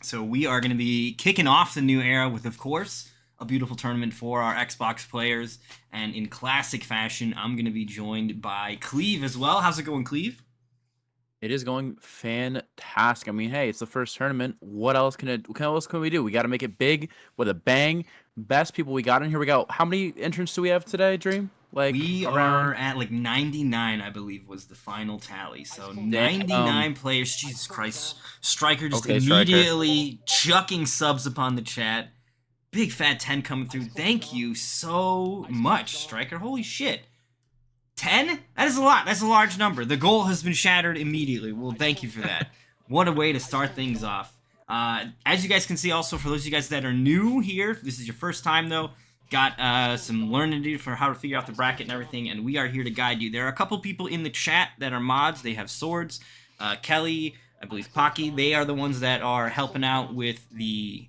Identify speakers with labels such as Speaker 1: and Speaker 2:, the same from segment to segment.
Speaker 1: So we are going to be kicking off the new era with, of course, a beautiful tournament for our Xbox players. And in classic fashion, I'm going to be joined by Cleve as well. How's it going, Cleve?
Speaker 2: It is going fantastic. I mean, hey, it's the first tournament. What else what else can we do? We got to make it big with a bang. Best people we got in here. We got how many entrants do we have today, Dream? Like
Speaker 1: We are
Speaker 2: around
Speaker 1: at like 99, I believe, was the final tally. So
Speaker 2: damn.
Speaker 1: 99 players. Jesus Christ. Striker just
Speaker 2: Okay, striker.
Speaker 1: immediately chucking subs upon the chat. Big fat 10 coming through. Thank you so much, Striker. Holy shit. 10? That is a lot. That's a large number. The goal has been shattered immediately. Well, thank you for that. What a way to start things off. As you guys can see, also, for those of you guys that are new here, if this is your first time, though, got some learning to do for how to figure out the bracket and everything, and we are here to guide you. There are a couple people in the chat that are mods. They have swords. Kelly, I believe Pocky, they are the ones that are helping out with the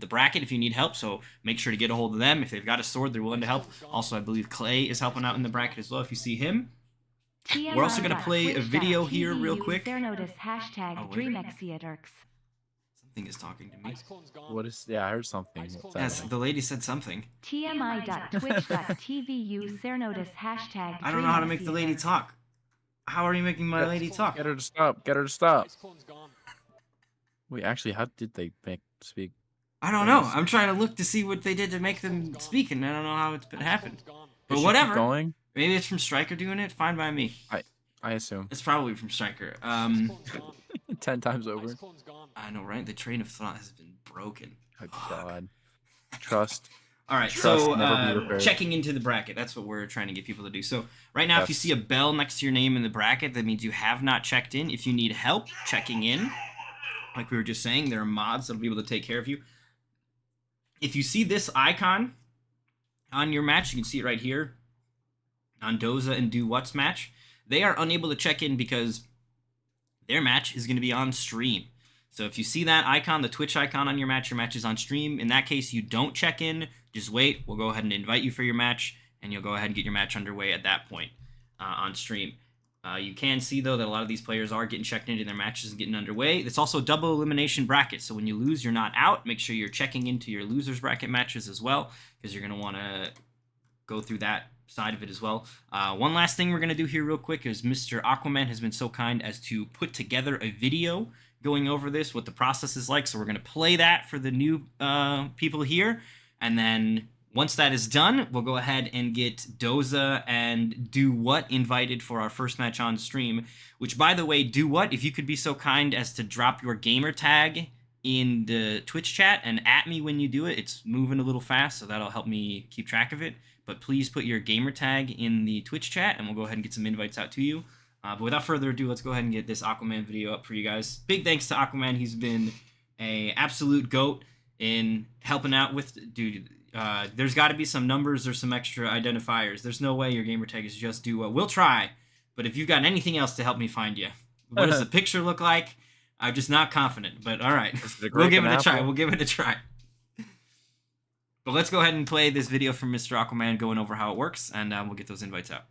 Speaker 1: bracket if you need help, so make sure to get a hold of them. If they've got a sword, they're willing to help. Also, I believe Clay is helping out in the bracket as well if you see him. We're also going to play a video here real quick.
Speaker 3: Notice hashtag
Speaker 1: Something is talking to me.
Speaker 2: What is? Yeah, I heard something.
Speaker 1: Yes, the lady said something.
Speaker 3: TMI.twitch.tv notice hashtag
Speaker 1: I don't know how to make the lady talk. How are you making my lady talk?
Speaker 2: Get her to stop. Get her to stop. Wait, actually, how did they speak?
Speaker 1: I don't know. I'm trying to look to see what they did to make them speak, and I don't know how it's been happened. But whatever.
Speaker 2: Going?
Speaker 1: Maybe it's from Striker doing it. Fine by me.
Speaker 2: I assume.
Speaker 1: It's probably from Striker.
Speaker 2: 10 times over.
Speaker 1: I know, right? The train of thought has been broken.
Speaker 2: Oh, God. Trust.
Speaker 1: All right,
Speaker 2: Trust
Speaker 1: so checking into the bracket. That's what we're trying to get people to do. So right now, if you see a bell next to your name in the bracket, that means you have not checked in. If you need help checking in, like we were just saying, there are mods that'll be able to take care of you. If you see this icon on your match, you can see it right here on Doza and Do What's match. They are unable to check in because their match is going to be on stream. So if you see that icon, the Twitch icon on your match is on stream. In that case, you don't check in. Just wait. We'll go ahead and invite you for your match, and you'll go ahead and get your match underway at that point on stream. You can see, though, that a lot of these players are getting checked into their matches and getting underway. It's also a double elimination bracket, so when you lose, you're not out. Make sure you're checking into your losers bracket matches as well, because you're going to want to go through that side of it as well. One last thing we're going to do here real quick is Mr. Aquaman has been so kind as to put together a video going over this, what the process is like, so we're going to play that for the new people here, and then once that is done, we'll go ahead and get Doza and Do What invited for our first match on stream, which, by the way, Do What, if you could be so kind as to drop your gamer tag in the Twitch chat and at me when you do it. It's moving a little fast, so that'll help me keep track of it. But please put your gamer tag in the Twitch chat, and we'll go ahead and get some invites out to you. But without further ado, let's go ahead and get this Aquaman video up for you guys. Big thanks to Aquaman. He's been an absolute GOAT in helping out with... Dude, there's got to be some numbers or some extra identifiers. There's no way your gamer tag is just Do What. We'll try, but if you've got anything else to help me find you, what does the picture look like? I'm just not confident, but all right. We'll give it a try. We'll give it a try. But let's go ahead and play this video from Mr. Aquaman going over how it works, and we'll get those invites out.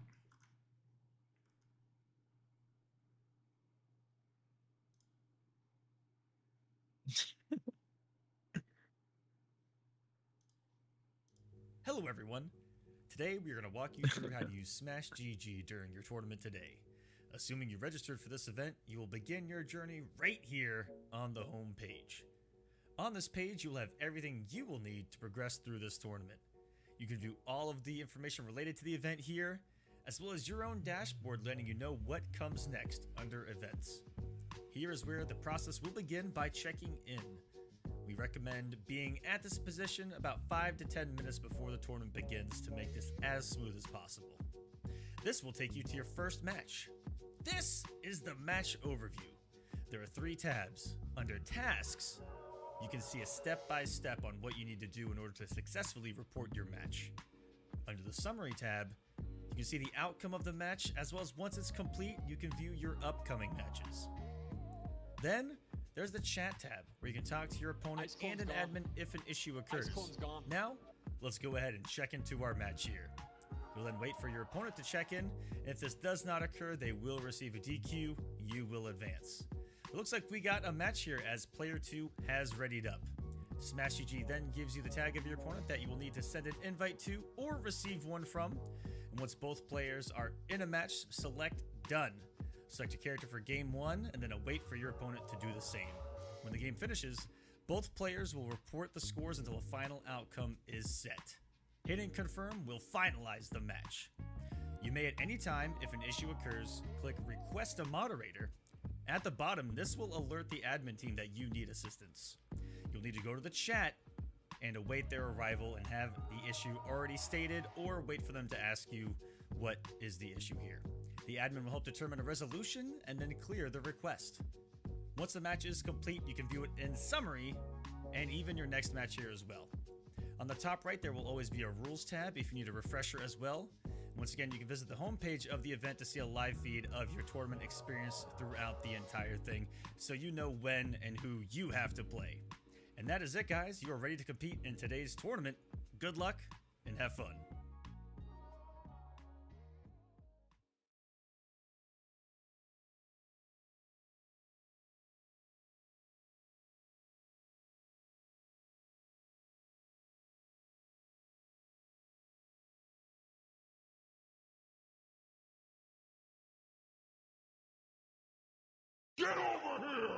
Speaker 4: Hello everyone! Today we are going to walk you through how to use Smash GG during your tournament today. Assuming you registered for this event, you will begin your journey right here on the home page. On this page, you will have everything you will need to progress through this tournament. You can view all of the information related to the event here, as well as your own dashboard letting you know what comes next under events. Here is where the process will begin by checking in. We recommend being at this position about 5 to 10 minutes before the tournament begins to make this as smooth as possible. This will take you to your first match. This is the match overview. There are 3 tabs. Under tasks, you can see a step-by-step on what you need to do in order to successfully report your match. Under the summary tab, you can see the outcome of the match, as well as once it's complete, you can view your upcoming matches. Then, there's the chat tab, where you can talk to your opponent and an admin if an issue occurs. Now, let's go ahead and check into our match here. You'll then wait for your opponent to check in, and if this does not occur, they will receive a DQ, you will advance. It looks like we got a match here as player 2 has readied up. Smash GG then gives you the tag of your opponent that you will need to send an invite to or receive one from. And once both players are in a match, select Done. Select your character for game 1 and then await for your opponent to do the same. When the game finishes, both players will report the scores until a final outcome is set. Hitting confirm will finalize the match. You may at any time, if an issue occurs, click Request a Moderator. At the bottom, this will alert the admin team that you need assistance. You'll need to go to the chat and await their arrival and have the issue already stated, or wait for them to ask you what is the issue here. The admin will help determine a resolution and then clear the request. Once the match is complete, you can view it in summary and even your next match here as well. On the top right, there will always be a rules tab if you need a refresher as well. Once again, you can visit the homepage of the event to see a live feed of your tournament experience throughout the entire thing, so you know when and who you have to play. And that is it, guys. You are ready to compete in today's tournament. Good luck and have fun.
Speaker 5: Get over here!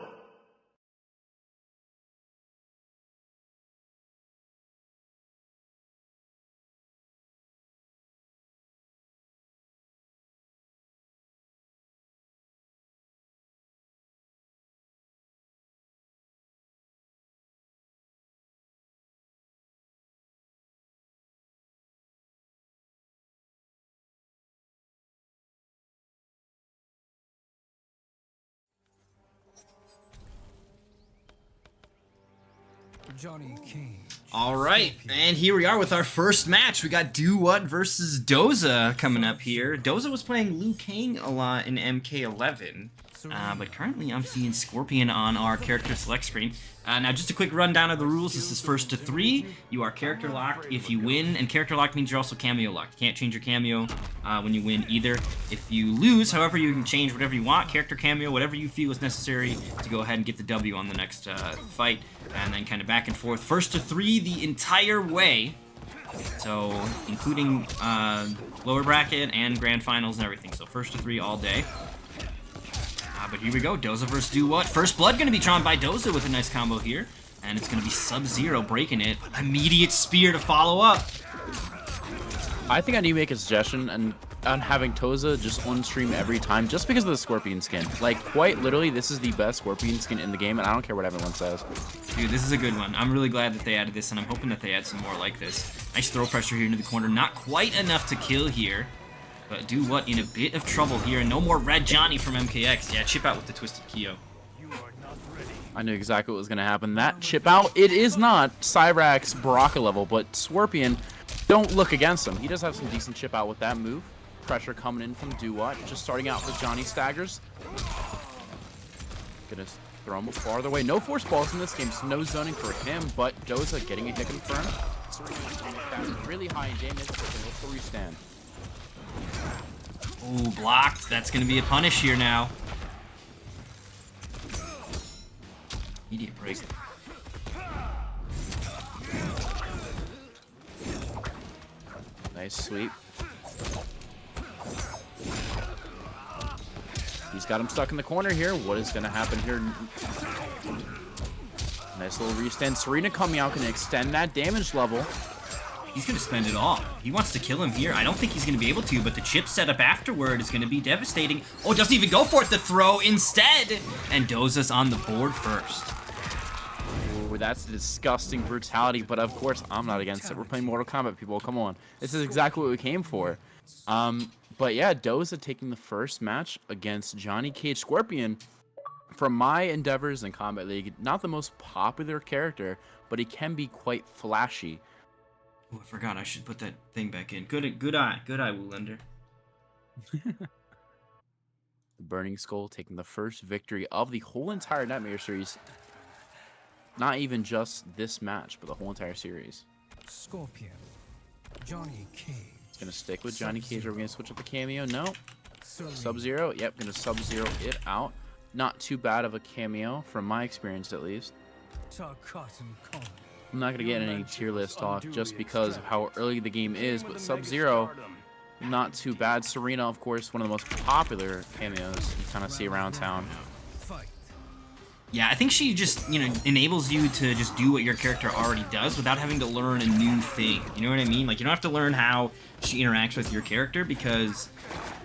Speaker 6: Johnny Cage.
Speaker 1: All right, and here we are with our first match. We got Do What versus Doza coming up here. Doza was playing Liu Kang a lot in MK1, but currently I'm seeing Scorpion on our character select screen. Now, just a quick rundown of the rules. This is first to 3. You are character locked if you win, and character locked means you're also cameo locked. You can't change your cameo when you win either. If you lose, however, you can change whatever you want, character, cameo, whatever you feel is necessary to go ahead and get the W on the next fight, and then kind of back and forth. First to 3 the entire way, so including lower bracket and grand finals and everything. So first to 3 all day. But here we go, Doza versus Do What. First blood going to be drawn by Doza with a nice combo here. And it's going to be Sub-Zero breaking it. Immediate spear to follow up.
Speaker 2: I think I need to make a suggestion on having Toza just on stream every time, just because of the Scorpion skin. Like, quite literally, this is the best Scorpion skin in the game, and I don't care what everyone says.
Speaker 1: Dude, this is a good one. I'm really glad that they added this, and I'm hoping that they add some more like this. Nice throw pressure here into the corner. Not quite enough to kill here. But Do What in a bit of trouble here, and no more Red Johnny from MKX. Yeah, chip out with the Twisted Kyo.
Speaker 2: I knew exactly what was going to happen. That chip out, it is not Cyrax Baraka level, but Scorpion, don't look against him. He does have some decent chip out with that move. Pressure coming in from Do What, just starting out with Johnny staggers. Gonna throw him farther away. No force balls in this game, so no zoning for him, but Doza getting a hit confirmed. Really high in damage, so can look for restand.
Speaker 1: Ooh, blocked. That's going to be a punish here now. Immediate break.
Speaker 2: Nice sweep. He's got him stuck in the corner here. What is going to happen here? Nice little restand. Serena coming out can extend that damage level.
Speaker 1: He's going to spend it all. He wants to kill him here. I don't think he's going to be able to, but the chip setup afterward is going to be devastating. Oh, doesn't even go for it. The throw instead. And Doza's on the board first.
Speaker 2: Ooh, that's disgusting brutality, but of course, I'm not against it. We're playing Mortal Kombat, people. Come on. This is exactly what we came for. But yeah, Doza taking the first match against Johnny Cage Scorpion. From my endeavors in Combat League, not the most popular character, but he can be quite flashy.
Speaker 1: Oh, I forgot. I should put that thing back in. Good eye, Woolander.
Speaker 2: The Burning Skull taking the first victory of the whole entire Nightmare series. Not even just this match, but the whole entire series.
Speaker 6: Scorpion. Johnny Cage.
Speaker 2: It's gonna stick with Johnny Cage. Are we gonna switch up the cameo? No. Sub-Zero. Yep, gonna Sub-Zero it out. not too bad of a cameo from my experience, at least.
Speaker 6: Tarkatan Colony.
Speaker 2: I'm not gonna get any tier list talk just because of how early the game is, but Sub-Zero, not too bad. Serena, of course, one of the most popular cameos you kind of see around town.
Speaker 6: Fight.
Speaker 1: Yeah, I think she just, you know, enables you to just do what your character already does without having to learn a new thing. You know what I mean? Like, you don't have to learn how she interacts with your character because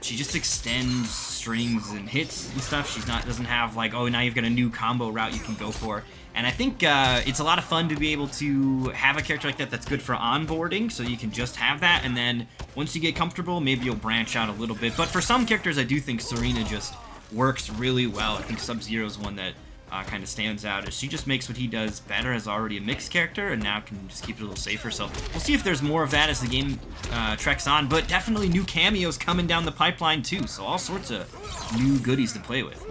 Speaker 1: she just extends strings and hits and stuff. Doesn't have like, oh, now you've got a new combo route you can go for. And I think it's a lot of fun to be able to have a character like that that's good for onboarding, so you can just have that, and then once you get comfortable, maybe you'll branch out a little bit. But for some characters, I do think Serena just works really well. I think Sub-Zero is one that kind of stands out, as she just makes what he does better as already a mixed character, and now can just keep it a little safer. So we'll see if there's more of that as the game treks on, but definitely new cameos coming down the pipeline too, so all sorts of new goodies to play with.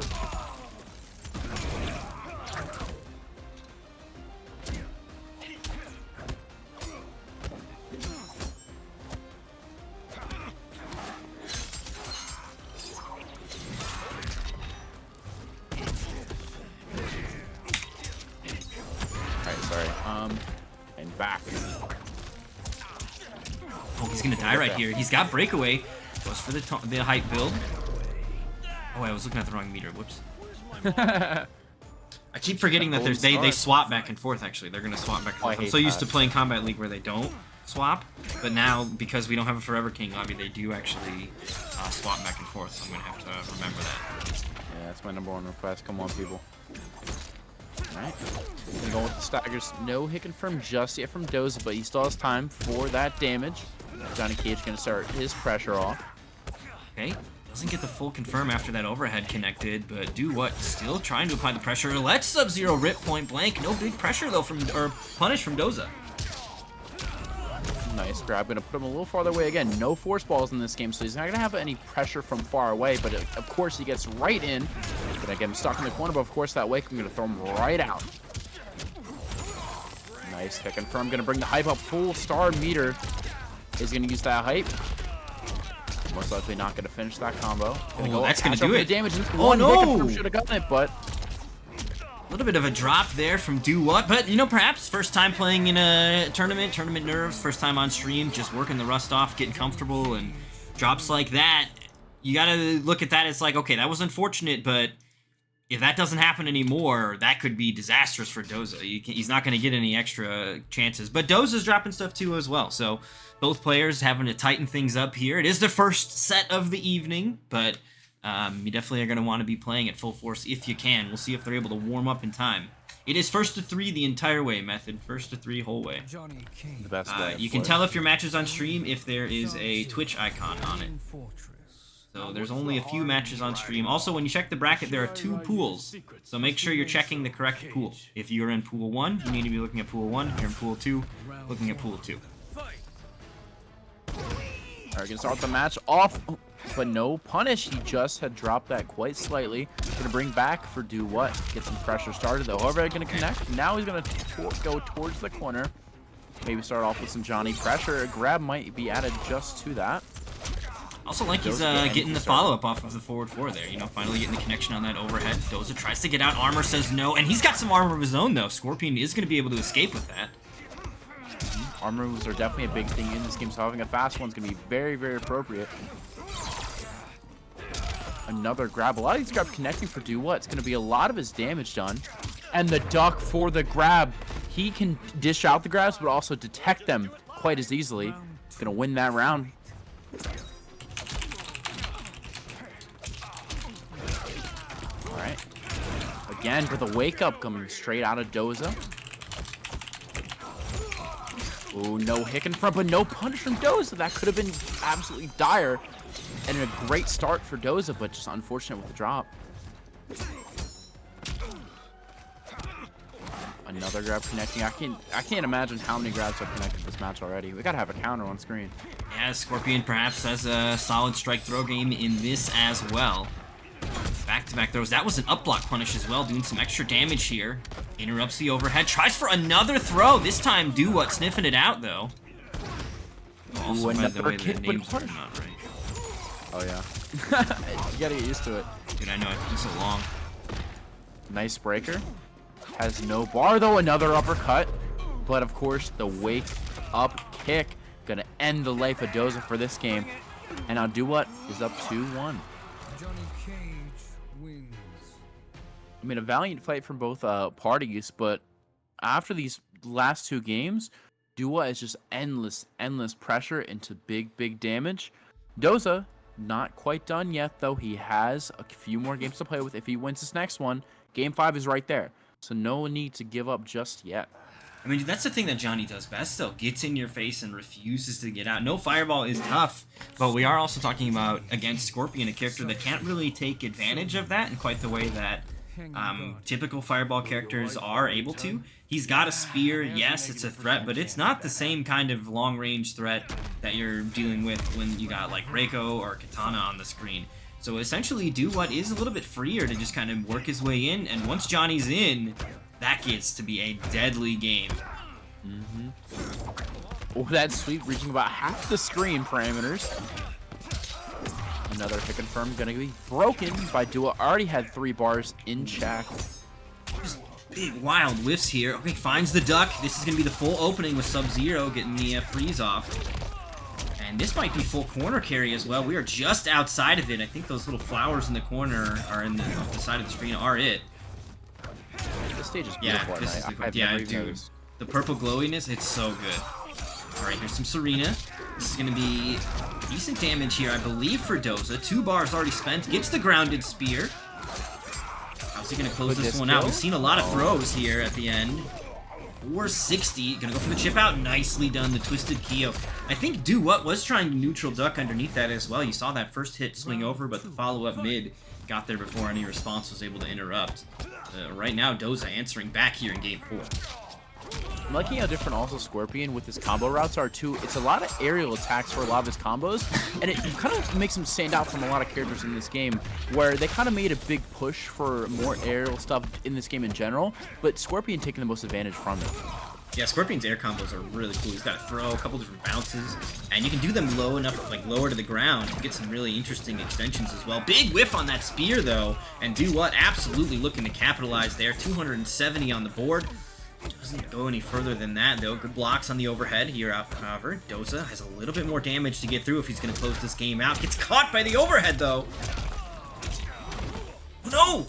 Speaker 2: And back.
Speaker 1: Oh, he's gonna die right here. He's got breakaway. Goes for the hype build. Oh, I was looking at the wrong meter. Whoops. I keep forgetting that they swap back and forth. Actually, they're gonna swap back and forth. I'm so used to playing Combat League where they don't swap, but now because we don't have a Forever King lobby, they do actually swap back and forth. So I'm gonna have to remember that.
Speaker 2: Yeah, that's my #1 request. Come on, people. Alright, gonna go with the staggers. No hit confirm just yet from Doza, but he still has time for that damage. Johnny Cage gonna start his pressure off.
Speaker 1: Okay, doesn't get the full confirm after that overhead connected, but do what? Still trying to apply the pressure. Let's Sub-Zero rip point blank. No big pressure though or punish from Doza.
Speaker 2: Nice grab, gonna put him a little farther away again. No force balls in this game, so he's not gonna have any pressure from far away, but of course he gets right in. Gonna get him stuck in the corner, but of course that wake, I'm gonna throw him right out. Nice hit confirm, gonna bring the hype up. Full star meter is gonna use that hype. Most likely not gonna finish that combo.
Speaker 1: That's gonna do it.
Speaker 2: Damage.
Speaker 1: Oh no!
Speaker 2: Should have gotten it, but
Speaker 1: a little bit of a drop there from Do What, but you know, perhaps first time playing in a tournament nerves, first time on stream, just working the rust off, getting comfortable, and drops like that, you gotta look at that as like, okay, that was unfortunate, but if that doesn't happen anymore, that could be disastrous for Doza. He's not gonna get any extra chances, but Doza's dropping stuff too as well, so both players having to tighten things up here. It is the first set of the evening, but you definitely are going to want to be playing at full force if you can. We'll see if they're able to warm up in time. It is first to 3 the entire way method. First to 3 whole way.
Speaker 6: Johnny King.
Speaker 2: the best way.
Speaker 1: You can tell if your match is on stream if there is a Twitch icon on it. So there's only a few matches on stream. Also, when you check the bracket, there are 2 pools. So make sure you're checking the correct pool. If you're in pool 1, you need to be looking at pool 1. If you're in pool 2, looking at pool 2.
Speaker 2: Alright, gonna start the match off, but no punish. He just had dropped that quite slightly. Gonna bring back for Do What. Get some pressure started though. However, gonna connect. Now he's gonna go towards the corner. Maybe start off with some Johnny pressure. A grab might be added just to that.
Speaker 1: Also like he's getting the follow-up off of the forward 4 there. You know, finally getting the connection on that overhead. Doza tries to get out. Armor says no, and he's got some armor of his own though. Scorpion is gonna be able to escape with that.
Speaker 2: Armor moves are definitely a big thing in this game, so having a fast one's going to be very, very appropriate. Another grab. A lot of these grabs connecting for Do What. It's going to be a lot of his damage done. And the duck for the grab. He can dish out the grabs, but also detect them quite as easily. He's going to win that round. All right. Again, with a wake-up coming straight out of Doza. Oh, no hick in front, but no punish from Doza. That could have been absolutely dire. And a great start for Doza, but just unfortunate with the drop. Another grab connecting. I can't imagine how many grabs are connected this match already. We gotta have a counter on screen.
Speaker 1: Yeah, Scorpion perhaps has a solid strike throw game in this as well. Back-to-back throws. That was an up block punish as well, doing some extra damage here. Interrupts the overhead. Tries for another throw. This time, Do What sniffing it out, though. Also, by the way, the names are not right.
Speaker 2: Oh, yeah. You gotta get used to it.
Speaker 1: Dude, I know. It's been so long.
Speaker 2: Nice breaker. Has no bar though. Another uppercut. But of course, the wake up kick gonna end the life of Doza for this game. And now Duwat is up 2-1.
Speaker 6: Johnny Cage wins.
Speaker 2: I mean, a valiant fight from both parties, but after these last 2 games, Dua is just endless pressure into big damage. Doza, not quite done yet, though. He has a few more games to play with. If he wins this next one, Game 5 is right there. So no need to give up just yet.
Speaker 1: I mean, that's the thing that Johnny does best, though. Gets in your face and refuses to get out. No fireball is tough, but we are also talking about, against Scorpion, a character that can't really take advantage of that in quite the way that typical fireball characters are able to. He's got a spear. Yes, it's a threat, but it's not the same kind of long-range threat that you're dealing with when you got, like, Reiko or Katana on the screen. So essentially, Duwat is a little bit freer to just kind of work his way in, and once Johnny's in, that gets to be a deadly game.
Speaker 2: Oh, that sweep reaching about half the screen parameters. Another to confirm gonna be broken by Dua. Already had 3 bars in check.
Speaker 1: Just big wild whiffs here. Okay, finds the duck. This is gonna be the full opening with Sub-Zero getting the freeze off. And this might be full corner carry as well. We are just outside of it. I think those little flowers in the corner are in off the side of the screen are it.
Speaker 2: This stage is
Speaker 1: Yeah,
Speaker 2: beautiful.
Speaker 1: this is
Speaker 2: I've
Speaker 1: the,
Speaker 2: never
Speaker 1: yeah,
Speaker 2: even
Speaker 1: dude.
Speaker 2: noticed.
Speaker 1: The purple glowiness, it's so good. All right, here's some Serena. This is gonna be decent damage here, I believe, for Doza. 2 bars already spent. Gets the grounded spear. How's he gonna close
Speaker 2: Could
Speaker 1: this
Speaker 2: this
Speaker 1: one out?
Speaker 2: kill?
Speaker 1: We've seen a lot of throws here at the end. 460. Gonna go for the chip out. Nicely done. The twisted Kyo. I think Duwat was trying to neutral duck underneath that as well. You saw that first hit swing over, but the follow-up mid got there before any response was able to interrupt. Right now, Doza answering back here in game 4.
Speaker 2: I'm liking how different also Scorpion with his combo routes are too. It's a lot of aerial attacks for a lot of his combos, and it kind of makes him stand out from a lot of characters in this game, where they kind of made a big push for more aerial stuff in this game in general, but Scorpion taking the most advantage from it.
Speaker 1: Yeah, Scorpion's air combos are really cool. He's got a throw, a couple different bounces, and you can do them low enough, like lower to the ground, to get some really interesting extensions as well. Big whiff on that spear, though, and Duwat absolutely looking to capitalize there. 270 on the board. Doesn't go any further than that, though. Good blocks on the overhead here, however. Doza has a little bit more damage to get through if he's going to close this game out. Gets caught by the overhead, though. No!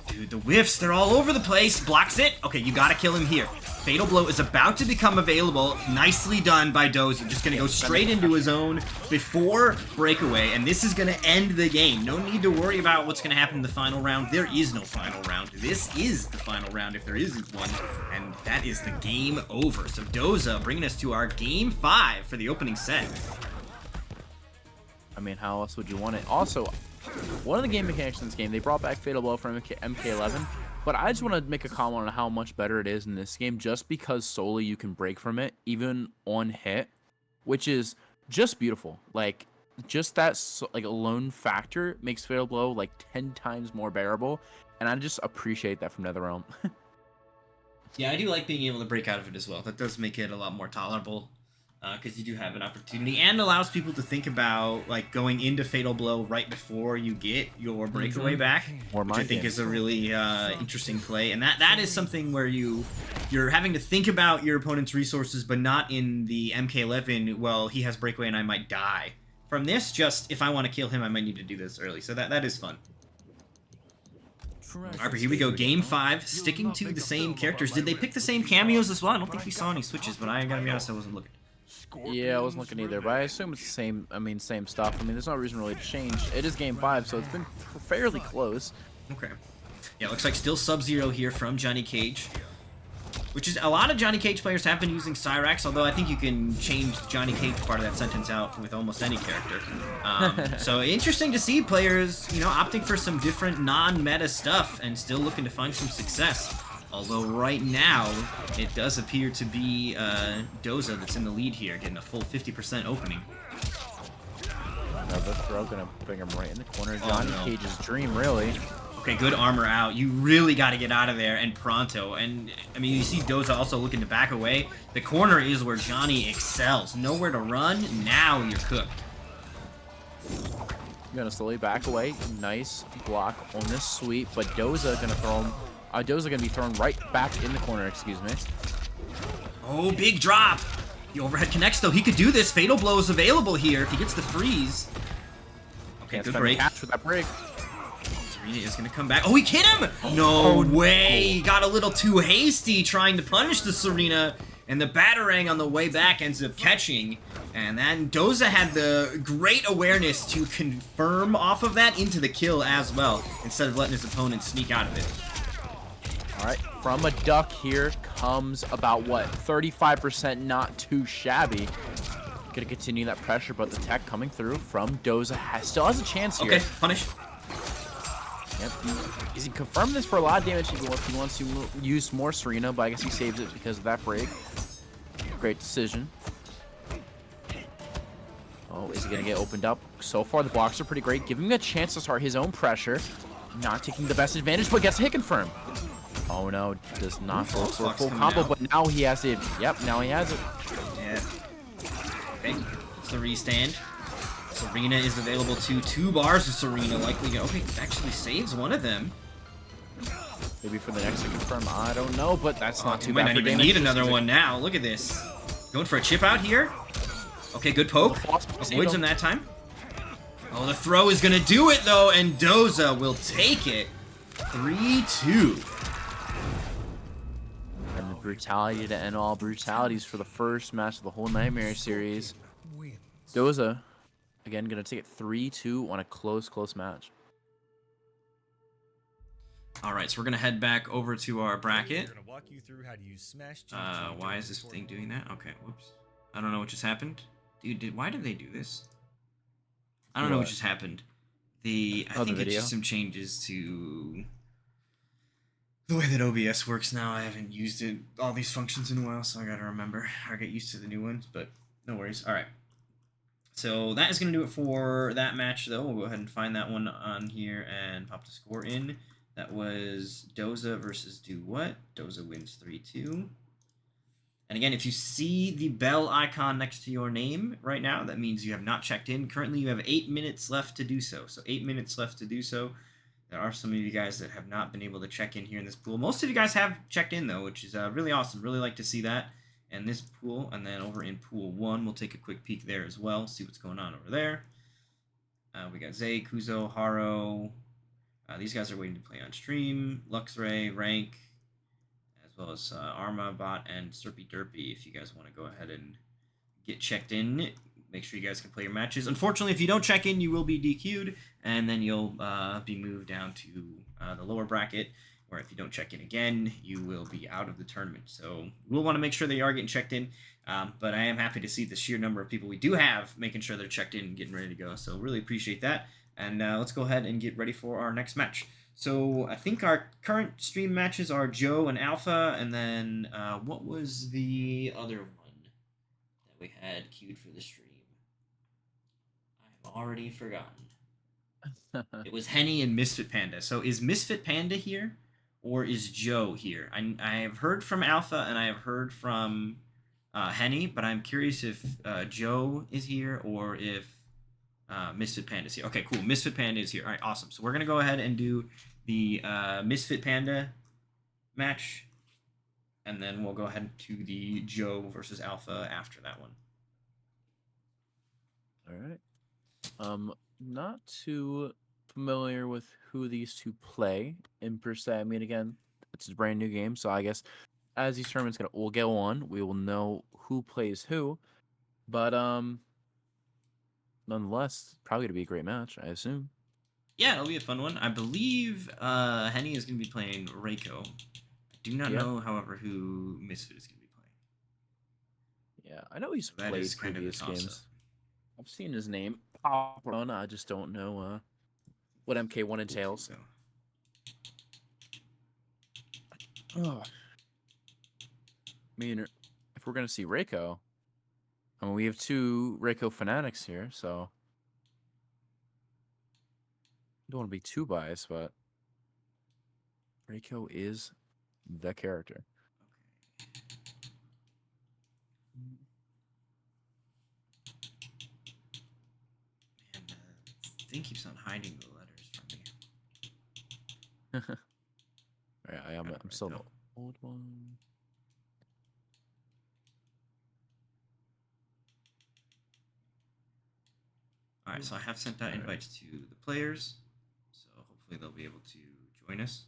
Speaker 1: Dude, the whiffs, they're all over the place. Blocks it. Okay, you got to kill him here. Fatal Blow is about to become available. Nicely done by Doza. Just going to go straight into his own before breakaway, and this is going to end the game. No need to worry about what's going to happen in the final round. There is no final round. This is the final round if there isn't one, and that is the game over. So Doza bringing us to our game 5 for the opening set.
Speaker 2: I mean, how else would you want it? Also, one of the game mechanics in this game, they brought back Fatal Blow from MK11, but I just want to make a comment on how much better it is in this game just because solely you can break from it, even on hit, which is just beautiful. Like, just that like alone factor makes Fatal Blow like 10 times more bearable, and I just appreciate that from NetherRealm.
Speaker 1: Yeah, I do like being able to break out of it as well. That does make it a lot more tolerable. Because you do have an opportunity, and allows people to think about like going into Fatal Blow right before you get your breakaway back, which I think is a really interesting play. And that is something where you're having to think about your opponent's resources, but not in the MK11. Well, he has breakaway, and I might die. From this, just if I want to kill him, I might need to do this early. So that is fun. Alright, but here we go. Game 5, sticking to the same characters. Did they pick the same cameos as well? I don't think we saw any switches, but I gotta be honest, I wasn't looking.
Speaker 2: Yeah, I wasn't looking either, but I assume it's the same. I mean, same stuff. I mean, there's no reason really to change. It is game 5, so it's been fairly close.
Speaker 1: Okay. Yeah, looks like still Sub-Zero here from Johnny Cage. Which is, a lot of Johnny Cage players have been using Cyrax, although I think you can change the Johnny Cage part of that sentence out with almost any character. So interesting to see players, you know, opting for some different non-meta stuff and still looking to find some success. Although right now, it does appear to be Doza that's in the lead here, getting a full 50% opening.
Speaker 2: Another throw gonna bring him right in the corner. Johnny Cage's dream, really.
Speaker 1: Okay, good armor out. You really got to get out of there, and pronto. And, I mean, you see Doza also looking to back away. The corner is where Johnny excels. Nowhere to run. Now you're cooked.
Speaker 2: Gonna slowly back away. Nice block on this sweep, but Doza gonna throw him Doza gonna be thrown right back in the corner. Excuse me.
Speaker 1: Oh, big drop. The overhead connects, though. He could do this. Fatal Blow is available here if he gets the freeze. Okay, good break.
Speaker 2: Catch with that break.
Speaker 1: Serena is going to come back. Oh, he hit him! No way! He got a little too hasty trying to punish the Serena, and the Batarang on the way back ends up catching. And then Doza had the great awareness to confirm off of that into the kill as well, instead of letting his opponent sneak out of it.
Speaker 2: All right, from a duck here comes about, what, 35%, not too shabby. Gonna continue that pressure, but the tech coming through from Doza still has a chance here.
Speaker 1: Okay, punish.
Speaker 2: Yep, he confirmed this for a lot of damage if he wants to use more Serena, but I guess he saves it because of that break. Great decision. Oh, is he gonna get opened up? So far, the blocks are pretty great, giving him a chance to start his own pressure. Not taking the best advantage, but gets a hit confirm. Oh no, does not go for a full combo, but now he has it. Yep, now he has it.
Speaker 1: Yeah. Okay, it's the restand. Serena is available to 2 bars of Serena, likely. Okay, actually saves one of them.
Speaker 2: Maybe for the next to confirm, I don't know, but that's not too
Speaker 1: might
Speaker 2: bad.
Speaker 1: not even need another one now. Look at this. Going for a chip out here. Okay, good poke. Avoids him that time. Oh, the throw is gonna do it though, and Doza will take it. 3-2.
Speaker 2: And the brutality to end all brutalities for the first match of the whole Nightmare series.
Speaker 6: Wins.
Speaker 2: Doza, again, gonna take it 3-2 on a close match.
Speaker 1: All right, so we're gonna head back over to our bracket.
Speaker 4: We're gonna walk you through how to use Smash GG
Speaker 1: Why is this thing doing that? Okay, whoops. I don't know what just happened. Dude, why did they do this? I don't know what just happened. I think it's just some changes to the way that OBS works now. I haven't used it, all these functions in a while, so I gotta remember. I get used to the new ones, but no worries. All right. So that is gonna do it for that match, though. We'll go ahead and find that one on here and pop the score in. That was Doza versus Do What. Doza wins 3-2. And again, if you see the bell icon next to your name right now, that means you have not checked in. Currently, you have 8 minutes left to do so. So 8 minutes left to do so. There are some of you guys that have not been able to check in here in this pool. Most of you guys have checked in, though, which is really awesome. Really like to see that. And this pool, and then over in pool 1, we'll take a quick peek there as well, see what's going on over there. We got Zay, Kuzo, Haro. These guys are waiting to play on stream. Luxray, Rank, as well as Arma, Bot, and Serpy Derpy. If you guys want to go ahead and get checked in, make sure you guys can play your matches. Unfortunately, if you don't check in, you will be DQ'd, and then you'll be moved down to the lower bracket, where if you don't check in again, you will be out of the tournament. So we'll want to make sure that you are getting checked in, but I am happy to see the sheer number of people we do have making sure they're checked in and getting ready to go. So really appreciate that. And let's go ahead and get ready for our next match. So I think our current stream matches are Joe and Alpha, and then what was the other one that we had queued for the stream? I've already forgotten. It was Henny and Misfit Panda. So is Misfit Panda here, or is Joe here? I have heard from Alpha, and I have heard from Henny, but I'm curious if Joe is here, or if Misfit Panda is here. Okay, cool. Misfit Panda is here. All right, awesome. So we're going to go ahead and do the Misfit Panda match, and then we'll go ahead to the Joe versus Alpha after that one.
Speaker 2: All right. Not too familiar with who these two play in per se. I mean, again, it's a brand new game, so I guess as these tournaments will go on, we will know who plays who. But nonetheless, probably gonna be a great match, I assume.
Speaker 1: Yeah, it'll be a fun one. I believe Henny is going to be playing Reiko. I do not know, however, who Misfit is going to be playing.
Speaker 2: Yeah, I know he's
Speaker 1: That
Speaker 2: played
Speaker 1: is kind of
Speaker 2: previous
Speaker 1: a toss-up.
Speaker 2: games. I've seen his name pop on. I just don't know what MK1 entails. Oh. I mean, if we're gonna see Reiko, I mean, we have 2 Reiko fanatics here, so don't want to be too biased, but Reiko is the character.
Speaker 1: Man, the thing keeps on hiding the letters from me.
Speaker 2: All right,
Speaker 1: Got it
Speaker 2: I'm
Speaker 1: right,
Speaker 2: still
Speaker 1: though.
Speaker 2: the old one.
Speaker 1: All right, so I have sent out
Speaker 2: All right.
Speaker 1: invites to the players, so hopefully they'll be able to join us.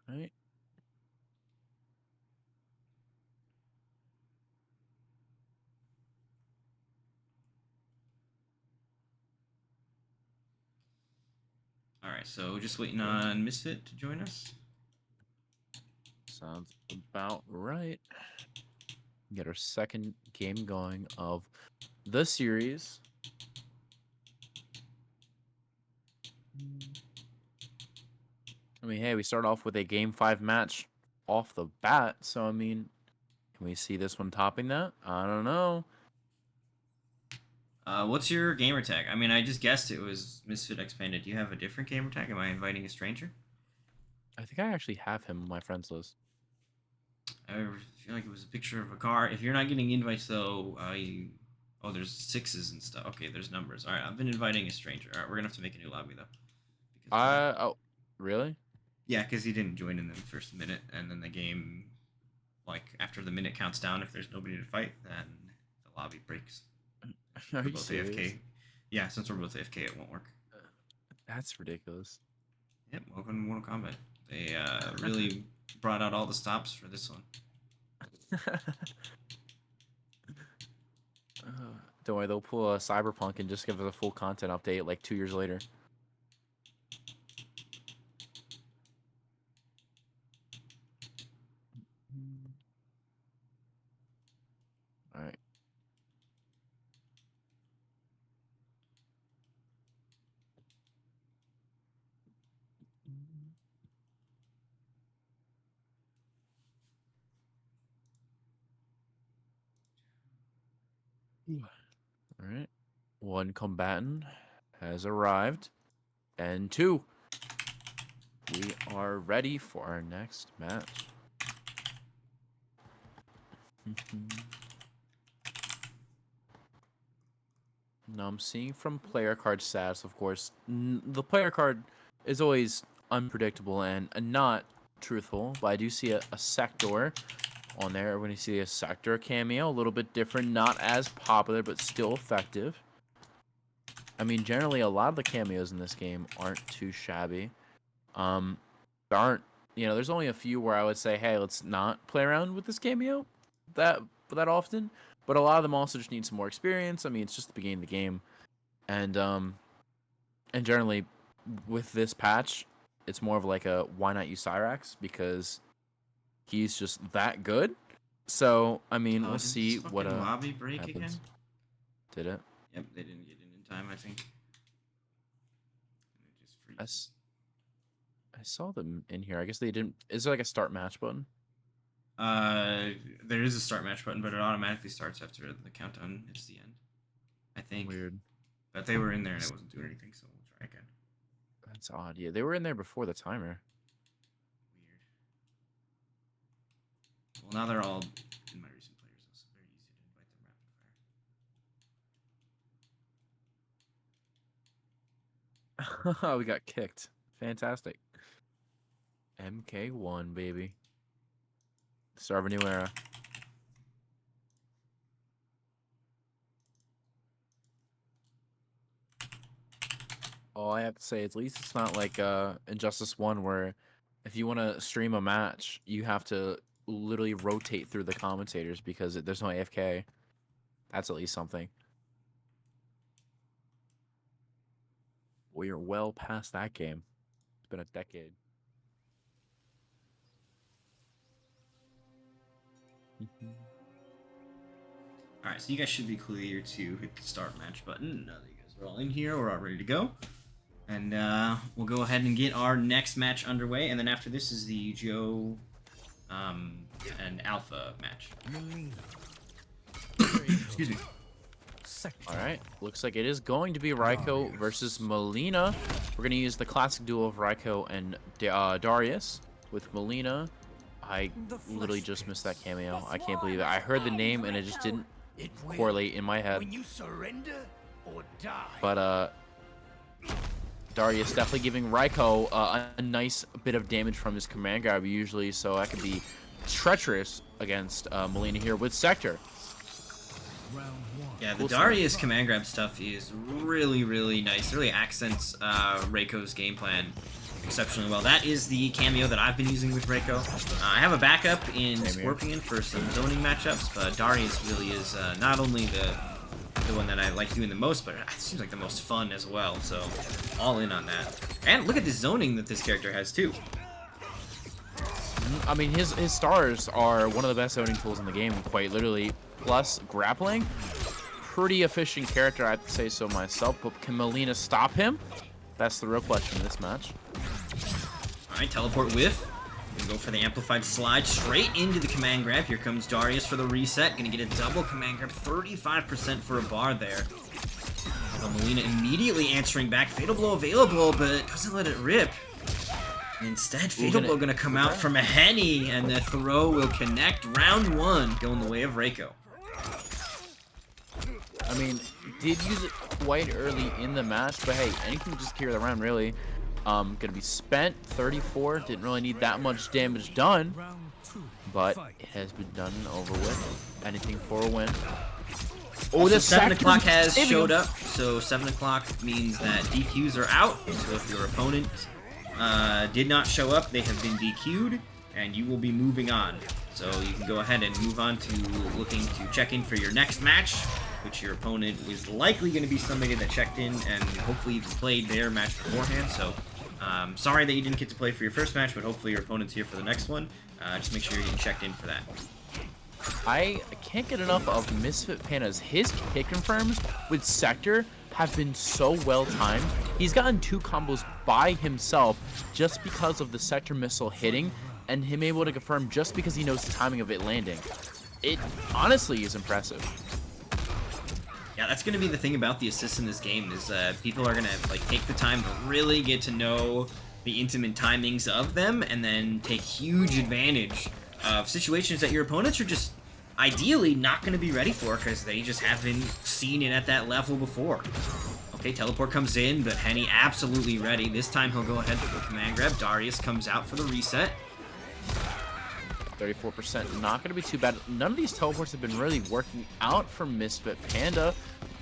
Speaker 2: All right.
Speaker 1: All right, so just waiting on Misfit to join us.
Speaker 2: Sounds about right. Get our second game going of the series. I mean, hey, we start off with a game 5 match off the bat. So, I mean, can we see this one topping that? I don't know.
Speaker 1: What's your gamer tag? I mean, I just guessed it was Misfit Expanded. Do you have a different gamer tag? Am I inviting a stranger?
Speaker 2: I think I actually have him on my friends list.
Speaker 1: I feel like it was a picture of a car. If you're not getting invites, though, oh, there's sixes and stuff. Okay, there's numbers. All right, I've been inviting a stranger. All right, we're gonna have to make a new lobby though. Because
Speaker 2: Oh, really?
Speaker 1: yeah, because he didn't join in the first minute, and then the game, like after the minute counts down, if there's nobody to fight, then the lobby breaks.
Speaker 2: Are
Speaker 1: We're
Speaker 2: you
Speaker 1: both
Speaker 2: serious?
Speaker 1: AFK. Yeah, since we're both AFK, it won't work.
Speaker 2: That's ridiculous.
Speaker 1: Yep, welcome to Mortal Kombat. They really brought out all the stops for this one.
Speaker 2: Don't worry, they'll pull a Cyberpunk and just give us a full content update like 2 years later. All right. All right. One combatant has arrived. And 2. We are ready for our next match. Now I'm seeing from player card stats, of course, the player card is always unpredictable and not truthful, but I do see a sector on there. When you see a sector cameo, a little bit different, not as popular, but still effective. I mean, generally, a lot of the cameos in this game aren't too shabby. There aren't, there's only a few where I would say, hey, let's not play around with this cameo that often. But a lot of them also just need some more experience. I mean, it's just the beginning of the game, and generally, with this patch, it's more of like a why not use Cyrax because he's just that good. So I mean,
Speaker 1: Oh,
Speaker 2: we'll
Speaker 1: did
Speaker 2: see
Speaker 1: this
Speaker 2: what
Speaker 1: fucking lobby break
Speaker 2: happens.
Speaker 1: again?
Speaker 2: Did it?
Speaker 1: Yep, they didn't get in time, I think. And it just freezes.
Speaker 2: I saw them in here. I guess they didn't. Is there like a start match button?
Speaker 1: There is a start match button, but it automatically starts after the countdown hits the end. I think.
Speaker 2: Weird.
Speaker 1: But they were in there and it wasn't doing anything, so we'll try again.
Speaker 2: That's odd. Yeah, they were in there before the timer.
Speaker 1: Weird. Well, now they're all in my recent players, so it's very easy to invite them rapid fire.
Speaker 2: We got kicked. Fantastic. MK1, baby. Start of a new era. All I have to say, at least it's not like Injustice 1 where if you want to stream a match, you have to literally rotate through the commentators because there's no AFK. That's at least something. We are well past that game. It's been a decade.
Speaker 1: Alright, so you guys should be clear to hit the start match button. Now that you guys are all in here, we're all ready to go. And we'll go ahead and get our next match underway. And then after this is the Joe and Alpha match. Excuse me.
Speaker 2: All right, looks like it is going to be Raiko versus Melina. We're going to use the classic duo of Raiko and Darius. With Melina, I literally just missed that cameo. I can't believe it. I heard the name and it just didn't correlate in my head.
Speaker 7: When you surrender,
Speaker 2: But Darius definitely giving Raiko a nice bit of damage from his command grab usually, so that could be treacherous against Melina here with Sector.
Speaker 1: Yeah, the Darius command grab stuff is really, really nice. It really accents Reiko's game plan exceptionally well. That is the cameo that I've been using with Reiko. I have a backup in Scorpion for some zoning matchups, but Darius really is not only the one that I like doing the most, but it seems like the most fun as well, so all in on that. And look at the zoning that this character has too.
Speaker 2: I mean, his stars are one of the best zoning tools in the game, quite literally, plus grappling. Pretty efficient character, I have to say so myself, but can Melina stop him? That's the real question in this match.
Speaker 1: Alright, teleport whiff. Gonna go for the amplified slide straight into the command grab. Here comes Darius for the reset. Gonna get a double command grab. 35% for a bar there. So Melina immediately answering back. Fatal Blow available, but doesn't let it rip. Instead, Fatal Blow gonna come out from a Henny, and the throw will connect. Round 1, going the way of Reiko.
Speaker 2: I mean, did use it quite early in the match, but hey, anything to just carry the round, really. Gonna be spent. 34. Didn't really need that much damage done, but it has been done and over with. Anything for a win.
Speaker 1: Oh, the 7 o'clock has showed up, so 7 o'clock means that DQs are out. So if your opponent did not show up, they have been DQ'd, and you will be moving on. So you can go ahead and move on to looking to check in for your next match, which your opponent is likely going to be somebody that checked in and hopefully played their match beforehand. So sorry that you didn't get to play for your first match, but hopefully your opponent's here for the next one. Just make sure you're getting checked in for that.
Speaker 2: I can't get enough of Misfit Pandas. His hit confirms with Sector have been so well timed. He's gotten 2 combos by himself just because of the Sector missile hitting and him able to confirm just because he knows the timing of it landing. It honestly is impressive.
Speaker 1: Yeah, that's going to be the thing about the assists in this game is people are going to like take the time to really get to know the intimate timings of them and then take huge advantage of situations that your opponents are just ideally not going to be ready for because they just haven't seen it at that level before. Okay, teleport comes in, but Henny absolutely ready. This time he'll go ahead with the command grab. Darius comes out for the reset.
Speaker 2: 34%, not going to be too bad. None of these teleports have been really working out for Misfit Panda.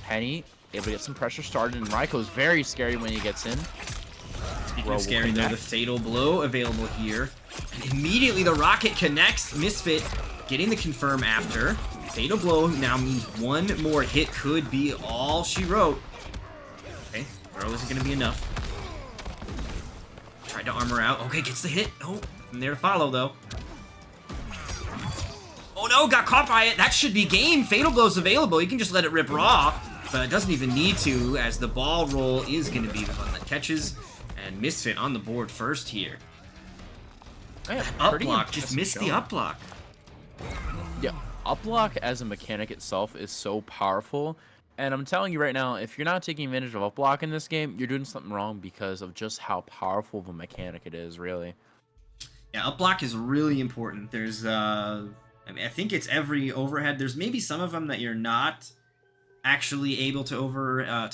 Speaker 2: Henny able to get some pressure started, and Raiko's very scary when he gets in.
Speaker 1: Speaking of scary, though, the Fatal Blow available here. And immediately the rocket connects. Misfit getting the confirm after. Fatal Blow now means one more hit could be all she wrote. Okay, throw isn't going to be enough. Tried to armor out. Okay, gets the hit. Oh, from there to follow, though. Oh no, got caught by it. That should be game. Fatal Blow's available. You can just let it rip raw, but it doesn't even need to, as the ball roll is going to be the one that catches. And Misfit on the board first here. Up block, just missed the up block.
Speaker 2: Yeah, up block as a mechanic itself is so powerful. And I'm telling you right now, if you're not taking advantage of up block in this game, you're doing something wrong because of just how powerful of a mechanic it is, really.
Speaker 1: Yeah, up block is really important. There's, I mean, I think it's every overhead. There's maybe some of them that you're not actually able to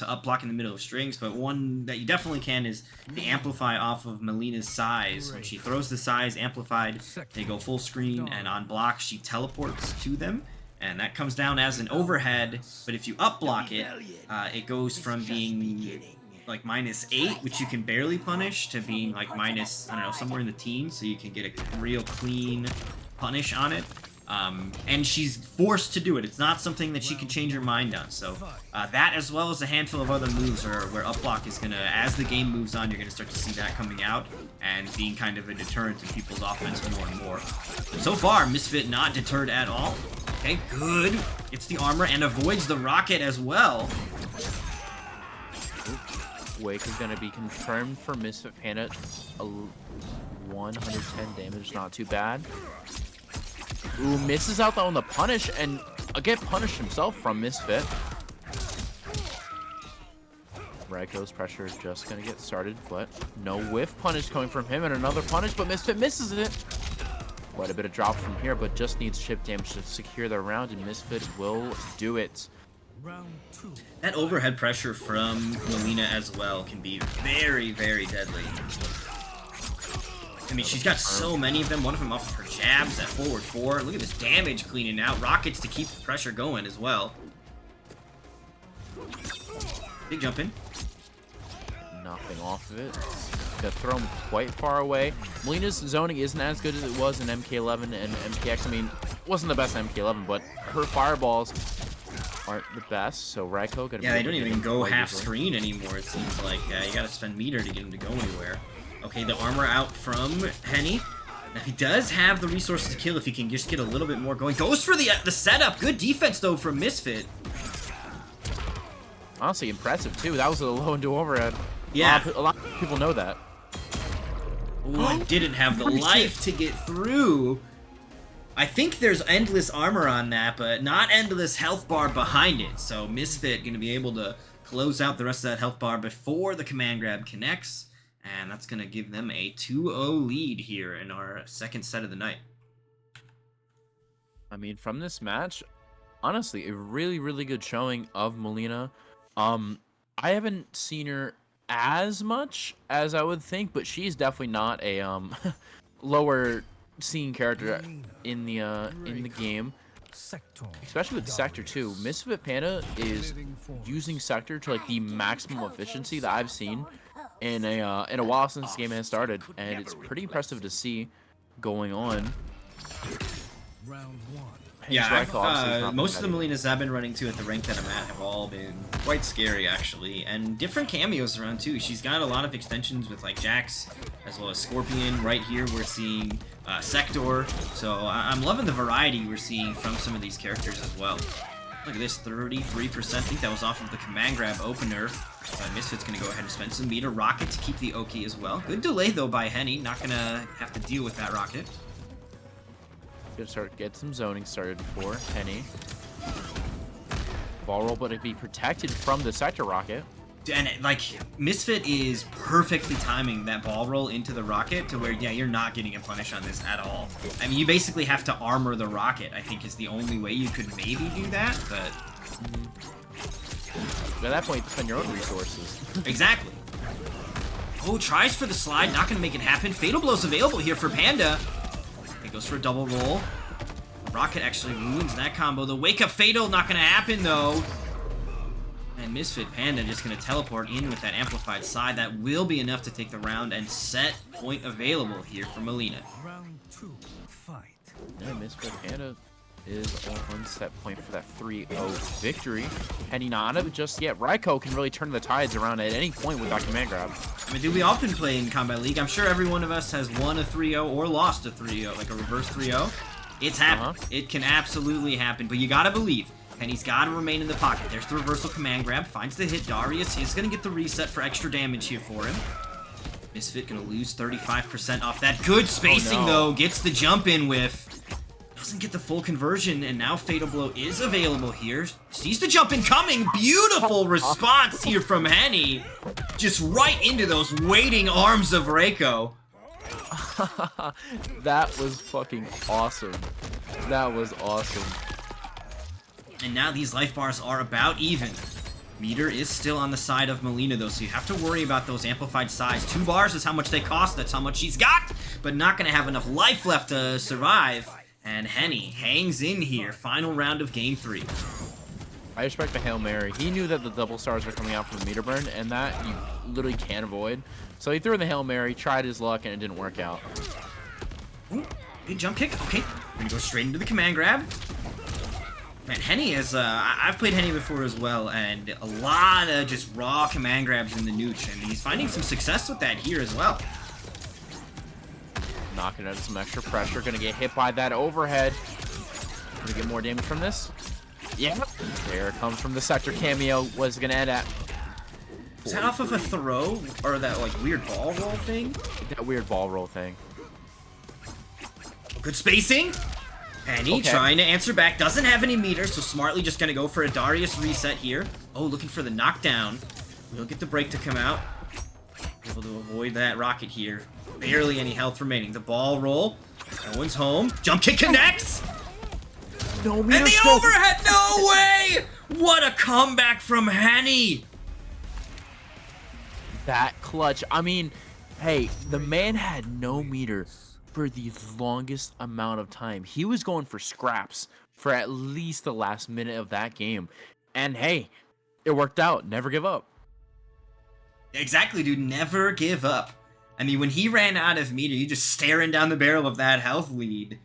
Speaker 1: up block in the middle of strings, but one that you definitely can is the amplify off of Melina's size. When she throws the size amplified, they go full screen, and on block she teleports to them, and that comes down as an overhead. But if you up block it, it goes from being like -8, which you can barely punish, to being like minus, I don't know, somewhere in the teens, so you can get a real clean punish on it. And she's forced to do it. It's not something that she can change her mind on. So that, as well as a handful of other moves, are where up block is gonna, as the game moves on, you're gonna start to see that coming out and being kind of a deterrent in people's offense more and more. So far, Misfit not deterred at all. Okay, good. Gets the armor and avoids the rocket as well.
Speaker 2: Wake is gonna be confirmed for Misfit Panda. 110 damage, not too bad. Ooh, misses out on the punish, and again punished himself from Misfit. Raiko's pressure is just gonna get started, but no whiff punish coming from him, and another punish, but Misfit misses it. Quite a bit of drop from here, but just needs chip damage to secure the round, and Misfit will do it.
Speaker 6: Round 2.
Speaker 1: That overhead pressure from Melina as well can be very, very deadly. I mean, she's got so many of them. One of them off of her jabs at forward 4. Look at this damage cleaning out. Rockets to keep the pressure going as well. Big jump in.
Speaker 2: Nothing off of it. Gonna throw him quite far away. Melina's zoning isn't as good as it was in MK11 and MKX. I mean, it wasn't the best MK11, but her fireballs aren't the best. So Raiko gonna.
Speaker 1: Yeah, they don't even go half
Speaker 2: easily.
Speaker 1: screen anymore. It seems like you gotta spend meter to get him to go anywhere. Okay, the armor out from Henny. Now he does have the resources to kill if he can just get a little bit more going. Goes for the setup. Good defense though from Misfit.
Speaker 2: Honestly, impressive too. That was a low into overhead.
Speaker 1: Yeah.
Speaker 2: A lot of people know that.
Speaker 1: Ooh, I didn't have the life to get through. I think there's endless armor on that, but not endless health bar behind it. So Misfit going to be able to close out the rest of that health bar before the command grab connects. And that's going to give them a 2-0 lead here in our second set of the night.
Speaker 2: I mean, from this match, honestly, a really, really good showing of Melina. I haven't seen her as much as I would think, but she's definitely not a lower seen character in the game,
Speaker 6: Sector.
Speaker 2: especially with Sector 2. Misfit Panda is using Sector to like the maximum efficiency that I've seen in a while since this game has started, and it's pretty impressive to see going on.
Speaker 6: Round 1.
Speaker 1: Yeah,
Speaker 2: Raiko obviously is not
Speaker 1: most of the
Speaker 2: competitive.
Speaker 1: Melinas I've been running to at the rank that I'm at have all been quite scary, actually. And different cameos around, too. She's got a lot of extensions with, like, Jax, as well as Scorpion. Right here, we're seeing Sector. So I'm loving the variety we're seeing from some of these characters as well. Look at this, 33%. I think that was off of the command grab opener. Misfit's going to go ahead and spend some meter. Rocket to keep the Oki as well. Good delay, though, by Henny. Not going to have to deal with that Rocket.
Speaker 2: Gonna get some zoning started for Henny. Ball roll, but it'd be protected from the Sector Rocket.
Speaker 1: And, like, Misfit is perfectly timing that ball roll into the Rocket to where, yeah, you're not getting a punish on this at all. I mean, you basically have to armor the Rocket, I think, is the only way you could maybe do that, but...
Speaker 2: At that point, you spend your own resources.
Speaker 1: Exactly. Oh, tries for the slide, not gonna make it happen. Fatal Blow's available here for Panda. He goes for a double roll. Rocket actually ruins that combo. The wake up fatal, not gonna happen though. And Misfit Panda just gonna teleport in with that amplified side. That will be enough to take the round and set point available here for Melina.
Speaker 6: Round 2. Fight.
Speaker 2: Yeah, Misfit Panda is on set point for that 3-0 victory. Henny not out of it just yet. Raiko can really turn the tides around at any point with that command grab.
Speaker 1: I mean, dude, we often play in Combat League. I'm sure every one of us has won a 3-0 or lost a 3-0, like a reverse 3-0. It's happened. It can absolutely happen, but you gotta believe. Henny's gotta remain in the pocket. There's the reversal command grab. Finds the hit. Darius is gonna get the reset for extra damage here for him. Misfit gonna lose 35% off that. Good spacing, though. Gets the jump in with. Doesn't get the full conversion, and now Fatal Blow is available here. Sees the jump in coming. Beautiful response here from Henny. Just right into those waiting arms of Reiko.
Speaker 2: That was fucking awesome. That was awesome.
Speaker 1: And now these life bars are about even. Meter is still on the side of Melina, though, so you have to worry about those amplified size. 2 bars is how much they cost. That's how much she's got, but not going to have enough life left to survive. And Henny hangs in here. Final round of Game 3.
Speaker 2: I respect the Hail Mary. He knew that the double stars were coming out from the meter burn, and that you literally can't avoid. So he threw in the Hail Mary, tried his luck, and it didn't work out.
Speaker 1: Ooh, big jump kick. Okay, we're going to go straight into the command grab. Man, Henny is, I've played Henny before as well, and a lot of just raw command grabs in the nooch, and he's finding some success with that here as well.
Speaker 2: Knocking out some extra pressure. Gonna get hit by that overhead. Gonna get more damage from this. Yeah. There it comes from the Sector cameo. Was gonna end at.
Speaker 1: Is that off of a throw? Or that, like, weird ball roll thing?
Speaker 2: That weird ball roll thing.
Speaker 1: Good spacing. Henny trying to answer back. Doesn't have any meters, so smartly just gonna go for a Darius reset here. Oh, looking for the knockdown. We'll get the break to come out. Able to avoid that rocket here. Barely any health remaining. The ball roll. That one's home. Jump kick connects!
Speaker 2: No meter
Speaker 1: And the
Speaker 2: still.
Speaker 1: overhead, no way! What a comeback from Henny!
Speaker 2: That clutch. I mean, hey, the man had no meter for the longest amount of time. He was going for scraps for at least the last minute of that game. And hey, it worked out. Never give up.
Speaker 1: Exactly, dude. Never give up. I mean, when he ran out of meter, you just staring down the barrel of that health lead.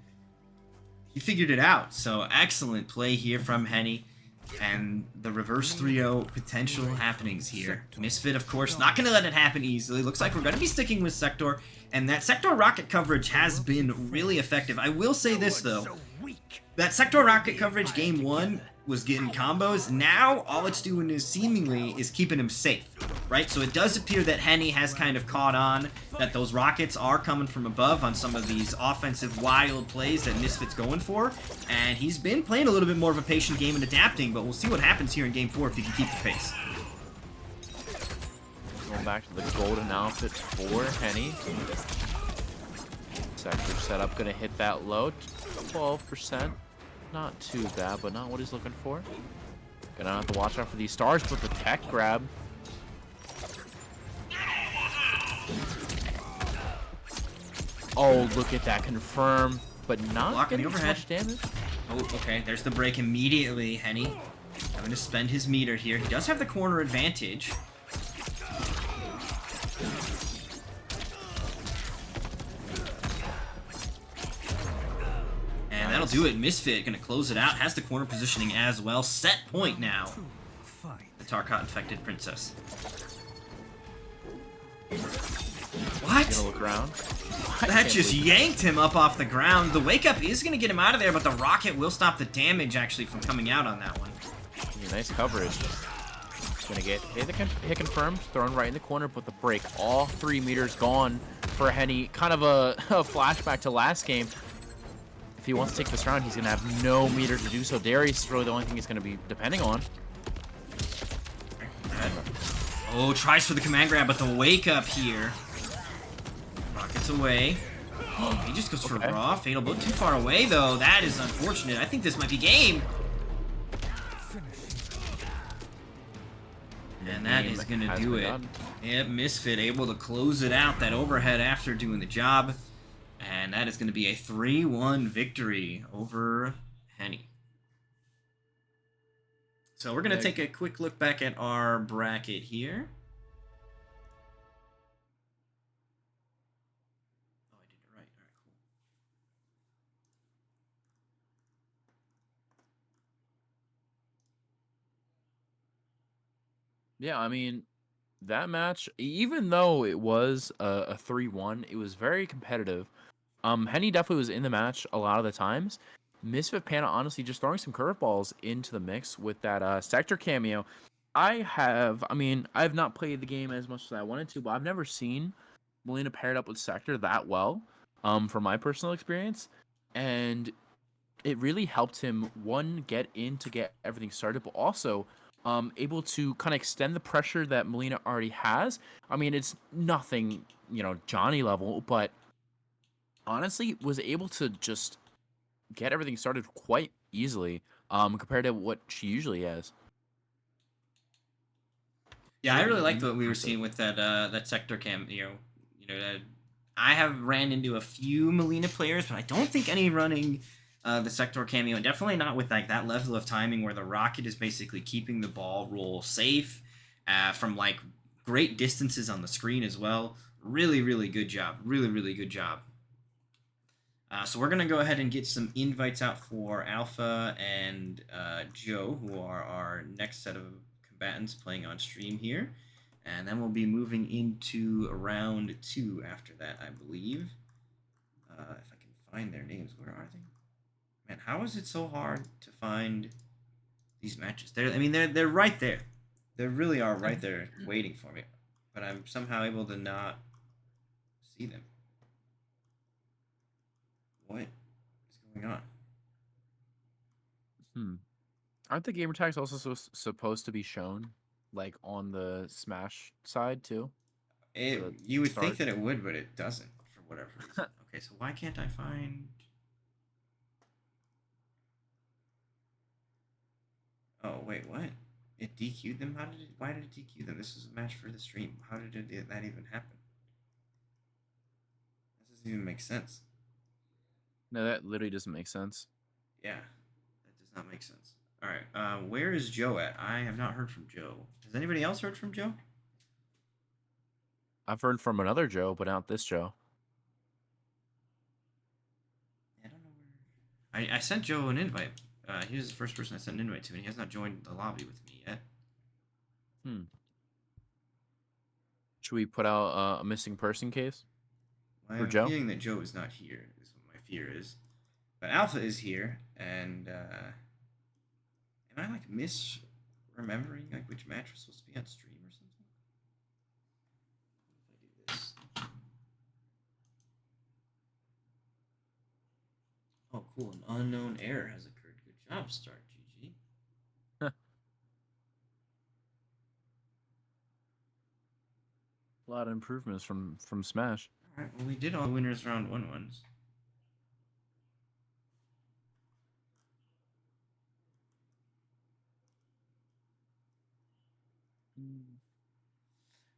Speaker 1: He figured it out. So excellent play here from Henny. And the reverse 3-0 potential happenings here. Misfit, of course, not going to let it happen easily. Looks like we're going to be sticking with Sector. And that Sector rocket coverage has been really effective. I will say this, though. That Sector rocket coverage game 1 was getting combos. Now, all it's doing is seemingly is keeping him safe, right? So it does appear that Henny has kind of caught on that those rockets are coming from above on some of these offensive wild plays that Misfit's going for. And he's been playing a little bit more of a patient game and adapting, but we'll see what happens here in game 4 if he can keep the pace.
Speaker 2: Going back to the golden outfit for Henny. Sector setup going to hit that low. 12%. Not too bad, but not what he's looking for. Gonna have to watch out for these stars, but the tech grab. Oh, look at that. Confirm, but not
Speaker 1: Blocking the
Speaker 2: getting too
Speaker 1: overhead.
Speaker 2: much damage.
Speaker 1: Oh, okay. There's the break immediately. Henny having to spend his meter here. He does have the corner advantage. And that'll do it. Misfit gonna close it out. Has the corner positioning as well. Set point now. The Tarkat infected princess. What?
Speaker 2: Gonna look around. I
Speaker 1: That
Speaker 2: can't
Speaker 1: just
Speaker 2: believe
Speaker 1: yanked him up off the ground. The wake up is gonna get him out of there, but the rocket will stop the damage actually from coming out on that one.
Speaker 2: Yeah, nice coverage. Gonna get hit confirmed, thrown right in the corner, but the break. All 3 meters gone for Henny. Kind of a flashback to last game. If he wants to take this round, he's gonna have no meter to do so. Darius is really the only thing he's gonna be depending on.
Speaker 1: Oh, tries for the command grab, but the wake up here. Rockets away. Oh, he just goes for
Speaker 2: Okay.
Speaker 1: raw. Fatal blow too far away, though. That is unfortunate. I think this might be game. And that
Speaker 2: Game
Speaker 1: is going to
Speaker 2: has
Speaker 1: do it.
Speaker 2: begun.
Speaker 1: Yep, Misfit able to close it out. That overhead after doing the job. And that is going to be a 3-1 victory over Henny. So we're going to take a quick look back at our bracket here. Oh, I did it right. All right, cool.
Speaker 2: Yeah, I mean, that match, even though it was a 3-1, it was very competitive. Henny definitely was in the match a lot of the times. Misfit Panda honestly just throwing some curveballs into the mix with that Sector cameo. I mean, I've not played the game as much as I wanted to, but I've never seen Molina paired up with Sector that well, from my personal experience. And it really helped him, one, get in to get everything started, but also able to kind of extend the pressure that Molina already has. I mean, it's nothing, Johnny level, but honestly was able to just get everything started quite easily compared to what she usually has.
Speaker 1: Yeah, I really liked
Speaker 2: Mhm.
Speaker 1: what we were seeing with that Sector cam. I have ran into a few Molina players, but I don't think any running the Sector cameo, and definitely not with like that level of timing where the rocket is basically keeping the ball roll safe from like great distances on the screen as well. Really, really good job. Really, really good job. So we're gonna go ahead and get some invites out for Alpha and Joe, who are our next set of combatants playing on stream here, and then we'll be moving into round 2 after that, I believe. If I can find their names, where are they? Man, how is it so hard to find these matches? They're right there. They really are right there waiting for me, but I'm somehow able to not see them. What is going on?
Speaker 2: Aren't the gamer tags also supposed to be shown like on the Smash side too?
Speaker 1: You would think
Speaker 2: start?
Speaker 1: that it would, but it doesn't for whatever reason. Okay, so why can't I find? Oh wait, what? It DQ'd them? How did it? Why did it DQ them? This was a match for the stream. How did that even happen? This doesn't even make sense.
Speaker 2: No, that literally doesn't make sense.
Speaker 1: Yeah, that does not make sense. All right, where is Joe at? I have not heard from Joe. Has anybody else heard from Joe?
Speaker 2: I've heard from another Joe, but not this Joe.
Speaker 1: I don't know where. I sent Joe an invite. He was the first person I sent an invite to, and he has not joined the lobby with me yet.
Speaker 2: Should we put out a missing person case?
Speaker 1: I
Speaker 2: For
Speaker 1: have a
Speaker 2: Joe?
Speaker 1: feeling that Joe is not here, is what my fear is. But Alpha is here, and am I like misremembering like which match was supposed to be on stream or something? If I do this. Oh, cool! An unknown error has occurred. Good job, Start GG.
Speaker 2: A lot of improvements from Smash.
Speaker 1: All right. Well, we did all winners round 1 ones.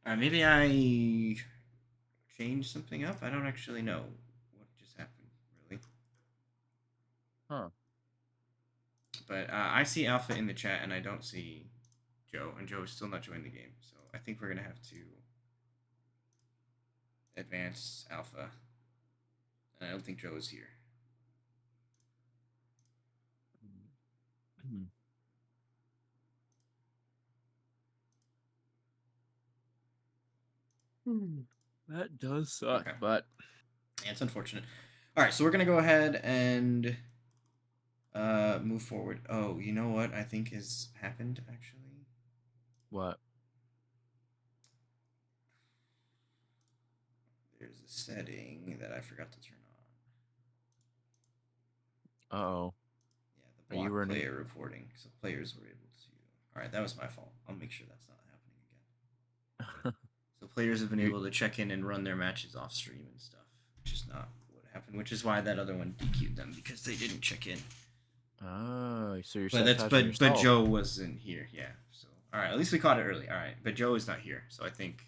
Speaker 1: All right. Maybe I changed something up. I don't actually know what just happened, really.
Speaker 2: Huh.
Speaker 1: But I see Alpha in the chat, and I don't see Joe, and Joe is still not joining the game. So I think we're gonna have to advance Alpha, and I don't think Joe is here.
Speaker 2: That does suck,
Speaker 1: Okay.
Speaker 2: but
Speaker 1: Yeah, it's unfortunate. All right, so we're gonna go ahead and move forward. Oh, you know what I think has happened actually?
Speaker 2: what?
Speaker 1: There's a setting that I forgot to turn on.
Speaker 2: Uh-oh.
Speaker 1: Yeah,
Speaker 2: Are
Speaker 1: the
Speaker 2: you
Speaker 1: block
Speaker 2: running?
Speaker 1: player reporting, so players were able to. All right, that was my fault. I'll make sure that's not happening again. So players have been able to check in and run their matches off stream and stuff, which is not what happened. Which is why that other one DQ'd them because they didn't check in.
Speaker 2: Oh, so you're
Speaker 1: But that's
Speaker 2: sabotaging yourself.
Speaker 1: but Joe wasn't here. Yeah. So all right, at least we caught it early. All right, but Joe is not here, so I think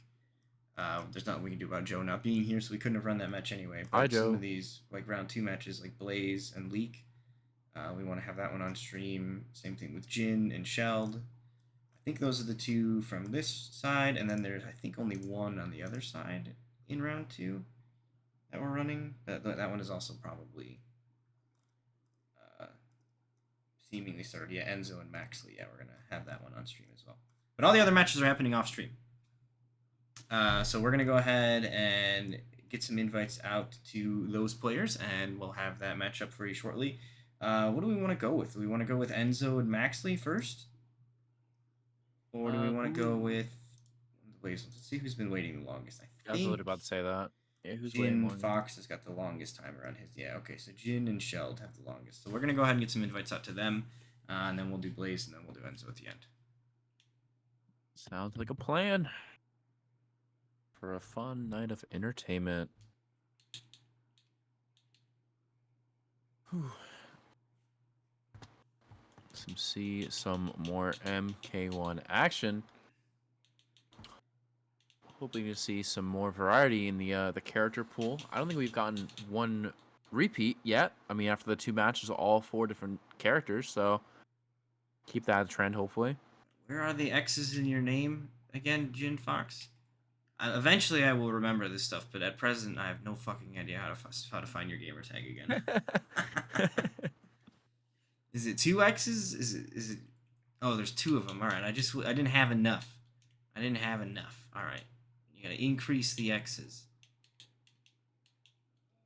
Speaker 1: there's nothing we can do about Joe not being here. So we couldn't have run that match anyway. But
Speaker 2: Hi,
Speaker 1: some
Speaker 2: Joe.
Speaker 1: of these like round 2 matches, like Blaze and Leak, we want to have that one on stream. Same thing with Jin and Sheld. I think those are the 2 from this side, and then there's I think only 1 on the other side in round 2 that we're running. That one is also probably seemingly started. Yeah, Enzo and Maxley. Yeah, we're gonna have that one on stream as well. But all the other matches are happening off stream. So we're gonna go ahead and get some invites out to those players, and we'll have that match up for you shortly. What do we want to go with? Do we want to go with Enzo and Maxley first? Or do we want to go with... Let's see who's been waiting the longest.
Speaker 2: I was literally about to say that. Yeah, who's
Speaker 1: Jin
Speaker 2: waiting more?
Speaker 1: Fox has got the longest timer on his. Yeah, okay, so Jin and Sheld have the longest. So we're going to go ahead and get some invites out to them, and then we'll do Blaze, and then we'll do Enzo at the end.
Speaker 2: Sounds like a plan. For a fun night of entertainment. Whew. Some more MK1 action. Hoping to see some more variety in the character pool. I don't think we've gotten one repeat yet. I mean, after the 2 matches, all 4 different characters. So keep that trend, hopefully.
Speaker 1: Where are the X's in your name again, Jin Fox? Eventually, I will remember this stuff, but at present, I have no fucking idea how to find your gamer tag again. Is it 2 X's? Is it? Oh, there's 2 of them. All right, I didn't have enough. All right, you gotta increase the X's.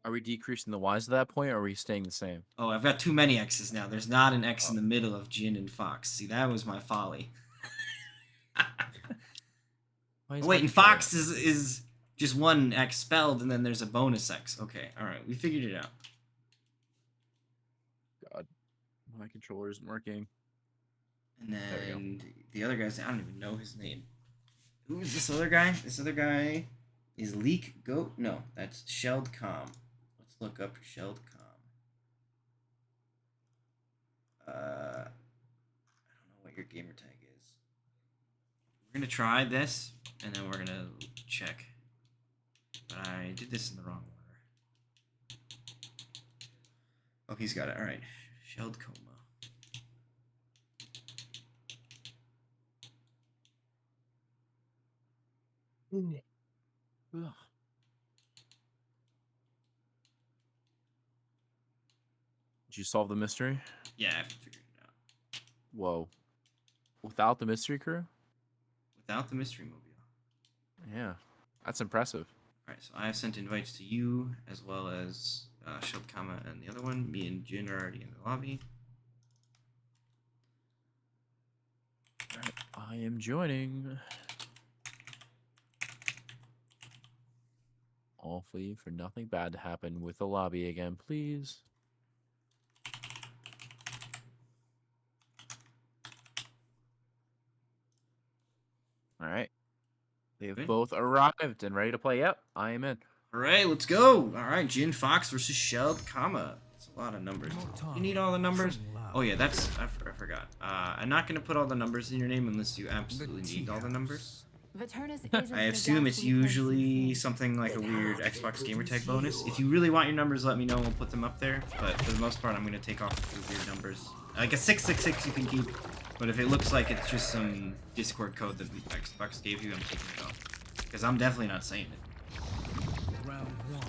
Speaker 2: Are we decreasing the Y's at that point, or are we staying the same?
Speaker 1: Oh, I've got too many X's now. There's not an X in the middle of Jin and Fox. See, that was my folly. Wait, and Fox is just 1 X spelled, and then there's a bonus X. Okay, all right, we figured it out.
Speaker 2: God, my controller isn't working.
Speaker 1: And then the other guy's, I don't even know his name. Who is this other guy? This other guy is Leak Goat. No, that's Sheld Com. Let's look up Sheld Com. I don't know what what your gamer tag is. We're gonna try this, and then we're gonna check. But I did this in the wrong order. Oh, he's got it. All right, shelled coma.
Speaker 2: Ugh. Did you solve the mystery?
Speaker 1: Yeah, I figured it out.
Speaker 2: Whoa. Without the mystery crew?
Speaker 1: Without the mystery mobile.
Speaker 2: Yeah. That's impressive.
Speaker 1: All right, so I have sent invites to you as well as Shelled Kama and the other one. Me and Jin are already in the lobby.
Speaker 2: Alright, I am joining. Hopefully for nothing bad to happen with the lobby again, please. Alright. They've
Speaker 1: Good.
Speaker 2: both arrived and ready to play. Yep, I am in.
Speaker 1: All right, let's go. All right, Jin Fox versus Shelled Kama. It's a lot of numbers. You need all the numbers? Oh yeah, that's I forgot. I'm not gonna put all the numbers in your name unless you absolutely need all the numbers. I assume it's usually something like a weird Xbox gamertag bonus. If you really want your numbers, let me know. We'll put them up there. But for the most part, I'm gonna take off the weird numbers. Like a 666 you can keep, but if it looks like it's just some Discord code that Xbox gave you, I'm taking it off. Because I'm definitely not saying it.
Speaker 6: Round 1.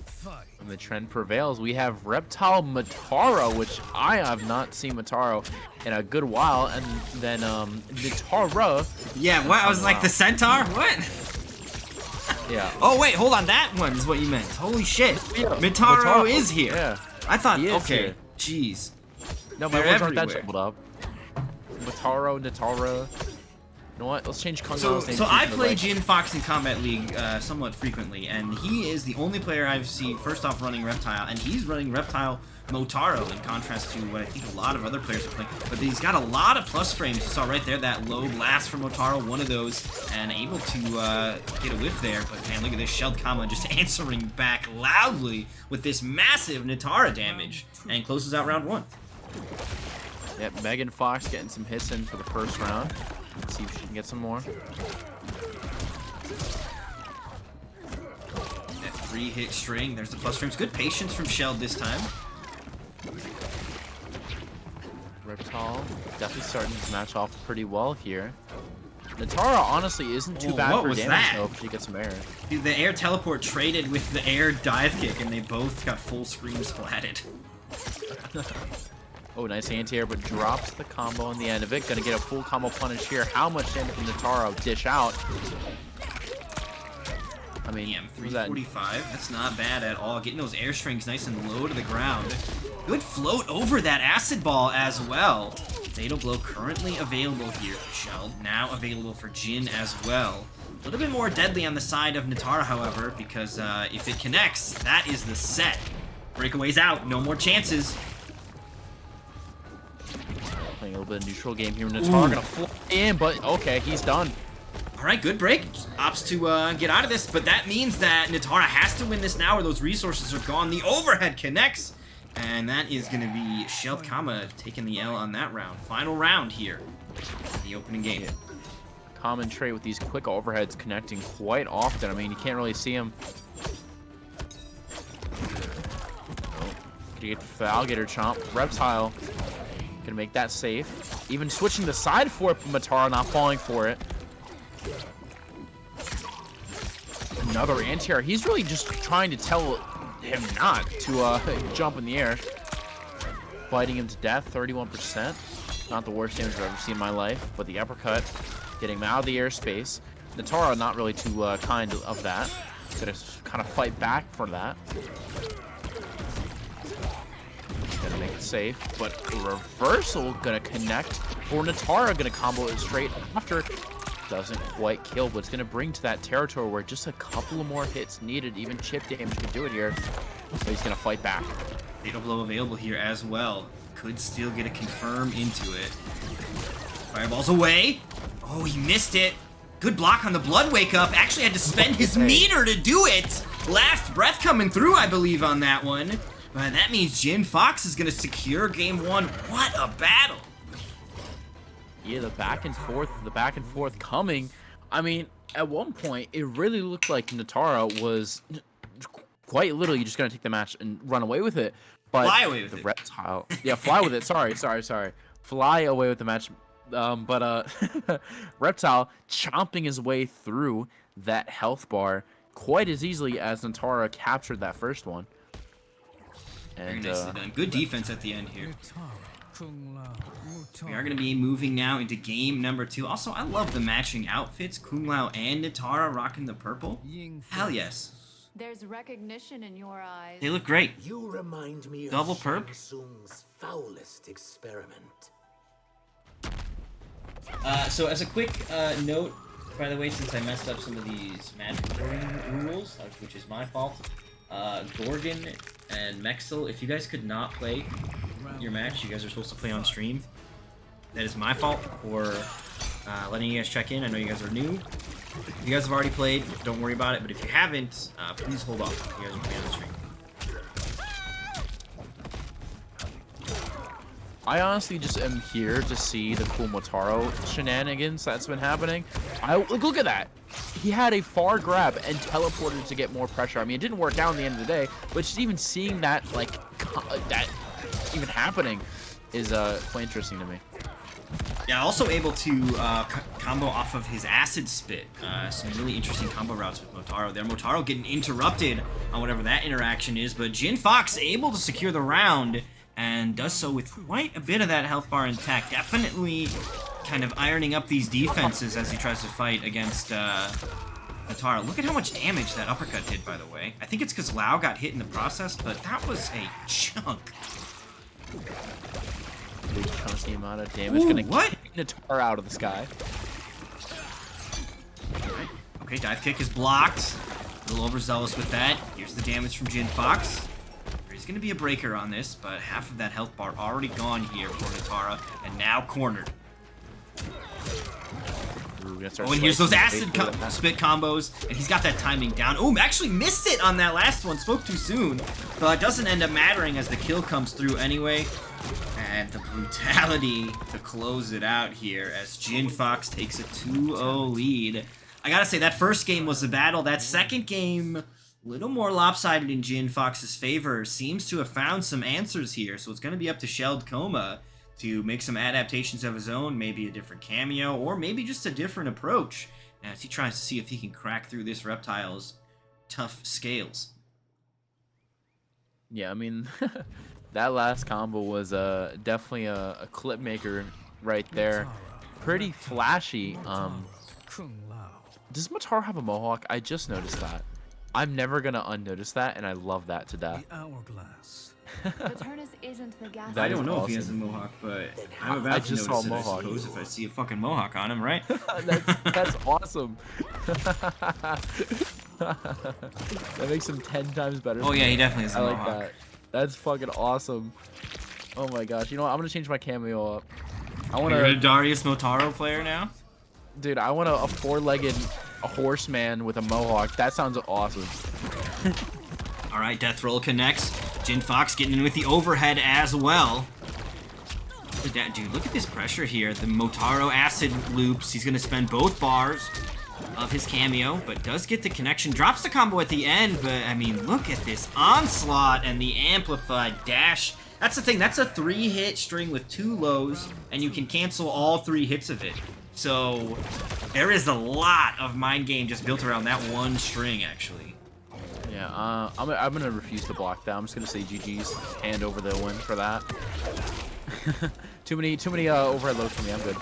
Speaker 6: Fight.
Speaker 2: And the trend prevails. We have Reptile Mataro, which I have not seen Mataro in a good while, and then Nitara.
Speaker 1: Yeah, what? I was like,
Speaker 2: Wow.
Speaker 1: the centaur? What?
Speaker 2: Yeah.
Speaker 1: Oh, wait, hold on. That one is what you meant. Holy shit.
Speaker 2: Yeah,
Speaker 1: Mitaro is here.
Speaker 2: Yeah.
Speaker 1: I thought,
Speaker 2: He is
Speaker 1: okay,
Speaker 2: here.
Speaker 1: jeez.
Speaker 2: No, my
Speaker 1: They're
Speaker 2: words aren't that
Speaker 1: everywhere.
Speaker 2: jumbled up. Mataro, Nitara. You know what? Let's change Kung
Speaker 1: So,
Speaker 2: Lao's name
Speaker 1: so
Speaker 2: to
Speaker 1: I
Speaker 2: the
Speaker 1: play
Speaker 2: leg.
Speaker 1: Jin Fox in Combat League somewhat frequently, and he is the only player I've seen, first off, running Reptile, and he's running Reptile Motaro in contrast to what I think a lot of other players are playing. But he's got a lot of plus frames. You saw right there that low blast from Motaro, one of those, and able to get a whiff there. But man, look at this Shelled Kama just answering back loudly with this massive Nitara damage, and closes out round 1.
Speaker 2: Yep, Megan Fox getting some hits in for the first round. Let's see if she can get some more.
Speaker 1: That 3-hit string, there's the plus frames. Good patience from Shelled this time.
Speaker 2: Reptile definitely starting to match off pretty well here. Nitara honestly isn't too
Speaker 1: Oh,
Speaker 2: bad
Speaker 1: what
Speaker 2: for
Speaker 1: was
Speaker 2: damage
Speaker 1: that?
Speaker 2: though if she gets some air.
Speaker 1: Dude, the air teleport traded with the air dive kick, and they both got full screen splatted.
Speaker 2: Oh, nice anti-air, but drops the combo in the end of it. Gonna get a full combo punish here. How much damage can Nitara dish out? I mean,
Speaker 1: Damn,
Speaker 2: what was that?
Speaker 1: 345. That's not bad at all. Getting those air strings nice and low to the ground. Good float over that acid ball as well. Fatal Blow currently available here for Shelled. Now available for Jin as well. A little bit more deadly on the side of Nitara, however, because if it connects, that is the set. Breakaway's out. No more chances.
Speaker 2: Playing a little bit of neutral game here. Nitara gonna fly in, but okay, he's done.
Speaker 1: All right, good break. Just opts to get out of this, but that means that Nitara has to win this now or those resources are gone. The overhead connects, and that is going to be Shelled Kama taking the L on that round. Final round here in the opening game.
Speaker 2: Common trait with these quick overheads connecting quite often. I mean, you can't really see him. Oh, gonna get Alligator Chomp. Reptile gonna make that safe. Even switching the side for it, Matara not falling for it. Another anti-air. He's really just trying to tell him not to jump in the air. Biting him to death, 31%. Not the worst damage I've ever seen in my life, but the uppercut getting him out of the airspace. Nitara not really too kind of that. Gonna kind of fight back for that. Gonna make it safe, but reversal gonna connect for Nitara. Gonna combo it straight after. Doesn't quite kill, but it's gonna bring to that territory where just a couple of more hits needed. Even chip damage can do it here. So he's gonna fight back.
Speaker 1: Fatal Blow available here as well. Could still get a confirm into it. Fireball's away. Oh, he missed it. Good block on the Blood Wake Up. Actually had to spend his meter to do it. Last breath coming through, I believe, on that one. But that means Jin Fox is gonna secure game 1. What a battle.
Speaker 2: Yeah, the back and forth coming. I mean, at one point, it really looked like Natara was quite literally just gonna take the match and run away with it. But
Speaker 1: Fly away with
Speaker 2: the
Speaker 1: it.
Speaker 2: reptile, yeah, fly with it. Sorry. Fly away with the match. Reptile chomping his way through that health bar quite as easily as Natara captured that first one.
Speaker 1: Very
Speaker 2: And
Speaker 1: nicely done. Good defense at the end here.
Speaker 6: Natara, Kung Lao,
Speaker 1: We are
Speaker 6: Mutara.
Speaker 1: going to be moving now into game number 2. Also, I love the matching outfits. Kung Lao and Natara rocking the purple.
Speaker 6: Ying
Speaker 1: Hell
Speaker 6: Feng.
Speaker 1: yes.
Speaker 7: There's recognition in your eyes.
Speaker 1: They look great.
Speaker 8: You remind me
Speaker 1: Double
Speaker 8: of
Speaker 1: perp?
Speaker 8: Shang Tsung's foulest experiment.
Speaker 1: So as a quick note, by the way, since I messed up some of these match recording rules, which is my fault, Gorgon and Mexel, if you guys could not play your match, you guys are supposed to play on stream. That is my fault for letting you guys check in. I know you guys are new. If you guys have already played, don't worry about it. But if you haven't, please hold off. You guys are playing on the stream.
Speaker 2: I honestly just am here to see the cool Motaro shenanigans that's been happening. Look at that. He had a far grab and teleported to get more pressure. I mean, it didn't work out in the end of the day, but just even seeing that, like, that even happening is quite interesting to me.
Speaker 1: Yeah, also able to combo off of his acid spit. Some really interesting combo routes with Motaro there. Motaro getting interrupted on whatever that interaction is, but Jin Fox able to secure the round and does so with quite a bit of that health bar intact. Definitely kind of ironing up these defenses as he tries to fight against Motaro. Look at how much damage that uppercut did, by the way. I think it's because Lao got hit in the process, but that was a chunk.
Speaker 2: Big chunky amount of damage.
Speaker 1: Ooh,
Speaker 2: Gonna
Speaker 1: what?
Speaker 2: kick Natara out of the sky.
Speaker 1: Okay, dive kick is blocked. A little overzealous with that. Here's the damage from Jin Fox. There's going to be a breaker on this, but half of that health bar already gone here for Natara, and now cornered.
Speaker 2: Ooh,
Speaker 1: Oh, and here's those acid
Speaker 2: spit.
Speaker 1: spit combos, and he's got that timing down. Oh, actually missed it on that last one. Spoke too soon, but it doesn't end up mattering as the kill comes through anyway. And the brutality to close it out here as Jin Fox takes a 2-0 lead. I gotta say, that first game was a battle. That second game, a little more lopsided in Jin Fox's favor. Seems to have found some answers here, so it's gonna be up to Shelled Coma to make some adaptations of his own, maybe a different cameo, or maybe just a different approach, as he tries to see if he can crack through this Reptile's tough scales.
Speaker 2: Yeah, I mean, that last combo was definitely a clip maker right there. Pretty flashy.
Speaker 6: Kung Lao.
Speaker 2: Does Motaro have a mohawk? I just noticed that. I'm never gonna unnotice that, and I love that to death.
Speaker 6: The hourglass.
Speaker 7: Paternus isn't the gas.
Speaker 2: That
Speaker 1: I
Speaker 2: is
Speaker 1: don't know if he has a
Speaker 2: awesome.
Speaker 1: mohawk, but I'm about
Speaker 2: I
Speaker 1: to
Speaker 2: just
Speaker 1: notice
Speaker 2: saw
Speaker 1: it, I
Speaker 2: mohawk.
Speaker 1: suppose, if I see a fucking mohawk on him, right?
Speaker 2: That's awesome. That makes him 10 times better.
Speaker 1: Oh yeah, he definitely has a
Speaker 2: I like
Speaker 1: mohawk.
Speaker 2: that. That's fucking awesome. Oh my gosh. You know what? I'm gonna change my cameo up. I want
Speaker 1: You're a
Speaker 2: to,
Speaker 1: Darius Motaro player now?
Speaker 2: dude. I want a four-legged horseman with a mohawk. That sounds awesome.
Speaker 1: All right, death roll connects. Jin Fox getting in with the overhead as well. Look at that, dude. Look at this pressure here. The Motaro acid loops. He's gonna spend both bars of his cameo, but does get the connection. Drops the combo at the end, but I mean, look at this onslaught and the amplified dash. That's the thing. That's a 3-hit string with 2 lows, and you can cancel all 3 hits of it. So there is a lot of mind game just built around that one string, actually.
Speaker 2: Yeah. I'm gonna refuse to block that. I'm just gonna say GG's. Hand over the win for that. too many overhead lows for me. I'm good.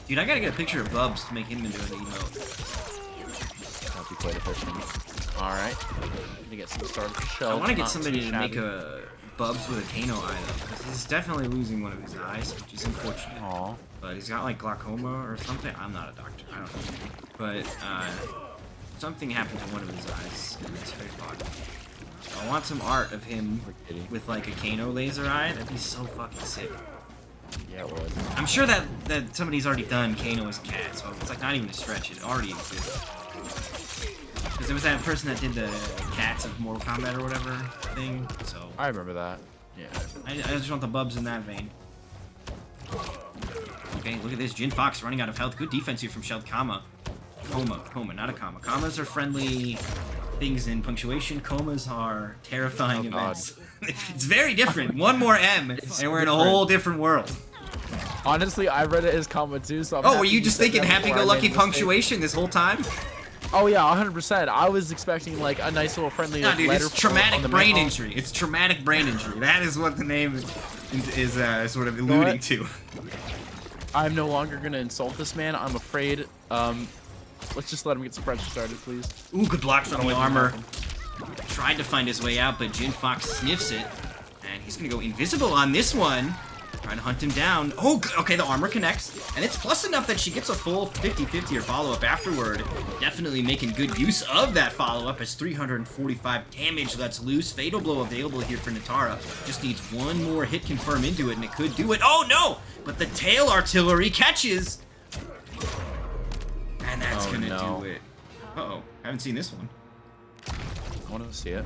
Speaker 1: Dude, I gotta get a picture of Bubs to make him into an emote.
Speaker 2: That'd be quite efficient. All right. Gonna get some started for Shell.
Speaker 1: I want to get
Speaker 2: Not
Speaker 1: somebody
Speaker 2: too
Speaker 1: to make
Speaker 2: shabby.
Speaker 1: a Bubs with a Kano eye, though, because he's definitely losing one of his eyes, which is unfortunate.
Speaker 2: Aw.
Speaker 1: But he's got, like, glaucoma or something. I'm not a doctor. I don't know. But, something happened to one of his eyes, and it's very bothersome. I want some art of him with, like, a Kano laser eye. That'd be so fucking sick.
Speaker 2: Yeah, it was.
Speaker 1: I'm sure that somebody's already done Kano as a cat, so it's, like, not even a stretch. It already exists. Because there was that person that did the cats of Mortal Kombat or whatever thing, so...
Speaker 2: I remember that. Yeah.
Speaker 1: I just want the Bubs in that vein. Okay, look at this. Jin Fox running out of health. Good defense here from Sheld Kama. Coma, not a comma. Commas are friendly things in punctuation. Comas are terrifying events. It's very different. One more M, and we're in a whole different world.
Speaker 2: Honestly, I read it as comma too, so I'm
Speaker 1: Oh,
Speaker 2: happy
Speaker 1: were you
Speaker 2: you
Speaker 1: just
Speaker 2: said
Speaker 1: thinking
Speaker 2: that before I made
Speaker 1: happy-go-lucky
Speaker 2: a mistake.
Speaker 1: punctuation this whole time?
Speaker 2: Oh yeah, 100%. I was expecting like a nice little friendly
Speaker 1: No,
Speaker 2: like,
Speaker 1: dude,
Speaker 2: letter
Speaker 1: it's
Speaker 2: on
Speaker 1: traumatic
Speaker 2: the
Speaker 1: brain
Speaker 2: mail.
Speaker 1: injury. It's traumatic brain injury. That is what the name is sort of alluding to.
Speaker 2: I'm no longer gonna insult this man. I'm afraid. Let's just let him get some pressure started, please.
Speaker 1: Ooh, good block from the
Speaker 2: want it to
Speaker 1: armor.
Speaker 2: happen.
Speaker 1: Tried to find his way out, but Jin Fox sniffs it. And he's going to go invisible on this one. Trying to hunt him down. Oh, okay, the armor connects. And it's plus enough that she gets a full 50-50 or follow-up afterward. Definitely making good use of that follow-up as 345 damage lets loose. Fatal Blow available here for Natara. Just needs one more hit confirm into it, and it could do it. Oh, no! But the tail artillery catches. And that's going to do it. Uh-oh. Haven't seen this one.
Speaker 2: I want to see it.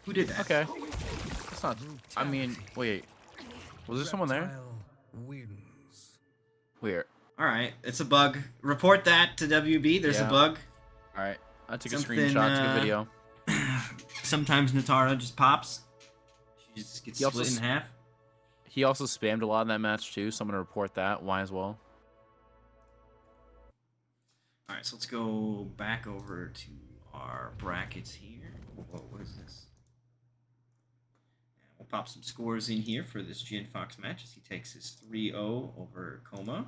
Speaker 1: Who did that?
Speaker 2: Okay. It's not. I mean, wait. Was there someone there?
Speaker 6: Reptile wins.
Speaker 2: Weird.
Speaker 1: All right, it's a bug. Report that to WB. There's a
Speaker 2: Yeah.
Speaker 1: bug.
Speaker 2: All right. I took
Speaker 1: Something,
Speaker 2: a screenshot, took a video.
Speaker 1: Sometimes Natara just pops. She just gets
Speaker 2: He also
Speaker 1: split in half.
Speaker 2: He also spammed a lot in that match too, so I'm gonna report that. Why as well?
Speaker 1: All right, so let's go back over to our brackets here. What is this? We'll pop some scores in here for this Jin Fox match as he takes his 3-0 over Coma.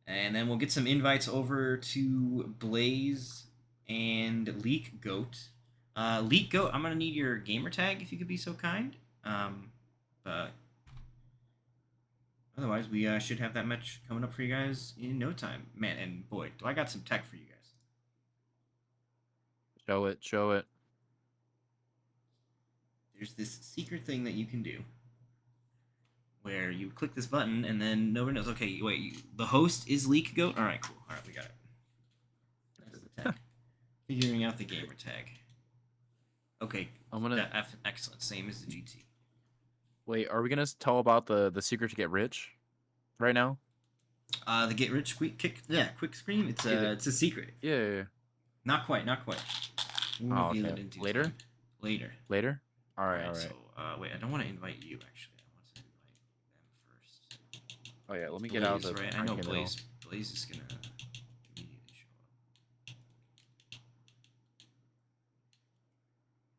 Speaker 1: And then we'll get some invites over to Blaze and Leak Goat. Leak Goat, I'm going to need your gamer tag if you could be so kind. But otherwise, we should have that match coming up for you guys in no time. Man, and boy, do I got some tech for you guys.
Speaker 2: Show it, show it.
Speaker 1: There's this secret thing that you can do where you click this button and then nobody knows. Okay, wait, the host is Leak Goat? All right, cool. All right, we got it. That's the tag. Figuring out the gamer tag. Okay,
Speaker 2: I'm gonna
Speaker 1: excellent. Same as the GT.
Speaker 2: wait. Are we gonna tell about the secret to get rich right now?
Speaker 1: The get rich quick screen. It's a secret.
Speaker 2: Yeah.
Speaker 1: Not quite. We'll
Speaker 2: Oh,
Speaker 1: reveal
Speaker 2: okay.
Speaker 1: it in due
Speaker 2: Later?
Speaker 1: time. Later.
Speaker 2: Later. All right. All right.
Speaker 1: So wait, I don't want to invite you actually. I want to invite them first.
Speaker 2: Oh yeah. Let me
Speaker 1: Blaze,
Speaker 2: get out of the.
Speaker 1: right? I know
Speaker 2: freaking
Speaker 1: Blaze. Blaze is gonna immediately show up.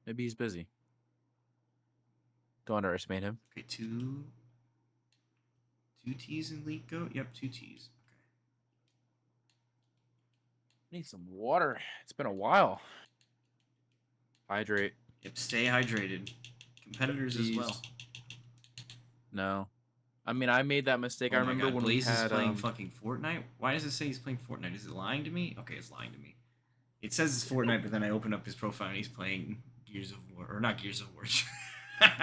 Speaker 2: Maybe he's busy. Don't underestimate him.
Speaker 1: Okay, two T's in Leak Goat. Yep, 2 T's.
Speaker 2: Need some water. It's been a while. Hydrate.
Speaker 1: Yep, stay hydrated. Competitors as well.
Speaker 2: Please. No. I mean, I made that mistake.
Speaker 1: Oh
Speaker 2: I
Speaker 1: my
Speaker 2: remember
Speaker 1: God,
Speaker 2: when
Speaker 1: Blaze
Speaker 2: we had
Speaker 1: is playing fucking Fortnite. Why does it say he's playing Fortnite? Is it lying to me? Okay, it's lying to me. It says it's Fortnite, but then I open up his profile and he's playing Gears of War, or not Gears of War.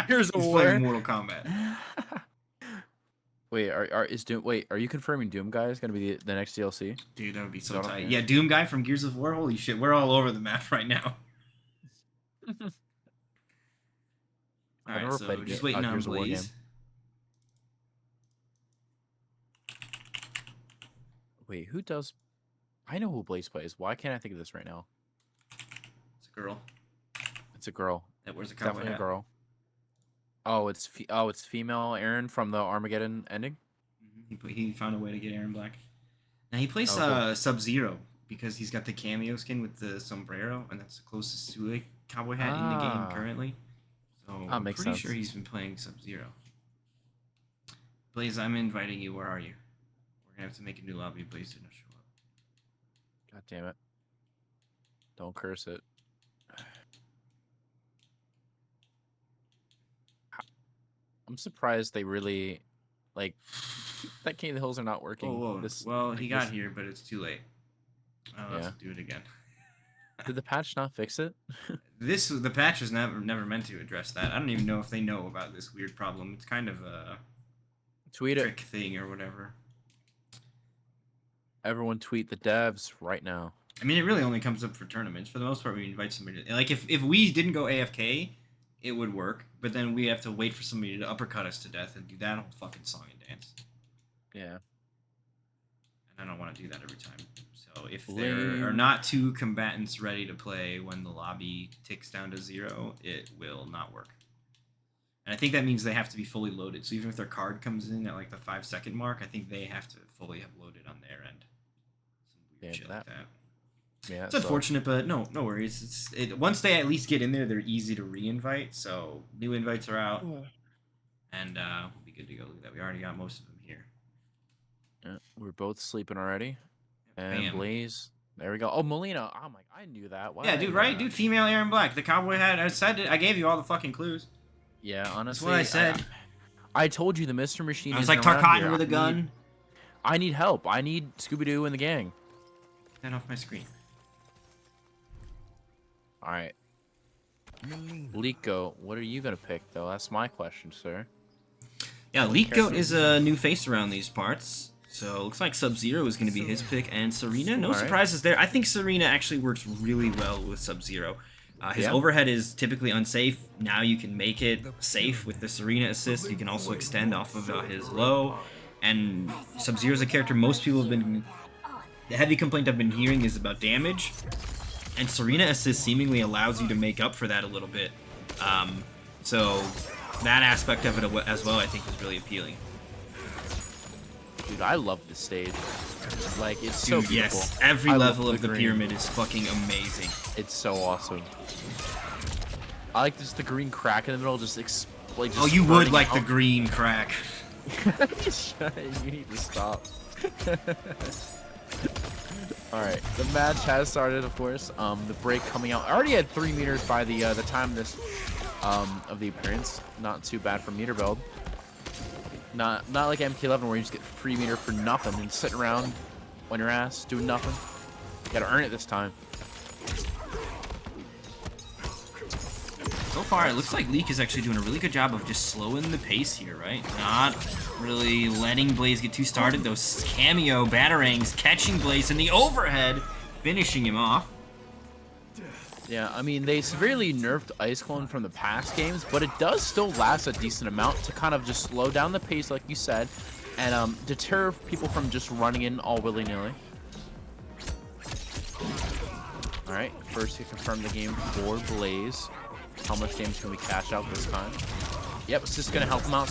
Speaker 2: Gears of
Speaker 1: he's
Speaker 2: War.
Speaker 1: playing Mortal Kombat.
Speaker 2: Wait, is Doom? Wait, are you confirming Doom Guy is gonna be the next DLC?
Speaker 1: Dude, that would be so
Speaker 2: Don't
Speaker 1: tight.
Speaker 2: care.
Speaker 1: Yeah, Doom Guy from Gears of War. Holy shit, we're all over the map right now. All right,
Speaker 2: never
Speaker 1: so
Speaker 2: played
Speaker 1: just
Speaker 2: a
Speaker 1: waiting on
Speaker 2: Gears of War
Speaker 1: Blaze.
Speaker 2: game. Wait, who does? I know who Blaze plays. Why can't I think of this right now?
Speaker 1: It's a girl
Speaker 2: It's a girl.
Speaker 1: that wears a cowboy
Speaker 2: Definitely a
Speaker 1: hat.
Speaker 2: girl. Oh, it's female Aaron from the Armageddon ending.
Speaker 1: He found a way to get Aaron Black. Now he plays
Speaker 2: Oh, cool.
Speaker 1: Sub-Zero because he's got the cameo skin with the sombrero, and that's the closest to a cowboy hat in the game
Speaker 2: Ah.
Speaker 1: currently. So I'm
Speaker 2: makes
Speaker 1: pretty
Speaker 2: sense.
Speaker 1: sure he's been playing Sub-Zero. Blaze, I'm inviting you. Where are you? We're gonna have to make a new lobby. Blaze didn't show up.
Speaker 2: God damn it! Don't curse it. I'm surprised they really like that King of the Hills are not working.
Speaker 1: Whoa.
Speaker 2: This,
Speaker 1: Well,
Speaker 2: like,
Speaker 1: he got here, but it's too late. I'll have
Speaker 2: Yeah.
Speaker 1: to do it again.
Speaker 2: Did the patch not fix it?
Speaker 1: The patch was never meant to address that. I don't even know if they know about this weird problem. It's kind of a
Speaker 2: Tweet it.
Speaker 1: trick thing or whatever.
Speaker 2: Everyone tweet the devs right now.
Speaker 1: I mean, it really only comes up for tournaments. For the most part, we invite somebody. Like, if we didn't go AFK, it would work. But then we have to wait for somebody to uppercut us to death and do that whole fucking song and dance.
Speaker 2: Yeah.
Speaker 1: And I don't want to do that every time. So if there are not two combatants ready to play when the lobby ticks down to 0, it will not work. And I think that means they have to be fully loaded. So even if their card comes in at like the 5-second mark, I think they have to fully have loaded on their end. Some weird shit like that.
Speaker 2: Yeah,
Speaker 1: it's unfortunate, but no worries. Once they at least get in there, they're easy to re-invite. So new invites are out, and we'll be good to go. Look at that. We already got most of them here.
Speaker 2: Yeah, we're both sleeping already. And
Speaker 1: Bam.
Speaker 2: Blaze. There we go. Oh, Melina. Oh my, I knew that. Why
Speaker 1: Yeah,
Speaker 2: did I
Speaker 1: dude,
Speaker 2: know
Speaker 1: right?
Speaker 2: that?
Speaker 1: Dude, female Aaron Black. The cowboy hat. I said it. I gave you all the fucking clues.
Speaker 2: Yeah, honestly.
Speaker 1: That's what I said.
Speaker 2: I told you the Mr. Machine.
Speaker 1: I was
Speaker 2: isn't
Speaker 1: like
Speaker 2: around
Speaker 1: Tarkatan
Speaker 2: here.
Speaker 1: with a gun.
Speaker 2: I need help. I need Scooby-Doo and the gang.
Speaker 1: Get off my screen.
Speaker 2: All right. Leak Goat, what are you gonna pick though? That's my question, sir.
Speaker 1: Yeah, Leak Goat is a new face around these parts. So it looks like Sub-Zero is going to be his pick, and Serena, no surprises there. I think Serena actually works really well with Sub-Zero. His overhead is typically unsafe. Now you can make it safe with the Serena assist. You can also extend off of his low. And Sub-Zero is a character most people have been... The heavy complaint I've been hearing is about damage. And Serena assist seemingly allows you to make up for that a little bit. So that aspect of it as well, I think, is really appealing.
Speaker 2: Dude, I love this stage. Like, it's so
Speaker 1: Dude,
Speaker 2: beautiful.
Speaker 1: yes. Every
Speaker 2: I
Speaker 1: level
Speaker 2: love
Speaker 1: of the
Speaker 2: green.
Speaker 1: pyramid is fucking amazing.
Speaker 2: It's so awesome. I like just the green crack in the middle, just like.
Speaker 1: Oh, you would like the green crack.
Speaker 2: You need to stop. All right, the match has started, of course. The break coming out. I already had 3 meters by the time this of the appearance. Not too bad for meter build. Not like MK1 where you just get free meter for nothing and sitting around on your ass doing nothing. You gotta earn it this time.
Speaker 1: So far, it looks like Leak is actually doing a really good job of just slowing the pace here, right? Not really letting Blaze get too started. Those cameo batarangs catching Blaze in the overhead, finishing him off.
Speaker 2: Yeah, I mean, they severely nerfed Ice Clone from the past games, but it does still last a decent amount to kind of just slow down the pace, like you said, and deter people from just running in all willy-nilly. All right, first to confirm the game for Blaze. How much damage can we cash out this time? Yep, it's just going to help him out.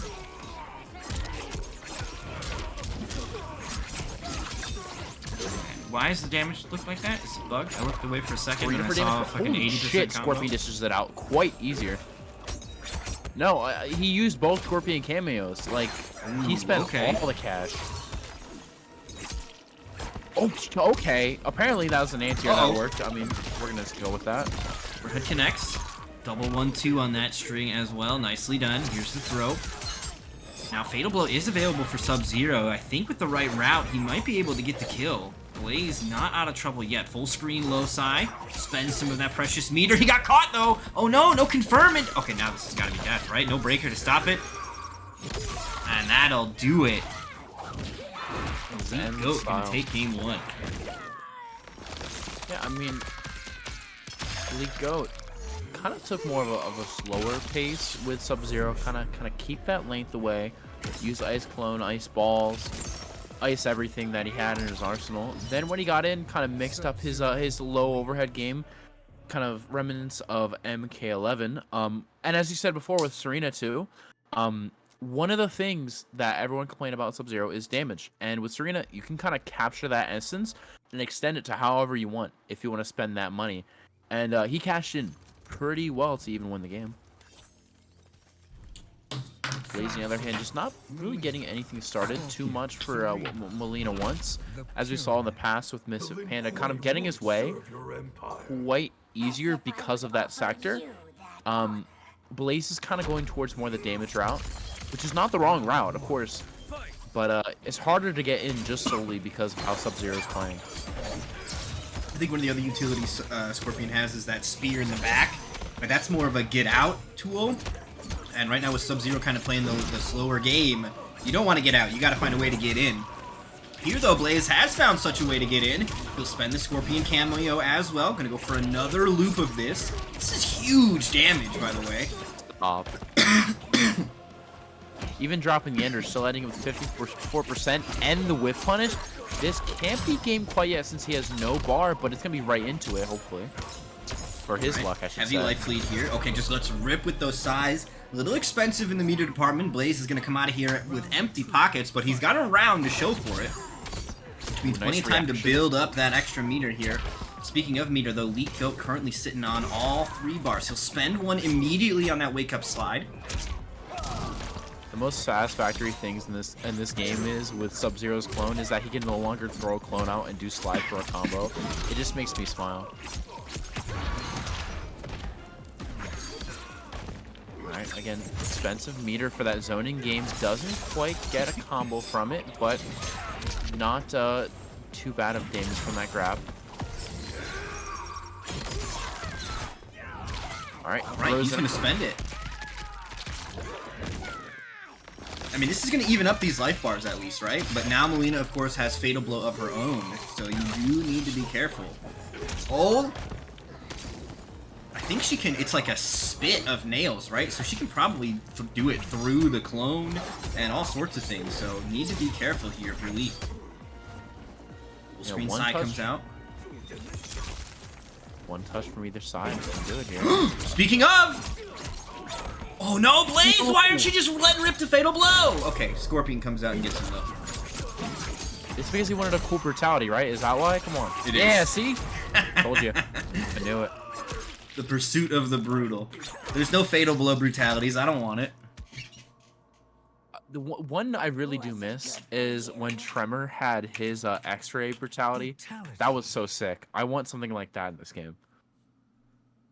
Speaker 1: Why does the damage look like that? Is it bugged? I looked away for a second and I
Speaker 2: For
Speaker 1: saw
Speaker 2: damage.
Speaker 1: fucking 80%
Speaker 2: Holy shit,
Speaker 1: combo.
Speaker 2: Scorpion dishes it out quite easier. No, he used both Scorpion cameos. Like, he spent all the cash. Oh, okay. Apparently that was an anti-air that worked. I mean, we're going to go with that.
Speaker 1: Overhead connects. Double 1-2 on that string as well. Nicely done. Here's the throw. Now, Fatal Blow is available for Sub-Zero. I think with the right route, he might be able to get the kill. Blaze not out of trouble yet. Full screen, low side. Spends some of that precious meter. He got caught, though. Oh, no. No confirmment. Okay, now this has got to be death, right? No breaker to stop it. And that'll do it. Leak Goat can take game 1.
Speaker 2: Yeah, I mean, Leak Goat kind of took more of a slower pace with Sub-Zero. Kind of keep that length away. Use Ice Clone, Ice Balls, ice everything that he had in his arsenal. Then when he got in, kind of mixed up his low overhead game, kind of remnants of MK1. And as you said before with Serena too, one of the things that everyone complained about Sub-Zero is damage. And with Serena, you can kind of capture that essence and extend it to however you want if you want to spend that money. And he cashed in pretty well to even win the game. Blaze, on the other hand, just not really getting anything started too much for Melina once. As we saw in the past with Missive Panda, kind of getting his way quite easier because of that sector. Blaze is kind of going towards more the damage route, which is not the wrong route, of course. But it's harder to get in just solely because of how Sub-Zero is playing.
Speaker 1: I think one of the other utilities Scorpion has is that spear in the back. But that's more of a get-out tool. And right now with Sub-Zero kind of playing the slower game, you don't want to get out. You got to find a way to get in. Here, though, Blaze has found such a way to get in. He'll spend the Scorpion cameo as well. Going to go for another loop of this. This is huge damage, by the way.
Speaker 2: Stop. Even dropping the ender, still ending with 54% and the whiff punish. This can't be game quite yet since he has no bar, but it's gonna be right into it, hopefully. For his luck, I should
Speaker 1: Heavy
Speaker 2: say.
Speaker 1: life lead here. Okay, just let's rip with those size. A little expensive in the meter department. Blaze is going to come out of here with empty pockets, but he's got a round to show for it. Which means plenty of time to build up that extra meter here. Speaking of meter, though, Leak Goat currently sitting on all 3 bars. He'll spend one immediately on that wake up slide.
Speaker 2: The most satisfactory things in this game is with Sub-Zero's clone is that he can no longer throw a clone out and do slide for a combo. It just makes me smile. Alright, again, expensive meter for that zoning game. Doesn't quite get a combo from it, but not too bad of damage from that grab. Alright,
Speaker 1: he's going to spend it. I mean, this is going to even up these life bars at least, right? But now Melina, of course, has Fatal Blow of her own, so you do need to be careful. Oh! I think she can, it's like a spit of nails, right? So she can probably do it through the clone and all sorts of things, so need to be careful here if you're Leak. Full screen side comes out.
Speaker 2: One touch from either side is good here.
Speaker 1: Speaking of! Oh no, Blaze! Why aren't you just letting rip to Fatal Blow? Okay, Scorpion comes out and gets him though.
Speaker 2: It's because he wanted a cool brutality, right? Is that why? Come on.
Speaker 1: It
Speaker 2: yeah,
Speaker 1: is.
Speaker 2: see? Told you. I knew it.
Speaker 1: The pursuit of the brutal. There's no Fatal Blow brutalities. I don't want it.
Speaker 2: The one I really do miss is when Tremor had his X-ray brutality. That was so sick. I want something like that in this game.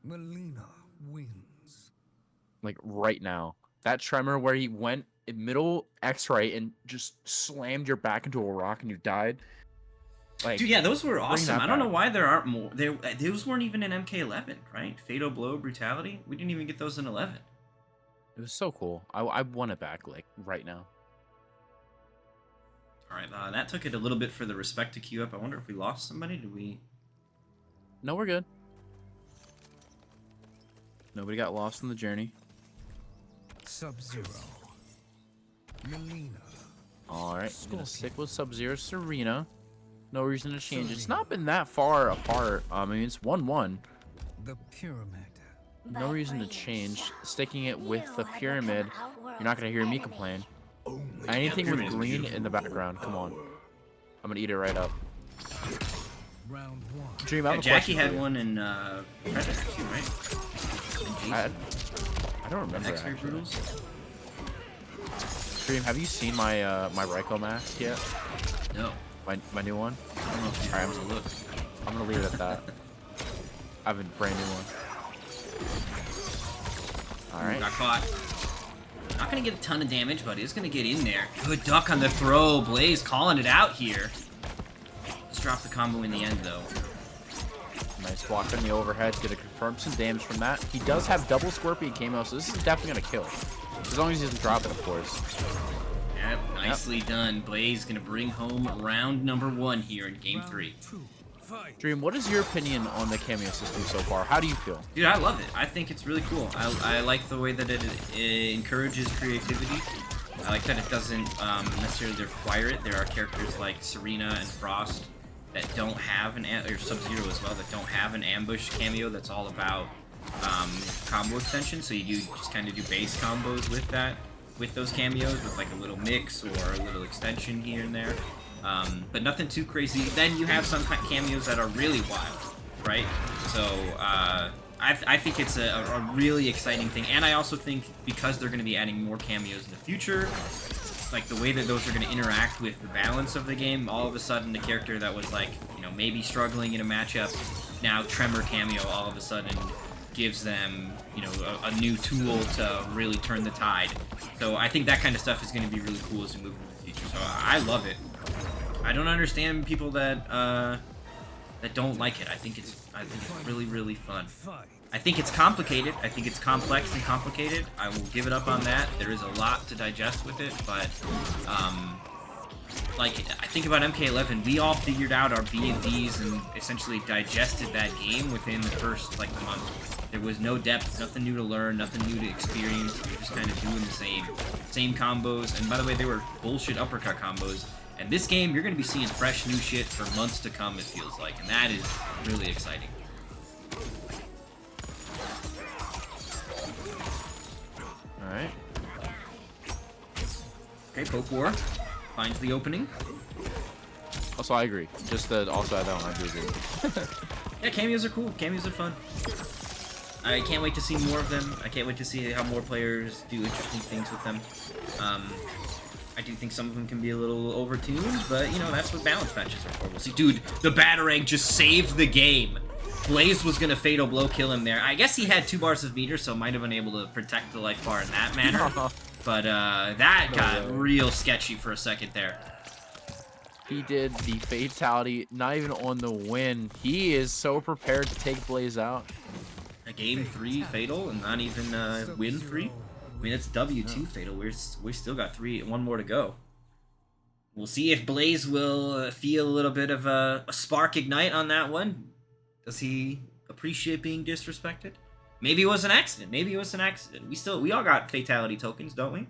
Speaker 6: Melina wins.
Speaker 2: Like right now. That Tremor where he went in middle X-ray and just slammed your back into a rock and you died. Like,
Speaker 1: dude, yeah, those were awesome. I don't know
Speaker 2: back.
Speaker 1: why there aren't more. Those weren't even in MK11, right? Fatal Blow, Brutality. We didn't even get those in 11.
Speaker 2: It was so cool. I want it back, like, right now.
Speaker 1: All right, that took it a little bit for the respect to queue up. I wonder if we lost somebody. Did we?
Speaker 2: No, we're good. Nobody got lost on the journey.
Speaker 6: Sub-Zero. Melina.
Speaker 2: Alright, gonna stick with Sub-Zero Serena. No reason to change. It's not been that far apart. I mean, it's 1-1.
Speaker 6: The pyramid.
Speaker 2: No reason to change. Sticking it with the pyramid, you're not gonna hear me complain. Anything with green in the background, come on. I'm gonna eat it right up.
Speaker 6: Round 1.
Speaker 2: Dream, I have a
Speaker 1: Jackie
Speaker 2: question
Speaker 1: had
Speaker 2: for you.
Speaker 1: one in Predator too, right?
Speaker 2: I don't remember
Speaker 1: X-ray
Speaker 2: actually.
Speaker 1: brutals.
Speaker 2: Dream, have you seen my my Ryko mask yet?
Speaker 1: No.
Speaker 2: My new one?
Speaker 1: I don't know if you
Speaker 2: Alright,
Speaker 1: have to look.
Speaker 2: I'm gonna leave it at that. I have a brand new one. Alright.
Speaker 1: Got caught. Not gonna get a ton of damage, but it's gonna get in there. Good duck on the throw. Blaze calling it out here. Let's drop the combo in the end, though.
Speaker 2: Nice block on the overhead. Gonna confirm some damage from that. He does have double Scorpion camo, so this is definitely gonna kill. As long as he doesn't drop it, of course.
Speaker 1: Yep, nicely done. Blaze gonna bring home round number 1 here in game 3.
Speaker 2: Dream, what is your opinion on the cameo system so far? How do you feel?
Speaker 1: Dude, I love it. I think it's really cool. I like the way that it encourages creativity. I like that it doesn't necessarily require it. There are characters like Serena and Frost that don't have or Sub-Zero as well, that don't have an ambush cameo that's all about combo extension. So you just kind of do base combos with that, with those cameos, with like a little mix or a little extension here and there. But nothing too crazy. Then you have some cameos that are really wild, right? So I think it's a really exciting thing, and I also think because they're going to be adding more cameos in the future, like the way that those are going to interact with the balance of the game, all of a sudden the character that was like, you know, maybe struggling in a matchup, now Tremor cameo all of a sudden gives them, you know, a new tool to really turn the tide. So I think that kind of stuff is going to be really cool as we move into the future. So I love it. I don't understand people that that don't like it. I think it's really, really fun. I think it's complicated. I think it's complex and complicated. I will give it up on that. There is a lot to digest with it, but like, I think about MK11, we all figured out our B&Ds and essentially digested that game within the first, like, month. There was no depth, nothing new to learn, nothing new to experience. We were just kind of doing the same combos. And by the way, they were bullshit uppercut combos. And this game, you're going to be seeing fresh new shit for months to come, it feels like. And that is really exciting.
Speaker 2: Alright.
Speaker 1: Okay, Poke War finds the opening.
Speaker 2: Also, I agree. Just also add that one, I do agree.
Speaker 1: Yeah, cameos are cool. Cameos are fun. I can't wait to see more of them. I can't wait to see how more players do interesting things with them. I do think some of them can be a little overtuned, but, you know, that's what balance patches are for. We'll see. Dude, the Batarang just saved the game. Blaze was going to Fatal Blow kill him there. I guess he had 2 bars of meter, so might have been able to protect the life bar in that manner. But that got real sketchy for a second there.
Speaker 2: He did the fatality, not even on the win. He is so prepared to take Blaze out.
Speaker 1: A game 3 Fatal and not even win 3? I mean, it's W2 Fatal. We still got 1 more to go. We'll see if Blaze will feel a little bit of a spark ignite on that one. Does he appreciate being disrespected? Maybe it was an accident. Maybe it was an accident. We all got fatality tokens, don't we?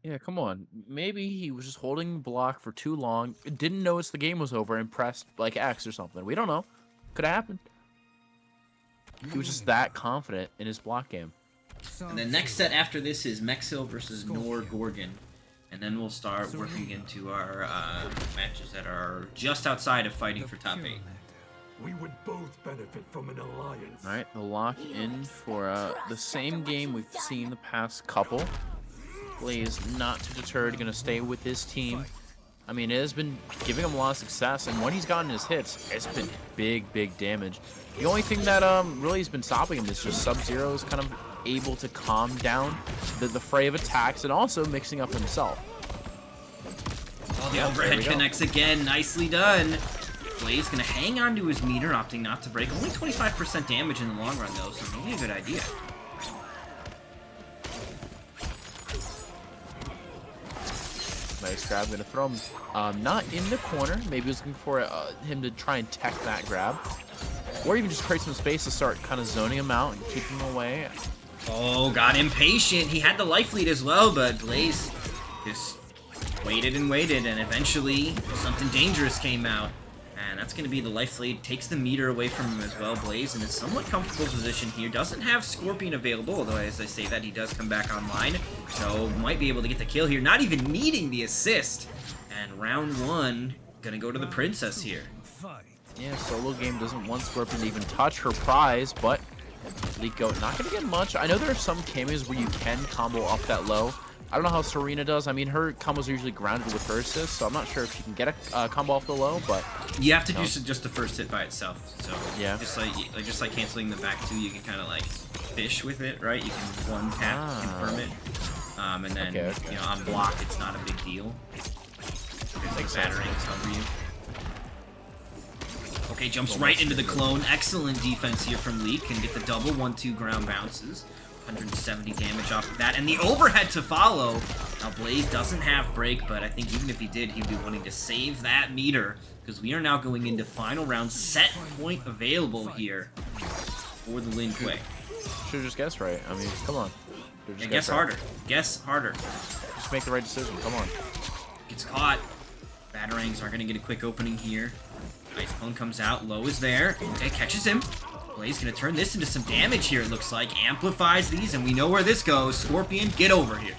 Speaker 2: Yeah, come on. Maybe he was just holding block for too long, didn't notice the game was over, and pressed like X or something. We don't know. Could have happened. He was just that confident in his block game.
Speaker 1: And the next set after this is Mexil versus Nor Gorgon. And then we'll start working into our matches that are just outside of fighting for top 8.
Speaker 5: We would both benefit from an alliance.
Speaker 2: All right, the lock in for the same game we've seen the past couple. Blaze not too deterred, gonna stay with his team. I mean, it has been giving him a lot of success, and when he's gotten his hits, it's been big damage. The only thing that really has been stopping him is just Sub-Zero is kind of able to calm down the fray of attacks and also mixing up himself.
Speaker 1: Oh, the overhead connects again. Nicely done. Blaze gonna hang on to his meter, opting not to break. Only 25% damage in the long run, though, so maybe a good idea.
Speaker 2: Nice grab, gonna throw him not in the corner. Maybe he was looking for him to try and tech that grab. Or even just create some space to start kind of zoning him out and keeping him away.
Speaker 1: Oh, got impatient. He had the life lead as well, but Blaze just waited and waited, and eventually something dangerous came out. And that's going to be the life lead. Takes the meter away from him as well. Blaze in a somewhat comfortable position here. Doesn't have Scorpion available, although as I say that, he does come back online. So might be able to get the kill here, not even needing the assist. And round 1, going to go to the Princess here.
Speaker 2: Yeah, solo game doesn't want Scorpion to even touch her prize, but Liko not going to get much. I know there are some cameos where you can combo up that low. I don't know how Serena does. I mean, her combos are usually grounded with her assist, so I'm not sure if she can get a combo off the low, but...
Speaker 1: You have to do just the first hit by itself, so...
Speaker 2: Yeah.
Speaker 1: Just like canceling the back 2, you can kind of, like, fish with it, right? You can one tap, confirm it, and then, you know, on block, it's not a big deal. It's like Batarangs over you. Okay, jumps right into the clone. Excellent defense here from Lee. Can get the double 1-2 ground bounces. 170 damage off of that, and the overhead to follow. Now Blaze doesn't have break, but I think even if he did, he'd be wanting to save that meter, because we are now going into final round. Set point available here for the Lin Kuei.
Speaker 2: Should've just guessed right. I mean, come on.
Speaker 1: Yeah, guess harder. Guess harder.
Speaker 2: Just make the right decision. Come on.
Speaker 1: Gets caught. Batarangs aren't going to get a quick opening here. Ice Cone comes out. Low is there. Okay, catches him. Blaze gonna turn this into some damage here, it looks like. Amplifies these, and we know where this goes. Scorpion, get over here.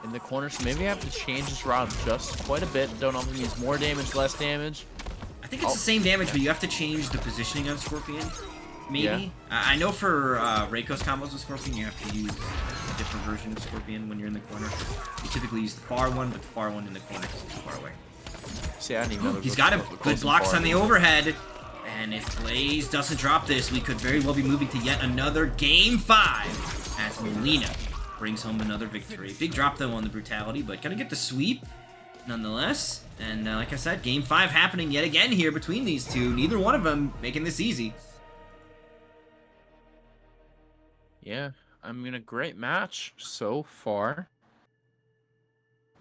Speaker 2: In the corner, so maybe I have to change this route just quite a bit. Don't know if it means more damage, less damage.
Speaker 1: I think it's the same damage, but you have to change the positioning on Scorpion. Maybe. Yeah. I know for Reiko's combos with Scorpion, you have to use a different version of Scorpion when you're in the corner. You typically use the far one, but the far one in the corner is too far away.
Speaker 2: See, I didn't even know.
Speaker 1: He's got a good blocks on the overhead. And if Blaze doesn't drop this, we could very well be moving to yet another Game 5 as Molina brings home another victory. Big drop, though, on the brutality, but gonna get the sweep nonetheless. And like I said, Game 5 happening yet again here between these two. Neither one of them making this easy.
Speaker 2: Yeah, I mean, a great match so far.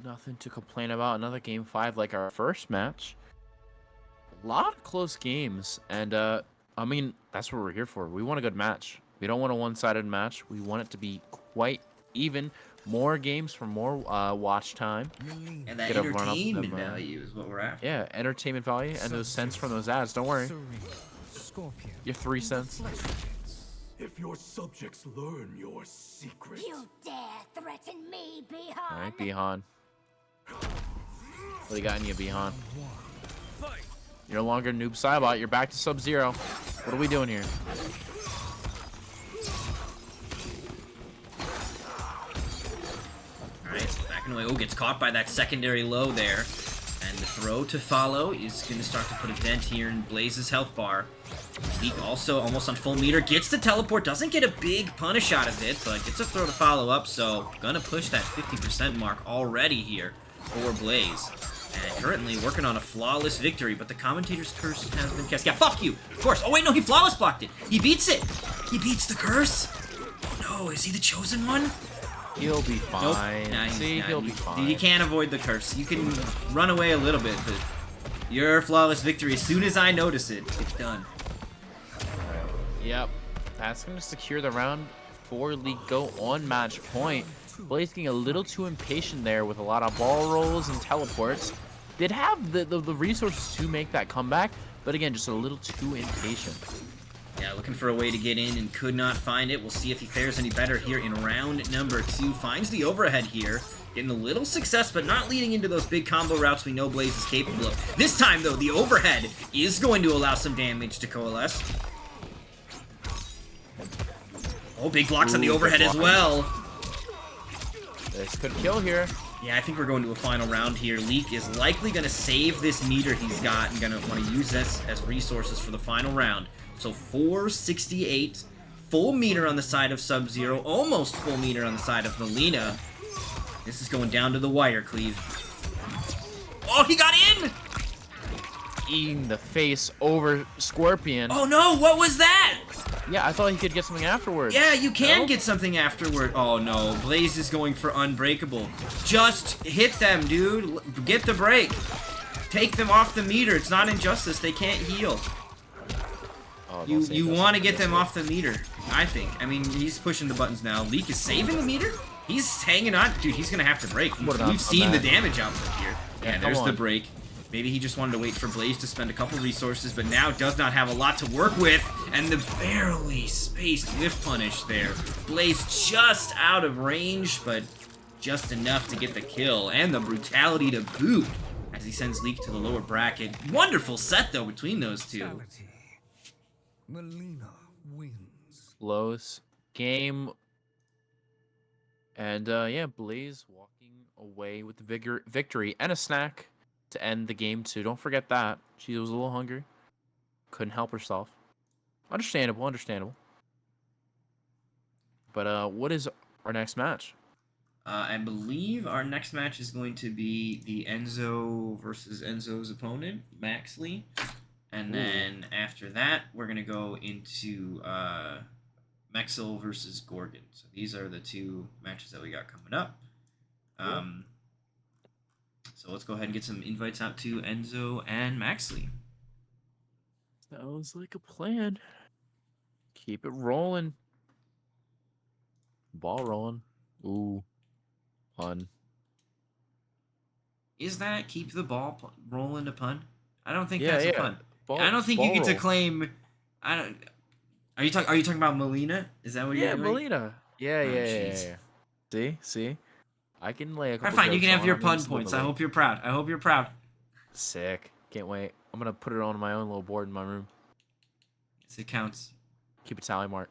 Speaker 2: Nothing to complain about. Another game 5 like our first match. A lot of close games, and I mean that's what we're here for. We want a good match. We don't want a one-sided match. We want it to be quite even. More games for more watch time.
Speaker 1: And that
Speaker 2: Get a run up
Speaker 1: entertainment
Speaker 2: them,
Speaker 1: value is what we're after.
Speaker 2: Yeah, entertainment value and those cents from those ads. Don't worry,
Speaker 6: Serene. Scorpion.
Speaker 2: your 3 cents.
Speaker 6: Flesh pits.
Speaker 5: If your subjects learn your secret,
Speaker 9: You dare threaten me, Bihan?
Speaker 2: All right, Bihan. What do you got in you, Bihan? You're no longer Noob Saibot. You're back to Sub-Zero. What are we doing here?
Speaker 1: Alright, backing away. Oh, gets caught by that secondary low there. And the throw to follow is going to start to put a dent here in Blaze's health bar. Leak also almost on full meter. Gets the teleport. Doesn't get a big punish out of it, but gets a throw to follow up. So, gonna push that 50% mark already here for Blaze. And currently working on a flawless victory, but the commentator's curse has been cast. Yeah, fuck you! Of course. Oh, wait, no, he flawless blocked it. He beats it. He beats the curse. Oh, no, is he the chosen one?
Speaker 2: He'll be
Speaker 1: Nope.
Speaker 2: fine.
Speaker 1: Nah,
Speaker 2: See, he'll be fine.
Speaker 1: He can't avoid the curse. You can run away a little bit, but your flawless victory, as soon as I notice it, it's done.
Speaker 2: Yep. That's going to secure the round for League Go on match point. Blaze getting a little too impatient there with a lot of ball rolls and teleports. Did have the resources to make that comeback, but again, just a little too impatient.
Speaker 1: Yeah, looking for a way to get in and could not find it. We'll see if he fares any better here in round number 2. Finds the overhead here. Getting a little success, but not leading into those big combo routes we know Blaze is capable of. This time, though, the overhead is going to allow some damage to coalesce. Oh, big blocks on the overhead as well.
Speaker 2: This could kill here.
Speaker 1: Yeah, I think we're going to a final round here. Leak is likely going to save this meter he's got and going to want to use this as resources for the final round. So 468, full meter on the side of Sub-Zero, almost full meter on the side of Melina. This is going down to the wire, Cleve. Oh, he got in!
Speaker 2: Eating the face over Scorpion.
Speaker 1: Oh no, what was that?
Speaker 2: Yeah, I thought he could get something afterwards.
Speaker 1: Yeah, you can
Speaker 2: No?
Speaker 1: get something afterward. Oh no, Blaze is going for Unbreakable. Just hit them, dude. Get the break. Take them off the meter. It's not injustice. They can't heal.
Speaker 2: Oh, don't
Speaker 1: You
Speaker 2: say
Speaker 1: you
Speaker 2: that's
Speaker 1: want to
Speaker 2: not
Speaker 1: get them
Speaker 2: good.
Speaker 1: off the meter, I think. I mean, he's pushing the buttons now. Leak is saving the meter? He's hanging on. Dude, he's going to have to break.
Speaker 2: What about
Speaker 1: We've seen the
Speaker 2: that?
Speaker 1: damage output here.
Speaker 2: Yeah,
Speaker 1: And there's
Speaker 2: come
Speaker 1: the
Speaker 2: on.
Speaker 1: break. Maybe he just wanted to wait for Blaze to spend a couple resources, but now does not have a lot to work with. And the barely spaced whiff punish there. Blaze just out of range, but just enough to get the kill. And the brutality to boot as he sends Leak to the lower bracket. Wonderful set, though, between those two.
Speaker 6: Fatality. Melina wins.
Speaker 2: Close game. And yeah, Blaze walking away with the victory and a snack to end the game too. Don't forget that. She was a little hungry. Couldn't help herself. Understandable, understandable. But what is our next match?
Speaker 1: I believe our next match is going to be the Enzo versus Enzo's opponent, Maxley. And then after that, we're going to go into Mexel versus Gorgon. So these are the two matches that we got coming up. So let's go ahead and get some invites out to Enzo and Maxley.
Speaker 2: Sounds like a plan. Keep it rolling. Ball rolling. Ooh. Pun.
Speaker 1: Is that keep the ball rolling a pun? I don't think
Speaker 2: Yeah,
Speaker 1: that's
Speaker 2: yeah.
Speaker 1: a pun.
Speaker 2: Ball-
Speaker 1: I don't think you
Speaker 2: ball
Speaker 1: get to
Speaker 2: roll.
Speaker 1: claim. I don't. Are you talking about Melina? Is that what
Speaker 2: Yeah,
Speaker 1: you're doing?
Speaker 2: Melina. Yeah,
Speaker 1: Oh,
Speaker 2: yeah, yeah,
Speaker 1: jeez.
Speaker 2: yeah. See? I can lay a
Speaker 1: Alright,
Speaker 2: couple
Speaker 1: fine. You
Speaker 2: jokes
Speaker 1: can have
Speaker 2: on.
Speaker 1: your
Speaker 2: I'm
Speaker 1: pun
Speaker 2: just a
Speaker 1: points.
Speaker 2: little
Speaker 1: I
Speaker 2: late.
Speaker 1: hope you're proud. I hope you're proud.
Speaker 2: Sick. Can't wait. I'm gonna put it on my own little board in my room.
Speaker 1: Yes, it counts.
Speaker 2: Keep a tally mark.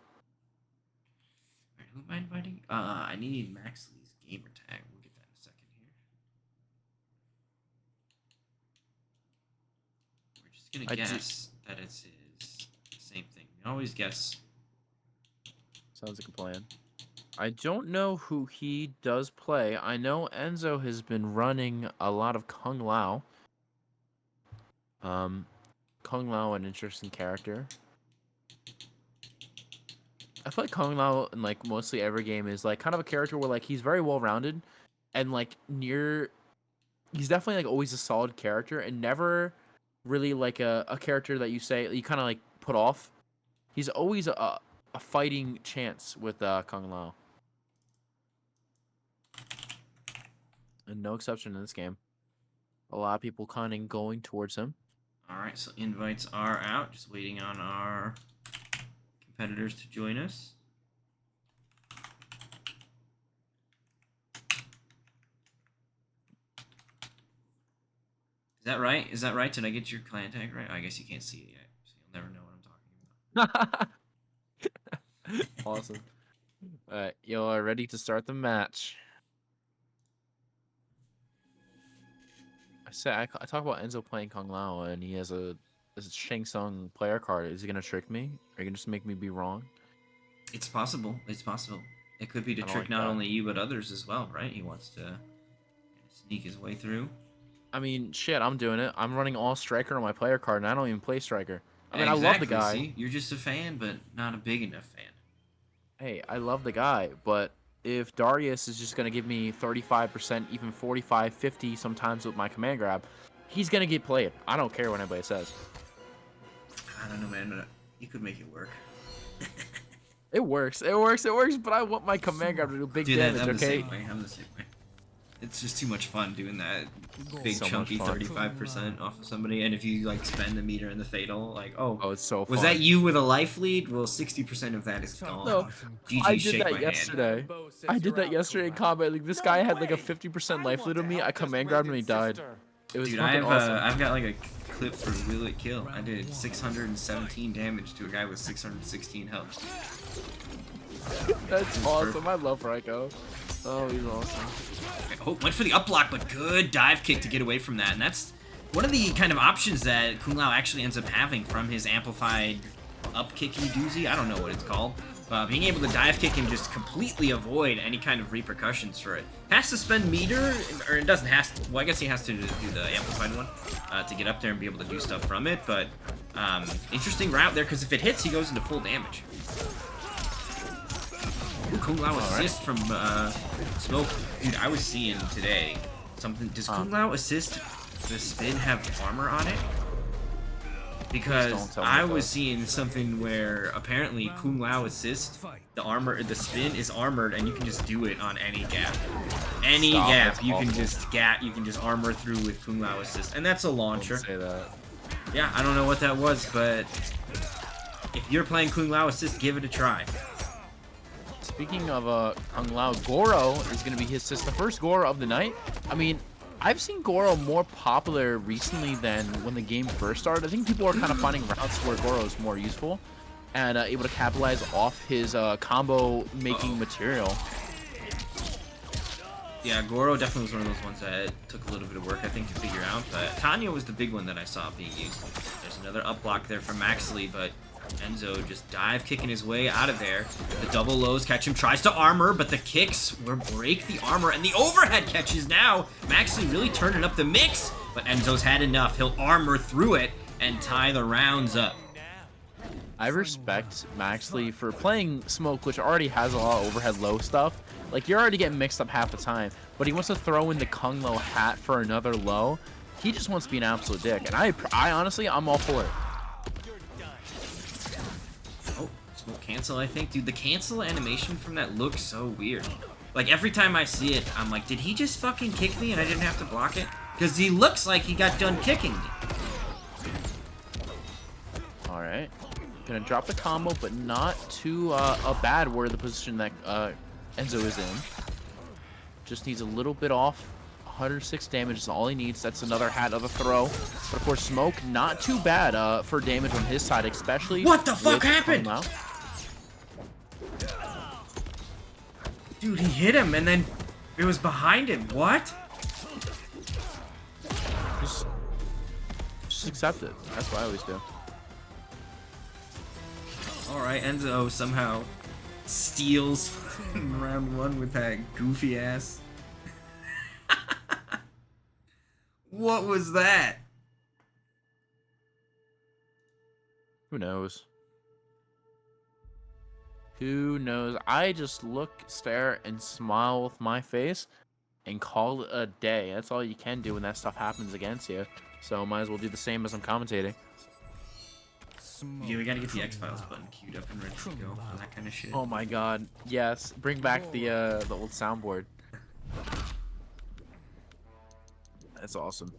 Speaker 1: Alright, who am I inviting? I need Maxley's gamer tag. We'll get that in a second here. We're just gonna
Speaker 2: I do-
Speaker 1: guess that it's his same thing. We always guess.
Speaker 2: Sounds like a plan. I don't know who he does play. I know Enzo has been running a lot of Kung Lao. Kung Lao, an interesting character. I feel like Kung Lao in like mostly every game is like kind of a character where like he's very well rounded, and like near he's definitely like always a solid character and never really like a character that you say you kind of like put off. He's always a fighting chance with Kung Lao. And no exception in this game. A lot of people kind of going towards him.
Speaker 1: All right, so invites are out. Just waiting on our competitors to join us. Is that right? Is that right? Did I get your clan tag right? I guess you can't see it yet, so you'll never know what I'm talking about.
Speaker 2: Awesome. All right, you are ready to start the match. I talk about Enzo playing Kung Lao, and he has a Shang Tsung player card. Is he gonna trick me? Are you gonna just make me be wrong?
Speaker 1: It's possible. It's possible. It could be to
Speaker 2: I don't
Speaker 1: trick
Speaker 2: like
Speaker 1: not
Speaker 2: that.
Speaker 1: only you but others as well, right? He wants to sneak his way through.
Speaker 2: I mean, shit, I'm doing it. I'm running all striker on my player card, and I don't even play striker. I mean,
Speaker 1: Exactly.
Speaker 2: I love the guy.
Speaker 1: See, you're just a fan, but not a big enough fan.
Speaker 2: Hey, I love the guy, but if Darius is just going to give me 35%, even 45, 50 sometimes with my command grab, he's going to get played. I don't care what anybody says.
Speaker 1: I don't know, man. You could make it work.
Speaker 2: It works, but I want my command grab to do big
Speaker 1: Dude,
Speaker 2: damage,
Speaker 1: I'm the
Speaker 2: okay?
Speaker 1: same way. I'm the same way. It's just too much fun doing that big
Speaker 2: So much
Speaker 1: chunky
Speaker 2: fun.
Speaker 1: 35% off of somebody, and if you like spend the meter in the fatal, like, oh,
Speaker 2: Oh, it's so fun.
Speaker 1: was that you with a life lead? Well, 60% of that is gone.
Speaker 2: No,
Speaker 1: GG,
Speaker 2: I did
Speaker 1: shake my
Speaker 2: that
Speaker 1: hand.
Speaker 2: yesterday. I did that yesterday in combat. Like, this guy had like a 50% life lead on me. I command grabbed him and he died. It was
Speaker 1: Dude,
Speaker 2: fucking
Speaker 1: I've
Speaker 2: awesome.
Speaker 1: I've got like a clip for Will It Kill. I did 617 damage to a guy with 616 health.
Speaker 2: That's awesome. I love Ryko. Oh, he's awesome.
Speaker 1: Oh, went for the up block, but good dive kick to get away from that. And that's one of the kind of options that Kung Lao actually ends up having from his amplified up kicky doozy. I don't know what it's called. Being able to dive kick and just completely avoid any kind of repercussions for it. Has to spend meter, or it doesn't have to. Well, I guess he has to do the amplified one to get up there and be able to do stuff from it. But interesting route there, because if it hits, he goes into full damage. Ooh, Kung Lao assist from Smoke. Dude, I was seeing today something. Does Kung Lao assist the spin have armor on it? Because I was seeing something where apparently Kung Lao assist, the spin is armored, and you can just do it on any gap. Any gap, you can just armor through with Kung Lao assist, and that's a launcher.
Speaker 2: Say that.
Speaker 1: Yeah, I don't know what that was, but if you're playing Kung Lao assist, give it a try.
Speaker 2: Speaking of Kung Lao, Goro is going to be his assist. The first Goro of the night. I mean, I've seen Goro more popular recently than when the game first started. I think people are kind of finding routes where Goro is more useful and able to capitalize off his combo-making material.
Speaker 1: Yeah, Goro definitely was one of those ones that took a little bit of work, I think, to figure out. But Tanya was the big one that I saw being used. There's another up block there from Maxley, but Enzo just dive kicking his way out of there. The double lows catch him, tries to armor, but the kicks will break the armor, and the overhead catches now. Maxley really turning up the mix, but Enzo's had enough. He'll armor through it and tie the rounds up.
Speaker 2: I respect Maxley for playing Smoke, which already has a lot of overhead low stuff. Like, you're already getting mixed up half the time, but he wants to throw in the Kung Lao hat for another low. He just wants to be an absolute dick, and I honestly, I'm all for it.
Speaker 1: Oh, smoke cancel, I think. Dude, the cancel animation from that looks so weird. Like, every time I see it, I'm like, did he just fucking kick me and I didn't have to block it? Because he looks like he got done kicking me.
Speaker 2: Alright. Gonna drop the combo, but not too bad where the position that Enzo is in. Just needs a little bit off. 106 damage is all he needs. That's another hat of a throw. But of course, Smoke, not too bad for damage on his side, especially.
Speaker 1: What the fuck happened? Dude, he hit him and then it was behind him. What?
Speaker 2: Just accept it. That's what I always do.
Speaker 1: Alright, Enzo somehow steals round one with that goofy ass. What was that?
Speaker 2: Who knows? Who knows? I just look, stare, and smile with my face, and call it a day. That's all you can do when that stuff happens against you. So might as well do the same as I'm commentating.
Speaker 1: Yeah, we gotta get the X-Files button queued up and ready to go for that kind of shit.
Speaker 2: Oh my god, yes. Bring back the old soundboard. That's awesome.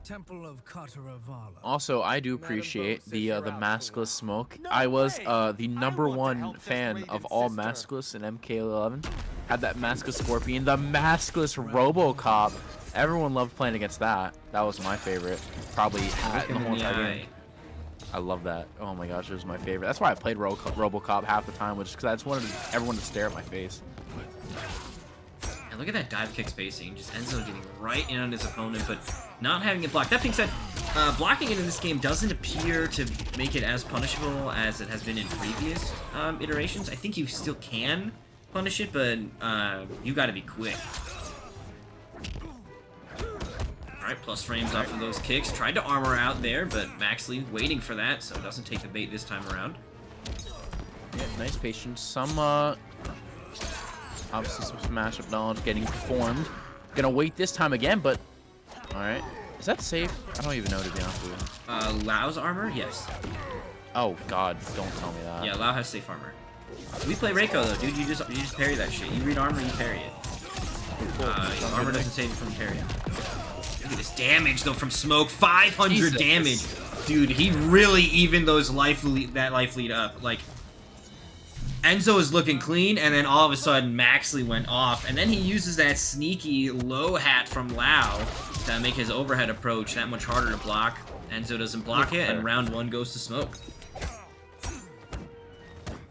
Speaker 6: Temple of Kataravala.
Speaker 2: Also, I do appreciate the maskless smoke. I was the #1 fan of all maskless in MK11. Had that maskless Scorpion, the maskless RoboCop. Everyone loved playing against that. That was my favorite. Probably hat in the whole entire game. I love that. Oh my gosh, it was my favorite. That's why I played RoboCop half the time, which is because I just wanted everyone to stare at my face.
Speaker 1: And look at that dive kick spacing. Just Enzo getting right in on his opponent, but not having it blocked. That being said, blocking it in this game doesn't appear to make it as punishable as it has been in previous iterations. I think you still can punish it, but you gotta be quick. Alright, plus frames off of those kicks. Tried to armor out there, but Maxley waiting for that, so doesn't take the bait this time around.
Speaker 2: Yeah, nice patience. Some, obviously some matchup knowledge getting formed. Gonna wait this time again, but... Alright. Is that safe? I don't even know, to be honest with you.
Speaker 1: Lau's armor? Yes.
Speaker 2: Oh, God. Don't tell me that.
Speaker 1: Yeah, Lau has safe armor. We play Reiko, though, dude. You just parry that shit. You read armor, you parry it. Armor doesn't save you from parrying. Look at this damage, though, from Smoke. 500
Speaker 2: Jesus.
Speaker 1: damage. Dude, he really evened that life lead up. Like, Enzo is looking clean, and then all of a sudden, Maxley went off. And then he uses that sneaky low hat from Lau to make his overhead approach that much harder to block. Enzo doesn't block it, and round 1 goes to Smoke.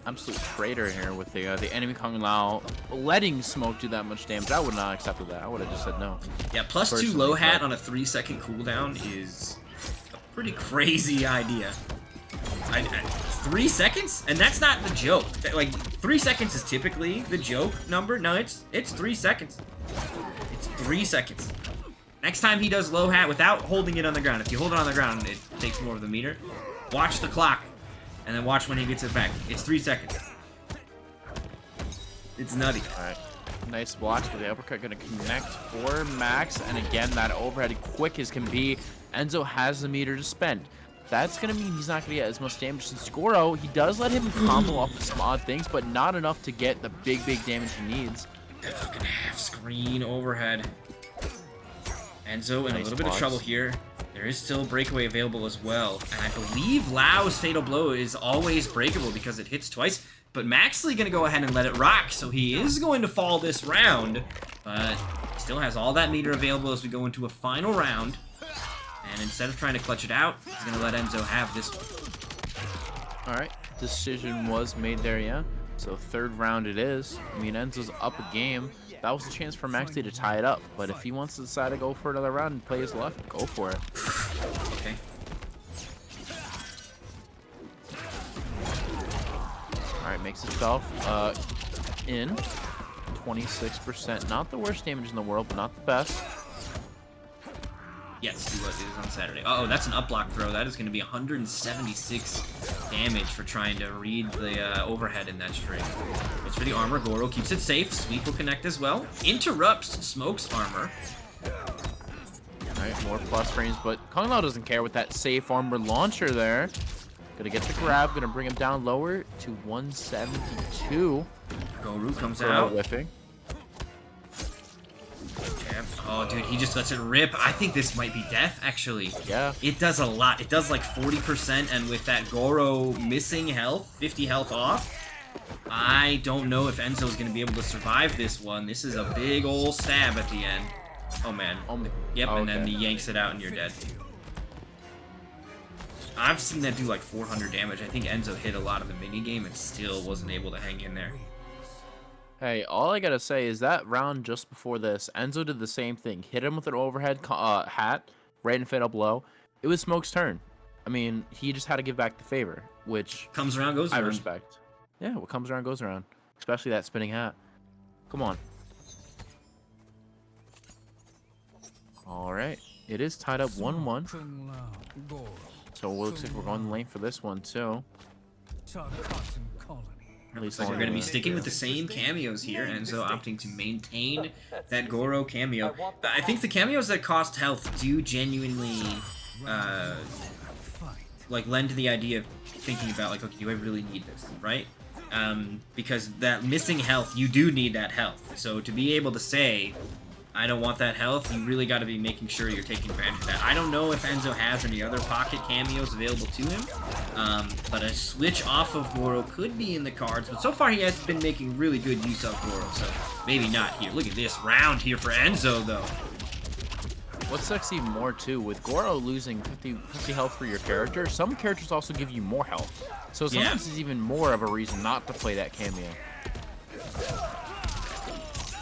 Speaker 2: Absolute traitor here with the enemy Kung Lao letting Smoke do that much damage. I would not have accepted that. I would have just said no.
Speaker 1: Yeah, plus 2 low hat on a 3-second cooldown is a pretty crazy idea. 3 seconds? And that's not the joke. Like, 3 seconds is typically the joke number. No, it's 3 seconds. It's 3 seconds. Next time he does low hat without holding it on the ground. If you hold it on the ground, it takes more of the meter. Watch the clock. And then watch when he gets it back. It's 3 seconds. It's nutty.
Speaker 2: Alright. Nice blocks, but the uppercut gonna connect for Max. And again, that overhead quick as can be. Enzo has the meter to spend. That's gonna mean he's not gonna get as much damage since Goro. He does let him combo off of some odd things, but not enough to get the big damage he needs.
Speaker 1: That fucking half screen overhead. Enzo in a little bit of trouble here. There is still breakaway available as well. And I believe Lau's fatal blow is always breakable because it hits twice. But Maxley gonna go ahead and let it rock, so he is going to fall this round. But he still has all that meter available as we go into a final round. And instead of trying to clutch it out, he's gonna let Enzo have this one.
Speaker 2: Alright, decision was made there, yeah. So 3rd round it is. I mean, Enzo's up a game. That was a chance for Maxley to tie it up. But if he wants to decide to go for another round and play his luck, go for it.
Speaker 1: Okay.
Speaker 2: Alright, makes himself in. 26%. Not the worst damage in the world, but not the best.
Speaker 1: Yes, he was. It was on Saturday. Uh oh, that's an up block throw. That is going to be 176 damage for trying to read the overhead in that string. It's for the armor. Goro keeps it safe. Sweep will connect as well. Interrupts Smoke's armor.
Speaker 2: Alright, more plus frames, but Kung Lao doesn't care with that safe armor launcher there. Gonna get the grab, gonna bring him down lower to 172.
Speaker 1: Goro comes
Speaker 2: Goro
Speaker 1: out.
Speaker 2: whiffing.
Speaker 1: Oh, dude, he just lets it rip. I think this might be death, actually.
Speaker 2: Yeah.
Speaker 1: It does a lot. It does like 40%, and with that Goro missing health, 50 health off, I don't know if Enzo's going to be able to survive this one. This is a big old stab at the end. Oh, man. Yep,
Speaker 2: okay.
Speaker 1: And then he yanks it out, and you're dead. I've seen that do like 400 damage. I think Enzo hit a lot of the minigame and still wasn't able to hang in there.
Speaker 2: Hey, all I gotta say is that round just before this, Enzo did the same thing. Hit him with an overhead hat, right in fatal blow. It was Smoke's turn. I mean, he just had to give back the favor, which
Speaker 1: comes around, goes around.
Speaker 2: I respect. Yeah, what comes around goes around. Especially that spinning hat. Come on. All right, it is tied up 1-1. So it looks like we're going lane for this one too.
Speaker 6: Tarkatan Colony.
Speaker 2: At least
Speaker 1: So we're
Speaker 2: on
Speaker 1: going to be
Speaker 2: the-
Speaker 1: sticking with the same cameos here, Enzo opting to maintain that Goro cameo. I think the cameos that cost health do genuinely, like, lend to the idea of thinking about, like, okay, do I really need this, right? Because that missing health, you do need that health. So to be able to say, I don't want that health, you really got to be making sure you're taking advantage of that. I don't know if Enzo has any other pocket cameos available to him, but a switch off of Goro could be in the cards, but so far he has been making really good use of Goro, so maybe not here. Look at this round here for Enzo, though.
Speaker 2: What sucks even more, too, with Goro losing 50 health for your character, some characters also give you more health. So sometimes it's even more of a reason not to play that cameo.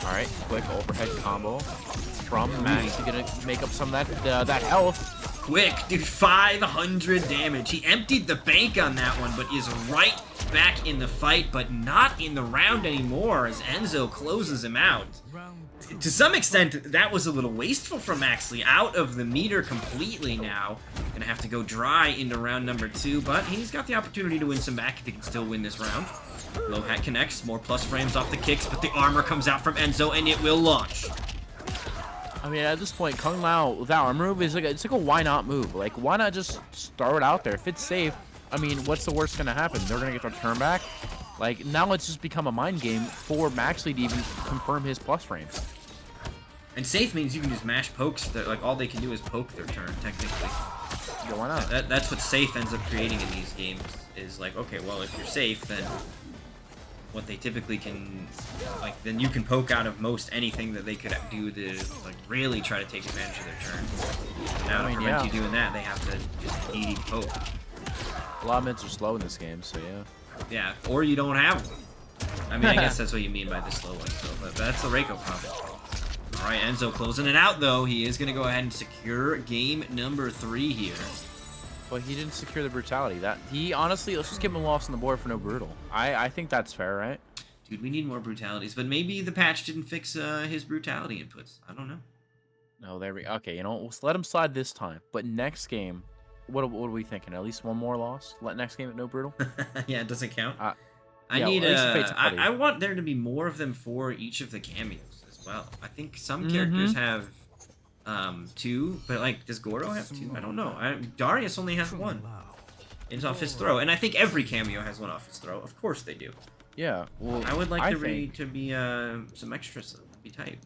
Speaker 2: Alright, quick overhead combo from Max. He's gonna make up some of that health.
Speaker 1: Quick, dude, 500 damage. He emptied the bank on that one, but is right back in the fight, but not in the round anymore as Enzo closes him out. To some extent, that was a little wasteful from Maxley. Out of the meter completely now. Gonna have to go dry into round number 2, but he's got the opportunity to win some back if he can still win this round. Low hat connects, more plus frames off the kicks, but the armor comes out from Enzo and it will launch.
Speaker 2: I mean, at this point, Kung Lao with that armor move is it's like a why not move. Like, why not just throw it out there? If it's safe, I mean, what's the worst gonna happen? They're gonna get their turn back. Like, now it's just become a mind game for Maxley to even confirm his plus frames.
Speaker 1: And safe means you can just mash pokes. Like, all they can do is poke their turn, technically.
Speaker 2: Yeah, why not?
Speaker 1: That's what safe ends up creating in these games. Is like, okay, well, if you're safe, then what they typically can, like, then you can poke out of most anything that they could do to, like, really try to take advantage of their turn. Now, to prevent you doing that, they have to just eat poke.
Speaker 2: A lot of mids are slow in this game, so yeah.
Speaker 1: Yeah, or you don't have one. I mean, I guess that's what you mean by the slow one, so, but that's the Reiko problem. Alright, Enzo closing it out, though. He is going to go ahead and secure game number 3 here.
Speaker 2: Well, he didn't secure the brutality. He honestly, let's just give him a loss on the board for no brutal. I think that's fair, right?
Speaker 1: Dude, we need more brutalities, but maybe the patch didn't fix his brutality inputs. I don't know.
Speaker 2: No, there we. Okay, you know, let's let him slide this time. But next game, what are we thinking? At least one more loss. Let next game at no brutal.
Speaker 1: Yeah, it doesn't count.
Speaker 2: Yeah,
Speaker 1: I want there to be more of them for each of the cameos as well. I think some characters have 2, but like, does Goro have 2? I don't know. Darius only has 1. It's off his throw, and I think every cameo has 1 off his throw. Of course they do.
Speaker 2: Yeah, well,
Speaker 1: I would like to be some extras. Be tight.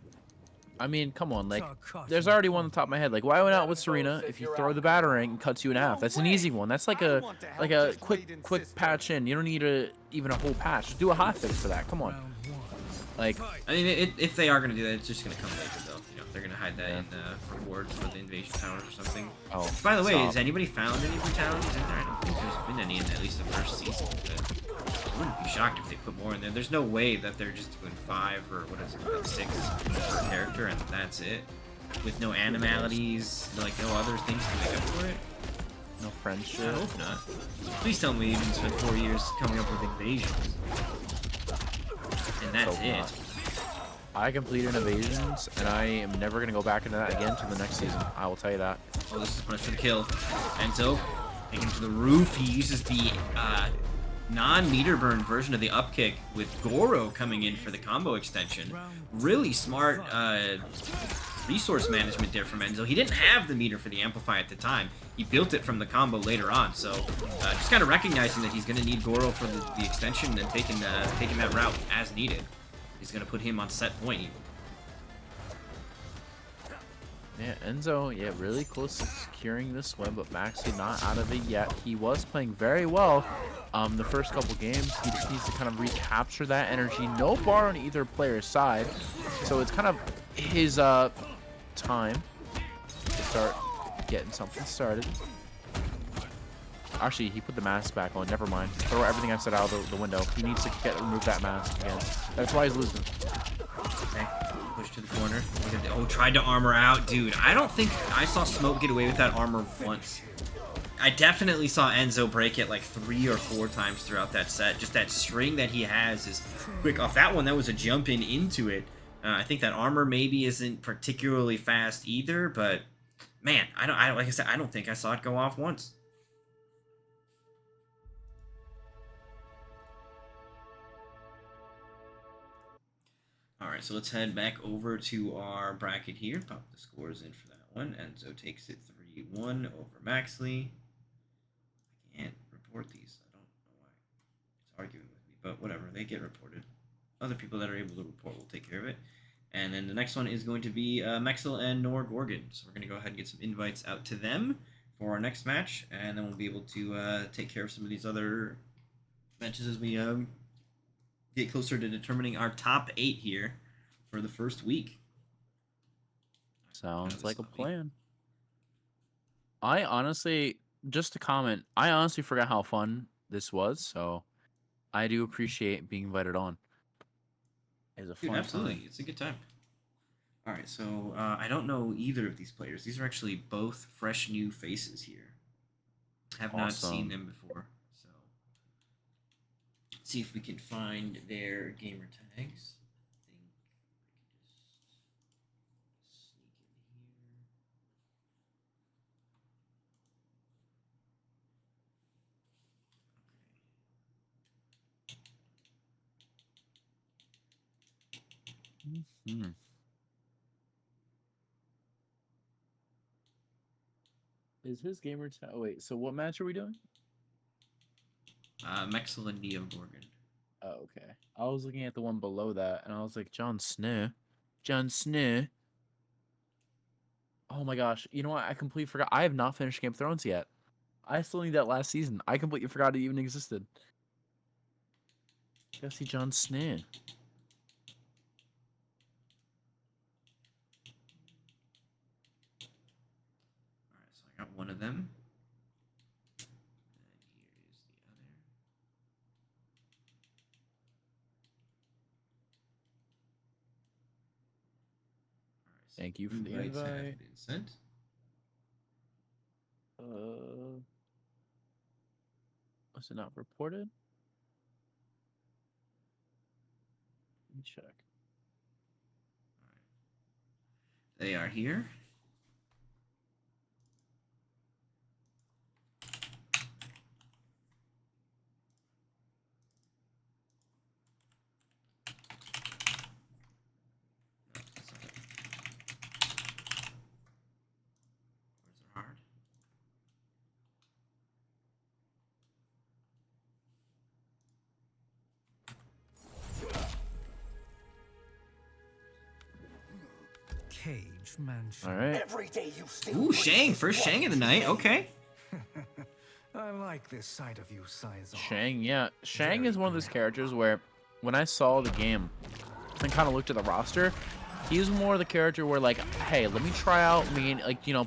Speaker 2: I mean, come on, like, there's already one on the top of my head. Like, why not with Serena? If you throw the battering, and cuts you in half. That's an easy one. That's like a quick patch in. You don't need even a whole patch. Just do a hotfix for that. Come on. Like,
Speaker 1: I mean, if they are gonna do that, it's just gonna come later though. You know, they're gonna hide that in rewards for the invasion towers or something.
Speaker 2: Oh.
Speaker 1: By the way, has anybody found any brutalities in there? I don't think there's been any in at least the first season. But I wouldn't be shocked if they put more in there. There's no way that they're just doing 5 or what is it, 6 per character and that's it, with no animalities, like no other things to make up for it.
Speaker 2: no friendship.
Speaker 1: I hope not. Please tell me you didn't spend 4 years coming up with invasions. And that's it.
Speaker 2: I completed evasions, and I am never going to go back into that again to the next season. I will tell you that.
Speaker 1: Oh, this is punish for the kill. Enzo, taking him to the roof. He uses the non-meter burn version of the upkick with Goro coming in for the combo extension. Really smart resource management there from Enzo. He didn't have the meter for the amplify at the time. He built it from the combo later on, so just kind of recognizing that he's going to need Goro for the extension and taking that route as needed. He's going to put him on set point.
Speaker 2: Yeah, Enzo, really close to securing this win, but Maxi not out of it yet. He was playing very well the first couple games. He just needs to kind of recapture that energy. No bar on either player's side, so it's kind of his time to start getting something started. Actually, he put the mask back on. Never mind. Throw everything I said out of the window. He needs to remove that mask again. That's why he's losing.
Speaker 1: Okay. Push to the corner. Oh, tried to armor out. Dude, I don't think I saw Smoke get away with that armor once. I definitely saw Enzo break it like 3 or 4 times throughout that set. Just that string that he has is quick. Off that one, that was a jump in into it. I think that armor maybe isn't particularly fast either, but man, like I said, I don't think I saw it go off once. Alright, so let's head back over to our bracket here. Pop the scores in for that one. Enzo takes it 3-1 over Maxley. I can't report these. I don't know why it's arguing with me, but whatever. They get reported. Other people that are able to report will take care of it. And then the next one is going to be Mexel and Nor Gorgon. So we're going to go ahead and get some invites out to them for our next match. And then we'll be able to take care of some of these other matches as we get closer to determining our top 8 here for the first week.
Speaker 2: Sounds like a plan. I honestly, just to comment, I honestly forgot how fun this was. So I do appreciate being invited on. It's a fun
Speaker 1: absolutely.
Speaker 2: time.
Speaker 1: It's a good time. All right, so I don't know either of these players. These are actually both fresh new faces here. Have not seen them before. So let's see if we can find their gamer tags. I think I can just sneak in here.
Speaker 2: Is his gamer tag? Oh, wait, so what match are we doing?
Speaker 1: Mexel and Neo Gorgon.
Speaker 2: Oh, okay. I was looking at the one below that, and I was like, Jon Snow. Jon Snow. Oh my gosh. You know what? I completely forgot. I have not finished Game of Thrones yet. I still need that last season. I completely forgot it even existed. Gotta see Jon Snow.
Speaker 1: All right, so I got one of them. And here is the other. All right, so
Speaker 2: Thank you for the
Speaker 1: invites have
Speaker 2: invite.
Speaker 1: been sent.
Speaker 2: Was it not reported? Let me check.
Speaker 1: They are here. No, that's not it. Words are hard.
Speaker 6: Cage Mansion.
Speaker 2: All right.
Speaker 8: Every day you still
Speaker 1: Ooh, Shang. First Shang of the night. Okay.
Speaker 6: I like this side of you, Sizer.
Speaker 2: Shang, yeah. Shang
Speaker 6: Very
Speaker 2: is one of those
Speaker 6: good.
Speaker 2: characters where when I saw the game and kind of looked at the roster, he's more the character where like, hey, let me try out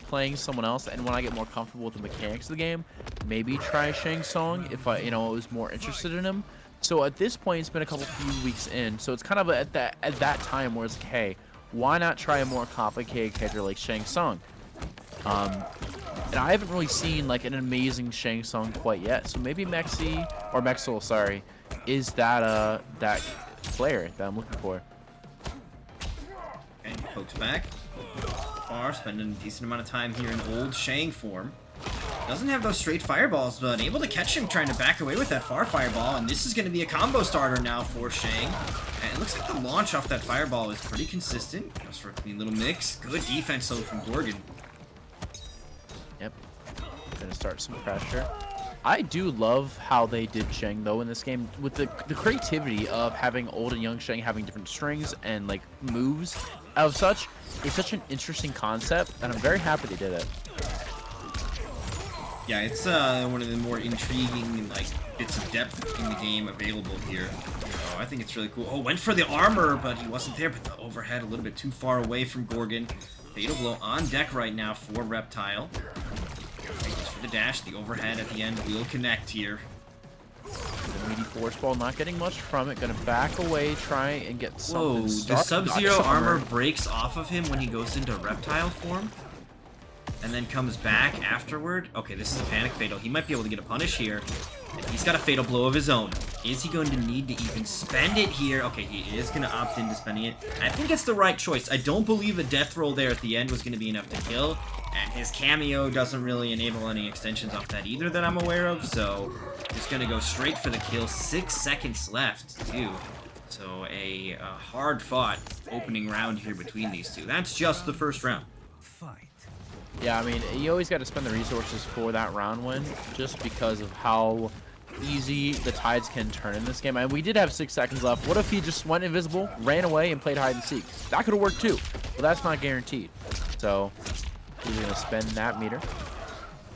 Speaker 2: playing someone else, and when I get more comfortable with the mechanics of the game, maybe try Shang Tsung if I was more interested in him. So at this point, it's been a few weeks in, so it's kind of at that time where it's like, hey, why not try a more complicated character like Shang Tsung? And I haven't really seen like an amazing Shang Tsung quite yet, so maybe Mexel, sorry, is that player that I'm looking for.
Speaker 1: And pokes back. Far, spending a decent amount of time here in old Shang form. Doesn't have those straight fireballs, but able to catch him trying to back away with that far fireball, and this is going to be a combo starter now for Shang. And it looks like the launch off that fireball is pretty consistent. Goes for a clean little mix. Good defense though from Gorgon.
Speaker 2: Yep. Gonna start some pressure. I do love how they did Shang though in this game with the creativity of having old and young Shang having different strings and like moves of such. It's such an interesting concept, and I'm very happy they did it.
Speaker 1: Yeah, it's one of the more intriguing like bits of depth in the game available here. So I think it's really cool. Oh, went for the armor, but he wasn't there. But the overhead a little bit too far away from Gorgon. Fatal blow on deck right now for Reptile. Goes for the dash. The overhead at the end will connect here.
Speaker 2: The meaty force ball not getting much from it. Gonna back away, try and get something.
Speaker 1: Whoa, the Sub-Zero armor breaks off of him when he goes into Reptile form. And then comes back afterward. Okay, this is a panic fatal. He might be able to get a punish here. And he's got a fatal blow of his own. Is he going to need to even spend it here? Okay, he is going to opt into spending it. I think it's the right choice. I don't believe a death roll there at the end was going to be enough to kill. And his cameo doesn't really enable any extensions off that either that I'm aware of. So just going to go straight for the kill. 6 seconds left, too. So a hard-fought opening round here between these two. That's just the first round.
Speaker 6: Fight.
Speaker 2: Yeah, I mean, you always got to spend the resources for that round win, just because of how easy the tides can turn in this game. And we did have 6 seconds left. What if he just went invisible, ran away, and played hide and seek? That could have worked too, but that's not guaranteed. So he's gonna spend that meter.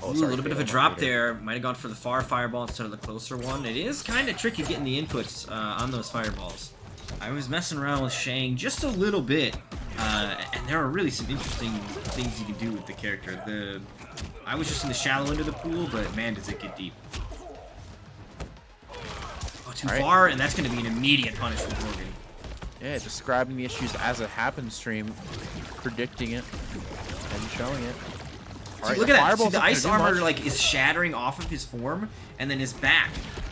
Speaker 1: Ooh, a little bit of a drop there. Might have gone for the far fireball instead of the closer one. It is kind of tricky getting the inputs on those fireballs. I was messing around with Shang just a little bit, and there are really some interesting things you can do with the character. I was just in the shallow end of the pool, but man, does it get deep. Oh, too far, and that's going to be an immediate punish for Morgan.
Speaker 2: Yeah, describing the issues as it happens stream, predicting it, and showing it.
Speaker 1: See, look at that. See, the ice armor like is shattering off of his form, and then his back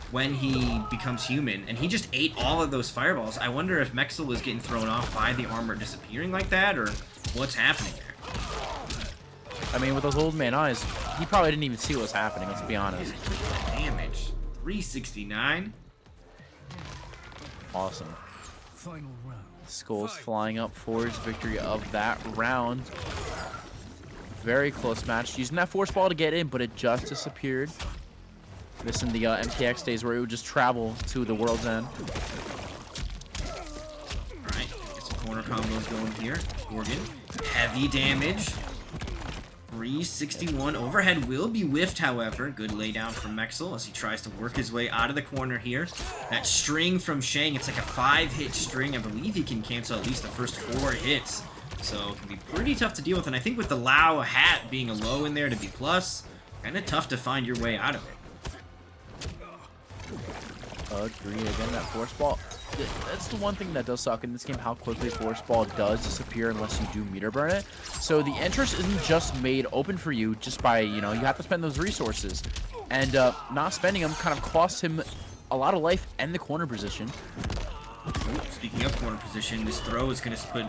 Speaker 1: when he becomes human, and he just ate all of those fireballs. I wonder if Mexel was getting thrown off by the armor disappearing like that, or what's happening there.
Speaker 2: I mean, with those old man eyes, he probably didn't even see what was happening, let's be honest.
Speaker 1: Damage. 369.
Speaker 2: Awesome.
Speaker 6: Final round.
Speaker 2: Skulls flying up for his victory of that round. Very close match. Using that force ball to get in, but it just disappeared. Missing the MKX days where it would just travel to the world's end.
Speaker 1: Alright, get some corner combos going here. Morgan, heavy damage. 361. Overhead will be whiffed, however. Good laydown from Mexel as he tries to work his way out of the corner here. That string from Shang, it's like a 5-hit string. I believe he can cancel at least the first 4 hits. So it can be pretty tough to deal with. And I think with the Lao hat being a low in there to be plus, kind of tough to find your way out of it.
Speaker 2: Agree. Again, that force ball. That's the one thing that does suck in this game, how quickly force ball does disappear unless you do meter burn it. So the entrance isn't just made open for you just by, you know, you have to spend those resources. And not spending them kind of costs him a lot of life and the corner position.
Speaker 1: Speaking of corner position, this throw is going to put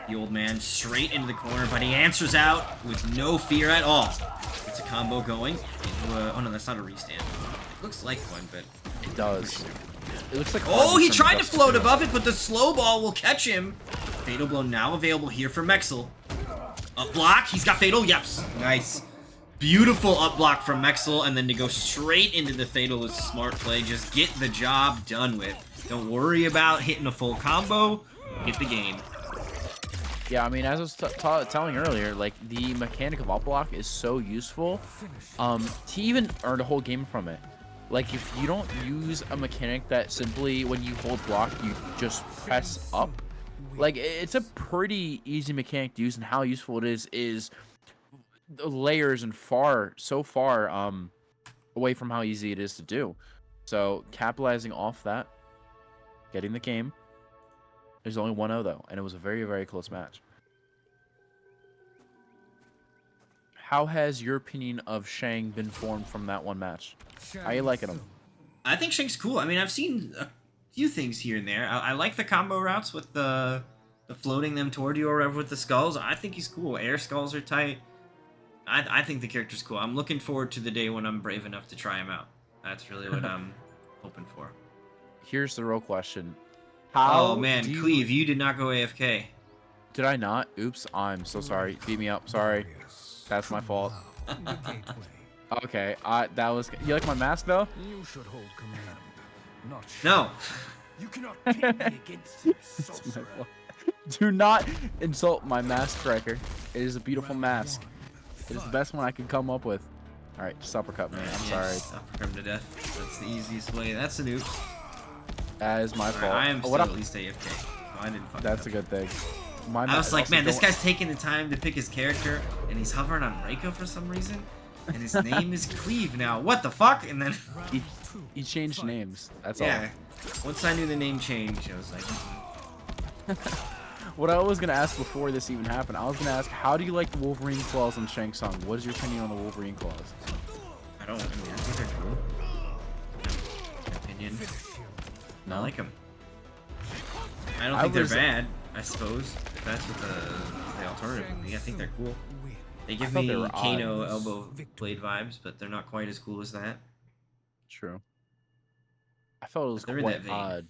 Speaker 1: the old man straight into the corner, but he answers out with no fear at all. It's a combo going into a... Oh, no, that's not a restand. It looks like one, but...
Speaker 2: It does. It looks like...
Speaker 1: Oh, he tried to float above it, but the slow ball will catch him. Fatal blow now available here for Mexel. Up block. He's got fatal. Yeps. Nice. Beautiful up block from Mexel, and then to go straight into the fatal is a smart play. Just get the job done with. Don't worry about hitting a full combo. Get the game.
Speaker 2: Yeah, I mean, as I was telling earlier, like, the mechanic of up block is so useful. He even earned a whole game from it. Like, if you don't use a mechanic that simply, when you hold block, you just press up, like, it's a pretty easy mechanic to use, and how useful it is the layers and so far away from how easy it is to do. So, capitalizing off that, getting the game. There's only 1-0, though, and it was a very, very close match. How has your opinion of Shang been formed from that one match? How you liking him?
Speaker 1: I think Shang's cool. I mean, I've seen a few things here and there. I like the combo routes with the floating them toward you or whatever with the skulls. I think he's cool. Air skulls are tight. I think the character's cool. I'm looking forward to the day when I'm brave enough to try him out. That's really what I'm hoping for.
Speaker 2: Here's the real question.
Speaker 1: Oh, man. Cleve, you did not go AFK.
Speaker 2: Did I not? Oops. I'm so sorry. Beat me up. Sorry. That's my fault. Okay. That was... You like my mask, though?
Speaker 6: You should hold command. Not
Speaker 1: No.
Speaker 6: You cannot pit me against this sorcerer.
Speaker 2: Do not insult my mask striker. It is a beautiful mask. It is the best one I can come up with. All right, just uppercut me. I'm sorry.
Speaker 1: Uppercut him to death. That's the easiest way. That's a noob.
Speaker 2: That is my fault.
Speaker 1: I am still at least AFK. Oh, I didn't fuck
Speaker 2: That's
Speaker 1: up.
Speaker 2: a good thing.
Speaker 1: I was like, man, this guy's taking the time to pick his character, and he's hovering on Reiko for some reason, and his name is Cleve now. What the fuck? And then...
Speaker 2: He changed names. That's all.
Speaker 1: Yeah. Once I knew the name change, I was like...
Speaker 2: What I was going to ask before this even happened, I was going to ask, how do you like the Wolverine claws on Shang Tsung? What is your opinion on the Wolverine claws?
Speaker 1: I think they're cool. Opinion.
Speaker 2: No?
Speaker 1: I like them. I don't think they're bad, I suppose. That's what the alternative would be. I think they're cool. They give me Kano elbow blade vibes, but they're not quite as cool as that.
Speaker 2: True. I felt it was
Speaker 1: They're in
Speaker 2: quite
Speaker 1: that vein.
Speaker 2: odd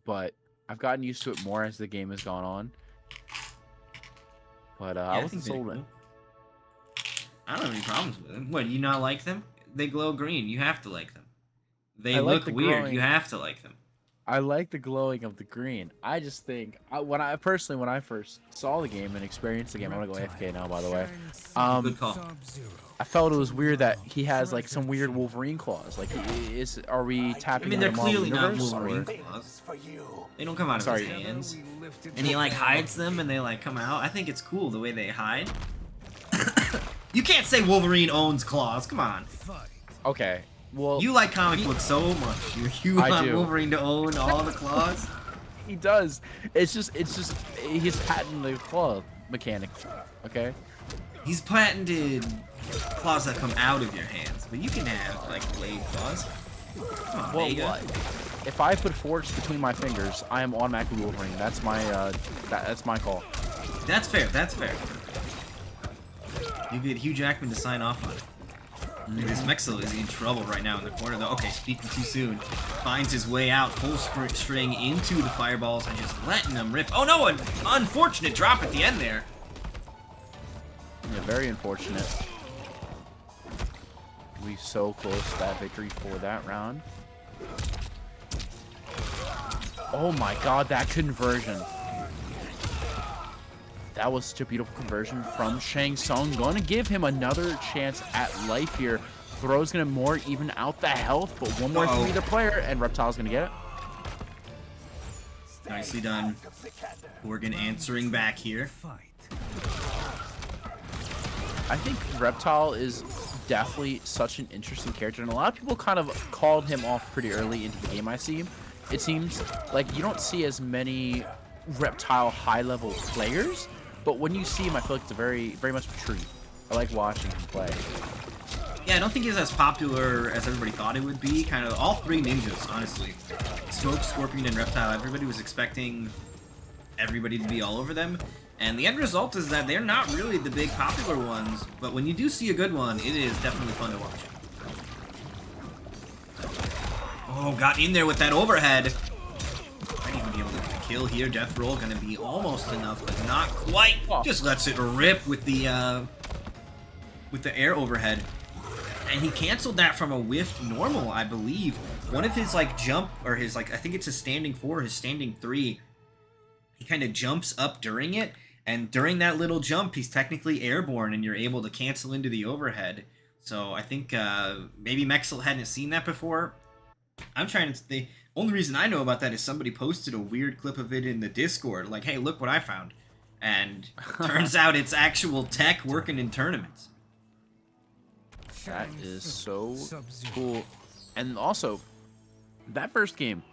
Speaker 2: but I've gotten used to it more as the game has gone on. But
Speaker 1: Yeah,
Speaker 2: I
Speaker 1: it's
Speaker 2: wasn't
Speaker 1: pretty
Speaker 2: sold.
Speaker 1: cool. I don't have any problems with them. What, do you not like them? They glow green. You have to like them. They
Speaker 2: I like
Speaker 1: look
Speaker 2: the
Speaker 1: weird.
Speaker 2: growing.
Speaker 1: You have to like them.
Speaker 2: I like the glowing of the green. I just think when I first saw the game and experienced the game, I'm gonna go AFK now. By the way,
Speaker 1: Good call.
Speaker 2: I felt it was weird that he has like some weird Wolverine claws. Like, are we
Speaker 1: I
Speaker 2: tapping
Speaker 1: mean,
Speaker 2: into
Speaker 1: they're
Speaker 2: Marvel
Speaker 1: clearly not
Speaker 2: Universe,
Speaker 1: Wolverine
Speaker 2: or-
Speaker 1: claws. They don't come out of
Speaker 2: Sorry.
Speaker 1: his hands. And he like hides them and they like come out. I think it's cool the way they hide. You can't say Wolverine owns claws. Come on.
Speaker 2: Okay, well,
Speaker 1: You like comic books so much. You
Speaker 2: I
Speaker 1: want
Speaker 2: do.
Speaker 1: Wolverine to own all the claws?
Speaker 2: he does. It's just he's patented the claw mechanic. Okay.
Speaker 1: He's patented claws that come out of your hands, but you can have like blade claws. Come on,
Speaker 2: Well,
Speaker 1: Vega.
Speaker 2: what? If I put forks between my fingers, I am automatically Wolverine. That's my that's my call.
Speaker 1: That's fair. That's fair. You get Hugh Jackman to sign off on it. This Mexel is in trouble right now in the corner, though. Okay, speaking too soon. Finds his way out, full string into the fireballs and just letting them rip. Oh no, an unfortunate drop at the end there.
Speaker 2: Yeah, very unfortunate. We so close to that victory for that round. Oh my god, that conversion. That was such a beautiful conversion from Shang Tsung. Going to give him another chance at life here. Throw's going to more even out the health, but one more from either player, and Reptile's going to get it.
Speaker 1: Nicely done. Gorgon answering back here.
Speaker 2: I think Reptile is definitely such an interesting character, and a lot of people kind of called him off pretty early into the game, I see. It seems like you don't see as many Reptile high-level players, but when you see him, I feel like it's a very much a treat. I like watching him play.
Speaker 1: Yeah, I don't think he's as popular as everybody thought it would be. Kind of all three ninjas, honestly. Smoke, Scorpion, and Reptile. Everybody was expecting everybody to be all over them. And the end result is that they're not really the big popular ones. But when you do see a good one, it is definitely fun to watch. Oh, got in there with that overhead. Might even be able to get a kill here. Death roll gonna be almost enough, but not quite. Just lets it rip with the air overhead. And he canceled that from a whiffed normal, I believe. One of his, like, jump, or his, like, I think it's his standing 4, his standing 3. He kind of jumps up during it, and during that little jump, he's technically airborne, and you're able to cancel into the overhead. So I think maybe Mexel hadn't seen that before. I'm trying to... The only reason I know about that is somebody posted a weird clip of it in the Discord, like, hey, look what I found. And turns out it's actual tech working in tournaments.
Speaker 2: That is so cool. And also, that first game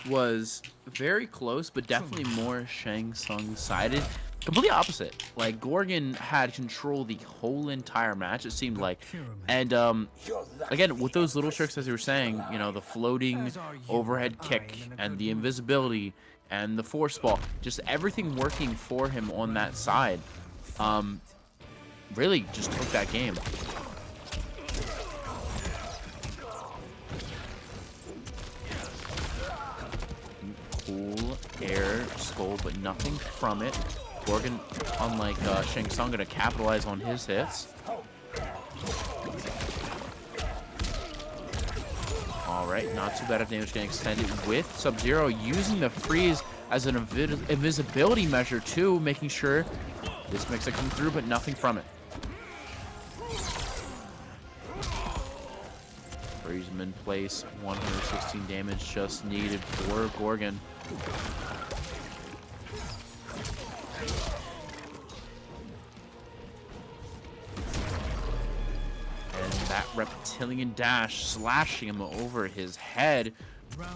Speaker 2: was very close, but definitely more Shang Tsung sided. Completely opposite. Like, Gorgon had control the whole entire match, it seemed like. And, again, with those little tricks, as you were saying, you know, the floating overhead kick and the invisibility and the force ball, just everything working for him on that side, really just took that game. Cool air skull, but nothing from it. Gorgon, unlike Shang Tsung, gonna capitalize on his hits. Alright, not too bad of damage getting extended with Sub-Zero using the freeze as an invisibility measure too, making sure this makes it come through, but nothing from it. Freeze him in place, 116 damage just needed for Gorgon. And that reptilian dash slashing him over his head.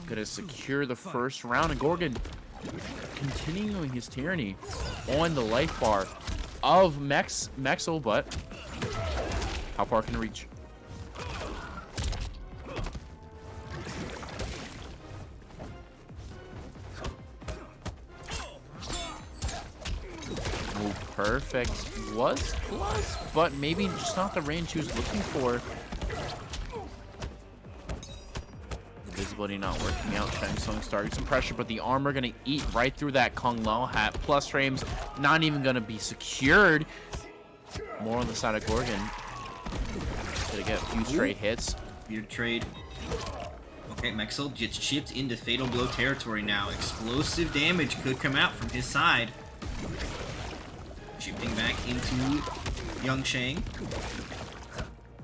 Speaker 2: Gonna secure the first round. And Gorgon continuing his tyranny on the life bar of Mexel, but how far can he reach? Oh, perfect. Was plus, but maybe just not the range he was looking for. invisibility not working out. Shang Tsung starting some pressure, but the armor going to eat right through that Kung Lao hat. Plus frames not even going to be secured. More on the side of Gorgon. Gonna get a few straight hits.
Speaker 1: Weird trade. Okay, Mexel gets chipped into Fatal Blow territory now. Explosive damage could come out from his side. Shifting back into young Shang.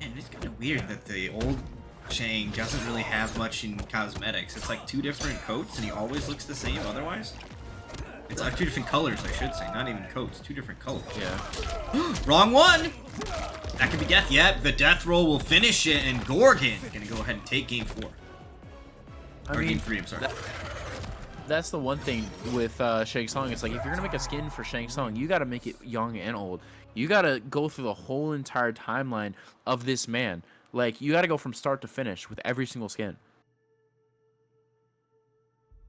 Speaker 1: Man, it's kind of weird that the old Shang doesn't really have much in cosmetics. It's like 2 different coats and he always looks the same otherwise. It's like 2 different colors, I should say. Not even coats, 2 different colors.
Speaker 2: Yeah.
Speaker 1: Wrong one! That could be death. Yep, the death roll will finish it, and Gorgon gonna go ahead and take game 4. Game 3, I'm sorry.
Speaker 2: That's the one thing with Shang Tsung. It's like, if you're gonna make a skin for Shang Tsung, you gotta make it young and old. You gotta go through the whole entire timeline of this man. Like, you gotta go from start to finish with every single skin.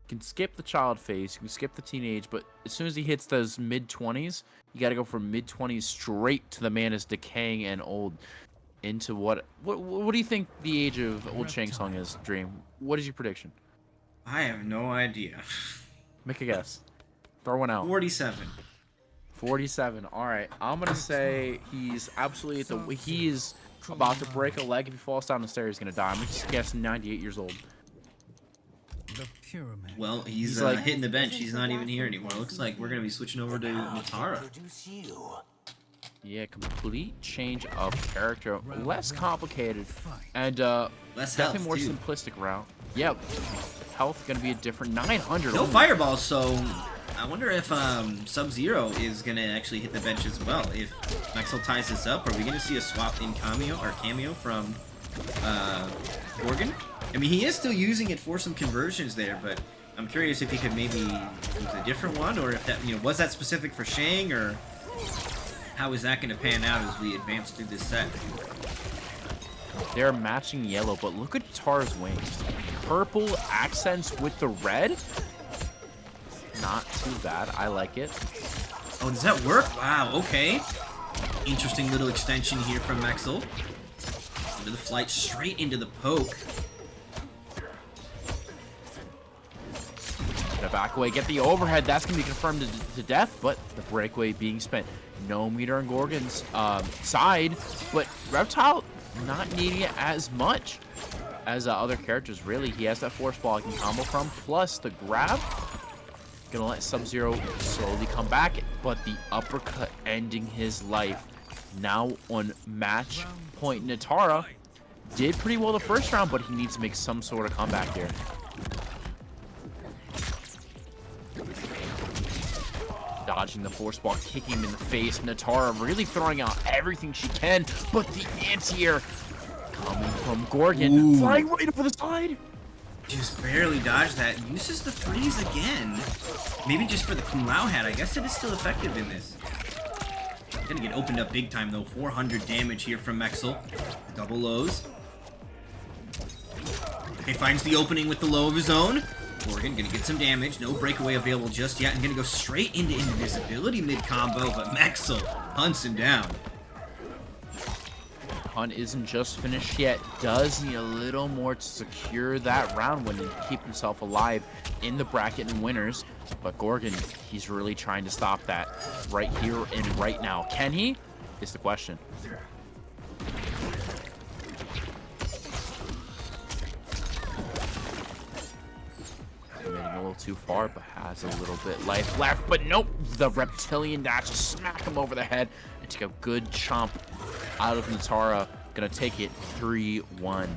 Speaker 2: You can skip the child phase, you can skip the teenage, but as soon as he hits those mid-20s, you gotta go from mid-20s straight to the man is decaying and old. Into what do you think the age of old Shang Tsung is, Dream? What is your prediction?
Speaker 1: I have no idea.
Speaker 2: Make a guess. Throw one out.
Speaker 1: 47.
Speaker 2: 47. All right. I'm going to say he's absolutely at the... He's about to break a leg. If he falls down the stairs, he's going to die. I'm going to guess 98 years old.
Speaker 1: Well, he's
Speaker 2: like
Speaker 1: hitting the bench. He's not even here anymore. Looks like we're going to be switching over to Natara.
Speaker 2: Yeah, complete change of character. Less complicated. And
Speaker 1: Less
Speaker 2: definitely
Speaker 1: health,
Speaker 2: more
Speaker 1: too.
Speaker 2: simplistic route. Yep. Health going to be a different 900.
Speaker 1: No
Speaker 2: only.
Speaker 1: fireballs, so I wonder if Sub-Zero is going to actually hit the bench as well. If Mexel ties this up, are we going to see a swap in cameo from Gorgon? I mean, he is still using it for some conversions there, but I'm curious if he could maybe use a different one, or if that, was that specific for Shang, or how is that going to pan out as we advance through this set?
Speaker 2: They're matching yellow, but look at Tara's wings. Purple accents with the red. Not too bad. I like it.
Speaker 1: Oh, does that work? Wow, okay. Interesting little extension here from Mexel. Into the flight, straight into the poke.
Speaker 2: Gonna back away, get the overhead. That's gonna be confirmed to death, but the breakaway being spent. No meter on Gorgon's side, but Reptile not needing it as much as other characters, really. He has that force blocking combo from, plus the grab. Gonna let Sub-Zero slowly come back, but the uppercut ending his life. Now on match point, Natara did pretty well the first round, but he needs to make some sort of comeback here. Dodging the force ball, kicking him in the face. Natara really throwing out everything she can, but the anti-air coming from Gorgon.
Speaker 1: Ooh.
Speaker 2: Flying right over the side.
Speaker 1: Just barely dodged that. Uses the freeze again. Maybe just for the Kung Lao hat. I guess it is still effective in this. Gonna get opened up big time though. 400 damage here from Mexel. Double lows. Okay, finds the opening with the low of his own. Gorgon gonna get some damage. No breakaway available just yet. And gonna go straight into invisibility mid-combo, but Mexel hunts him down.
Speaker 2: Hunt isn't just finished yet. Does need a little more to secure that round win and keep himself alive in the bracket and winners. But Gorgon, he's really trying to stop that right here and right now. Can he? Is the question. Committing a little too far, but has a little bit life left. But nope, the reptilian dash smack him over the head and take a good chomp out of Natara. Gonna take it 3-1.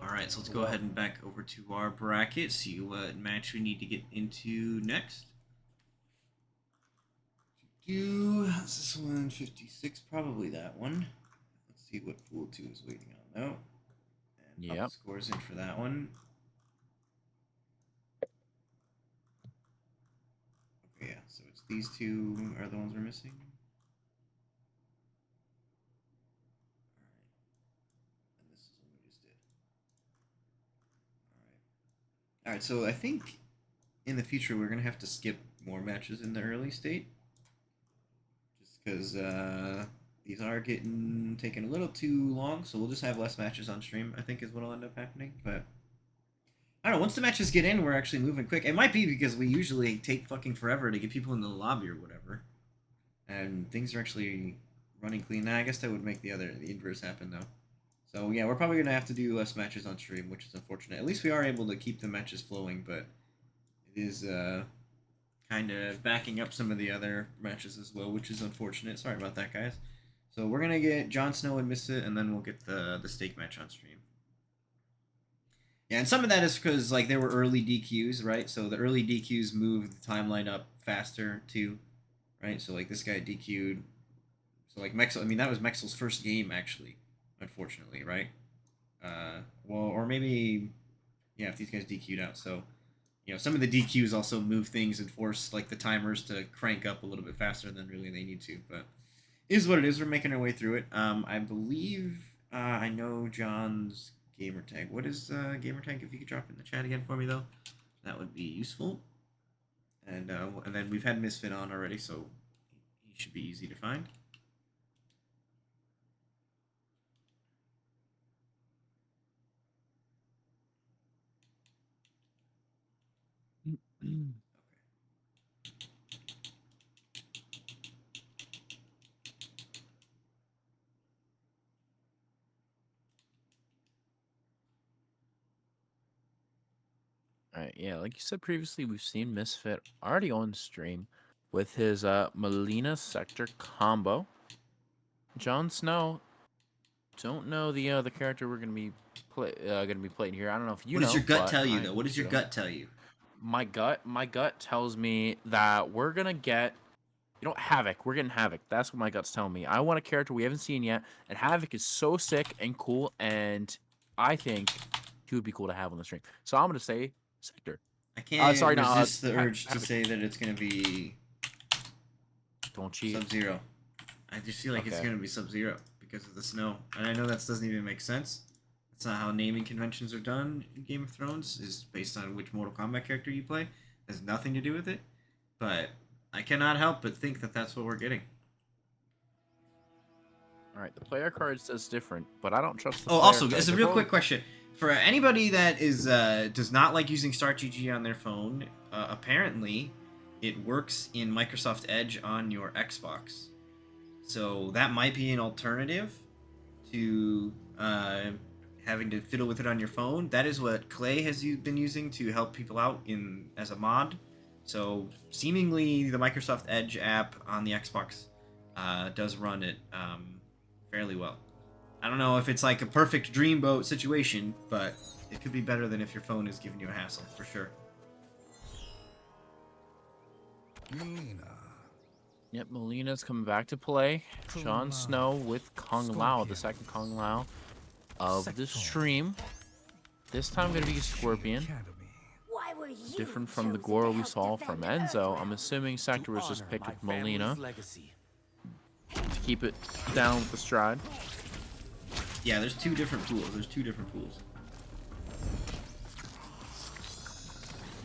Speaker 1: Alright, so let's go ahead and back over to our bracket, see what match we need to get into next. How's this one? 56, probably that one. Let's see what Pool 2 is waiting on though. And
Speaker 2: Yep.
Speaker 1: scores in for that one. Okay, yeah, so it's these two are the ones we're missing. And this is what we just did. Alright, so I think in the future we're going to have to skip more matches in the early state. Just because these are taking a little too long, so we'll just have less matches on stream, I think is what'll end up happening. But I don't know, once the matches get in, we're actually moving quick. It might be because we usually take fucking forever to get people in the lobby or whatever. And things are actually running clean. Now, I guess that would make the inverse happen, though. So, yeah, we're probably going to have to do less matches on stream, which is unfortunate. At least we are able to keep the matches flowing, but it is kind of backing up some of the other matches as well, which is unfortunate. Sorry about that, guys. So we're going to get Jon Snow and Missa, and then we'll get the stake match on stream. Yeah, and some of that is because, like, there were early DQs, right? So the early DQs move the timeline up faster, too, right? So, like, this guy DQ'd. So, like, Mexel, I mean, that was Mexel's first game, actually, unfortunately, right? Well, or maybe, yeah, if these guys DQ'd out. So, you know, some of the DQs also move things and force, like, the timers to crank up a little bit faster than really they need to. But it is what it is. We're making our way through it. I believe I know John's gamer tag. What is gamer tag? If you could drop it in the chat again for me, though, that would be useful. And then we've had Misfit on already, so he should be easy to find.
Speaker 2: Alright, yeah, like you said previously, we've seen Misfit already on stream with his Melina Sector combo. Jon Snow, don't know the character we're gonna be playing here. I don't know if you know.
Speaker 1: What does your gut
Speaker 2: but
Speaker 1: tell you,
Speaker 2: I
Speaker 1: though? What does your
Speaker 2: don't.
Speaker 1: gut tell you?
Speaker 2: My gut tells me that we're gonna get, Havoc. We're getting Havoc. That's what my gut's telling me. I want a character we haven't seen yet, and Havoc is so sick and cool, and I think he would be cool to have on the stream. So I'm gonna say Sector.
Speaker 1: I can't resist the
Speaker 2: Havoc.
Speaker 1: urge to say that it's gonna be
Speaker 2: Don't cheat.
Speaker 1: Sub-Zero. I just feel like it's gonna be Sub-Zero because of the snow, and I know that doesn't even make sense. That's not how naming conventions are done in Game of Thrones. Is based on which Mortal Kombat character you play. It has nothing to do with it, but I cannot help but think that that's what we're getting.
Speaker 2: All right, the player card says different, but I don't trust the
Speaker 1: Oh,
Speaker 2: player
Speaker 1: also,
Speaker 2: card.
Speaker 1: as a real quick question. For anybody that does not like using StartGG on their phone, apparently it works in Microsoft Edge on your Xbox. So that might be an alternative to having to fiddle with it on your phone. That is what Clay has been using to help people out as a mod. So seemingly the Microsoft Edge app on the Xbox does run it fairly well. I don't know if it's like a perfect dreamboat situation, but it could be better than if your phone is giving you a hassle, for sure.
Speaker 6: Melina.
Speaker 2: Yep, Melina's coming back to play. Jon Snow with Kung Lao, the second Kung Lao of the stream. This time going to be Scorpion.
Speaker 9: Why were you
Speaker 2: Different from the
Speaker 9: chosen
Speaker 2: Goro
Speaker 9: to
Speaker 2: we
Speaker 9: help
Speaker 2: saw
Speaker 9: defend
Speaker 2: from
Speaker 9: Earthrealm?
Speaker 2: Enzo. I'm assuming Sector was just picked with Melina to keep it down with the stride.
Speaker 1: Yeah, there's two different pools.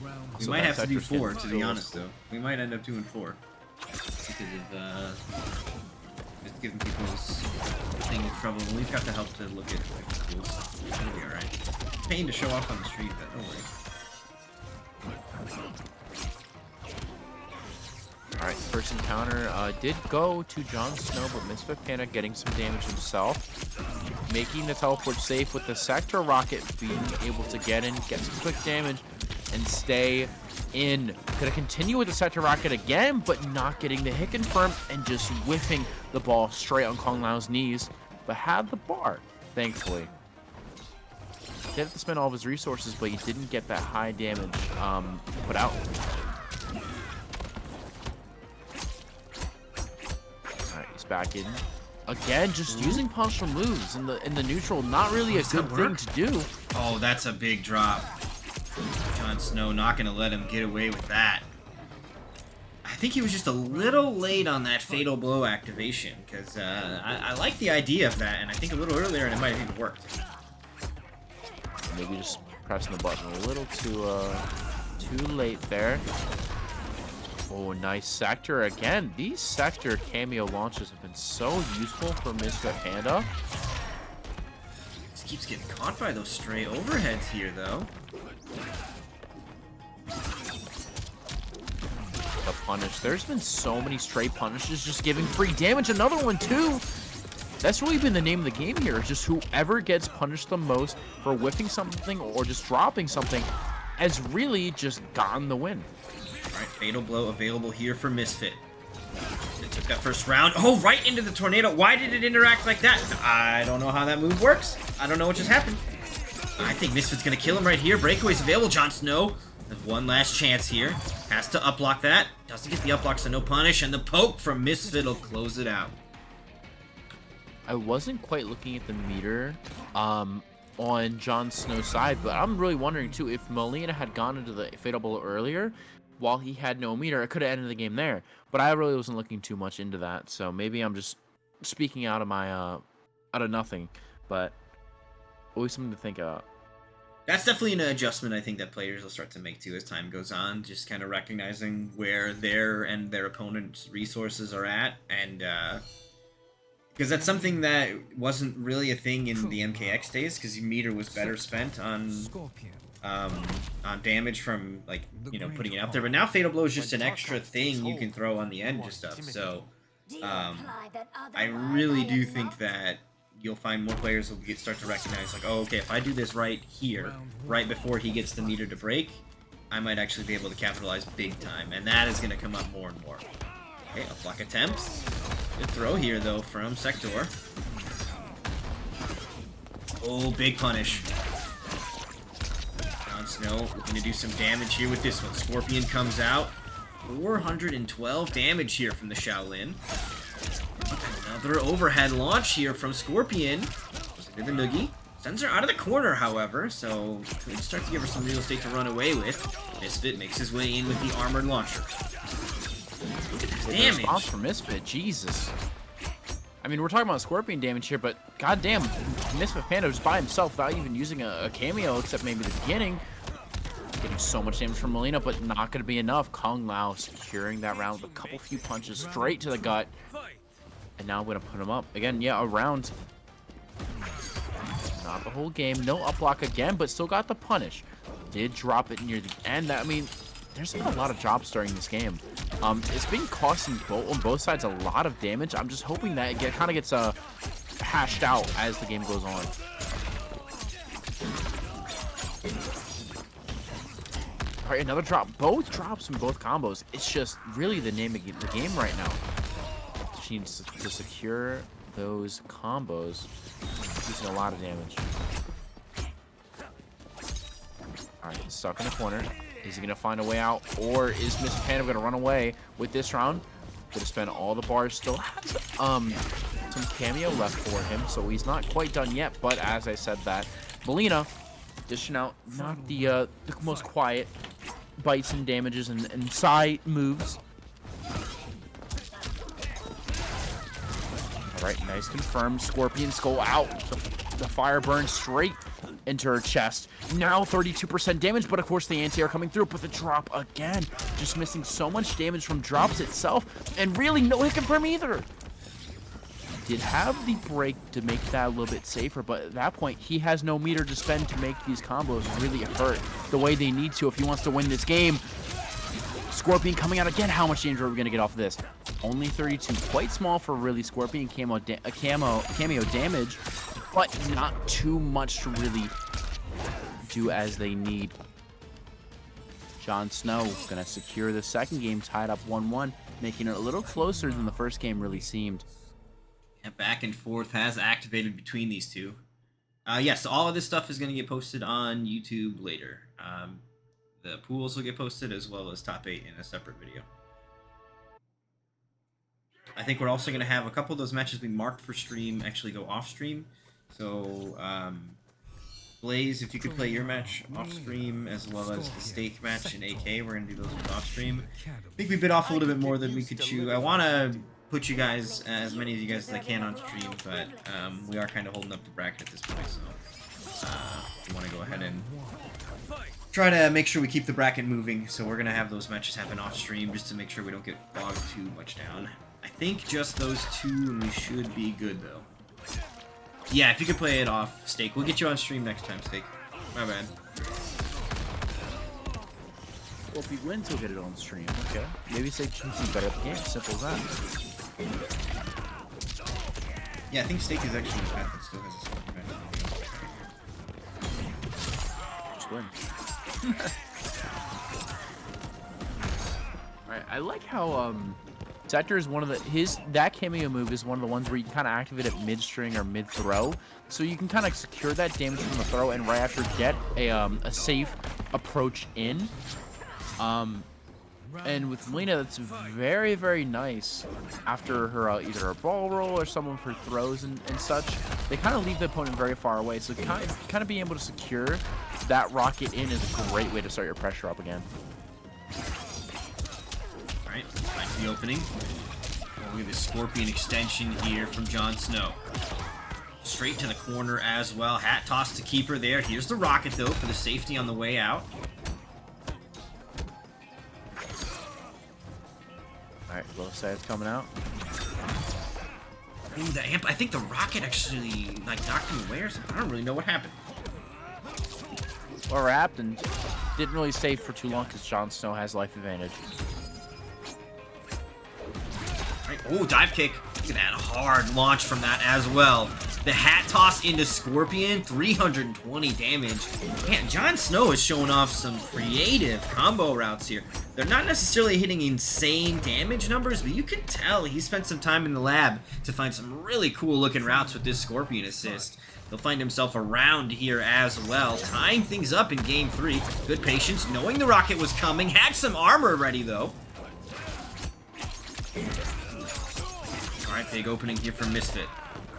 Speaker 1: We
Speaker 2: So
Speaker 1: might
Speaker 2: that
Speaker 1: have to do
Speaker 2: Sector's getting
Speaker 1: 4, to be
Speaker 2: still-
Speaker 1: honest, though. We might end up doing 4. Because of, just giving people's thing trouble. And we've got the help to look at like, pools. It'll be alright. Pain to show off on the street, but don't worry.
Speaker 2: Alright, first encounter did go to Jon Snow, but Misfit Panda getting some damage himself. Making the teleport safe with the Sector Rocket being able to get in, get some quick damage, and stay in. Gonna continue with the Sector Rocket again, but not getting the hit confirmed and just whiffing the ball straight on Kung Lao's knees. But had the bar, thankfully. Did have to spend all of his resources, but he didn't get that high damage put out. Alright, he's back in. Again, just using punctual moves in the neutral, not really a good thing to do.
Speaker 1: Oh, that's a big drop. Jon Snow not going to let him get away with that. I think he was just a little late on that Fatal Blow activation, because I like the idea of that, and I think a little earlier and it might have even worked.
Speaker 2: Maybe just pressing the button a little too late there. Oh, nice sector again. These sector cameo launches have been so useful for Misfit Panda.
Speaker 1: Just keeps getting caught by those stray overheads here, though.
Speaker 2: The punish. There's been so many stray punishes just giving free damage. Another one, too. That's really been the name of the game here. It's just whoever gets punished the most for whiffing something or just dropping something has really just gotten the win.
Speaker 1: Alright, Fatal Blow available here for Misfit. They took that first round. Oh, right into the tornado. Why did it interact like that? I don't know how that move works. I don't know what just happened. I think Misfit's going to kill him right here. Breakaway's available. Jon Snow has one last chance here. Has to uplock that. Doesn't get the uplock, so no punish. And the poke from Misfit will close it out.
Speaker 2: I wasn't quite looking at the meter on Jon Snow's side, but I'm really wondering, too, if Molina had gone into the Fatal Blow earlier, while he had no meter, it could have ended the game there. But I really wasn't looking too much into that, so maybe I'm just speaking out of my out of nothing. But always something to think about.
Speaker 1: That's definitely an adjustment I think that players will start to make too as time goes on. Just kind of recognizing where their and their opponent's resources are at, and because that's something that wasn't really a thing in the MKX days, because your meter was better spent on damage from, like, you know, putting it out there. But now Fatal Blow is just an extra thing you can throw on the end of stuff. So I really do think that you'll find more players will start to recognize, like, oh, okay, if I do this right here, right before he gets the meter to break, I might actually be able to capitalize big time. And that is going to come up more and more. Okay, a block attempts. Good throw here, though, from Sector. Oh, big punish. Jon Snow looking to do some damage here with this one. Scorpion comes out. 412 damage here from the Shaolin. Another overhead launch here from Scorpion. Did the Noogie. Sends her out of the corner, however, so could start to give her some real estate to run away with. Misfit makes his way in with the armored launcher. Look at this damage.
Speaker 2: Response from Misfit, Jesus. I mean, we're talking about Scorpion damage here, but goddamn, Misfit Panda was by himself without even using a cameo, except maybe the beginning. Getting so much damage from Molina, but not going to be enough. Kung Lao securing that round with a few punches straight to the gut. And now I'm going to put him up. Again, yeah, a round. Not the whole game. No up block again, but still got the punish. Did drop it near the end. I mean, there's been a lot of drops during this game. It's been costing on both sides a lot of damage. I'm just hoping that it kind of gets hashed out as the game goes on. All right, another drop. Both drops from both combos. It's just really the name of the game right now. She needs to secure those combos. Using a lot of damage. All right, he's stuck in the corner. Is he gonna find a way out, or is Mr. Panda gonna run away with this round? Gonna spend all the bars. Still has some cameo left for him, so he's not quite done yet. But as I said, that Molina dishing out not the most quiet bites and damages and side moves. All right, nice confirmed. Scorpion Skull out. The fire burns straight into her chest. Now 32% damage, but of course the anti-air coming through, but the drop again. Just missing so much damage from drops itself, and really no hit confirm either. Did have the break to make that a little bit safer, but at that point, he has no meter to spend to make these combos really hurt the way they need to if he wants to win this game. Scorpion coming out again. How much danger are we going to get off of this? Only 32. Quite small for really Scorpion cameo damage, but not too much to really do as they need. Jon Snow going to secure the second game, tied up 1-1, making it a little closer than the first game really seemed.
Speaker 1: Yeah, back and forth has activated between these two. Yes, all of this stuff is going to get posted on YouTube later. The pools will get posted, as well as top 8 in a separate video. I think we're also going to have a couple of those matches we marked for stream actually go off stream. So, Blaze, if you could play your match off stream, as well as the Stake match in AK, we're going to do those off stream. I think we bit off a little bit more than we could chew. I want to put you guys, as many of you guys as I can on stream, but we are kind of holding up the bracket at this point, so if you want to go ahead and try to make sure we keep the bracket moving. So we're gonna have those matches happen off stream just to make sure we don't get bogged too much down. I think just those two, and we should be good though. Yeah, if you could play it off, Steak, we'll get you on stream next time, Steak. My bad.
Speaker 2: Well, if he wins, he'll get it on stream. Okay. Maybe Steak can see better at the game. Simple as that.
Speaker 1: Yeah, I think Steak is actually the path that still has a score match.
Speaker 2: Just win. Alright, I like how Sector is one of the that cameo move is one of the ones where you can kind of activate it mid-string or mid-throw, so you can kind of secure that damage from the throw and right after get a safe approach in. And with Melina, that's very, very nice. After her either her ball roll or some of her throws and such, they kind of leave the opponent very far away. So kind of being able to secure that rocket in is a great way to start your pressure up again.
Speaker 1: All right, find the opening. Oh, look at this Scorpion extension here from Jon Snow. Straight to the corner as well. Hat toss to keeper there. Here's the rocket though for the safety on the way out.
Speaker 2: Alright, both sides coming out.
Speaker 1: Ooh, the amp. I think the rocket actually like knocked him away or something. I don't really know what happened.
Speaker 2: Well wrapped and didn't really stay for too long because Jon Snow has life advantage.
Speaker 1: Right. Oh, dive kick. Look at that hard launch from that as well. The hat toss into Scorpion, 320 damage. Man, Jon Snow is showing off some creative combo routes here. They're not necessarily hitting insane damage numbers, but you can tell he spent some time in the lab to find some really cool looking routes with this Scorpion assist. He'll find himself around here as well, tying things up in game 3. Good patience, knowing the rocket was coming. Had some armor ready though. Alright, big opening here for Misfit.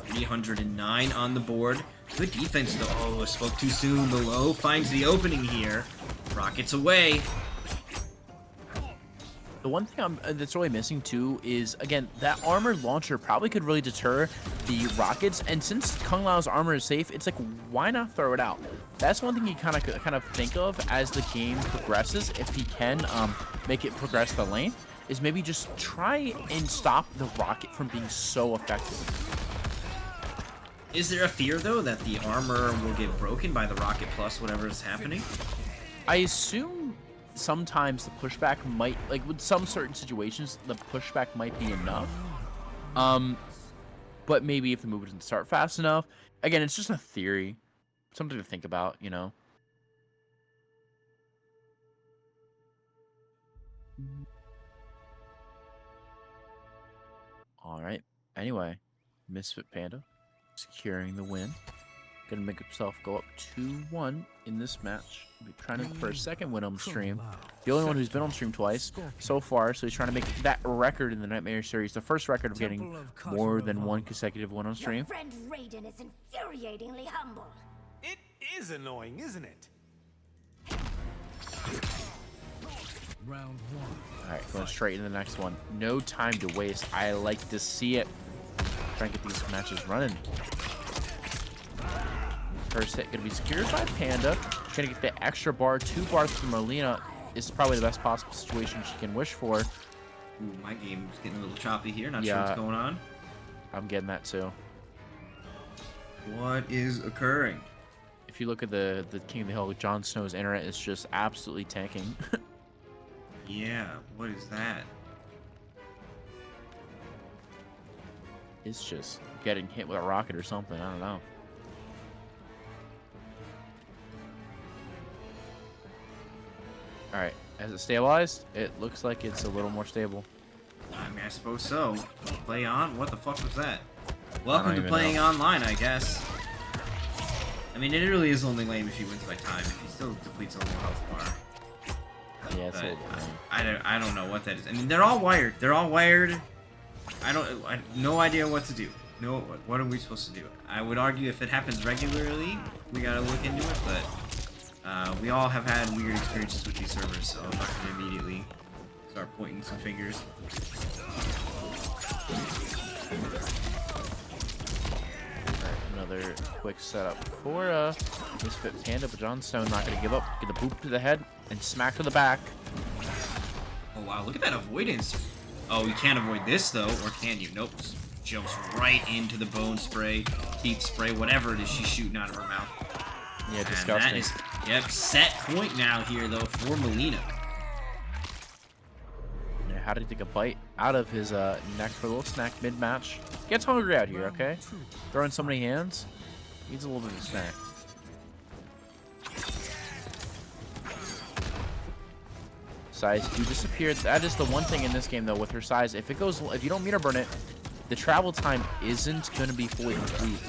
Speaker 1: 309 on the board. Good defense though. Oh, spoke too soon. Below finds the opening here. Rockets away.
Speaker 2: The one thing that's really missing too is, again, that armored launcher probably could really deter the rockets. And since Kung Lao's armor is safe, it's like, why not throw it out? That's one thing you kind of think of as the game progresses. If he can make it progress the lane, is maybe just try and stop the rocket from being so effective.
Speaker 1: Is there a fear though that the armor will get broken by the rocket plus whatever is happening?
Speaker 2: I assume sometimes the pushback might, like with some certain situations, the pushback might be enough. But maybe if the move doesn't start fast enough. Again, it's just a theory. Something to think about, you know. Alright. Anyway, Misfit Panda securing the win. Gonna make himself go up 2-1 in this match. Be trying to for a second win on stream. The only one who's been on stream twice so far, so he's trying to make that record in the Nightmare series, the first record of getting more than one consecutive win on stream.
Speaker 9: Your friend Raiden is infuriatingly humble.
Speaker 6: It is annoying, isn't it? Round 1.
Speaker 2: Alright, going straight into the next one. No time to waste. I like to see it. Trying to get these matches running. First hit gonna be secured by Panda. Gonna get the extra bar, 2 bars from Melina. Is probably the best possible situation she can wish for.
Speaker 1: Ooh, my game's getting a little choppy here. Not sure what's going on.
Speaker 2: I'm getting that too.
Speaker 1: What is occurring?
Speaker 2: If you look at the King of the Hill, Jon Snow's internet is just absolutely tanking.
Speaker 1: Yeah, what is that?
Speaker 2: It's just getting hit with a rocket or something. I don't know. Alright, has it stabilized? It looks like it's a little more stable.
Speaker 1: I mean, I suppose so. Play on? What the fuck was that? Welcome to
Speaker 2: even
Speaker 1: playing
Speaker 2: know.
Speaker 1: online, I guess. I mean, it really is only lame if he wins by time. If he still depletes only health bar.
Speaker 2: Yeah, it's a little bit lame.
Speaker 1: I don't know what that is. I mean, they're all wired. They're all wired. I no idea what to do. No, what are we supposed to do? I would argue if it happens regularly, we gotta look into it, but we all have had weird experiences with these servers, so I'm not gonna immediately start pointing some fingers.
Speaker 2: Another quick setup for Misfit Panda, but Jon Snow not going to give up. Get the boop to the head and smack to the back.
Speaker 1: Oh, wow. Look at that avoidance. Oh, you can't avoid this, though. Or can you? Nope. Jumps right into the bone spray, teeth spray, whatever it is she's shooting out of her mouth.
Speaker 2: Yeah, disgusting.
Speaker 1: That is, yep, set point now here, though, for Melina.
Speaker 2: Yeah, how did he take a bite out of his neck for a little snack mid-match? Gets hungry out here, okay? Throwing so many hands. Needs a little bit of a snack. Size do disappear. That is the one thing in this game, though, with her size. If you don't meter burn it, the travel time isn't going to be fully complete.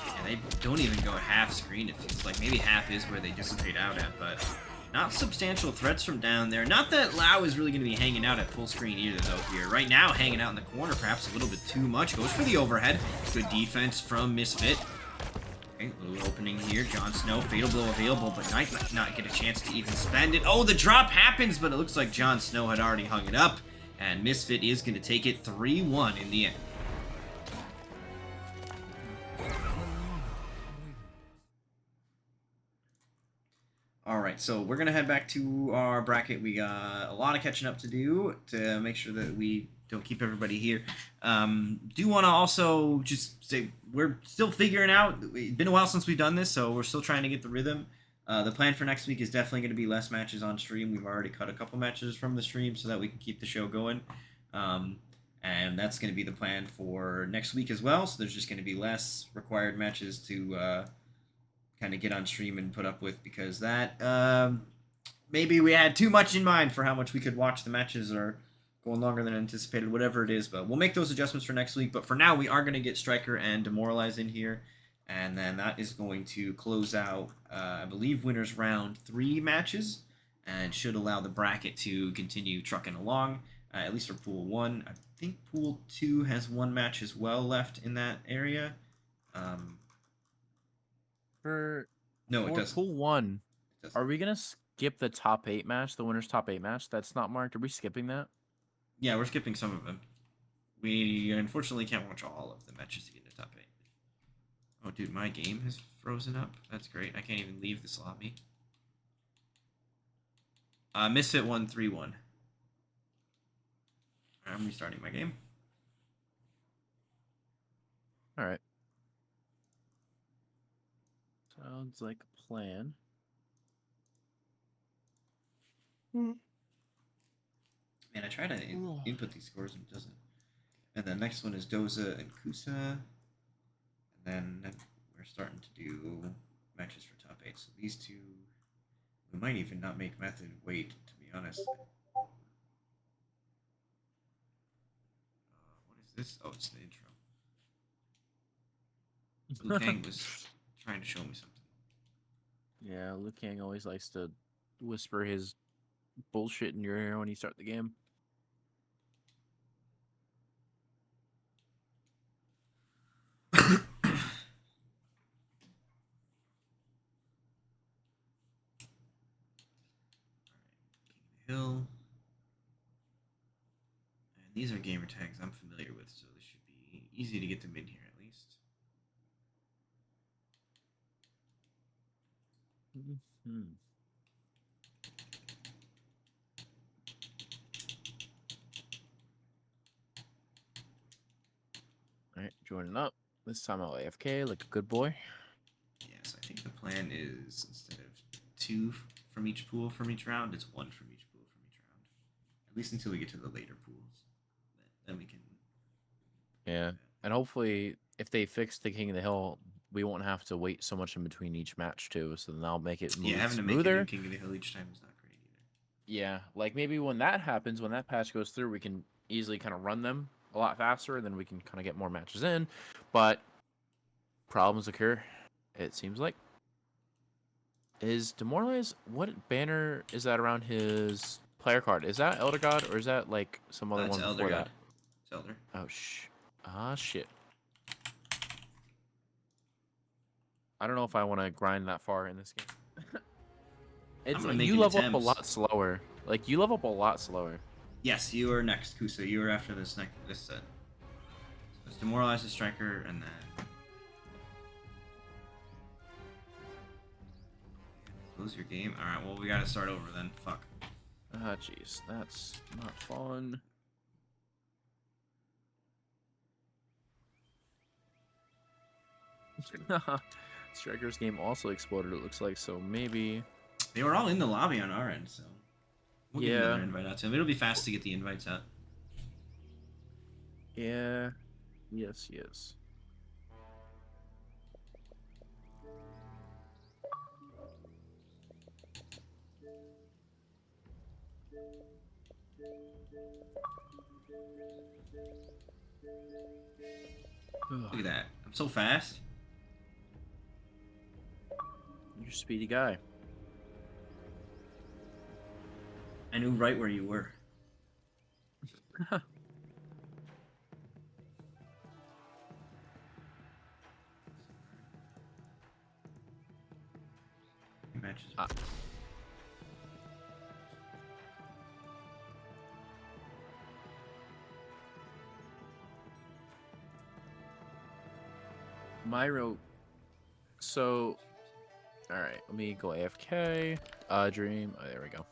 Speaker 1: Yeah, they don't even go half screen, it feels like. Maybe half is where they dissipate out at, but not substantial threats from down there. Not that Lau is really going to be hanging out at full screen either, though, here. Right now, hanging out in the corner, perhaps a little bit too much. Goes for the overhead. Good defense from Misfit. Okay, little opening here. Jon Snow, Fatal Blow available, but might not get a chance to even spend it. Oh, the drop happens, but it looks like Jon Snow had already hung it up. And Misfit is going to take it 3-1 in the end. Alright, so we're going to head back to our bracket. We got a lot of catching up to do to make sure that we don't keep everybody here. Do want to also just say we're still figuring out. It's been a while since we've done this, so we're still trying to get the rhythm. The plan for next week is definitely going to be less matches on stream. We've already cut a couple matches from the stream so that we can keep the show going. And that's going to be the plan for next week as well. So there's just going to be less required matches to kind of get on stream and put up with, because that maybe we had too much in mind for how much we could watch the matches, or going longer than anticipated, whatever it is. But we'll make those adjustments for next week. But for now, we are going to get Striker and Demoralize in here. And then that is going to close out, I believe, winners round 3 matches, and should allow the bracket to continue trucking along, at least for Pool 1. I think Pool 2 has 1 match as well left in that area. No, it doesn't.
Speaker 2: Pool 1, are we going to skip the top 8 match, the winner's top 8 match? That's not marked. Are we skipping that?
Speaker 1: Yeah, we're skipping some of them. We unfortunately can't watch all of the matches to get into top 8. Oh, dude, my game has frozen up. That's great. I can't even leave this lobby. Misfit 1-3-1. I'm restarting my game.
Speaker 2: All right. Sounds like a plan.
Speaker 1: Man, I try to input these scores and it doesn't. And the next one is Doza and Kusa. And then we're starting to do matches for top 8. So these two, we might even not make Method wait, to be honest. What is this? Oh, it's the intro. Liu Kang was trying to show me something.
Speaker 2: Yeah, Liu Kang always likes to whisper his bullshit in your ear when you start the game.
Speaker 1: Hill. And these are gamer tags I'm familiar with, so this should be easy to get them in here at least.
Speaker 2: Mm-hmm. All right, joining up. This time I'll AFK like a good boy.
Speaker 1: Yes, I think the plan is instead of 2 from each pool from each round, it's 1 from each pool from each round. At least until we get to the later pools. Then we can...
Speaker 2: Yeah, and hopefully if they fix the King of the Hill, we won't have to wait so much in between each match too, so then that'll make it move
Speaker 1: having
Speaker 2: smoother.
Speaker 1: to make a new King of the Hill each time is not great either.
Speaker 2: Yeah, like maybe when that happens, when that patch goes through, we can easily kind of run them a lot faster, and then we can kind of get more matches in. But problems occur, it seems like. Is Demoralize, what banner is that around his player card? Is that Elder God, or is that like some other one
Speaker 1: Elder
Speaker 2: before
Speaker 1: God.
Speaker 2: that?
Speaker 1: It's Elder.
Speaker 2: Oh, shit. I don't know if I want to grind that far in this game. It's
Speaker 1: I'm
Speaker 2: you level
Speaker 1: attempts.
Speaker 2: up a lot slower. Like you level up a lot slower.
Speaker 1: Yes, you are next, Kusa. You are after this set. So it's Demoralize the Striker, and then Close your game. All right. Well, we gotta start over then. Fuck.
Speaker 2: Ah, jeez, that's not fun. Striker's game also exploded, it looks like, so maybe...
Speaker 1: They were all in the lobby on our end, so... We'll get
Speaker 2: Yeah.
Speaker 1: another invite out to them. It'll be fast to get the invites out.
Speaker 2: Yeah. Yes, yes.
Speaker 1: Look at that. I'm so fast.
Speaker 2: You're a speedy guy.
Speaker 1: I knew right where you were. Matches.
Speaker 2: Myro. So, all right, let me go AFK. Dream. Oh, there we go.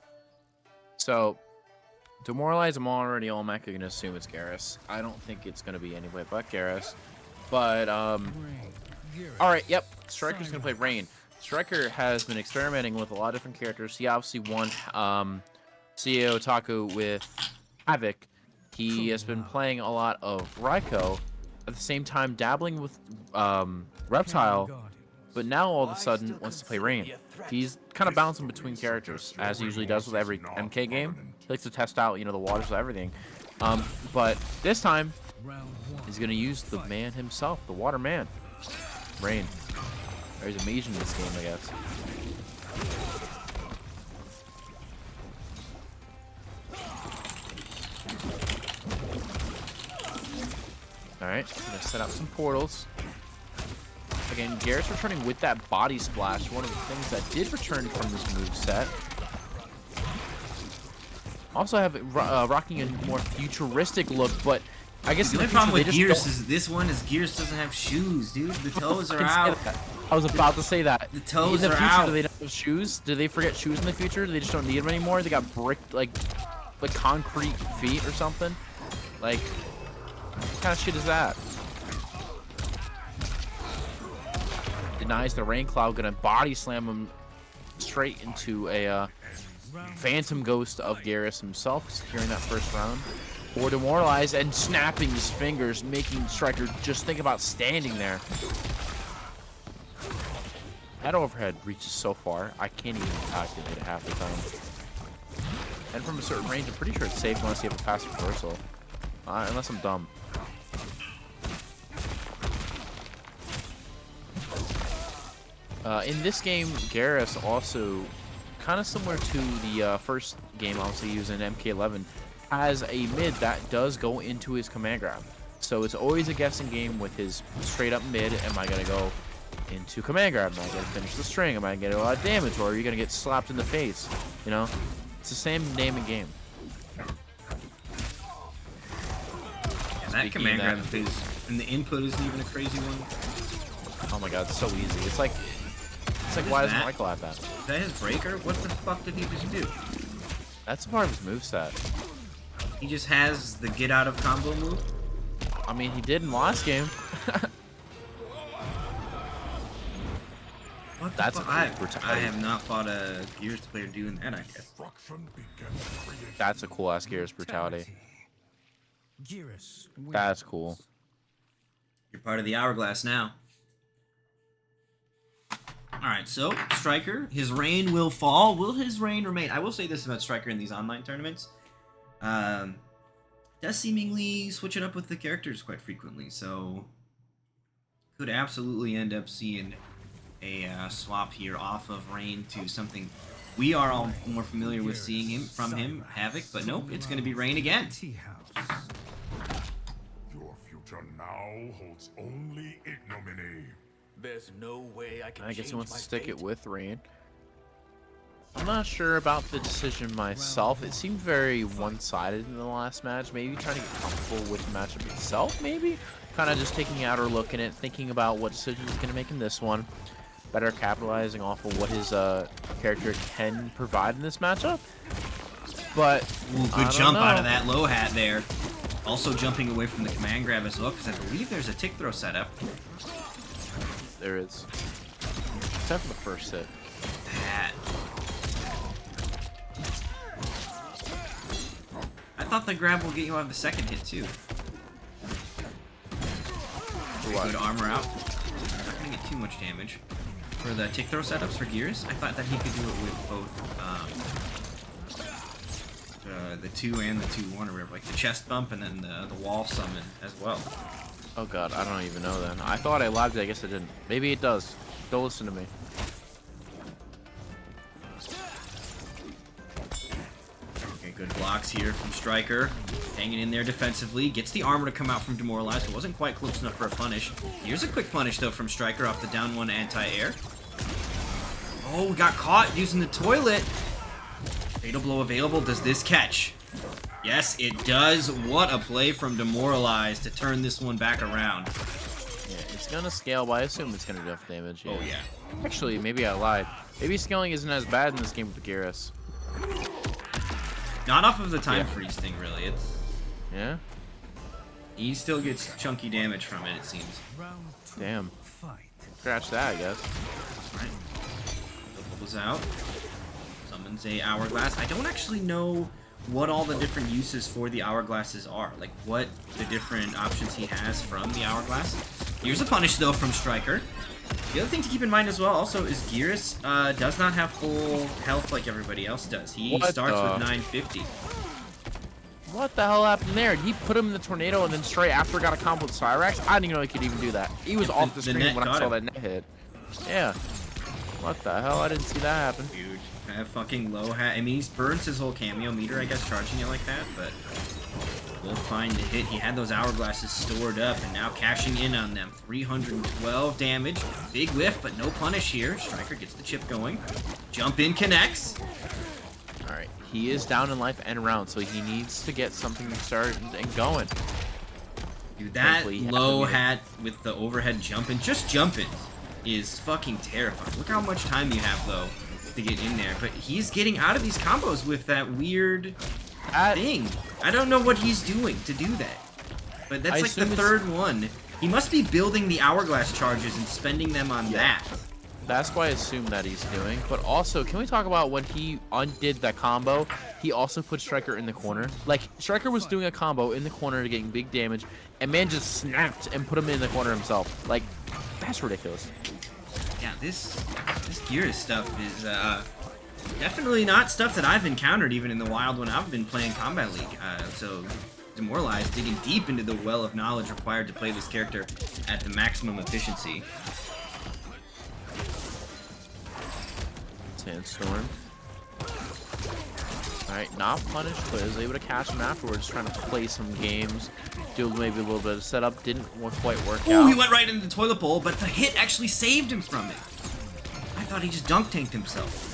Speaker 2: So, Demoralize, I'm already all mech. I'm gonna assume it's Garrus. I don't think it's gonna be anyway but Garrus. But all right, yep. Striker's gonna play Rain. Striker has been experimenting with a lot of different characters. He obviously won CEO Otaku with Havoc. He has been playing a lot of Raikou, at the same time dabbling with Reptile, but now all of a sudden wants to play Rain. He's kind of bouncing between characters, as he usually does with every MK game. He likes to test out, the waters of everything. But this time, he's going to use the man himself, the Water Man, Rain. There's a mage in this game, I guess. Alright, gonna set up some portals. Again, Garrett's returning with that body splash, one of the things that did return from this moveset. Also have rocking a more futuristic look, but I guess
Speaker 1: the only problem with Gears is this one is Gears doesn't have shoes, dude. The toes are out.
Speaker 2: I was about to say that.
Speaker 1: The toes
Speaker 2: in the
Speaker 1: are
Speaker 2: future,
Speaker 1: out.
Speaker 2: Do they not have shoes? Do they forget shoes in the future? Do they just don't need them anymore? They got brick, like concrete feet or something? Like, what kind of shit is that? Denies the Rain Cloud, gonna body slam him straight into a Phantom Ghost of Garrus himself, securing that first round. Or Demoralize and snapping his fingers, making Striker just think about standing there. That overhead reaches so far, I can't even calculate it half the time. And from a certain range, I'm pretty sure it's safe unless you have a fast reversal. Unless I'm dumb. In this game, Garrus also, kind of similar to the first game, obviously using MK1, has a mid that does go into his command grab. So it's always a guessing game with his straight up mid. Am I going to go into command grab? Am I going to finish the string? Am I going to get a lot of damage? Or are you going to get slapped in the face? It's the same name and game.
Speaker 1: And that command grab phase, and the input isn't even a crazy one.
Speaker 2: Oh my god, it's so easy. It's like why doesn't Michael have that?
Speaker 1: Is that his breaker? What the fuck did he just do?
Speaker 2: That's a part of his moveset.
Speaker 1: He just has the get out of combo move?
Speaker 2: I mean, he did in last game.
Speaker 1: What the
Speaker 2: That's
Speaker 1: fuck?
Speaker 2: a
Speaker 1: I
Speaker 2: cool
Speaker 1: have not fought a Gears player doing that, I guess.
Speaker 2: That's a cool ass Gears brutality. That's cool.
Speaker 1: You're part of the hourglass now. Alright, so Striker, his reign will fall. Will his reign remain? I will say this about Striker in these online tournaments. Does seemingly switch it up with the characters quite frequently, so could absolutely end up seeing a swap here off of Rain to something we are all more familiar with seeing from him, Havoc, but nope, it's going to be Rain again.
Speaker 5: Your future now holds only ignominy.
Speaker 8: There's no way I can
Speaker 2: I guess he
Speaker 8: change
Speaker 2: wants to
Speaker 8: my
Speaker 2: stick
Speaker 8: fate.
Speaker 2: it with Rain. I'm not sure about the decision myself. It seemed very one-sided in the last match. Maybe trying to get comfortable with the matchup itself, maybe? Kind of just taking out or looking at, thinking about what decision he's going to make in this one. better capitalizing off of what his character can provide in this matchup. But
Speaker 1: Ooh, good jump out of that low hat there. Also jumping away from the command grab as well, because I believe there's a tick throw setup.
Speaker 2: There is. Except for the first hit.
Speaker 1: That. I thought the grab will get you on the second hit too. Good armor out. Not gonna get too much damage. For the tick throw setups for Gears, I thought that he could do it with both the 2 and the 2-1 or whatever, like the chest bump and then the wall summon as well.
Speaker 2: Oh god, I don't even know then. I thought I lived it, I guess I didn't. Maybe it does. Don't listen to me.
Speaker 1: Okay, good blocks here from Stryker. Hanging in there defensively. Gets the armor to come out from Demoralized. It wasn't quite close enough for a punish. Here's a quick punish, though, from Stryker off the down 1 anti-air. Oh, we got caught using the toilet. Fatal Blow available. Does this catch? Yes, it does. What a play from Demoralized to turn this one back around.
Speaker 2: Yeah, it's gonna scale, but I assume it's gonna do enough damage. Yeah.
Speaker 1: Oh, yeah.
Speaker 2: Actually, maybe I lied. Maybe scaling isn't as bad in this game with Geras.
Speaker 1: Not off of the time freeze thing, really. It's
Speaker 2: Yeah?
Speaker 1: he still gets chunky damage from it, it seems.
Speaker 2: Damn. Scratch that, I guess.
Speaker 1: Alright. Bubbles out. Summons a hourglass. I don't actually know what all the different uses for the hourglasses are. Like, what the different options he has from the hourglass. Here's a punish, though, from Stryker. The other thing to keep in mind as well, also, is Geras does not have full health like everybody else does. He starts with 950.
Speaker 2: What the hell happened there? He put him in the tornado and then straight after got a combo with Cyrax? I didn't even know he could even do that. He was off the screen when I saw that net hit. Yeah. What the hell? I didn't see that happen.
Speaker 1: Dude, kind of fucking low hat. I mean, he burns his whole cameo meter, I guess, charging it like that, but we'll find the hit. He had those hourglasses stored up, and now cashing in on them. 312 damage. Big whiff, but no punish here. Stryker gets the chip going. Jump in connects.
Speaker 2: Alright, he is down in life and round, so he needs to get something started and going.
Speaker 1: Dude, that
Speaker 2: Thankfully,
Speaker 1: low hat with the overhead jumping, just jumping, is fucking terrifying. Look how much time you have, though, to get in there. But he's getting out of these combos with that weird thing. I don't know what he's doing to do that. But that's like the third one. He must be building the hourglass charges and spending them on that.
Speaker 2: That's what I assume that he's doing. But also, can we talk about when he undid that combo, he also put Stryker in the corner? Like, Stryker was doing a combo in the corner getting big damage, and man just snapped and put him in the corner himself. Like, that's ridiculous.
Speaker 1: Yeah, this Gears stuff is definitely not stuff that I've encountered even in the wild when I've been playing Combat League. So Demoralized, digging deep into the well of knowledge required to play this character at the maximum efficiency.
Speaker 2: Sandstorm. Alright, not punished, but is able to catch him afterwards, trying to play some games, do maybe a little bit of setup, didn't quite work out.
Speaker 1: Ooh, he went right into the toilet bowl, but the hit actually saved him from it. I thought he just dunk tanked himself.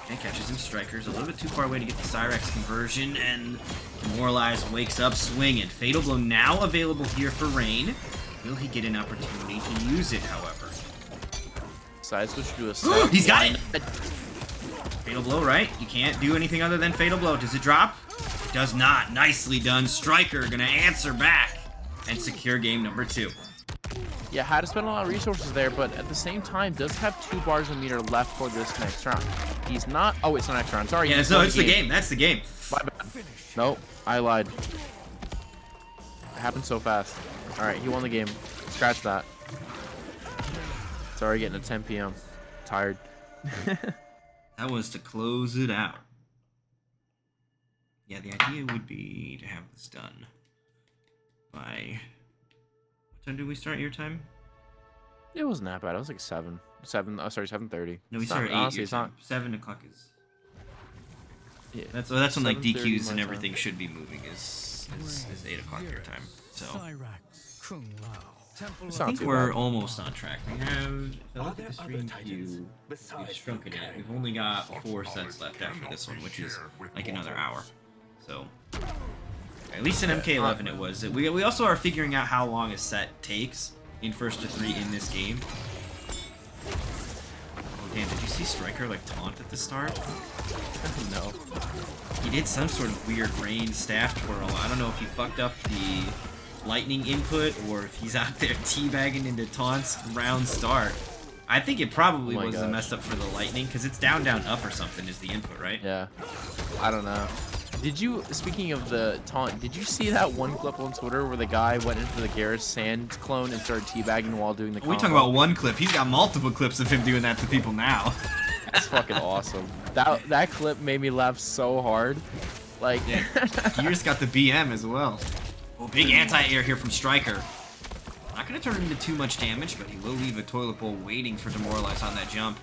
Speaker 1: Okay, catches him. Stryker's a little bit too far away to get the Cyrax conversion, and Demoralized wakes up swinging. Fatal Blow now available here for Rain. Will he get an opportunity to use it, however?
Speaker 2: Side switch to a setup.
Speaker 1: He's got it! Fatal Blow, right? You can't do anything other than Fatal Blow. Does it drop? It does not. Nicely done. Stryker gonna answer back and secure game number 2.
Speaker 2: Yeah, had to spend a lot of resources there, but at the same time, does have 2 bars of meter left for this next round. He's not... Oh, it's not next round. Sorry.
Speaker 1: Yeah, so it's the game. That's the game.
Speaker 2: My bad. Nope, I lied. It happened so fast. Alright, he won the game. Scratch that. It's already getting to 10 p.m. Tired.
Speaker 1: That was to close it out. Yeah, the idea would be to have this done by... What time did we start your time?
Speaker 2: It wasn't that bad. It was like 7. 7:30.
Speaker 1: No, we started 8
Speaker 2: honestly,
Speaker 1: your
Speaker 2: it's
Speaker 1: time.
Speaker 2: not...
Speaker 1: 7 o'clock is...
Speaker 2: Yeah.
Speaker 1: That's when like
Speaker 2: 7:30
Speaker 1: DQs
Speaker 2: my
Speaker 1: and
Speaker 2: time.
Speaker 1: everything should be moving is 8 o'clock your time. So I think we're almost on track. We have, if I look at the stream queue, we've shrunken it. We've only got 4 sets left after this one, which is like another hour. So at least in MK11 it was. We also are figuring out how long a set takes. in first to 3 in this game. Oh damn, did you see Striker like taunt at the start?
Speaker 2: No.
Speaker 1: He did some sort of weird rain staff twirl. I don't know if he fucked up the lightning input or if he's out there teabagging into taunts round start. I think it probably was messed up for the lightning because it's down, down, up or something is the input, right?
Speaker 2: Yeah. I don't know. Did you, speaking of the taunt, did you see that one clip on Twitter where the guy went into the Garrus Sand clone and started teabagging while doing the combo?
Speaker 1: We talking about one clip. He's got multiple clips of him doing that to people now.
Speaker 2: That's fucking awesome. That clip made me laugh so hard. Like,
Speaker 1: yeah. Gears got the BM as well. Oh, big anti-air here from Striker. Not going to turn into too much damage, but he will leave a toilet bowl waiting for Demoralize on that jump.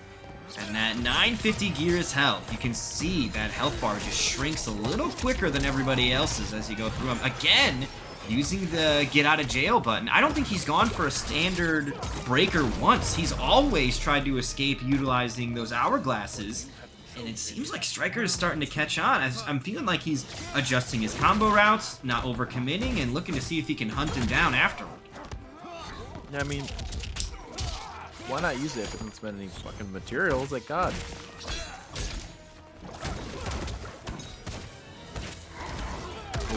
Speaker 1: And that 950 Gears health, you can see that health bar just shrinks a little quicker than everybody else's as you go through them. Again, using the get out of jail button. I don't think he's gone for a standard breaker once. He's always tried to escape utilizing those hourglasses. And it seems like Striker is starting to catch on. I'm feeling like he's adjusting his combo routes, not overcommitting, and looking to see if he can hunt him down afterward.
Speaker 2: I mean, why not use it if it doesn't spend any fucking materials? Like, God.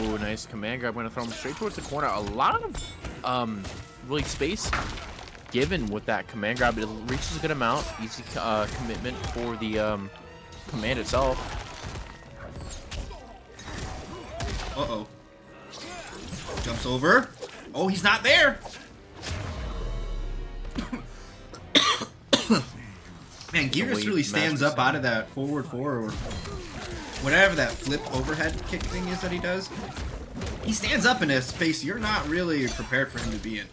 Speaker 2: Ooh, nice command grab. I'm gonna throw him straight towards the corner. A lot of really space given with that command grab. It reaches a good amount. Easy commitment for the command itself.
Speaker 1: Uh-oh. Jumps over. Oh, he's not there. Man, Gears really stands up out of that forward four or whatever that flip overhead kick thing is that he does. He stands up in a space you're not really prepared for him to be in.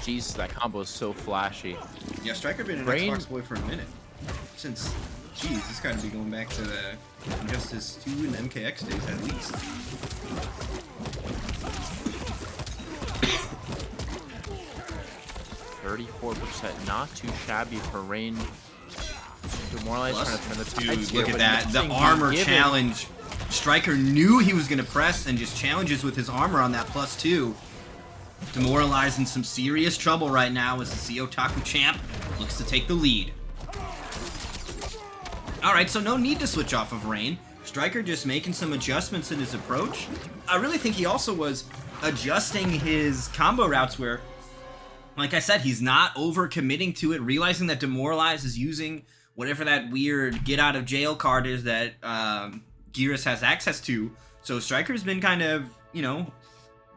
Speaker 2: Jeez, that combo is so flashy.
Speaker 1: Yeah, Striker been an Xbox boy for a minute. Since, geez, this got to be going back to the Injustice 2 and MKX days at least.
Speaker 2: 34%, not too shabby for Rain. Demoralize trying to turn the tides.
Speaker 1: Dude, look at that. The armor challenge. Striker knew he was going to press and just challenges with his armor on that +2. Demoralize in some serious trouble right now as the CO Taku champ looks to take the lead. Alright, so no need to switch off of Rain. Striker just making some adjustments in his approach. I really think he also was adjusting his combo routes where, like I said, he's not over-committing to it, realizing that Demoralize is using whatever that weird get-out-of-jail card is that Geras has access to. So Striker's been kind of, you know,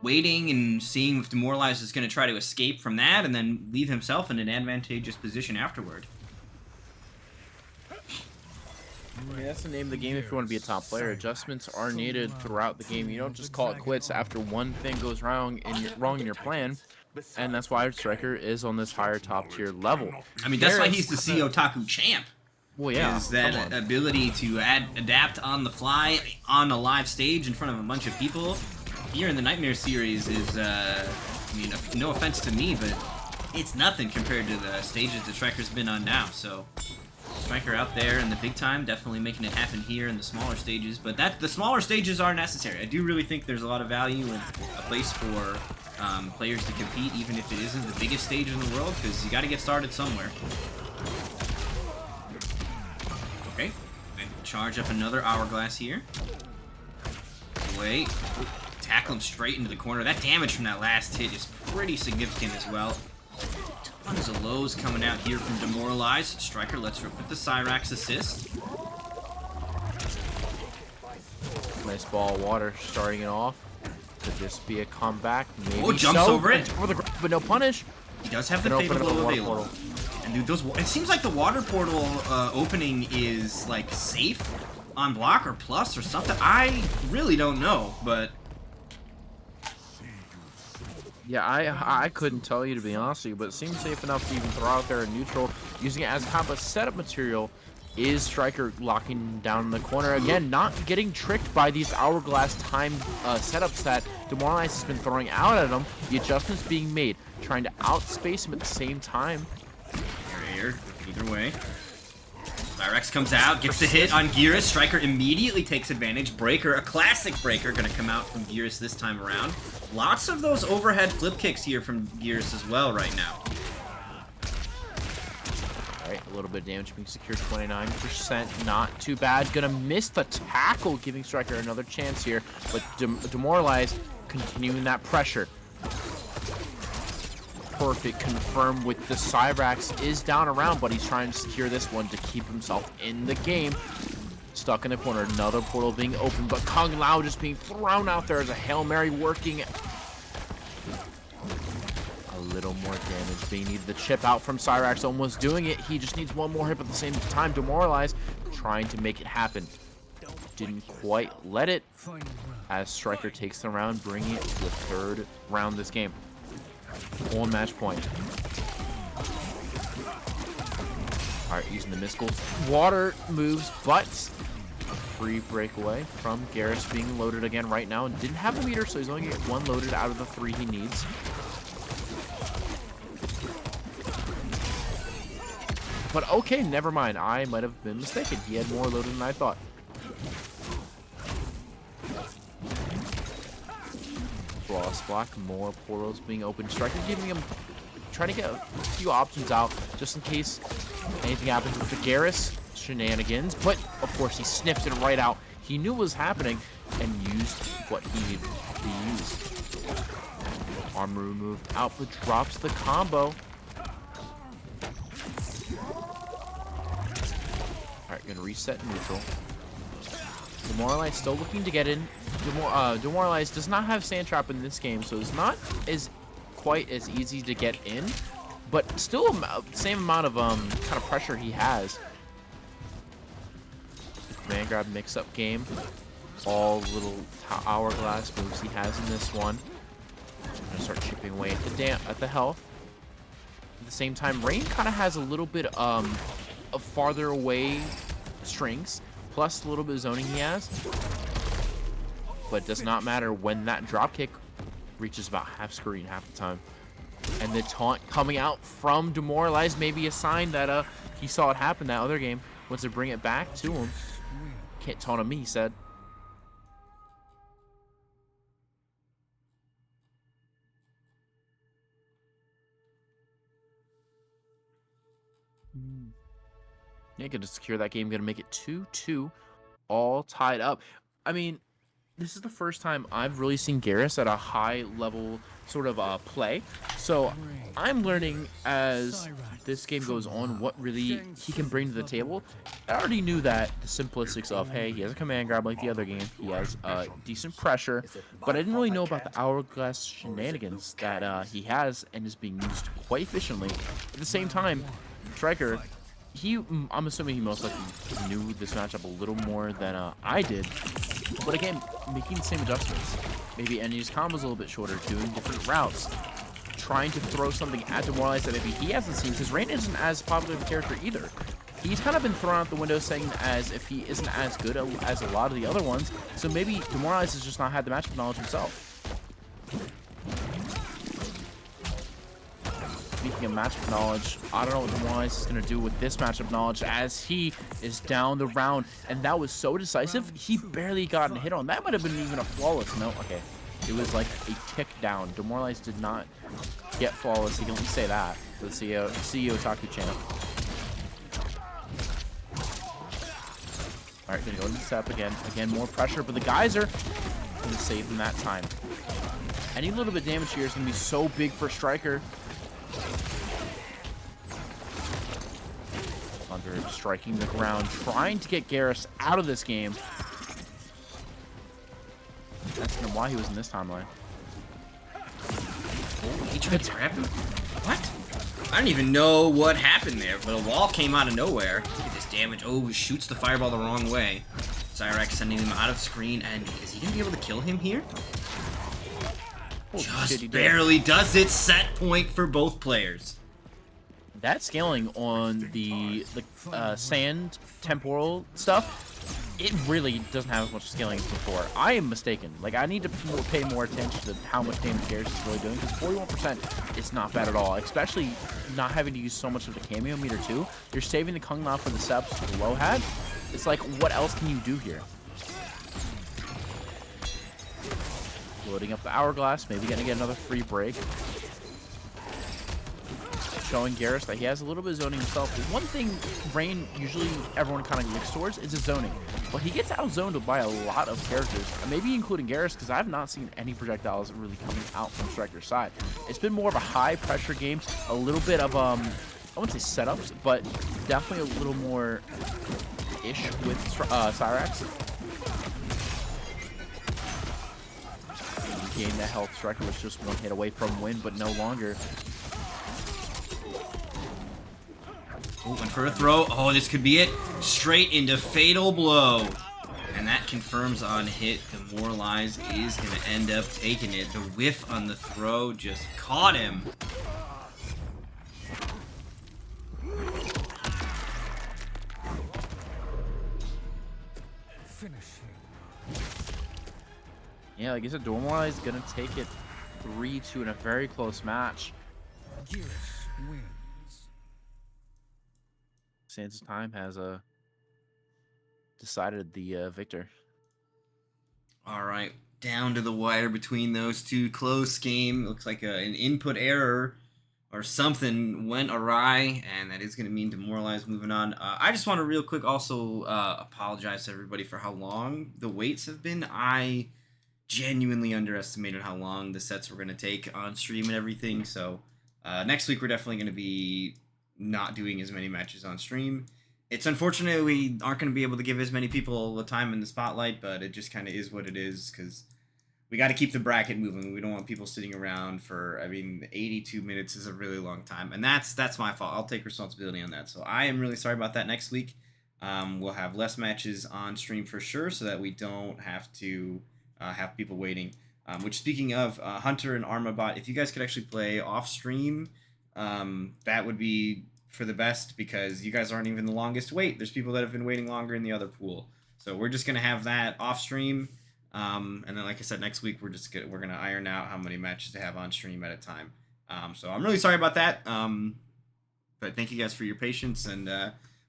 Speaker 1: waiting and seeing if Demoralize is going to try to escape from that and then leave himself in an advantageous position afterward.
Speaker 2: I mean, that's the name of the game if you want to be a top player. Adjustments are needed throughout the game. You don't just call it quits after one thing goes wrong in your plan. And that's why Striker is on this higher top tier level.
Speaker 1: I mean, that's why he's the CO Taku champ.
Speaker 2: Well, yeah.
Speaker 1: Is that ability to adapt on the fly on a live stage in front of a bunch of people. Here in the Nightmare series is, I mean, no offense to me, but it's nothing compared to the stages the Striker's been on now. So Striker out there in the big time, definitely making it happen here in the smaller stages. But the smaller stages are necessary. I do really think there's a lot of value and a place for players to compete, even if it isn't the biggest stage in the world, because you got to get started somewhere. Okay, charge up another hourglass here. Wait, tackle him straight into the corner. That damage from that last hit is pretty significant as well. Tons of lows coming out here from Demoralize. Striker lets rip with the Cyrax assist.
Speaker 2: Nice ball of water starting it off. Could this be a comeback? Maybe
Speaker 1: Oh, jumps over it.
Speaker 2: But no punish.
Speaker 1: He does have the fatal blow available. And dude, it seems like the water portal opening is like safe on block or plus or something. I really don't know, but
Speaker 2: yeah, I couldn't tell you to be honest with you, but it seems safe enough to even throw out there in neutral, using it as kind of a setup material. Is Striker locking down in the corner again, not getting tricked by these hourglass time setups that Demoralize has been throwing out at him. The adjustments being made, trying to outspace him at the same time.
Speaker 1: air, either way. Cyrex comes out, gets the hit on Gearus. Striker immediately takes advantage. Breaker, a classic Breaker, gonna come out from Gearus this time around. Lots of those overhead flip kicks here from Gearus as well right now.
Speaker 2: Alright, a little bit of damage being secured, 29%. Not too bad. Gonna miss the tackle, giving Striker another chance here. But Demoralized, continuing that pressure. Perfect, confirmed with the Cyrax is down around, but he's trying to secure this one to keep himself in the game. Stuck in the corner, another portal being opened, but Kung Lao just being thrown out there as a Hail Mary working. A little more damage being needed. The chip out from Cyrax, almost doing it. He just needs one more hit, but at the same time, Demoralized trying to make it happen. Didn't quite let it, as Striker takes the round, bringing it to the third round this game. One match point. Alright, using the Miscals. Water moves, but free breakaway from Garrus being loaded again right now. And didn't have a meter, so he's only going to get one loaded out of the 3 he needs. But okay, never mind. I might have been mistaken. He had more loaded than I thought. Frost block, more portals being opened. Striker giving him, trying to get a few options out just in case anything happens with the Garrus shenanigans. But of course, he sniffed it right out. He knew what was happening and used what he needed to use. Armor removed out, but drops the combo. Alright, gonna reset neutral. Demoralized still looking to get in. Demoralized does not have Sand Trap in this game, so it's not quite as easy to get in, but still same amount of kind of pressure he has. Command grab mix-up game. All little hourglass moves he has in this one. Gonna start chipping away at the health. At the same time, Rain kind of has a little bit of farther away strings, plus a little bit of zoning he has. But it does not matter when that dropkick reaches about half screen half the time. And the taunt coming out from Demoralized may be a sign that he saw it happen that other game. Wants to bring it back to him. Can't taunt on me, he said. Yeah, gonna secure that game, gonna make it 2-2, all tied up. I mean, this is the first time I've really seen Garrus at a high level sort of play. So I'm learning as this game goes on what really he can bring to the table. I already knew that the simplistics of, hey, he has a command grab like the other game. He has decent pressure, but I didn't really know about the hourglass shenanigans that he has and is being used quite efficiently. At the same time, Striker, I'm assuming he most likely knew this matchup a little more than I did. But again, making the same adjustments. Maybe ending his combos a little bit shorter, doing different routes. Trying to throw something at Demoralized that maybe he hasn't seen, because Rain isn't as popular of a character either. He's kind of been thrown out the window saying as if he isn't as good as a lot of the other ones. So maybe Demoralized has just not had the matchup knowledge himself. Speaking of matchup knowledge, I don't know what Demoralized is going to do with this matchup knowledge as he is down the round. And that was so decisive, he barely got a hit on. That might have been even a flawless. No, okay. It was like a tick down. Demoralized did not get flawless. He can only say that for the CEO Otaku channel. Alright, gonna go into the step again. Again, more pressure, but the Geyser gonna save him that time. Any little bit of damage here is gonna be so big for Striker. Thunder striking the ground, trying to get Garrus out of this game. That's why he was in this timeline.
Speaker 1: Oh, he tried to grab him? What? I don't even know what happened there, but a wall came out of nowhere. Look at this damage. Oh, he shoots the fireball the wrong way. Cyrax sending him out of screen, and is he going to be able to kill him here? Just barely does it. Set point for both players.
Speaker 2: That scaling on the sand temporal stuff it really doesn't have as much scaling as before. I am mistaken. Like, I need to pay more attention to how much damage Garrus is really doing, because 41% is not bad at all, especially not having to use so much of the cameo meter, too. You're saving the Kung Lao for the Seps for the low hat. It's like, what else can you do here? Loading up the Hourglass, maybe gonna get another free break. Showing Garrus that he has a little bit of zoning himself. The one thing Rain usually everyone kind of looks towards is his zoning, but he gets out-zoned by a lot of characters, maybe including Garrus, because I've not seen any projectiles really coming out from Striker's side. It's been more of a high-pressure game, a little bit of, I wouldn't say setups, but definitely a little more ish with Cyrax. He gained that health. Striker was just one hit away from win, but no longer.
Speaker 1: Oh, went for a throw. Oh, this could be it. Straight into Fatal Blow. And that confirms on hit. Demoralize is going to end up taking it. The whiff on the throw just caught him.
Speaker 6: Finish him.
Speaker 2: Yeah, like I said, Demoralize is going to take it 3-2 in a very close match.
Speaker 6: Gears wins.
Speaker 2: Sands Time has decided the victor.
Speaker 1: All right, down to the wire between those two. Close game. Looks like an input error or something went awry, and that is going to mean Demoralize moving on. I just want to real quick also apologize to everybody for how long the waits have been. I genuinely underestimated how long the sets were going to take on stream and everything, so next week we're definitely going to be not doing as many matches on stream. It's unfortunate we aren't going to be able to give as many people the time in the spotlight, but it just kind of is what it is, because we got to keep the bracket moving. We don't want people sitting around for, 82 minutes is a really long time, and that's my fault. I'll take responsibility on that, so I am really sorry about that. Next week we'll have less matches on stream for sure, so that we don't have to have people waiting. Which, speaking of, Hunter and Armabot, if you guys could actually play off stream, that would be for the best, because you guys aren't even the longest wait. There's people that have been waiting longer in the other pool. So we're just gonna have that off stream, and then, like I said, next week we're gonna iron out how many matches to have on stream at a time. So I'm really sorry about that. But thank you guys for your patience, and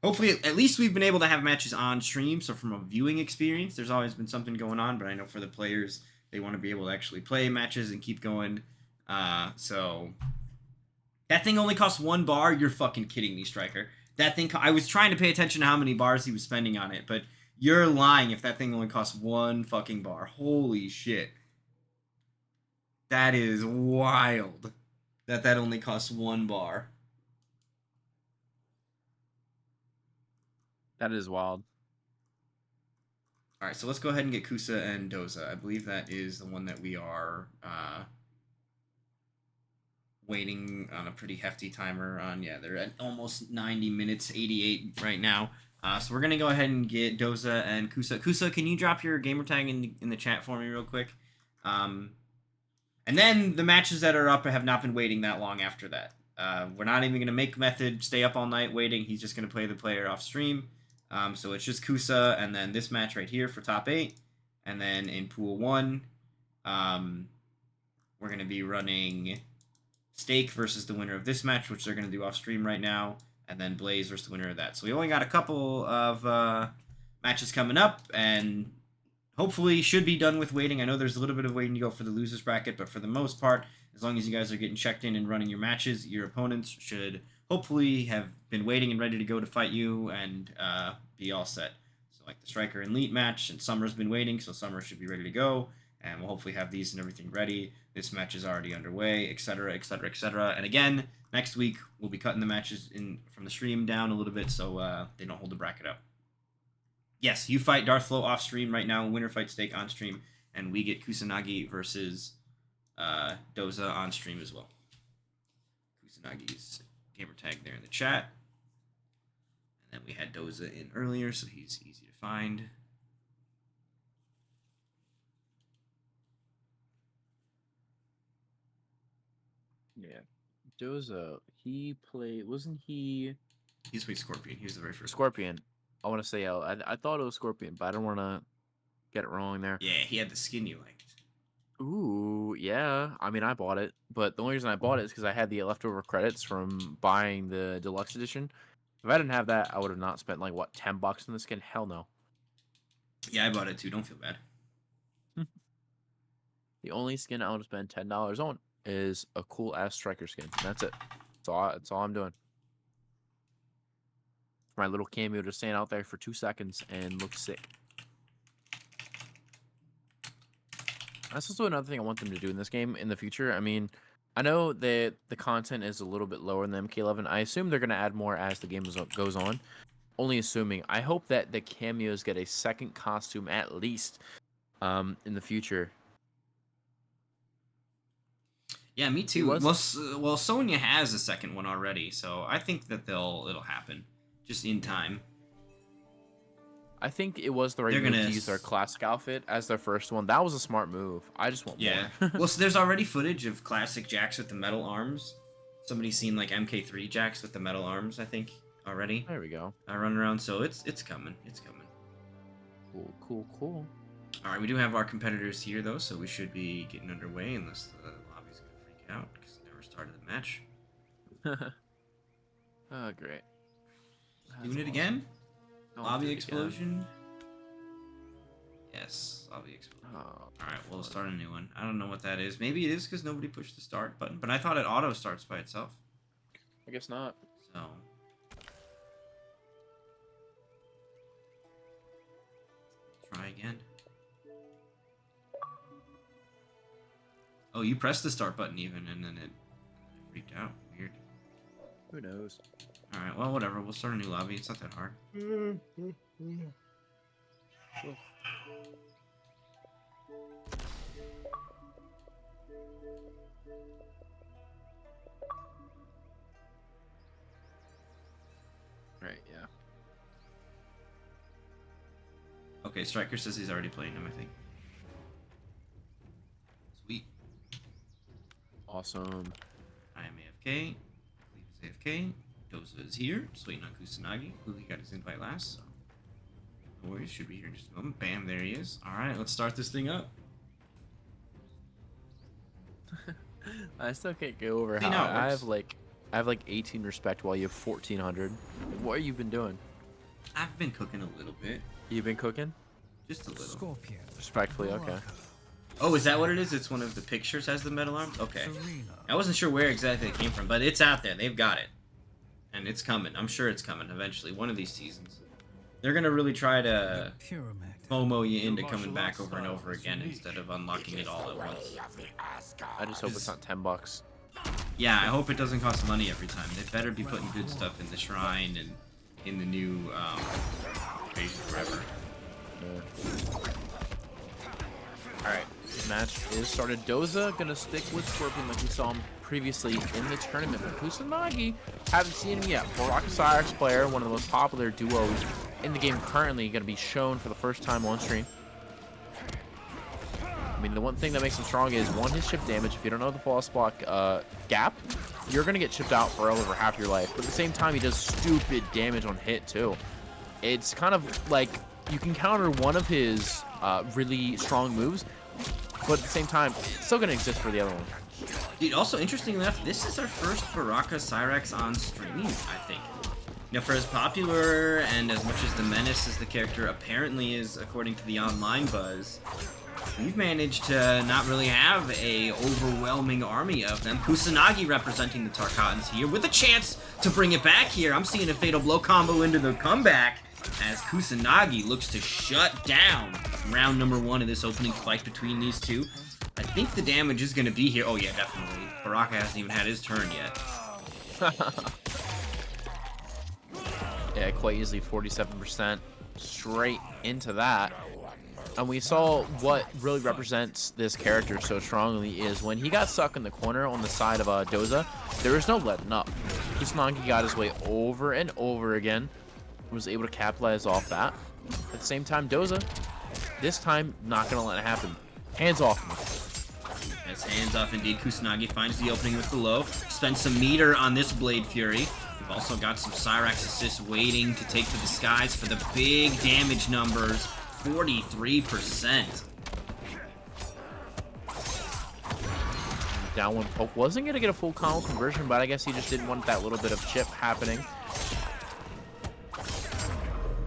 Speaker 1: hopefully at least we've been able to have matches on stream. So from a viewing experience, there's always been something going on, but I know for the players, they want to be able to actually play matches and keep going. So that thing only costs 1 bar? You're fucking kidding me, Striker. That thing, I was trying to pay attention to how many bars he was spending on it, but you're lying if that thing only costs 1 fucking bar. Holy shit. That is wild that only costs 1 bar.
Speaker 2: That is wild.
Speaker 1: All right, so let's go ahead and get Kusa and Doza. I believe that is the one that we are waiting on a pretty hefty timer on. Yeah, they're at almost 90 minutes, 88 right now. So we're going to go ahead and get Doza and Kusa. Kusa, can you drop your gamer tag in the chat for me real quick? And then the matches that are up have not been waiting that long after that. We're not even going to make Method stay up all night waiting. He's just going to play the player off stream. So it's just Kusa and then this match right here for top 8. And then in Pool 1, we're going to be running Stake versus the winner of this match, which they're going to do off stream right now. And then Blaze versus the winner of that. So we only got a couple of matches coming up, and hopefully should be done with waiting. I know there's a little bit of waiting to go for the losers bracket, but for the most part, as long as you guys are getting checked in and running your matches, your opponents should hopefully have been waiting and ready to go to fight you and be all set. So like the Striker and Elite match, and Summer's been waiting, so Summer should be ready to go, and we'll hopefully have these and everything ready. This match is already underway, etc., etc., etc. And again, next week we'll be cutting the matches from the stream down a little bit so they don't hold the bracket up. Yes, you fight Darthflow off stream right now, winner fight Stake on stream, and we get Kusanagi versus Doza on stream as well. Kusanagi's gamer tag there in the chat. And then we had Doza in earlier, so he's easy to find.
Speaker 2: Yeah. Doza, he played, wasn't he?
Speaker 1: He's played Scorpion. He was the very first.
Speaker 2: Scorpion. I want to say L. I thought it was Scorpion, but I don't want to get it wrong there.
Speaker 1: Yeah, he had the skin you liked.
Speaker 2: Ooh, yeah. I mean, I bought it, but the only reason I bought it is because I had the leftover credits from buying the deluxe edition. If I didn't have that, I would have not spent like what, $10 on the skin. Hell no.
Speaker 1: Yeah, I bought it too. Don't feel bad.
Speaker 2: The only skin I would spend $10 on is a cool ass striker skin. That's it. That's all I'm doing. My little cameo just staying out there for 2 seconds and looks sick. That's also another thing I want them to do in this game in the future. I mean, I know that the content is a little bit lower than MK11. I assume they're going to add more as the game goes on. Only assuming. I hope that the cameos get a second costume at least in the future.
Speaker 1: Yeah, me too. Well, Sonya has a second one already, so I think that it'll happen just in time.
Speaker 2: I think it was the right move to use their classic outfit as their first one. That was a smart move. I just want more.
Speaker 1: Well, so there's already footage of classic Jax with the metal arms. Somebody's seen like MK3 Jax with the metal arms, I think, already.
Speaker 2: There we go.
Speaker 1: I run around, so it's coming. It's coming.
Speaker 2: Cool.
Speaker 1: All right, we do have our competitors here though, so we should be getting underway unless the lobby's gonna freak out because it never started the match.
Speaker 2: Oh, great.
Speaker 1: Doing it again? Lobby explosion?
Speaker 2: Again.
Speaker 1: Yes, lobby explosion.
Speaker 2: Oh,
Speaker 1: Alright, we'll start a new one. I don't know what that is. Maybe it is because nobody pushed the start button, but I thought it auto starts by itself.
Speaker 2: I guess not.
Speaker 1: So. Try again. Oh, you pressed the start button even, and then it freaked out. Weird.
Speaker 2: Who knows?
Speaker 1: Alright, well, whatever. We'll start a new lobby. It's not that hard.
Speaker 2: Right, yeah.
Speaker 1: Okay, Striker says he's already playing him, I think. Sweet.
Speaker 2: Awesome.
Speaker 1: I am AFK. Cleve is AFK. Doza is here. Just waiting on Kusanagi, who he got his invite last, so. No worries, should be here in just a moment. Bam, there he is. Alright, let's start this thing up.
Speaker 2: I still can't get over
Speaker 1: See,
Speaker 2: how
Speaker 1: now it
Speaker 2: I
Speaker 1: works.
Speaker 2: have like 18 respect while you have 1400. What have you been doing?
Speaker 1: I've been cooking a little bit.
Speaker 2: You've been cooking?
Speaker 1: Just a little.
Speaker 6: Scorpion.
Speaker 2: Respectfully, okay.
Speaker 1: Oh, is that what it is? It's one of the pictures has the metal arms? Okay. I wasn't sure where exactly it came from, but it's out there. They've got it. And it's coming. I'm sure it's coming eventually. One of these seasons. They're going to really try to FOMO you into coming back over and over again instead of unlocking it all at once.
Speaker 2: I just hope it's not $10.
Speaker 1: Yeah, I hope it doesn't cost money every time. They better be putting good stuff in the shrine and in the new phase forever.
Speaker 2: Alright, this match is started. Doza gonna stick with Scorpion like we saw him previously in the tournament. But Kusanagi, haven't seen him yet. Baraka Cyrax player, one of the most popular duos in the game currently, gonna be shown for the first time on stream. I mean, the one thing that makes him strong is, one, his chip damage. If you don't know the false block gap, you're going to get chipped out for over half your life. But at the same time, he does stupid damage on hit, too. It's kind of like you can counter one of his really strong moves, but at the same time, it's still going to exist for the other one.
Speaker 1: Dude, also, interestingly enough, this is our first Baraka Cyrax on stream, I think. You know, for as popular and as much as the Menace as the character apparently is, according to the online buzz, we've managed to not really have a overwhelming army of them. Kusanagi representing the Tarkatans here with a chance to bring it back here. I'm seeing a Fatal Blow combo into the comeback as Kusanagi looks to shut down round number 1 of this opening fight between these two. I think the damage is going to be here. Oh yeah, definitely. Baraka hasn't even had his turn yet.
Speaker 2: Yeah, quite easily 47% straight into that. And we saw what really represents this character so strongly is when he got stuck in the corner on the side of Doza, there was no letting up. Kusanagi got his way over and over again, was able to capitalize off that. At the same time, Doza, this time, not going to let it happen. Hands off him.
Speaker 1: As hands off indeed, Kusanagi finds the opening with the low. Spends some meter on this Blade Fury. We've also got some Cyrax assists waiting to take to the skies for the big damage numbers. 43%.
Speaker 2: Down one poke. Wasn't going to get a full combo conversion, but I guess he just didn't want that little bit of chip happening.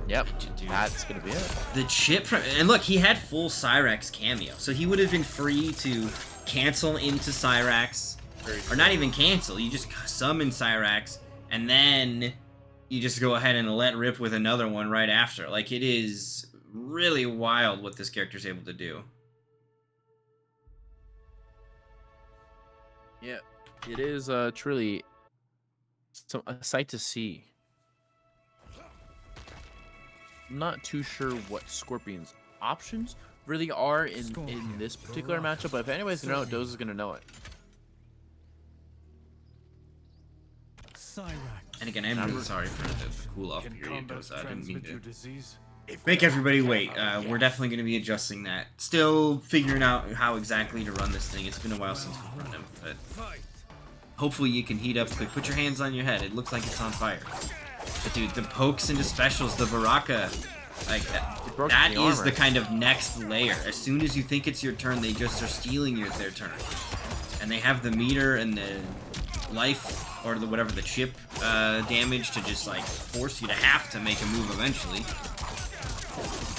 Speaker 2: Yep, that's going to be it.
Speaker 1: The chip from... And look, he had full Cyrax cameo, so he would have been free to cancel into Cyrax. Or not even cancel, you just summon Cyrax, and then you just go ahead and let rip with another one right after. Like, it is really wild what this character's able to do.
Speaker 2: Yeah, it is truly a sight to see. I'm not too sure what Scorpion's options really are in this particular matchup, but if anybody's going to know it, Doza's going to know it.
Speaker 1: And again, I'm really sorry for the cool-off period, Doza. I didn't mean to make everybody wait. We're definitely going to be adjusting that. Still figuring out how exactly to run this thing. It's been a while since we've run him, but hopefully you can heat up quick. Put your hands on your head. It looks like it's on fire. But dude, the pokes into specials, the Baraka, like that is the kind of next layer. As soon as you think it's your turn, they just are stealing their turn. And they have the meter and the life, or the whatever, the chip damage to just like force you to have to make a move eventually.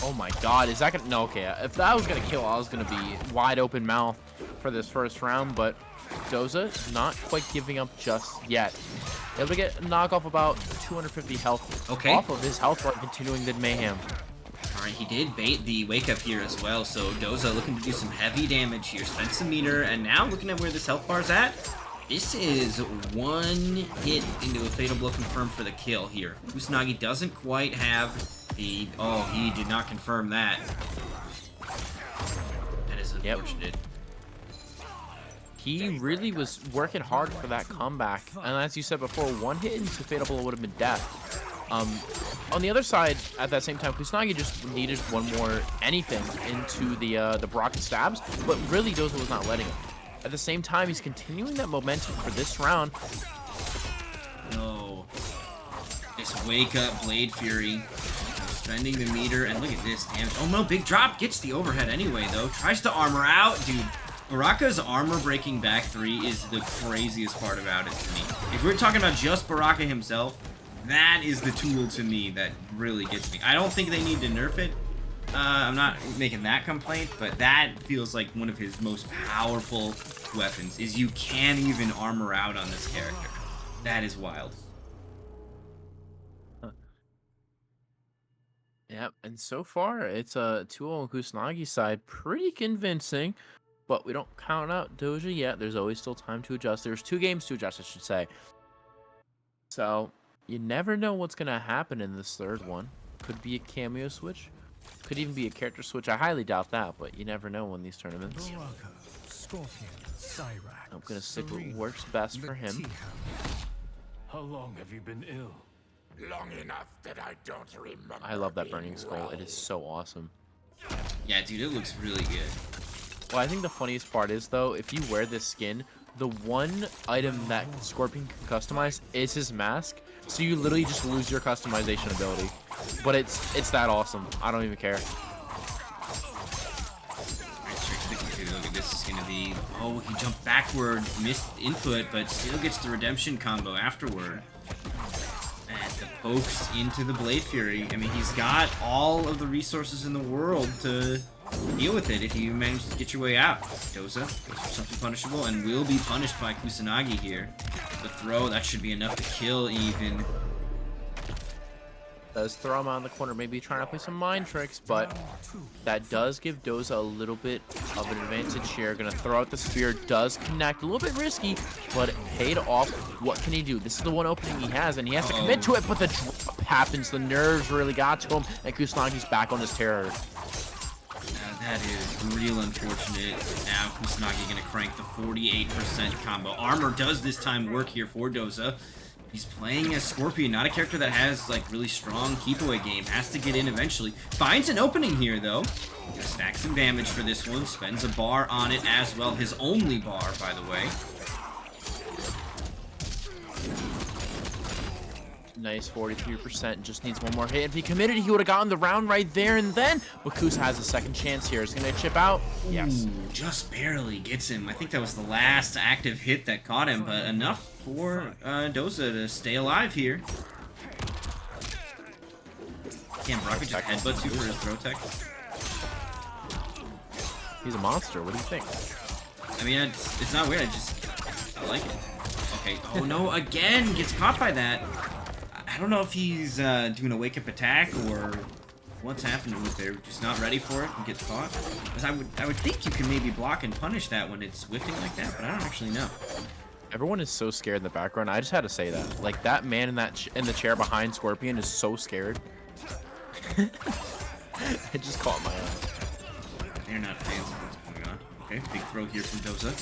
Speaker 2: Oh my god, is that gonna... No, okay, if that was gonna kill, I was gonna be wide open mouth for this first round, but Doza not quite giving up just yet. Able to get a knockoff about 250 health off of his health bar, continuing the mayhem.
Speaker 1: Alright, he did bait the wake up here as well, so Doza looking to do some heavy damage here. Spent some meter, and now looking at where this health bar's at, this is one hit into a fatal blow confirmed for the kill here. Kusanagi doesn't quite have the... Oh, he did not confirm that. That is unfortunate.
Speaker 2: He really was working hard for that comeback, and as you said before, one hit into fatal blow would have been death. On the other side, at that same time, Kusanagi just needed one more anything into the Baraka stabs, but really Doza was not letting him. At the same time, he's continuing that momentum for this round.
Speaker 1: No. This wake up Blade Fury. Spending the meter, and look at this damage. Oh no, big drop. Gets the overhead anyway, though. Tries to armor out. Dude, Baraka's armor breaking back 3 is the craziest part about it to me. If we're talking about just Baraka himself, that is the tool to me that really gets me. I don't think they need to nerf it. I'm not making that complaint, but that feels like one of his most powerful weapons, is you can't even armor out on this character. That is wild.
Speaker 2: Yep, and so far, it's a 2-0 on Kusanagi's side. Pretty convincing, but we don't count out Doja yet. There's always still time to adjust. There's 2 games to adjust, I should say. So, you never know what's going to happen in this third one. Could be a cameo switch. Could even be a character switch. I highly doubt that, but you never know in these tournaments. I'm going to stick what works best for him.
Speaker 5: How long have you been ill?
Speaker 8: Long enough that I don't remember.
Speaker 2: I love that burning skull. It is so awesome.
Speaker 1: Yeah, dude, it looks really good.
Speaker 2: Well, I think the funniest part is, though, if you wear this skin, the one item that Scorpion can customize is his mask. So you literally just lose your customization ability. But it's that awesome. I don't even care.
Speaker 1: Look at this, is gonna be... Oh, he jumped backward, missed input, but still gets the redemption combo afterward. And the pokes into the Blade Fury. I mean, he's got all of the resources in the world to deal with it if you manage to get your way out. Doza goes for something punishable and will be punished by Kusanagi here. The throw, that should be enough to kill even.
Speaker 2: Does throw him out in the corner, maybe trying to play some mind tricks, but that does give Doza a little bit of an advantage here. Gonna throw out the spear, does connect, a little bit risky, but it paid off. What can he do? This is the one opening he has, and he has to commit to it, but the drop happens. The nerves really got to him, and Kusanagi's back on his terror.
Speaker 1: That is real unfortunate. Now Kusanagi gonna crank the 48% combo. Armor does this time work here for Doza. He's playing as Scorpion, not a character that has like really strong keep away game. Has to get in eventually. Finds an opening here though. Gonna stack some damage for this one. Spends a bar on it as well. His only bar, by the way.
Speaker 2: Nice 43%. Just needs one more hit. If he committed, he would have gotten the round right there and then. But Kus has a second chance here. Is he going to chip out? Yes.
Speaker 1: Ooh, just barely gets him. I think that was the last active hit that caught him, but enough for Doza to stay alive here. Damn, Baraka just headbutts you for his throw tech.
Speaker 2: He's a monster. What do you think?
Speaker 1: I mean, it's not weird. I like it. Okay. Oh no! Again, gets caught by that. I don't know if he's doing a wake up attack or what's happening with there. Just not ready for it and gets caught. Because I would think you can maybe block and punish that when it's whiffing like that, but I don't actually know.
Speaker 2: Everyone is so scared in the background. I just had to say that. Like that man in that in the chair behind Scorpion is so scared. It just caught my eye.
Speaker 1: They're not fans of what's going on. Okay, big throw here from Doza.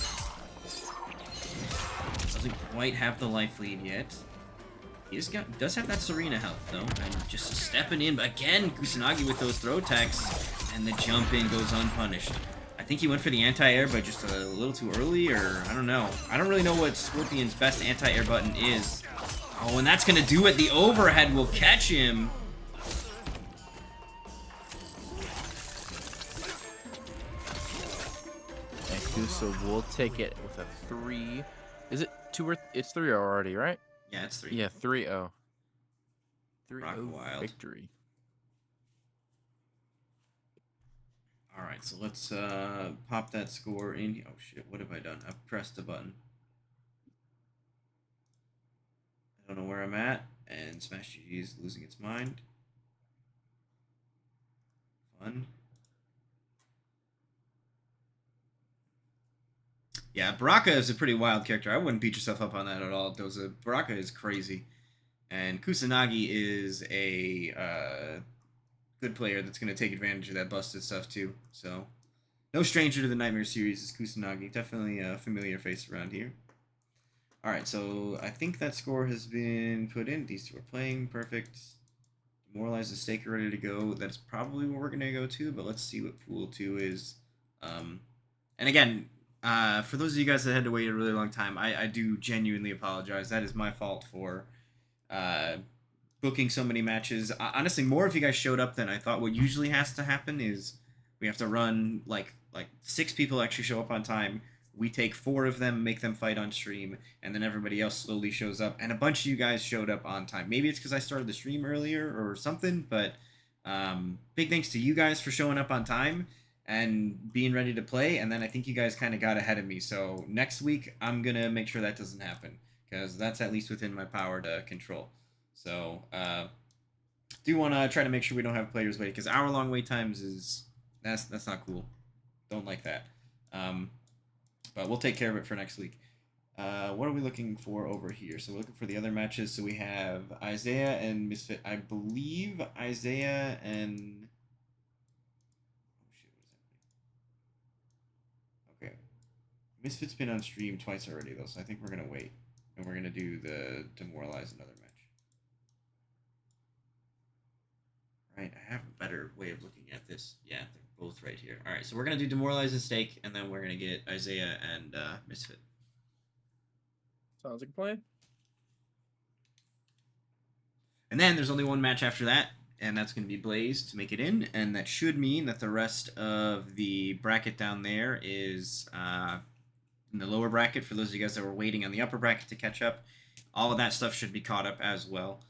Speaker 1: Doesn't quite have the life lead yet. He does have that Serena health though, and just stepping in. But again, Kusanagi with those throw attacks, and the jump in goes unpunished. I think he went for the anti-air, but just a little too early, or I don't know. I don't really know what Scorpion's best anti-air button is. Oh, and that's gonna do it. The overhead will catch him.
Speaker 2: So we'll take it with a 3. Is it 2 or it's 3-0 already, right?
Speaker 1: Yeah, it's 3.
Speaker 2: Yeah, 3-0.
Speaker 1: Rock
Speaker 2: 3-0
Speaker 1: wild.
Speaker 2: victory.
Speaker 1: All right, so let's pop that score in. Oh shit, what have I done? I've pressed the button. I don't know where I'm at, and Smash GG is losing its mind. Fun. Yeah, Baraka is a pretty wild character. I wouldn't beat yourself up on that at all. Baraka is crazy. And Kusanagi is a good player that's going to take advantage of that busted stuff too. So, no stranger to the Nightmare series is Kusanagi. Definitely a familiar face around here. Alright, so I think that score has been put in. These two are playing. Perfect. Demoralize the stake ready to go. That's probably what we're going to go to, but let's see what Pool 2 is. And again, for those of you guys that had to wait a really long time, I do genuinely apologize. That is my fault for booking so many matches. Honestly, more if you guys showed up than I thought. What usually has to happen is we have to run like 6 people actually show up on time. We take 4 of them, make them fight on stream, and then everybody else slowly shows up. And a bunch of you guys showed up on time. Maybe it's because I started the stream earlier or something, but big thanks to you guys for showing up on time and being ready to play. And then I think you guys kind of got ahead of me. So next week, I'm going to make sure that doesn't happen, because that's at least within my power to control. So do want to try to make sure we don't have players wait, because hour-long wait times that's not cool. Don't like that. But we'll take care of it for next week. What are we looking for over here? So we're looking for the other matches. So we have Isaiah and Misfit. I believe Isaiah and... Oh shit, what is happening? Okay. Misfit's been on stream twice already though, so I think we're going to wait. And we're going to do the Demoralize another match. Right, I have a better way of looking at this. Yeah, they're both right here. All right, so we're going to do Demoralize and Stake, and then we're going to get Isaiah and Misfit.
Speaker 2: Sounds like a plan.
Speaker 1: And then there's only one match after that, and that's going to be Blaze to make it in, and that should mean that the rest of the bracket down there is in the lower bracket. For those of you guys that were waiting on the upper bracket to catch up, all of that stuff should be caught up as well.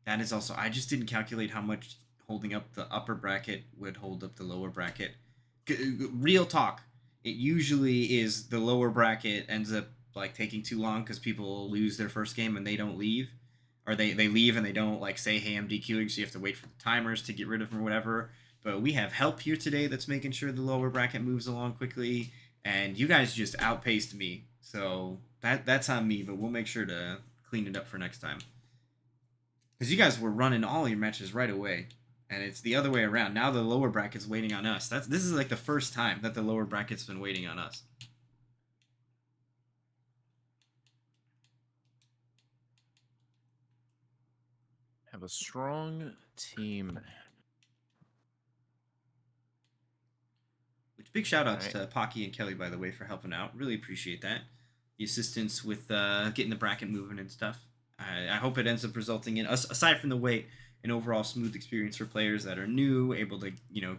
Speaker 1: That is also, I just didn't calculate how much holding up the upper bracket would hold up the lower bracket. Real talk, it usually is the lower bracket ends up like taking too long because people lose their first game and they don't leave, or they leave and they don't like say, hey, I'm DQing, so you have to wait for the timers to get rid of them or whatever. But we have help here today that's making sure the lower bracket moves along quickly, and you guys just outpaced me, so that's on me, but we'll make sure to clean it up for next time. Because you guys were running all your matches right away, and it's the other way around. Now the lower bracket's waiting on us. This is like the first time that the lower bracket's been waiting on us.
Speaker 2: Have a strong team.
Speaker 1: Which big shout outs to Pocky and Kelly, by the way, for helping out. Really appreciate that. The assistance with getting the bracket moving and stuff. I hope it ends up resulting in, aside from the wait, an overall smooth experience for players that are new, able to,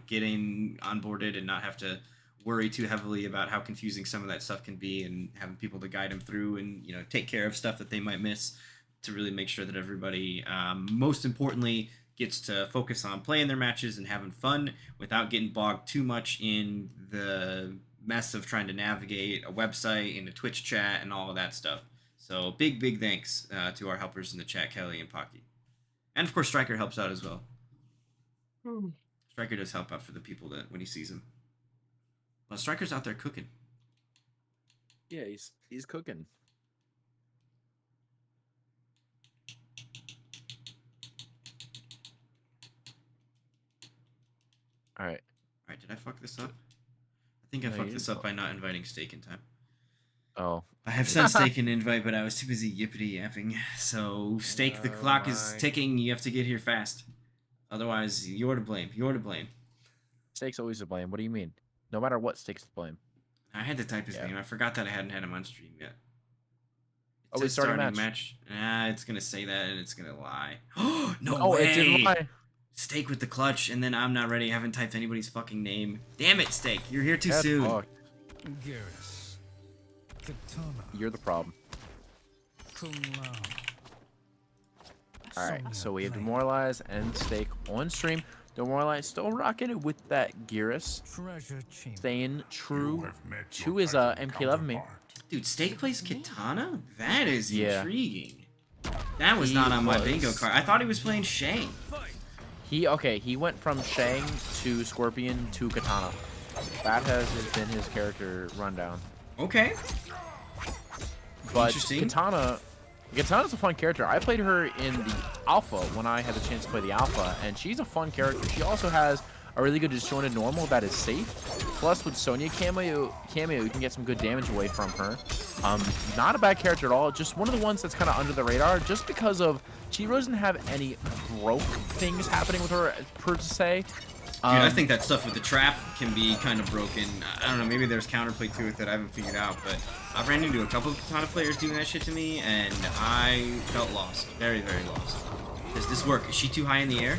Speaker 1: get in, onboarded, and not have to worry too heavily about how confusing some of that stuff can be, and having people to guide them through and, take care of stuff that they might miss to really make sure that everybody, most importantly, gets to focus on playing their matches and having fun without getting bogged too much in the mess of trying to navigate a website and a Twitch chat and all of that stuff. So big thanks to our helpers in the chat, Kelly and Pocky. And of course, Striker helps out as well. Striker does help out for the people that when he sees them. Well, Striker's out there cooking.
Speaker 2: Yeah, he's cooking. All right.
Speaker 1: All right, did I fuck this up? I think I fucked this up by not inviting Steak in time.
Speaker 2: Oh.
Speaker 1: I have sent Steak an invite, but I was too busy yippity yapping. So, Steak, the clock is ticking. You have to get here fast. Otherwise, you're to blame. You're to blame.
Speaker 2: Steak's always to blame. What do you mean? No matter what, Steak's to blame.
Speaker 1: I had to type his name. I forgot that I hadn't had him on stream yet.
Speaker 2: Oh, we started a
Speaker 1: match. It's gonna say that and it's gonna lie. No
Speaker 2: oh,
Speaker 1: way.
Speaker 2: It didn't lie.
Speaker 1: Steak with the clutch, and then I'm not ready. I haven't typed anybody's fucking name. Damn it, Steak. You're here too soon.
Speaker 6: Garrus. Katana.
Speaker 2: You're the problem.
Speaker 6: Kung Lao.
Speaker 2: Alright, so we have Demoralize and Steak on stream. Demoralize still rocking it with that Garrus. Staying true to his MK1 main.
Speaker 1: Dude, Steak plays Katana? That is intriguing. That was not on my bingo card. I thought he was playing Shang.
Speaker 2: He went from Shang to Scorpion to Katana. That has been his character rundown.
Speaker 1: Okay.
Speaker 2: But Katana's a fun character. I played her in the alpha when I had the chance to play the alpha, and she's a fun character. She also has a really good disjointed normal that is safe. Plus, with Sonya cameo, you can get some good damage away from her. Not a bad character at all. Just one of the ones that's kind of under the radar, just because of she doesn't have any broke things happening with her per se.
Speaker 1: Dude, I think that stuff with the trap can be kind of broken. I don't know, maybe there's counterplay to it that I haven't figured out, but I ran into a couple of Katana players doing that shit to me, and I felt lost. Very lost. Does this work? Is she too high in the air?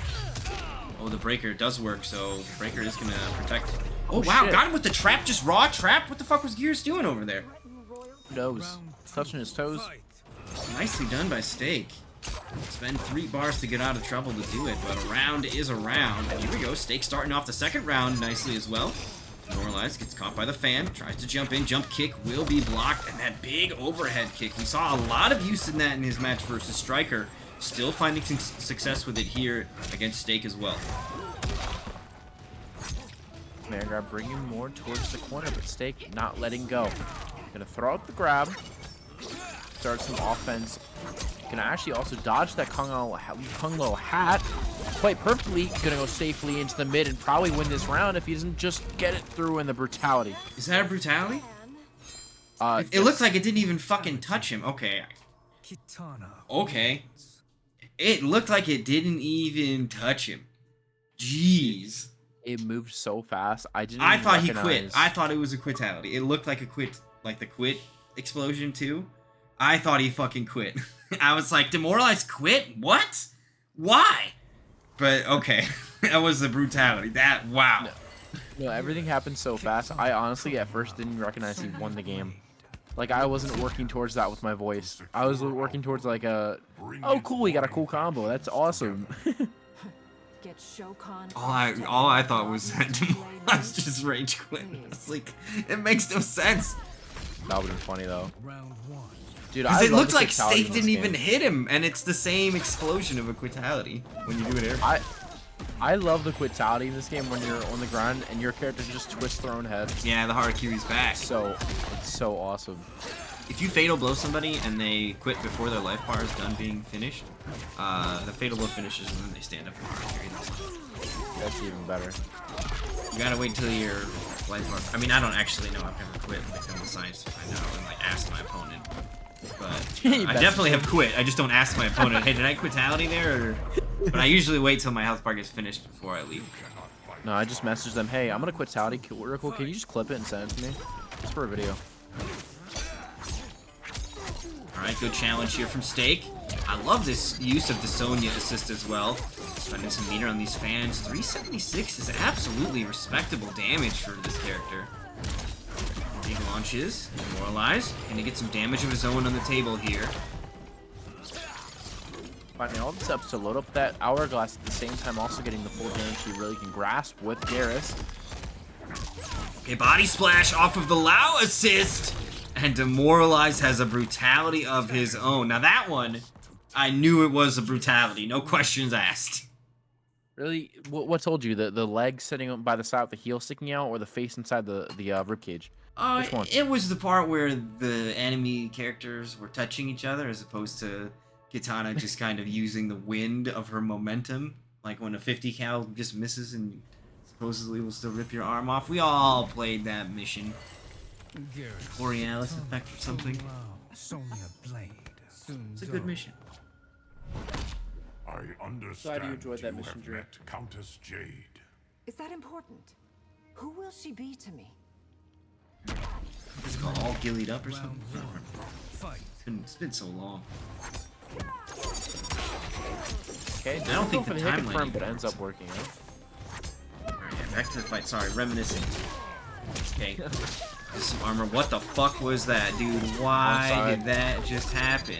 Speaker 1: Oh, the breaker does work, so the breaker is going to protect. Oh, wow,
Speaker 2: shit.
Speaker 1: Got him with the trap, just raw trap? What the fuck was Gears doing over there?
Speaker 2: Nose. Touching his toes.
Speaker 1: Nicely done by Steak. Spend 3 bars to get out of trouble to do it, but a round is a round. And here we go, Steak starting off the second round nicely as well. Demoralized, gets caught by the fan, tries to jump in, jump kick will be blocked, and that big overhead kick. We saw a lot of use in that in his match versus Striker. Still finding success with it here against Steak as well.
Speaker 2: Man grab bringing more towards the corner, but Steak not letting go. Gonna throw out the grab, start some offense. Gonna actually also dodge that Kung Lao hat quite perfectly. Gonna go safely into the mid and probably win this round if he doesn't just get it through in the brutality.
Speaker 1: Is that a brutality? It looks like it didn't even fucking touch him. Okay. Okay. It looked like it didn't even touch him. Jeez.
Speaker 2: It moved so fast. I
Speaker 1: thought he quit. I thought it was a quitality. It looked like a quit, like the quit explosion too. I thought he fucking quit. I was like, Demoralized quit? What? Why? But okay, that was the brutality. Wow.
Speaker 2: No, everything happened so fast. I honestly at first didn't recognize he won the game. Like, I wasn't working towards that with my voice. I was working towards like oh cool, he got a cool combo. That's awesome.
Speaker 7: Get Shokan.
Speaker 1: All I thought was that Demoralized just rage quit. It's like, it makes no sense.
Speaker 2: That would've been funny though. Dude,
Speaker 1: because it looks like Steak didn't even hit him, and it's the same explosion of a quitality when you do it air.
Speaker 2: I love the quitality in this game when you're on the ground and your character just twists their own head.
Speaker 1: Yeah, the Harakiri's back.
Speaker 2: It's so awesome.
Speaker 1: If you fatal blow somebody and they quit before their life bar is done being finished, the fatal blow finishes and then they stand up and Harakiri.
Speaker 2: That's even better.
Speaker 1: You gotta wait until your life bar. I mean, I don't actually know. I've never quit. Like, I'm the science to find out and like ask my opponent. But I definitely have quit. I just don't ask my opponent, hey, did I quitality there? But I usually wait till my health bar gets finished before I leave.
Speaker 2: No, I just message them, hey, I'm gonna quitality real quick. Can you just clip it and send it to me? Just for a video.
Speaker 1: Alright, good challenge here from Steak. I love this use of the Sonya assist as well. Spending some meter on these fans. 376 is absolutely respectable damage for this character. Big launches. Demoralize. Gonna get some damage of his own on the table here.
Speaker 2: Finding all the steps to load up that hourglass at the same time, also getting the full damage he really can grasp with Garrus.
Speaker 1: Okay, body splash off of the Lao assist. And Demoralize has a brutality of his own. Now that one, I knew it was a brutality. No questions asked.
Speaker 2: Really, what told you? The leg sitting by the side with the heel sticking out, or the face inside the ribcage? Which one?
Speaker 1: It was the part where the enemy characters were touching each other as opposed to Kitana just kind of using the wind of her momentum. Like when a 50 cal just misses and supposedly will still rip your arm off. We all played that mission. Borealis effect or something. It's a good mission.
Speaker 8: I understand.
Speaker 2: Glad you enjoyed that
Speaker 8: you
Speaker 2: mission,
Speaker 8: have
Speaker 2: Drew.
Speaker 8: met Countess Jade.
Speaker 7: Is that important? Who will she be to me?
Speaker 1: It's called all gillied up or something. It's been so long.
Speaker 2: Okay,
Speaker 1: I don't think
Speaker 2: for
Speaker 1: the
Speaker 2: hit
Speaker 1: timeline
Speaker 2: confirmed, but
Speaker 1: even
Speaker 2: ends up working.
Speaker 1: Alright, yeah, back to the fight. Sorry, reminiscing. Okay. Some armor. What the fuck was that, dude? Why did that just happen?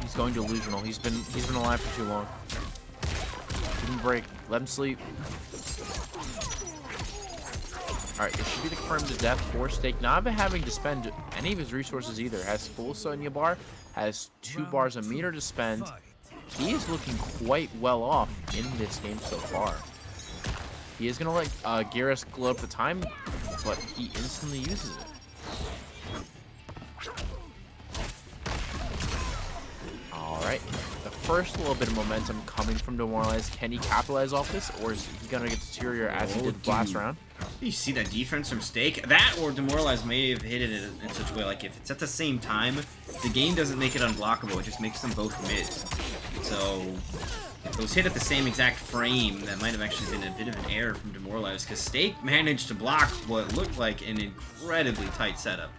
Speaker 2: He's going delusional. He's been alive for too long. Give him a break. Let him sleep. Alright, it should be the confirmed to death for Steak. Not having to spend any of his resources either. Has full Sonya bar, has 2 bars of meter to spend. He is looking quite well off in this game so far. He is going to let Garrus glow up the time, but he instantly uses it. Alright, the first little bit of momentum coming from Demoralize. Can he capitalize off this, or is he going to get deteriorate as he did last round?
Speaker 1: You see that defense from Steak? That or Demoralize may have hit it in such a way, like if it's at the same time, the game doesn't make it unblockable, it just makes them both mids. So, if it was hit at the same exact frame, that might have actually been a bit of an error from Demoralize, because Steak managed to block what looked like an incredibly tight setup.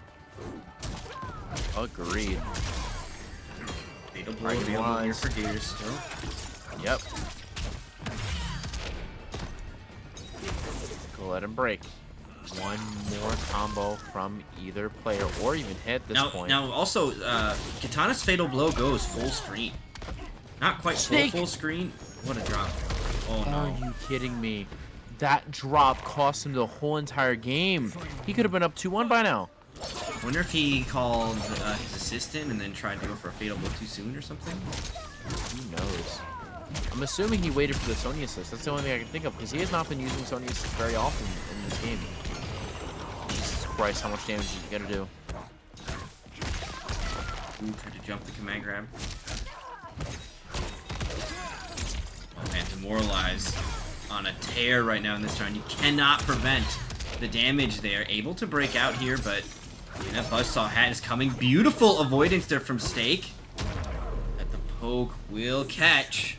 Speaker 2: Agreed.
Speaker 1: Fatal blow available here for Gators still.
Speaker 2: Yep. Go let him break. One more combo from either player, or even hit at this point.
Speaker 1: Now, also, Kitana's Fatal Blow goes full screen. Not quite full screen. What a drop. Oh, no.
Speaker 2: Are you kidding me? That drop cost him the whole entire game. He could have been up 2-1 by now.
Speaker 1: I wonder if he called his assistant and then tried to go for a Fatal Blow too soon or something.
Speaker 2: Who knows? I'm assuming he waited for the Sonya assist. That's the only thing I can think of, because he has not been using Sonya assist very often in this game. Jesus Christ, how much damage is he gonna do?
Speaker 1: Ooh, tried to jump the command grab. Oh man, Demoralize on a tear right now in this turn. You cannot prevent the damage there. Able to break out here, but that Buzzsaw hat is coming. Beautiful avoidance there from Steak. That the poke will catch.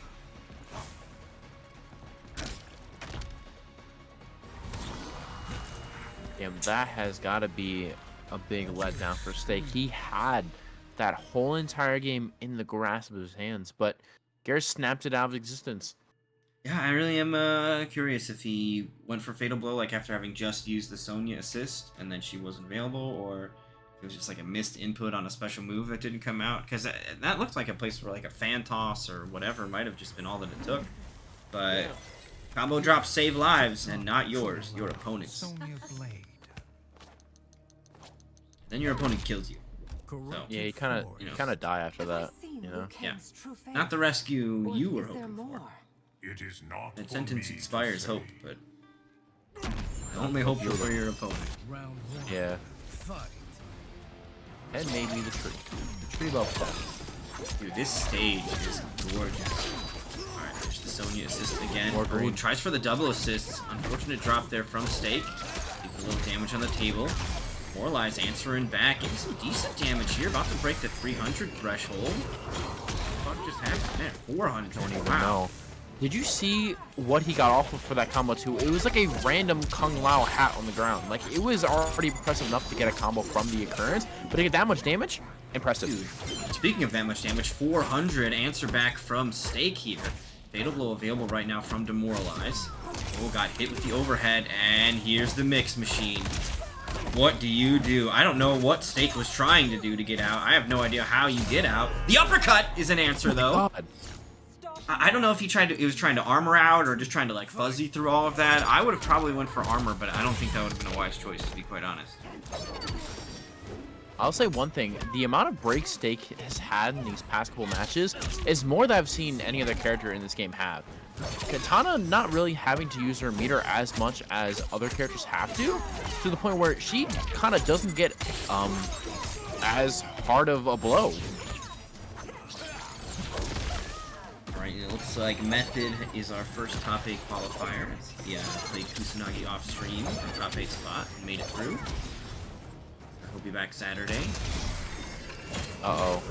Speaker 2: Damn, that has got to be a big letdown for Steak. He had that whole entire game in the grasp of his hands, but Garrus snapped it out of existence.
Speaker 1: Yeah, I really am curious if he went for Fatal Blow like after having just used the Sonya assist and then she wasn't available, or if it was just like a missed input on a special move that didn't come out, because that looked like a place where like a fan toss or whatever might have just been all that it took. But yeah. Combo drops save lives and not yours, your opponent's. Then your opponent kills you. So,
Speaker 2: yeah, you kind of die after that, you know.
Speaker 1: Yeah, not the rescue you were hoping for.
Speaker 8: It is not.
Speaker 1: That sentence inspires hope, but only hope for your opponent.
Speaker 2: Yeah. And maybe the tree. The tree above that.
Speaker 1: Dude, this stage is gorgeous. Alright, there's the Sonya assist again.
Speaker 2: Ooh,
Speaker 1: tries for the double assists. Unfortunate drop there from Steak. Keep a little damage on the table. Demoralize answering back. Getting some decent damage here. About to break the 300 threshold. What the fuck just happened there? 400.
Speaker 2: Don't even
Speaker 1: wow.
Speaker 2: know. Did you see what he got off of for that combo too? It was like a random Kung Lao hat on the ground. Like, it was already impressive enough to get a combo from the occurrence, but to get that much damage, impressive.
Speaker 1: Dude, speaking of that much damage, 400 answer back from Steak here. Fatal Blow available right now from Demoralize. Oh, got hit with the overhead, and here's the Mix Machine. What do you do? I don't know what Steak was trying to do to get out. I have no idea how you get out. The uppercut is an answer, though.
Speaker 2: God.
Speaker 1: I don't know if he was trying to armor out or just trying to like fuzzy through all of that. I would have probably went for armor, but I don't think that would have been a wise choice, to be quite honest.
Speaker 2: I'll say one thing. The amount of break Steak has had in these past couple matches is more than I've seen any other character in this game have. Katana not really having to use her meter as much as other characters have to the point where she kind of doesn't get as hard of a blow.
Speaker 1: Alright, it looks like Method is our first top 8 qualifier. Yeah, played Kusanagi off stream for top 8 spot and made it through. He'll be back Saturday.
Speaker 2: Uh-oh.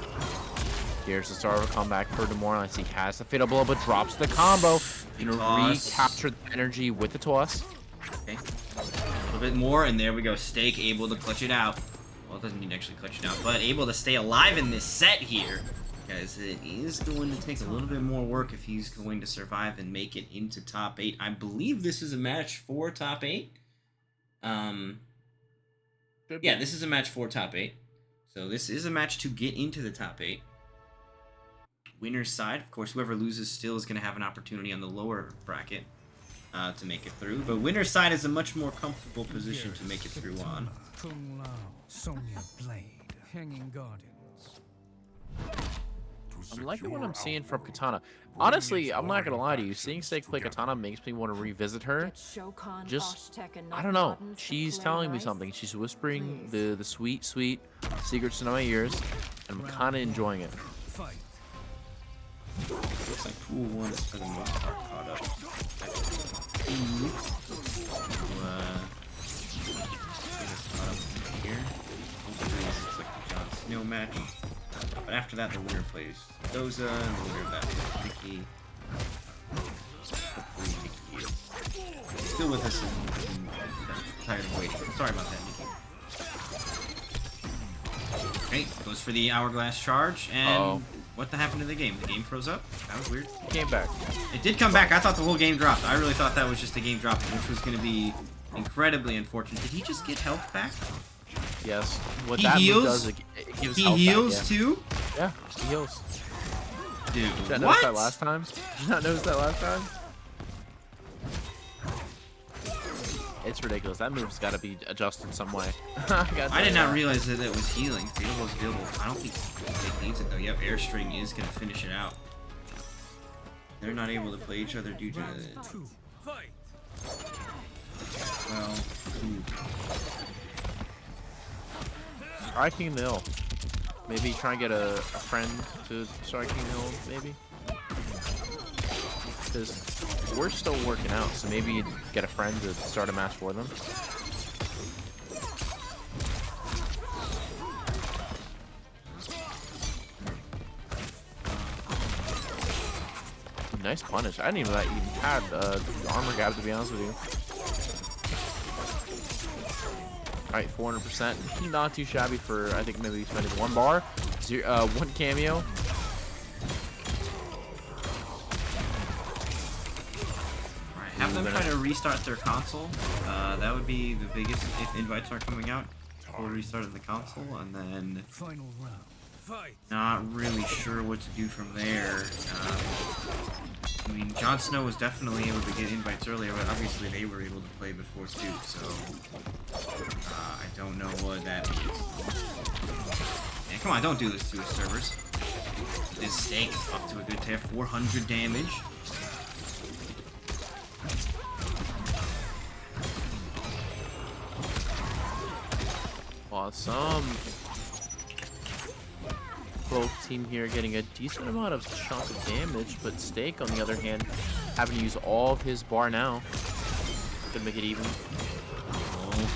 Speaker 2: Here's the start of a comeback for Demoralize. He has the fatal blow, but drops the combo. You know, recapture the energy with the toss.
Speaker 1: Okay. A little bit more, and there we go. Steak able to clutch it out. Well, it doesn't need to actually clutch it out, but able to stay alive in this set here. Because it is going to take a little bit more work if he's going to survive and make it into top 8. I believe this is a match for top 8. Yeah, this is a match for top 8. So this is a match to get into the top 8. Winner's side, of course, whoever loses still is going to have an opportunity on the lower bracket to make it through. But winner's side is a much more comfortable position to make it through on.
Speaker 6: Kung Lao, Sonya Blade, Hanging Gardens.
Speaker 2: I'm liking what I'm seeing from Katana. Honestly, I'm not gonna lie to you. Seeing Steak play Katana makes me want to revisit her. Just, I don't know. She's telling me something. She's whispering the sweet, sweet secrets in my ears, and I'm kind of enjoying it.
Speaker 1: Looks like Pool 1 is for the most part caught up. Get us caught up here. Hopefully this looks like the Jon Snow match. But after that, the winner plays Doza, and the winner of that plays Mickey. Hopefully Mickey is still with us and tired of waiting. Sorry about that, Mickey. Okay, goes for the Hourglass charge, and what happened to the game? The game froze up? That was weird.
Speaker 2: It came back.
Speaker 1: It did come back. I thought the whole game dropped. I really thought that was just a game dropping, which was going to be incredibly unfortunate. Did he just get health back?
Speaker 2: Yes. What
Speaker 1: He
Speaker 2: that
Speaker 1: heals?
Speaker 2: move does, it gives
Speaker 1: He
Speaker 2: health
Speaker 1: heals
Speaker 2: back, yeah.
Speaker 1: too?
Speaker 2: Yeah, he heals.
Speaker 1: Dude,
Speaker 2: Did you not
Speaker 1: what?
Speaker 2: notice that last time? Did you not notice that last time? It's ridiculous. That move's got to be adjusted some way.
Speaker 1: I did not realize that it was healing. Fatal was available. I don't think it needs it though. Yep, Airstring is going to finish it out. They're not able to play each other due to well,
Speaker 2: Try King of the Hill. Maybe try and get a friend to start King of the Hill, maybe? Because we're still working out, so maybe you'd get a friend to start a match for them. Nice punish. I didn't even know that you had the armor gap, to be honest with you. Alright, 400%. Not too shabby for, I think, maybe spending 1 bar. 1 cameo.
Speaker 1: Alright, have them try to restart their console. That would be the biggest if invites aren't coming out. We'll restart the console, and then
Speaker 6: Final round. Fight.
Speaker 1: not really sure what to do from there. I mean, Jon Snow was definitely able to get invites earlier, but obviously they were able to play before too, so I don't know what that means. Man, come on, don't do this to his servers. This Steak up to a good tear, 400 damage.
Speaker 2: Awesome. Both team here getting a decent amount of chunk of damage, but Steak, on the other hand, having to use all of his bar now. Could make it even.
Speaker 1: Oh.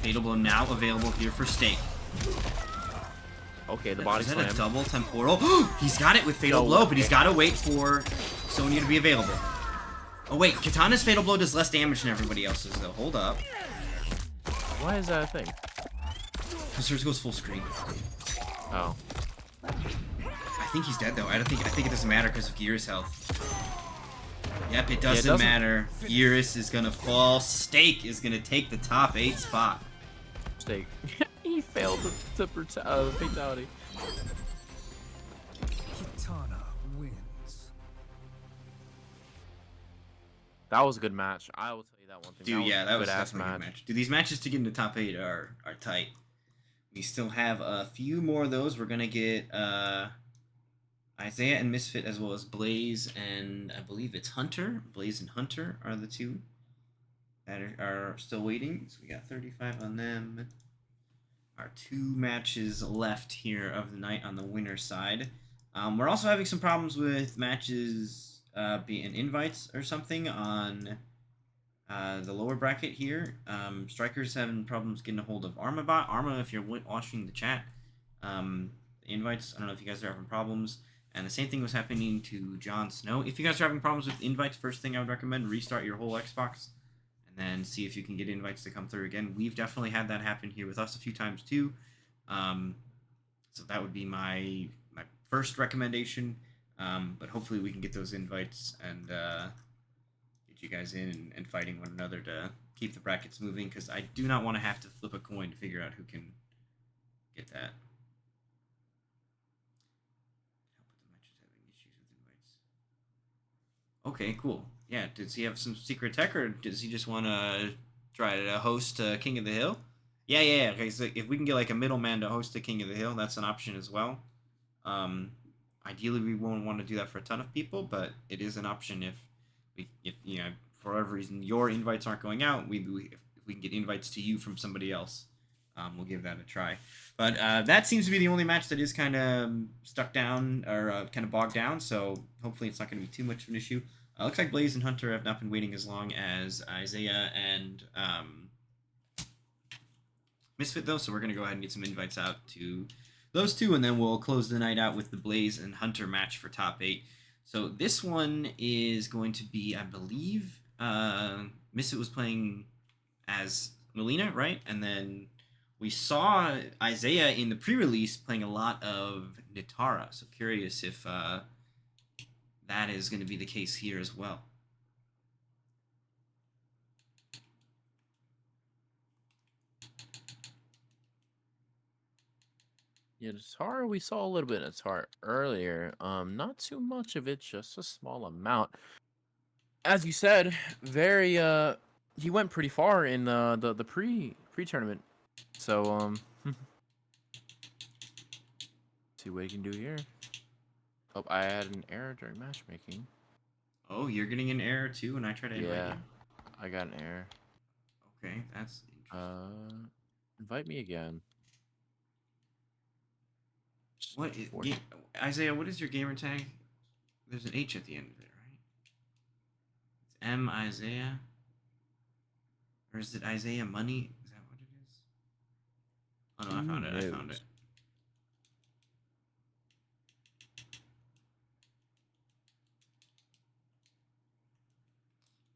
Speaker 1: Fatal Blow now available here for Steak.
Speaker 2: Okay, the body
Speaker 1: Is that
Speaker 2: slam.
Speaker 1: a double temporal? He's got it with Fatal
Speaker 2: No
Speaker 1: Blow,
Speaker 2: way.
Speaker 1: but he's got to wait for So we need to be available. Oh wait, Katana's Fatal Blow does less damage than everybody else's though. Hold up.
Speaker 2: Why is that a thing?
Speaker 1: Because hers goes full screen.
Speaker 2: Oh.
Speaker 1: I think he's dead though. I think it doesn't matter because of Gear's health. Yep, it doesn't,
Speaker 2: doesn't.
Speaker 1: matter. Gearus is gonna fall. Stake is gonna take the top 8 spot.
Speaker 2: Mistake. He failed the fatality.
Speaker 6: Kitana wins.
Speaker 2: That was a good match. I will tell you that one thing.
Speaker 1: Dude, yeah, that was
Speaker 2: a good-ass
Speaker 1: definitely a good match. Dude, these matches to get into top 8 are tight. We still have a few more of those. We're gonna get Isaiah and Misfit, as well as Blaze and I believe it's Hunter. Blaze and Hunter are the two that are still waiting. So we got 35 on them. Our 2 matches left here of the night on the winner side. We're also having some problems with matches being invites or something on the lower bracket here. Striker's having problems getting a hold of Armabot. Arma, if you're watching the chat, invites, I don't know if you guys are having problems. And the same thing was happening to Jon Snow. If you guys are having problems with invites, first thing I would recommend, restart your whole Xbox and then see if you can get invites to come through again. We've definitely had that happen here with us a few times too. So that would be my first recommendation. But hopefully we can get those invites and get you guys in and fighting one another to keep the brackets moving, because I do not want to have to flip a coin to figure out who can get that. Okay, cool. Yeah, does he have some secret tech, or does he just want to try to host King of the Hill? Yeah. Okay, so if we can get like a middleman to host a King of the Hill, that's an option as well. Ideally, we won't want to do that for a ton of people, but it is an option if you know, for whatever reason your invites aren't going out, if we can get invites to you from somebody else, we'll give that a try. But that seems to be the only match that is kind of stuck down or kind of bogged down, so hopefully it's not going to be too much of an issue. Looks like Blaze and Hunter have not been waiting as long as Isaiah and Misfit, though, so we're going to go ahead and get some invites out to those two, and then we'll close the night out with the Blaze and Hunter match for top 8. So this one is going to be, I believe, Misfit was playing as Melina, right? And then we saw Isaiah in the pre-release playing a lot of Nitara, so curious if that is going to be the case here as well.
Speaker 2: Yeah, Nitara, we saw a little bit of Nitara earlier. Not too much of it, just a small amount. As you said, very he went pretty far in the pre-tournament. So see what he can do here. Oh, I had an error during matchmaking.
Speaker 1: Oh, you're getting an error too when I try to invite
Speaker 2: Yeah,
Speaker 1: you?
Speaker 2: I got an error.
Speaker 1: Okay, that's interesting.
Speaker 2: Invite me again.
Speaker 1: What is, Isaiah, what is your gamer tag? There's an H at the end of it, right? It's M Isaiah? Or is it Isaiah Money? Is that what it is? Oh no, I found it. I found it.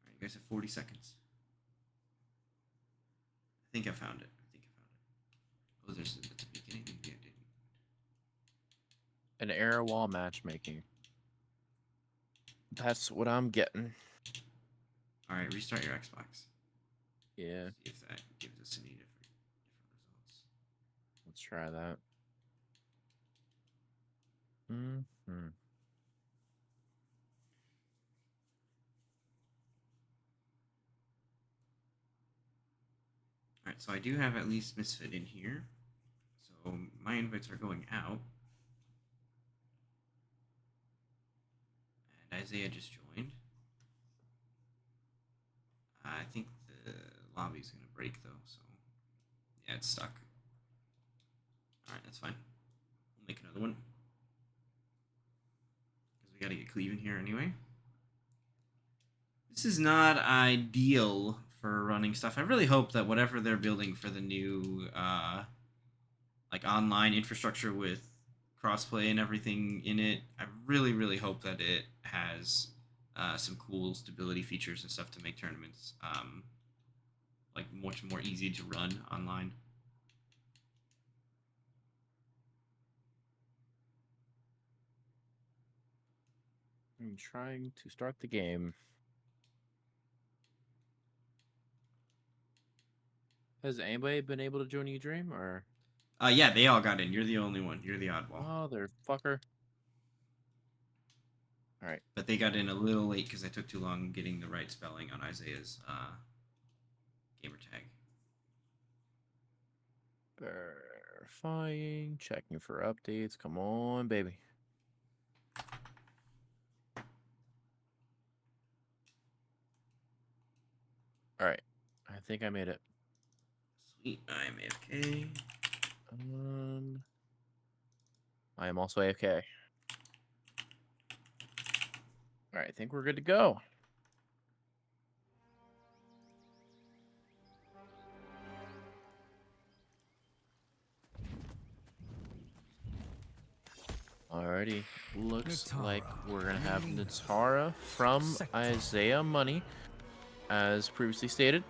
Speaker 1: Alright, you guys have 40 seconds. I think I found it. Oh, there's at the beginning. Maybe I didn't.
Speaker 2: An error while matchmaking. That's what I'm getting.
Speaker 1: Alright, restart your Xbox.
Speaker 2: Yeah.
Speaker 1: See if that gives us any different results.
Speaker 2: Let's try that. Mm-hmm.
Speaker 1: Alright, so I do have at least Misfit in here. So my invites are going out. And Isaiah just joined. I think the lobby's going to break, though, so... Yeah, it's stuck. Alright, that's fine. We'll make another one. Because we got to get Cleve in here anyway. This is not ideal for running stuff. I really hope that whatever they're building for the new, like, online infrastructure with crossplay and everything in it, I really, really hope that it has some cool stability features and stuff to make tournaments like much more easy to run online.
Speaker 2: I'm trying to start the game. Has anybody been able to join you, Dream, or?
Speaker 1: Yeah, they all got in. You're the only one. You're the oddball.
Speaker 2: Oh, they're fucker. All right.
Speaker 1: But they got in a little late because I took too long getting the right spelling on Isaiah's gamer tag.
Speaker 2: Verifying, checking for updates. Come on, baby. All right. I think I made it.
Speaker 1: Sweet. I'm AFK.
Speaker 2: I am also AFK. All right, I think we're good to go. Alrighty, looks like we're gonna have Natara from Isaiah Money, as previously stated.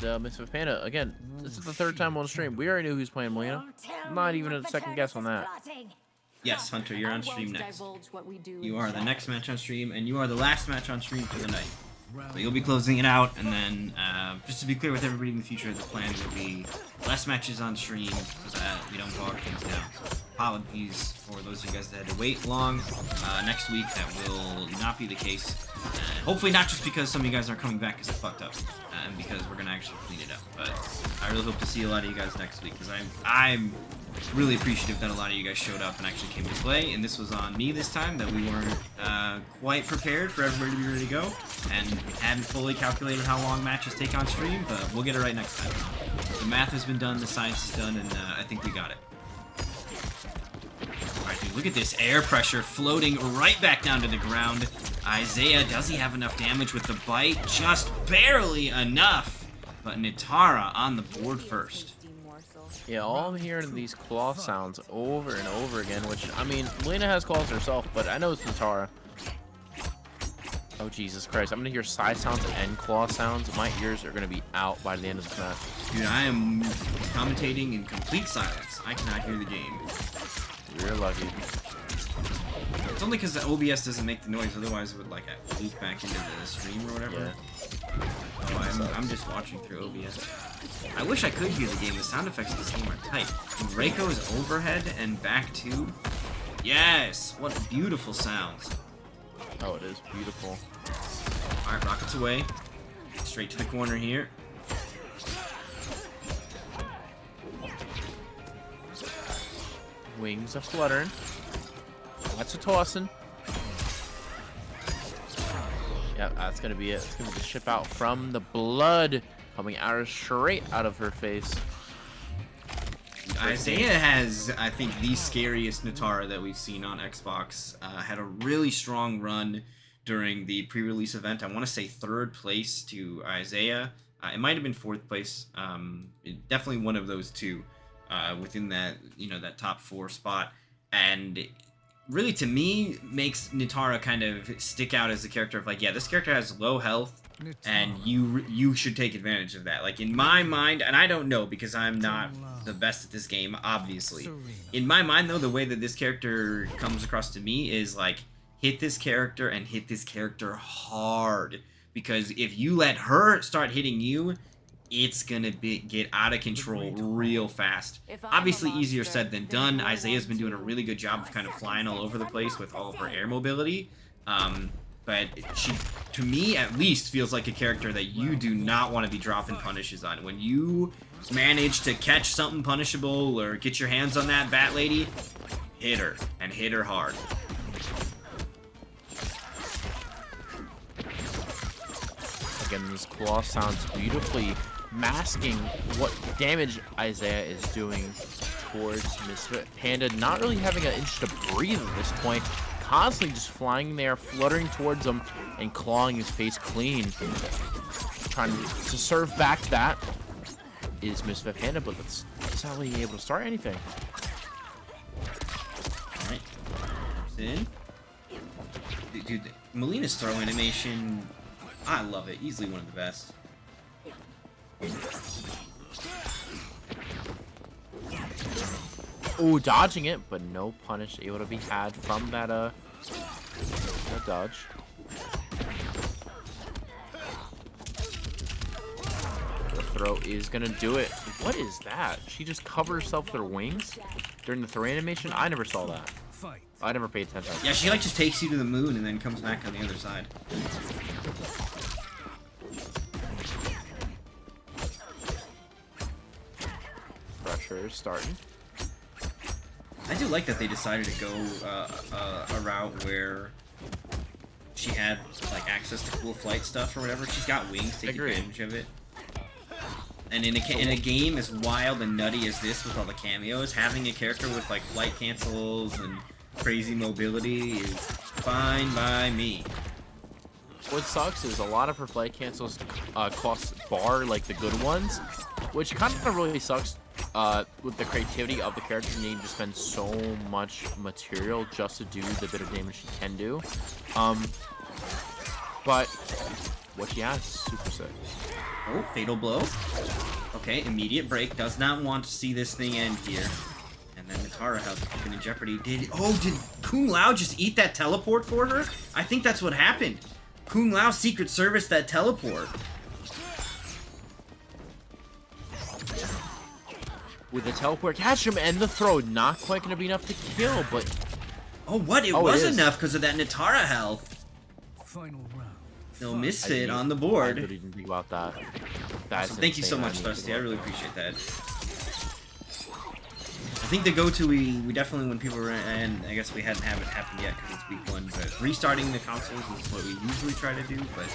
Speaker 2: And Miss Panda, again, this is the third time on stream. We already knew who's playing Melina. Not even a second guess on that.
Speaker 1: Yes, Hunter, you're on stream next. You are the next match on stream, and you are the last match on stream for the night. So you'll be closing it out, and then just to be clear with everybody in the future, the plan will be less matches on stream so that we don't bog things down. So apologies for those of you guys that had to wait long. Next week, that will not be the case. Hopefully not just because some of you guys are coming back because it fucked up, and because we're going to actually clean it up. But I really hope to see a lot of you guys next week, because I'm really appreciative that a lot of you guys showed up and actually came to play, and this was on me this time, that we weren't quite prepared for everybody to be ready to go, and hadn't fully calculated how long matches take on stream, but we'll get it right next time. The math has been done, the science is done, and I think we got it. Alright, dude, look at this air pressure floating right back down to the ground. Isaiah, does he have enough damage with the bite? Just barely enough, but Natara on the board first.
Speaker 2: Yeah, all I'm hearing are these claw sounds over and over again, which, I mean, Melina has claws herself, but I know it's Natara. Oh, Jesus Christ. I'm going to hear side sounds and claw sounds. My ears are going to be out by the end of this match.
Speaker 1: Dude, I am commentating in complete silence. I cannot hear the game.
Speaker 2: You're lucky.
Speaker 1: It's only because the OBS doesn't make the noise, otherwise it would, like, leak back into the stream or whatever.
Speaker 2: Yeah.
Speaker 1: Oh, I'm just watching through OBS. I wish I could hear the game. The sound effects of this game are tight. Reiko is overhead and back two. Yes! What beautiful sounds.
Speaker 2: Oh, it is beautiful.
Speaker 1: Alright, rockets away. Straight to the corner here.
Speaker 2: Wings are fluttering. Lots of tossing. Yep, that's gonna be it. It's gonna be the ship out from the blood coming out straight out of her face.
Speaker 1: Isaiah has, I think, the scariest Natara that we've seen on Xbox. Had a really strong run during the pre-release event. I want to say 3rd place to Isaiah. It might have been 4th place. Definitely one of those two within that, that top 4 spot. And really, to me, makes Natara kind of stick out as a character of like, yeah, this character has low health, and you should take advantage of that. Like, in my mind, and I don't know because I'm not the best at this game, obviously. In my mind, though, the way that this character comes across to me is like, hit this character and hit this character hard. Because if you let her start hitting you, it's gonna get out of control real fast. Obviously easier said than done. Isaiah's been doing a really good job of kind of flying all over the place with all of her air mobility. But she, to me at least, feels like a character that you do not want to be dropping punishes on. When you manage to catch something punishable or get your hands on that bat lady, hit her, and hit her hard.
Speaker 2: Again, this claw sounds beautifully masking what damage Isaiah is doing towards Misfit Panda, not really having an inch to breathe at this point, constantly just flying there, fluttering towards him, and clawing his face clean. Trying to serve back that is Misfit Panda, but that's not really able to start anything.
Speaker 1: Alright. in. Dude, Melina's throw animation, I love it. Easily one of the best.
Speaker 2: Ooh, dodging it, but no punish able to be had from that dodge. The throw is gonna do it. What is that? She just covered herself with her wings during the throw animation? I never saw that. I never paid attention.
Speaker 1: Yeah, she like just takes you to the moon and then comes back on the other side.
Speaker 2: Pressure is starting.
Speaker 1: I do like that they decided to go a route where she had like access to cool flight stuff or whatever. She's got wings, take advantage of it. And in a game as wild and nutty as this with all the cameos, having a character with like flight cancels and crazy mobility is fine by me.
Speaker 2: What sucks is a lot of her flight cancels cost bar like the good ones, which kind of really sucks with the creativity of the character needing to spend so much material just to do the bit of damage she can do. But what she has is super sick.
Speaker 1: Oh, fatal blow. Okay, immediate break. Does not want to see this thing end here. And then Nitara has been in jeopardy. Did Kung Lao just eat that teleport for her? I think that's what happened. Kung Lao Secret Service that teleport.
Speaker 2: With the teleport, catch him, and the throw. Not quite going to be enough to kill, but...
Speaker 1: Oh, what? It was enough because of that Nitara health.
Speaker 6: Final round.
Speaker 1: They'll miss it on the board.
Speaker 2: I didn't even think about that. That's
Speaker 1: So thank you so
Speaker 2: insane.
Speaker 1: much, Thirsty. I really appreciate that. I think the go-to we definitely, when people were, and I guess we hadn't have it happen yet because it's week 1, but restarting the consoles is what we usually try to do. But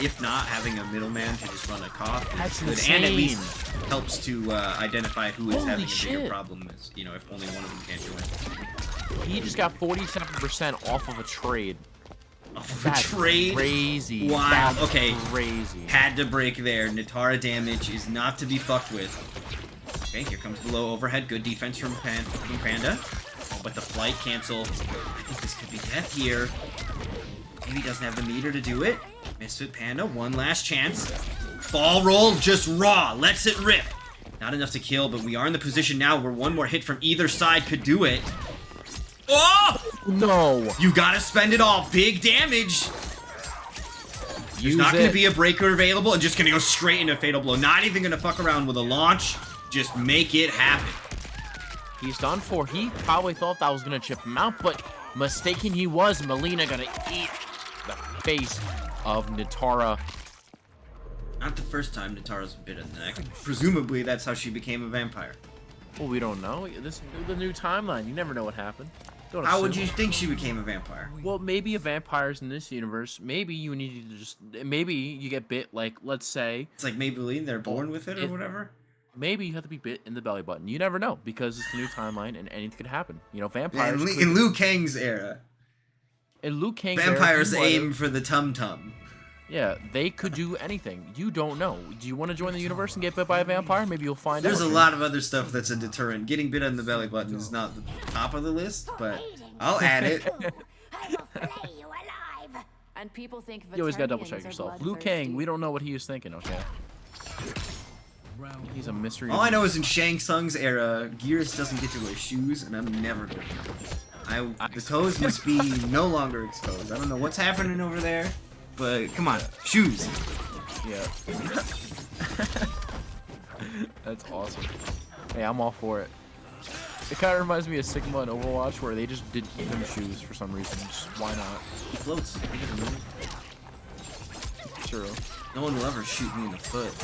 Speaker 1: if not, having a middleman to just run a cough is good, and at least helps to identify who is having a bigger problem. As you know, if only one of them can't join.
Speaker 2: He just got 47% off of a trade.
Speaker 1: Off of
Speaker 2: That's
Speaker 1: a trade.
Speaker 2: crazy.
Speaker 1: Wow.
Speaker 2: That's
Speaker 1: Okay.
Speaker 2: Crazy.
Speaker 1: Had to break there. Nitara damage is not to be fucked with. Okay, here comes the low overhead. Good defense from Panda. Oh, but the flight cancel. I think this could be death here. Maybe doesn't have the meter to do it. Misfit Panda, one last chance. Ball roll, just raw. Lets it rip. Not enough to kill, but we are in the position now where one more hit from either side could do it. Oh!
Speaker 2: No.
Speaker 1: You gotta spend it all. Big damage. There's not gonna be a breaker available and just gonna go straight into Fatal Blow. Not even gonna fuck around with a launch. Just make it happen.
Speaker 2: He's done for. He probably thought that was going to chip him out, but mistaken he was. Melina going to eat the face of Nitara.
Speaker 1: Not the first time Nitara's bit in the neck. Presumably, that's how she became a vampire.
Speaker 2: Well, we don't know. This is the new timeline. You never know what happened. Don't
Speaker 1: How would
Speaker 2: assume.
Speaker 1: you think she became a vampire?
Speaker 2: Well, maybe a vampire's in this universe. Maybe you need to just... Maybe you get bit, like, let's say...
Speaker 1: It's like Maybelline, they're born with it or whatever?
Speaker 2: Maybe you have to be bit in the belly button. You never know, because it's the new timeline and anything could happen. You know, vampires...
Speaker 1: In Liu Kang's era.
Speaker 2: In Liu Kang's
Speaker 1: vampires
Speaker 2: era,
Speaker 1: aim for the tum-tum.
Speaker 2: Yeah, they could do anything. You don't know. Do you want to join the universe and get bit by a vampire? Maybe you'll find out.
Speaker 1: There's a lot of other stuff that's a deterrent. Getting bit on the belly button is not the top of the list, but I'll add it.
Speaker 9: I will flay you alive.
Speaker 3: And people think
Speaker 2: You always gotta double check
Speaker 3: Vaternians are
Speaker 2: yourself. Liu
Speaker 3: bloodthirsty.
Speaker 2: Kang, we don't know what he was thinking, okay? He's a mystery.
Speaker 1: All I know is in Shang Tsung's era, Gears doesn't get to wear shoes, and I'm never going to. The toes must be no longer exposed. I don't know what's happening over there, but come on, shoes.
Speaker 2: Yeah. That's awesome. Hey, I'm all for it. It kind of reminds me of Sigma and Overwatch, where they just did give him shoes for some reason. Just why not?
Speaker 1: He floats. He doesn't move.
Speaker 2: True.
Speaker 1: No one will ever shoot me in the foot.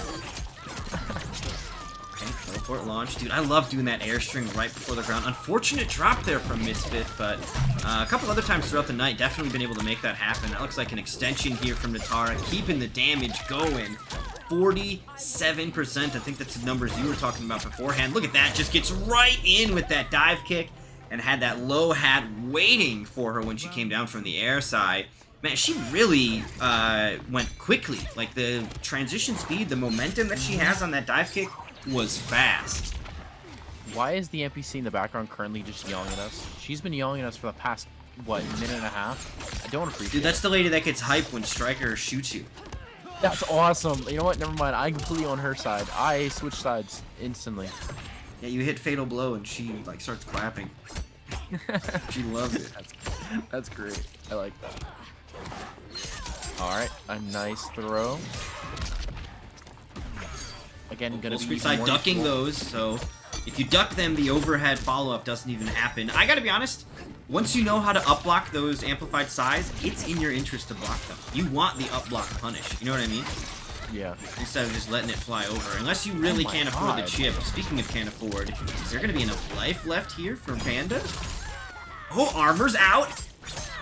Speaker 1: Okay, teleport launch. Dude, I love doing that air string right before the ground. Unfortunate drop there from Misfit, but a couple other times throughout the night, definitely been able to make that happen. That looks like an extension here from Nitara, keeping the damage going. 47%. I think that's the numbers you were talking about beforehand. Look at that. Just gets right in with that dive kick and had that low hat waiting for her when she came down from the air side. Man, she really went quickly. Like, the transition speed, the momentum that she has on that dive kick was fast.
Speaker 2: Why is the NPC in the background currently just yelling at us? She's been yelling at us for the past what, minute and a half? I don't appreciate
Speaker 1: Dude, that's
Speaker 2: it.
Speaker 1: the lady that gets hyped when Striker shoots you.
Speaker 2: That's awesome. You know what? Never mind. I'm completely on her side. I switch sides instantly.
Speaker 1: Yeah, you hit fatal blow and she like starts clapping. She loves it.
Speaker 2: That's great. I like that. All right, a nice throw. Again, gonna
Speaker 1: Full
Speaker 2: be
Speaker 1: screen side
Speaker 2: more
Speaker 1: ducking
Speaker 2: useful.
Speaker 1: those, so if you duck them, the overhead follow-up doesn't even happen. I gotta be honest, once you know how to up block those amplified sides, it's in your interest to block them. You want the up block punish, you know what I mean?
Speaker 2: Yeah.
Speaker 1: Instead of just letting it fly over. Unless you really
Speaker 2: my
Speaker 1: can't afford the
Speaker 2: God.
Speaker 1: chip. Speaking of can't afford, is there gonna be enough life left here for Panda? Oh, armor's out!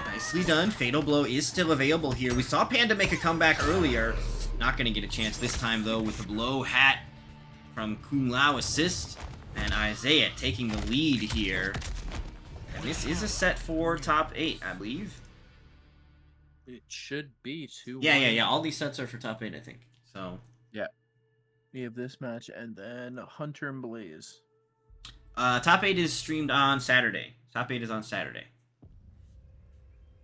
Speaker 1: Nicely done. Fatal blow is still available here. We saw Panda make a comeback earlier. Not gonna get a chance this time though with the blow hat from Kung Lao assist. And Isaiah taking the lead here. And this is a set for top 8, I believe.
Speaker 2: It should be 2-1.
Speaker 1: Yeah. All these sets are for top 8, I think. So
Speaker 2: Yeah. We have this match and then Hunter and Blaze.
Speaker 1: top 8 is streamed on Saturday. Top 8 is on Saturday.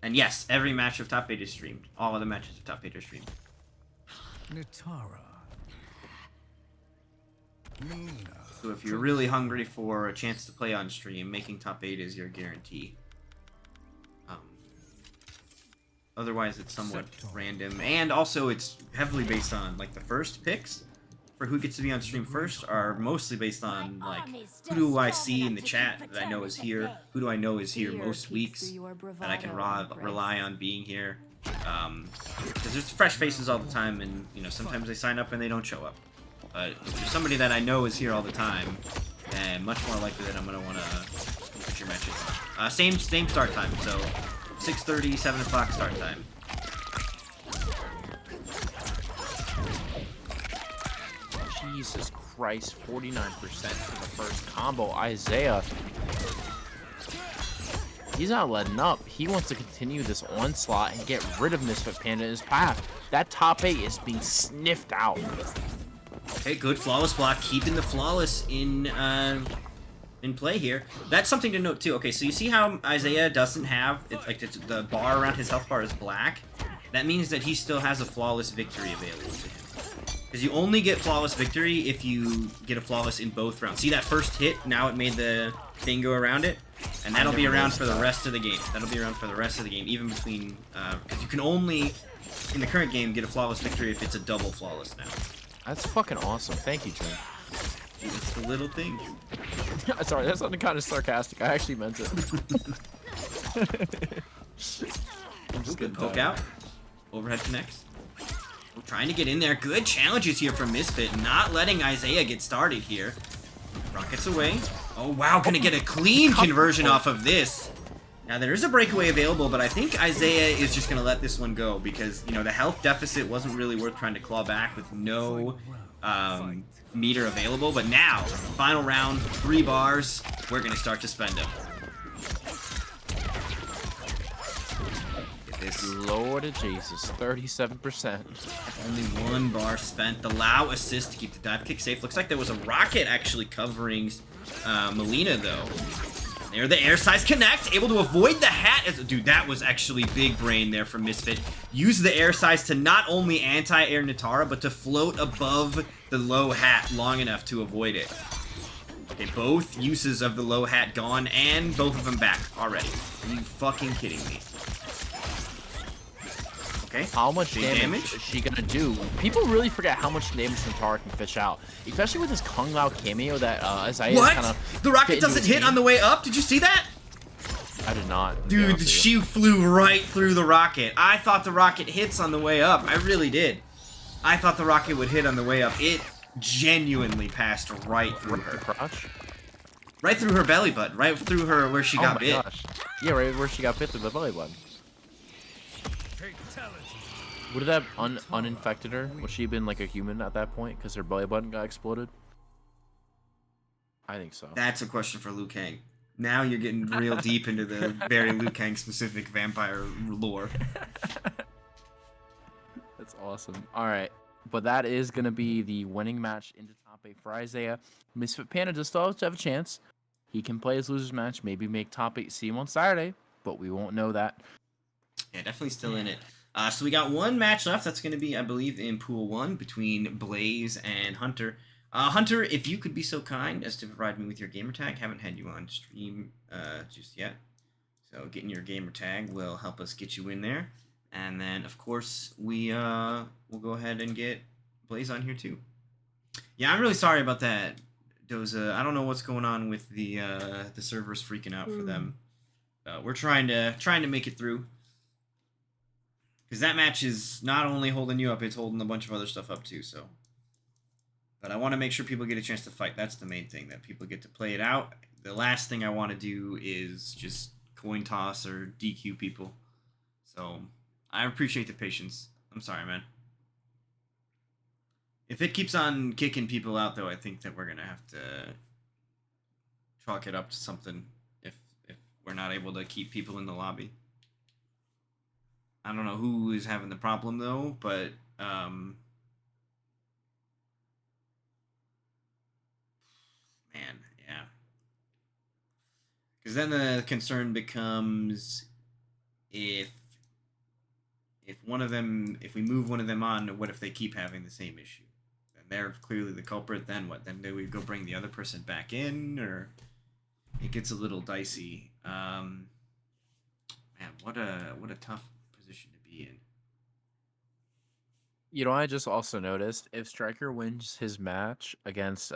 Speaker 1: And yes, every match of top 8 is streamed. All of the matches of top 8 are streamed.
Speaker 6: Nitara. Mina.
Speaker 1: So if you're really hungry for a chance to play on stream, making top 8 is your guarantee. Otherwise, it's somewhat random. And also, it's heavily based on, like, the first picks for who gets to be on stream first are mostly based on, like, who do I see in the chat that I know is here? Who do I know is here most weeks that I can rely on being here? Because there's fresh faces all the time, and, you know, sometimes they sign up and they don't show up. But if there's somebody that I know is here all the time, then much more likely that I'm going to want to put your matches on. Same start time, so 6:30, 7 o'clock start time.
Speaker 2: Jesus Christ, 49% for the first combo. Isaiah, he's not letting up. He wants to continue this onslaught and get rid of Misfit Panda in his path. That top 8 is being sniffed out.
Speaker 1: Okay, good flawless block, keeping the flawless in play here. That's something to note too. Okay, so you see how Isaiah doesn't have the bar around his health bar is black. That means that he still has a flawless victory available to him. Because you only get flawless victory if you get a flawless in both rounds. See that first hit? Now it made the thing go around it, and that'll be around for the rest of the game. That'll be around for the rest of the game, even between. Because you can only in the current game get a flawless victory if it's a double flawless now.
Speaker 2: That's fucking awesome. Thank you, Jim.
Speaker 1: It's the little thing.
Speaker 2: Sorry, that sounded kind of sarcastic. I actually meant it. I'm just
Speaker 1: Good
Speaker 2: getting
Speaker 1: poke
Speaker 2: tired.
Speaker 1: out. Overhead connects. We're trying to get in there. Good challenges here from Misfit. Not letting Isaiah get started here. Rockets away. Oh, wow. Gonna get a clean conversion off of this. Now, there is a breakaway available, but I think Isaiah is just gonna let this one go because, you know, the health deficit wasn't really worth trying to claw back with no meter available. But now, final round, 3 bars. We're gonna start to spend them. This
Speaker 2: Lord of Jesus, 37%.
Speaker 1: only 1 bar spent. The Lao assist to keep the dive kick safe. Looks like there was a rocket actually covering Melina, though. There, the air size connect, able to avoid the hat. Dude, that was actually big brain there from Misfit. Use the air size to not only anti-air Nitara, but to float above the low hat long enough to avoid it. Okay, both uses of the low hat gone, and both of them back already. Are you fucking kidding me? Okay.
Speaker 2: How much
Speaker 1: Big
Speaker 2: damage is she gonna do? People really forget how much damage Nitara can fish out, especially with this Kung Lao cameo that Isaiah
Speaker 1: What?
Speaker 2: kind of.
Speaker 1: The rocket doesn't hit on the way up? Did you see that?
Speaker 2: I did not.
Speaker 1: Dude, she flew right through the rocket. I thought the rocket hits on the way up. I really did. I thought the rocket would hit on the way up. It genuinely passed right through her.
Speaker 2: Crotch?
Speaker 1: Right through her belly button. Right through her where she got bit.
Speaker 2: Gosh. Yeah, right where she got bit through the belly button. Would that uninfected her? Would she have been like a human at that point because her belly button got exploded? I think so.
Speaker 1: That's a question for Liu Kang. Now you're getting real deep into the very Liu Kang specific vampire lore.
Speaker 2: That's awesome. All right, but that is gonna be the winning match into top 8 for Isaiah. Misfit Panda does still have to have a chance. He can play his losers match, maybe make top 8. See him on Saturday. but we won't know that.
Speaker 1: Yeah, definitely still in it. So we got one match left. That's going to be, I believe, in Pool 1 between Blaze and Hunter. Hunter, if you could be so kind as to provide me with your gamer tag. Haven't had you on stream just yet. So getting your gamer tag will help us get you in there. And then, of course, we'll go ahead and get Blaze on here too. Yeah, I'm really sorry about that, Doza. I don't know what's going on with the servers freaking out for them. We're trying to make it through. Because that match is not only holding you up, it's holding a bunch of other stuff up too, so. But I want to make sure people get a chance to fight. That's the main thing, that people get to play it out. The last thing I want to do is just coin toss or DQ people. So, I appreciate the patience. I'm sorry, man. If it keeps on kicking people out, though, I think that we're going to have to chalk it up to something if we're not able to keep people in the lobby. I don't know who is having the problem, though, but, man, yeah. Because then the concern becomes if one of them, if we move one of them on, what if they keep having the same issue? Then they're clearly the culprit, then what? Then do we go bring the other person back in, or it gets a little dicey. Man, what a tough position to be in.
Speaker 2: You know, I just also noticed if Striker wins his match against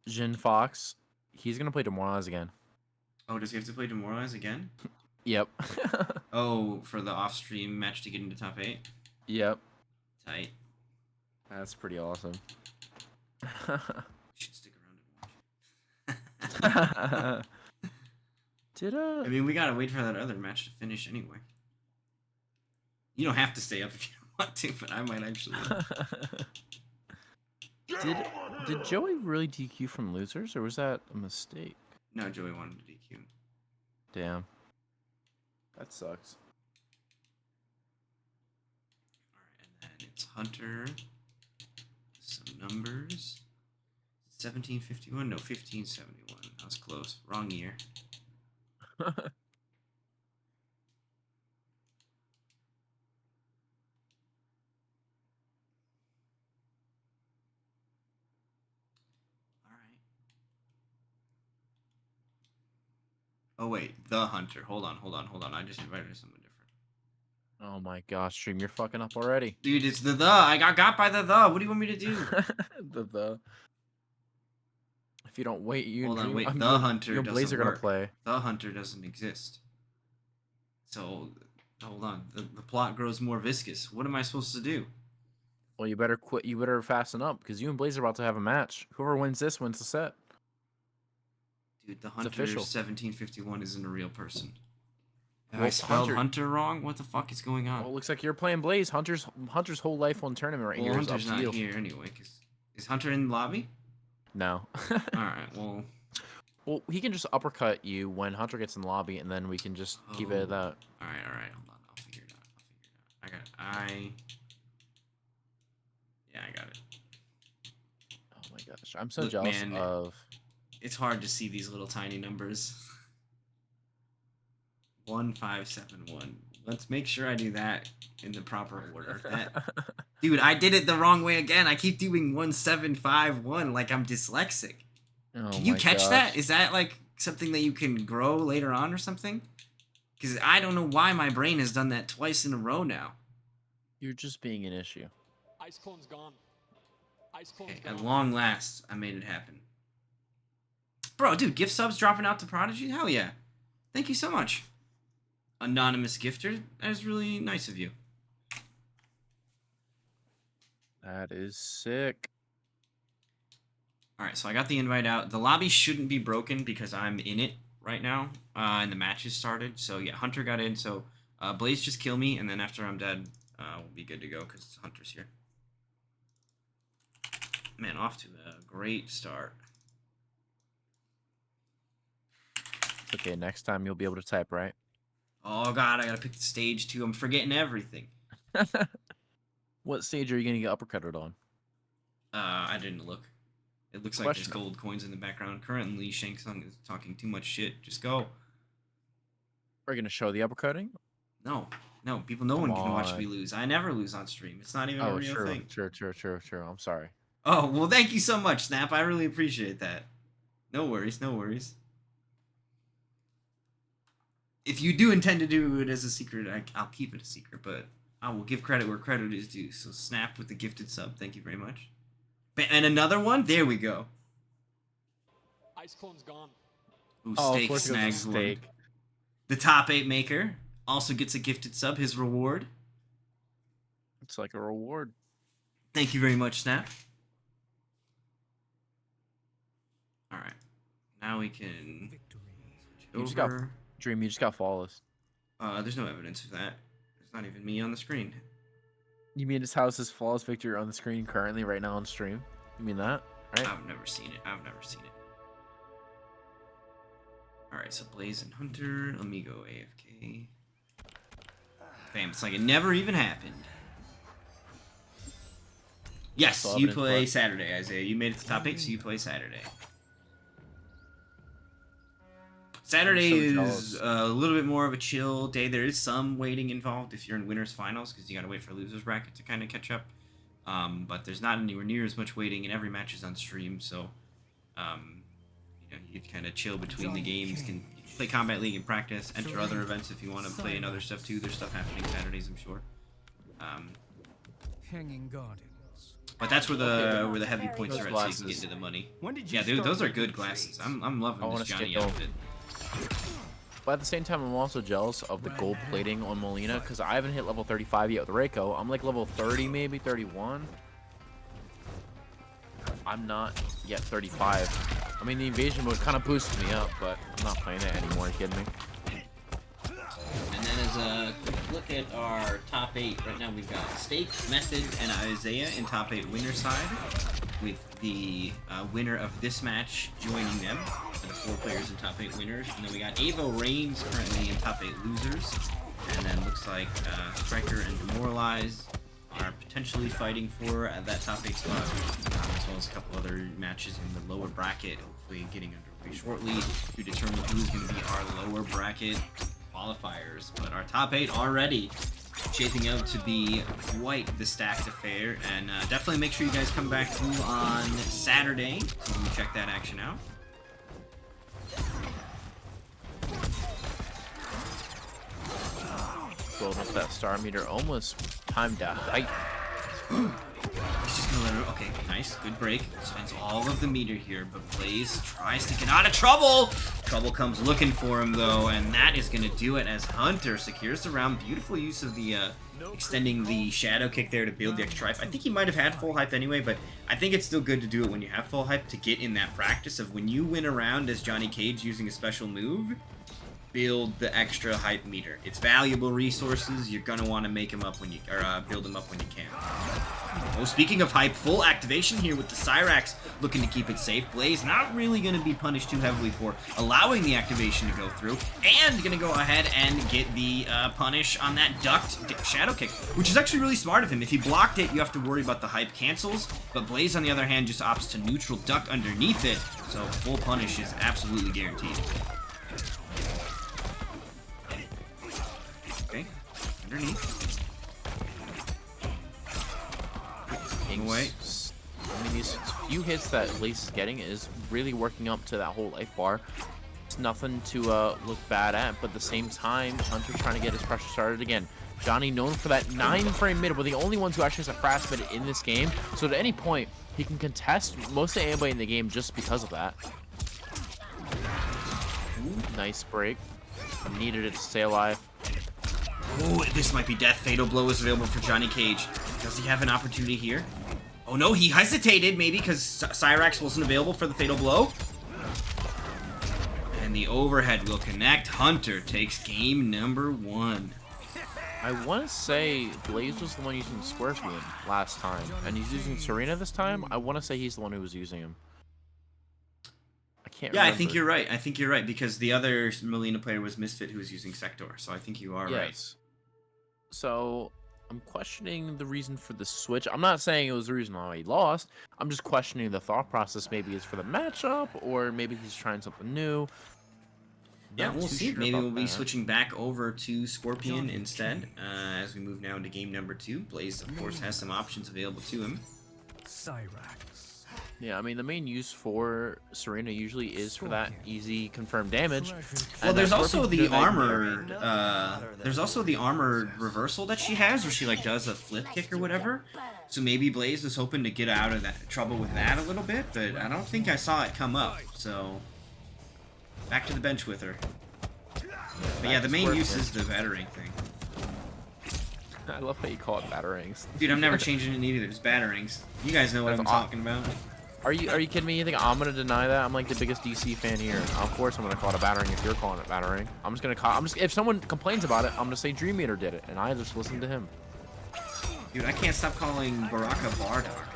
Speaker 2: Jin Fox, he's gonna play Demoralize again.
Speaker 1: Oh, does he have to play Demoralize again?
Speaker 2: Yep.
Speaker 1: Oh, for the off-stream match to get into top 8?
Speaker 2: Yep.
Speaker 1: Tight.
Speaker 2: That's pretty awesome.
Speaker 1: You should stick around and watch. I mean, we gotta wait for that other match to finish anyway. You don't have to stay up if you don't want to, but I might actually.
Speaker 2: Did Joey really DQ from losers, or was that a mistake?
Speaker 1: No, Joey wanted to DQ.
Speaker 2: Damn. That sucks.
Speaker 1: Alright, and then it's Hunter. Some numbers. 1751? No, 1571. That was close. Wrong year. Oh wait, the Hunter. Hold on. I just invited someone different.
Speaker 2: Oh my gosh, Stream, you're fucking up already.
Speaker 1: Dude, it's the. I got by the. What do you want me to do?
Speaker 2: the. If you don't wait, you
Speaker 1: Hold on,
Speaker 2: Dream,
Speaker 1: wait.
Speaker 2: I'm
Speaker 1: The
Speaker 2: your-
Speaker 1: Hunter
Speaker 2: your
Speaker 1: doesn't
Speaker 2: Blaze are gonna
Speaker 1: work.
Speaker 2: play.
Speaker 1: The Hunter doesn't exist. So, hold on. The plot grows more viscous. What am I supposed to do?
Speaker 2: Well, you better quit. You better fasten up because you and Blaze are about to have a match. Whoever wins this wins the set.
Speaker 1: Dude, the Hunter
Speaker 2: official.
Speaker 1: 1751 isn't a real person. Have
Speaker 2: Well,
Speaker 1: I spelled
Speaker 2: Hunter-
Speaker 1: Hunter wrong? What the fuck is going on?
Speaker 2: Well, it looks like you're playing Blaze. Hunter's whole life on tournament right
Speaker 1: Well,
Speaker 2: here is up
Speaker 1: Hunter's
Speaker 2: to
Speaker 1: not
Speaker 2: you.
Speaker 1: here anyway. Is Hunter in the lobby?
Speaker 2: No.
Speaker 1: Alright, well.
Speaker 2: Well, he can just uppercut you when Hunter gets in the lobby, and then we can just keep it at that.
Speaker 1: Alright. Hold on. I'll figure it out. I got it. Yeah, I got it.
Speaker 2: Oh my gosh, I'm so
Speaker 1: Look,
Speaker 2: jealous
Speaker 1: man,
Speaker 2: of.
Speaker 1: It's hard to see these little tiny numbers. 1571. Let's make sure I do that in the proper order. Dude, I did it the wrong way again. I keep doing 1751 like I'm dyslexic.
Speaker 2: Oh
Speaker 1: Can you
Speaker 2: my
Speaker 1: catch
Speaker 2: gosh.
Speaker 1: that? Is that like something that you can grow later on or something? Because I don't know why my brain has done that twice in a row now.
Speaker 2: You're just being an issue.
Speaker 10: Ice cone's gone. Ice cone's
Speaker 1: Okay,
Speaker 10: gone.
Speaker 1: at long last, I made it happen. Bro, dude, gift subs dropping out to Prodigy? Hell yeah. Thank you so much. Anonymous gifter. That is really nice of you.
Speaker 2: That is sick.
Speaker 1: Alright, so I got the invite out. The lobby shouldn't be broken because I'm in it right now. And the match has started. So yeah, Hunter got in. So Blaze just kill me. And then after I'm dead, we'll be good to go because Hunter's here. Man, off to a great start.
Speaker 2: It's okay, next time you'll be able to type, right?
Speaker 1: Oh god, I gotta pick the stage too. I'm forgetting everything.
Speaker 2: What stage are you going to get uppercutted on?
Speaker 1: I didn't look. It looks like there's
Speaker 2: Question.
Speaker 1: gold coins in the background. Currently, Shang Tsung is talking too much shit. Just go.
Speaker 2: Are you gonna show the uppercutting?
Speaker 1: No, no, people, no
Speaker 2: Come
Speaker 1: one can watch me
Speaker 2: on.
Speaker 1: lose. I never lose on stream. It's not even a
Speaker 2: Oh,
Speaker 1: real
Speaker 2: true,
Speaker 1: thing.
Speaker 2: true. I'm sorry.
Speaker 1: Oh, well, thank you so much, Snap. I really appreciate that. No worries, no worries. If you do intend to do it as a secret, I'll keep it a secret, but I will give credit where credit is due. So Snap with the gifted sub. Thank you very much. And another one? There we go.
Speaker 10: Ice Clone's gone.
Speaker 1: Ooh,
Speaker 2: Oh, of
Speaker 1: Steak
Speaker 2: course it was a
Speaker 1: snags one.
Speaker 2: steak.
Speaker 1: The top 8 maker also gets a gifted sub, his reward.
Speaker 2: It's like a reward.
Speaker 1: Thank you very much, Snap. Alright. Now we can...
Speaker 2: You just got Dream. You just got flawless.
Speaker 1: There's no evidence of that. There's not even me on the screen.
Speaker 2: You mean his house is flawless victory on the screen currently right now on stream? You mean that? Right?
Speaker 1: I've never seen it. I've never seen it. Alright, so Blaze and Hunter, Amigo AFK. Bam, it's like it never even happened. Yes, you play Saturday, Isaiah. You made it to top 8, so you play Saturday. Saturday is a little bit more of a chill day. There is some waiting involved if you're in winners finals, because you got to wait for losers bracket to kind of catch up. But there's not anywhere near as much waiting, and every match is on stream, so you know, you can kind of chill between the games. Can play Combat League and practice, enter other events if you want to play in other stuff too. There's stuff happening Saturdays, I'm sure.
Speaker 6: Hanging Gardens.
Speaker 1: But that's where the heavy points are at, so you can get into the money. Yeah, dude, those are good glasses. I'm loving this Johnny outfit.
Speaker 2: But at the same time, I'm also jealous of the gold plating on Molina because I haven't hit level 35 yet with Reiko. I'm like level 30, maybe 31. I'm not yet 35. I mean, the invasion mode kind of boosted me up, but I'm not playing it anymore. Are you kidding me?
Speaker 1: And then as a quick look at our top 8, right now we've got Steak, Method, and Isaiah in top 8 winner side, with the winner of this match joining them, the 4 players in top 8 winners. And then we got Avo Reigns currently in top 8 losers, and then looks like Striker and Demoralize are potentially fighting for that top 8 spot, as well as a couple other matches in the lower bracket, hopefully getting underway shortly to determine who's going to be our lower bracket qualifiers. But our top 8 already shaping out to be quite the stacked affair, and definitely make sure you guys come back through on Saturday so you can check that action out.
Speaker 2: Building up that star meter, almost timed out.
Speaker 1: He's just gonna let her. Okay, nice, good break. Spends all of the meter here, but Blaze tries to get out of trouble. Trouble comes looking for him though, and that is gonna do it as Hunter secures the round. Beautiful use of the extending the shadow kick there to build the extra hype. I think he might have had full hype anyway, but I think it's still good to do it when you have full hype to get in that practice of when you win a round as Johnny Cage using a special move. Build the extra hype meter. It's valuable resources. You're gonna want to make them up when you, or build them up when you can. Oh, speaking of hype, full activation here with the Cyrax looking to keep it safe. Blaze not really gonna be punished too heavily for allowing the activation to go through, and gonna go ahead and get the punish on that ducked shadow kick, which is actually really smart of him. If he blocked it, you have to worry about the hype cancels, but Blaze on the other hand just opts to neutral duck underneath it, so full punish is absolutely guaranteed. Okay, underneath. Away.
Speaker 2: I mean, these few hits that Blaze is getting is really working up to that whole life bar. It's nothing to look bad at, but at the same time, Hunter trying to get his pressure started again. Johnny known for that 9-frame mid, we're the only ones who actually has a fast mid in this game, so at any point, he can contest most of anybody in the game just because of that. Ooh, nice break. Needed it to stay alive.
Speaker 1: Oh, this might be death. Fatal Blow is available for Johnny Cage. Does he have an opportunity here? Oh no, he hesitated maybe because Cyrax wasn't available for the Fatal Blow. And the overhead will connect. Hunter takes game number 1.
Speaker 2: I want to say Blaze was the one using Scorpion last time, and he's using Serena this time. I want to say he's the one who was using him. I can't remember.
Speaker 1: I think you're right. I think you're right because the other Molina player was Misfit who was using Sector, so I think you are right.
Speaker 2: So I'm questioning the reason for the switch. I'm not saying it was the reason why he lost. I'm just questioning the thought process. Maybe it's for the matchup, or maybe he's trying something new.
Speaker 1: Yeah,
Speaker 2: Not
Speaker 1: we'll
Speaker 2: too
Speaker 1: see.
Speaker 2: sure
Speaker 1: Maybe
Speaker 2: about
Speaker 1: we'll be
Speaker 2: that.
Speaker 1: switching back over to Scorpion instead as we move now into game number 2. Blaze, of course, has some options available to him.
Speaker 6: Cyrax.
Speaker 2: Yeah, I mean the main use for Serena usually is for that easy confirmed damage.
Speaker 1: Well,
Speaker 2: and
Speaker 1: there's
Speaker 2: that
Speaker 1: also
Speaker 2: Scorpion's
Speaker 1: the
Speaker 2: doing that
Speaker 1: armored, there's also the armored reversal that she has, where she like does a flip kick or whatever. So maybe Blaze was hoping to get out of that trouble with that a little bit, but I don't think I saw it come up. So back to the bench with her. But yeah, the main use is the battering thing.
Speaker 2: I love how you call it batterings.
Speaker 1: Dude, I'm never changing it either. It's batterings. You guys know what I'm talking about.
Speaker 2: Are you kidding me? You think I'm gonna deny that? I'm like the biggest DC fan here. Of course I'm gonna call it a battering if you're calling it battering. If someone complains about it, I'm gonna say Dream Eater did it, and I just listen to him.
Speaker 1: Dude, I can't stop calling Baraka Bardock.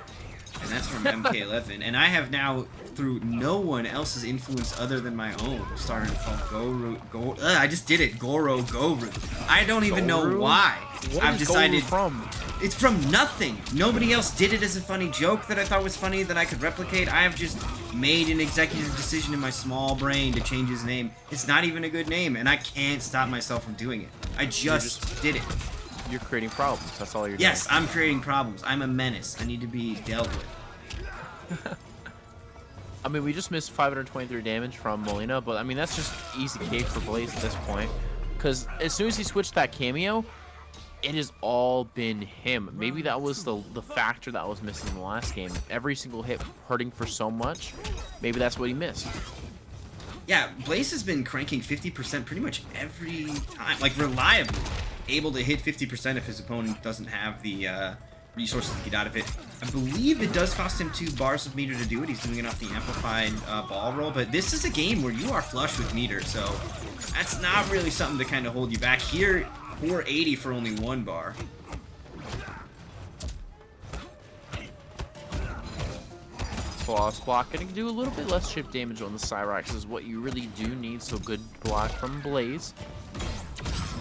Speaker 1: And that's from MK1. And I have now, through no one else's influence other than my own, started to call Goro. I just did it. Goro Goru. I don't even know why. I've decided.
Speaker 2: From?
Speaker 1: It's from nothing. Nobody else did it as a funny joke that I thought was funny that I could replicate. I have just made an executive decision in my small brain to change his name. It's not even a good name, and I can't stop myself from doing it. I just did it.
Speaker 2: You're creating problems. That's all you're
Speaker 1: Yes,
Speaker 2: doing.
Speaker 1: I'm creating problems. I'm a menace. I need to be dealt with.
Speaker 2: I mean, we just missed 523 damage from Molina, but I mean, that's just easy cake for Blaze at this point. Because as soon as he switched that cameo, it has all been him. Maybe that was the factor that was missing in the last game. Every single hit hurting for so much. Maybe that's what he missed.
Speaker 1: Yeah, Blaze has been cranking 50% pretty much every time. Like, reliably able to hit 50% if his opponent doesn't have the resources to get out of it. I believe it does cost him 2 bars of meter to do it. He's doing it off the amplified ball roll, but this is a game where you are flush with meter, so that's not really something to kind of hold you back. Here, 480 for only 1 bar.
Speaker 2: Flawless block. Gonna do a little bit less chip damage on the Cyrax is what you really do need, so good block from Blaze.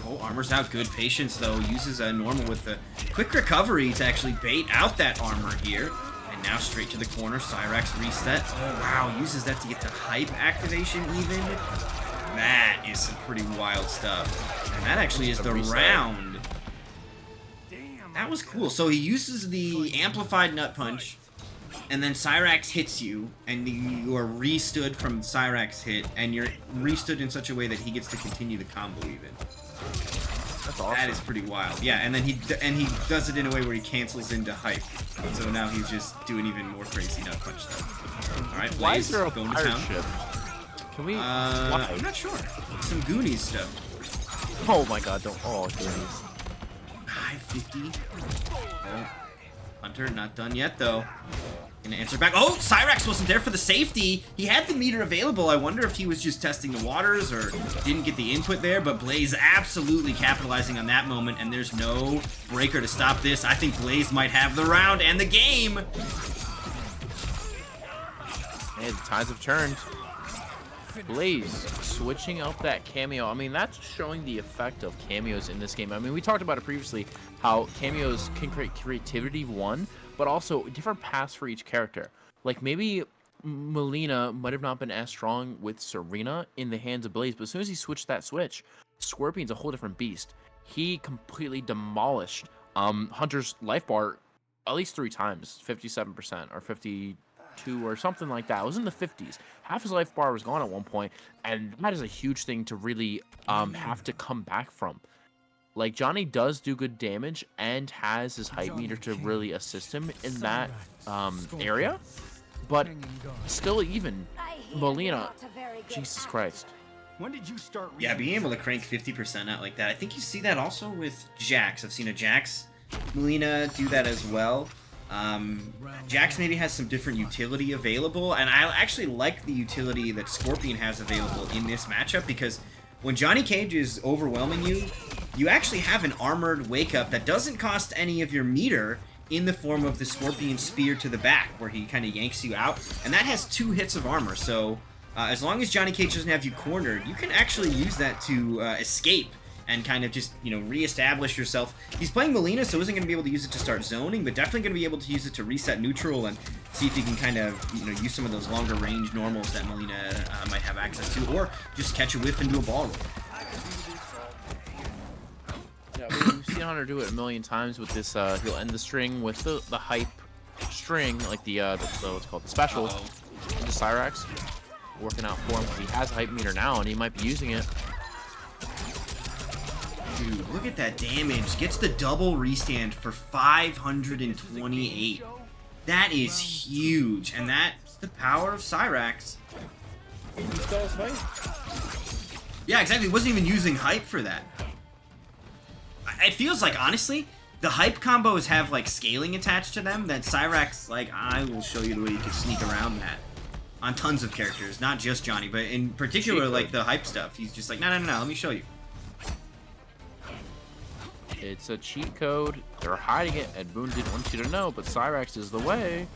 Speaker 1: Oh, armor's out. Good patience, though. Uses a normal with the quick recovery to actually bait out that armor here. And now straight to the corner. Cyrax reset. Oh, wow. Uses that to get to hype activation even. That is some pretty wild stuff. And that actually is the round. That was cool. So he uses the amplified nut punch. And then Cyrax hits you, and you are restood from Cyrax hit, and you're restood in such a way that he gets to continue the combo even.
Speaker 2: That's awesome.
Speaker 1: That is pretty wild. Yeah, and then he does it in a way where he cancels into hype. So now he's just doing even more crazy nut punch stuff. All right, Blaze,
Speaker 2: Why is there a
Speaker 1: going to
Speaker 2: pirate
Speaker 1: town.
Speaker 2: ship? Can we?
Speaker 1: I'm not sure. Some Goonies stuff.
Speaker 2: Oh my god! Don't. Oh, Goonies.
Speaker 1: 550. Oh, Hunter not done yet though. Gonna answer back. Oh, Cyrax wasn't there for the safety. He had the meter available. I wonder if he was just testing the waters or didn't get the input there, but Blaze absolutely capitalizing on that moment, and there's no breaker to stop this. I think Blaze might have the round and the game.
Speaker 2: Hey, the tides have turned. Blaze switching up that cameo. I mean, that's showing the effect of cameos in this game. I mean, we talked about it previously, how cameos can create creativity, one, but also different paths for each character. Like, maybe Molina might have not been as strong with Serena in the hands of Blaze, but as soon as he switched that switch, Scorpion's a whole different beast. He completely demolished Hunter's life bar at least 3 times, 57% or 52 or something like that. It was in the 50s. Half his life bar was gone at one point, and that is a huge thing to really have to come back from. Like, Johnny does do good damage and has his hype meter to really assist him in that area, but still even Molina, Jesus Christ.
Speaker 10: When did you start?
Speaker 1: Yeah, being able to crank 50% out like that. I think you see that also with Jax. I've seen a Jax Molina do that as well. Jax maybe has some different utility available, and I actually like the utility that Scorpion has available in this matchup, because when Johnny Cage is overwhelming you, you actually have an armored wake-up that doesn't cost any of your meter in the form of the Scorpion Spear to the back, where he kind of yanks you out, and that has 2 hits of armor, so as long as Johnny Cage doesn't have you cornered, you can actually use that to escape and kind of just, you know, reestablish yourself. He's playing Melina, so isn't going to be able to use it to start zoning, but definitely going to be able to use it to reset neutral and see if he can kind of, you know, use some of those longer range normals that Melina might have access to, or just catch a whiff and do a ball roll.
Speaker 2: Yeah, we've seen Hunter do it a million times with this. He'll end the string with the hype string, like the what's called the special, the Cyrax, working out for him because he has a hype meter now and he might be using it.
Speaker 1: Dude, look at that damage. Gets the double restand for 528. That is huge, and that's the power of Cyrax. Yeah, exactly. He wasn't even using hype for that. It feels like, honestly, the hype combos have, like, scaling attached to them that Cyrax, like, I will show you the way you can sneak around that on tons of characters, not just Johnny, but in particular, like, the hype stuff. He's just like, no, let me show you.
Speaker 2: It's a cheat code. They're hiding it. Ed Boon didn't want you to know, but Cyrax is the way.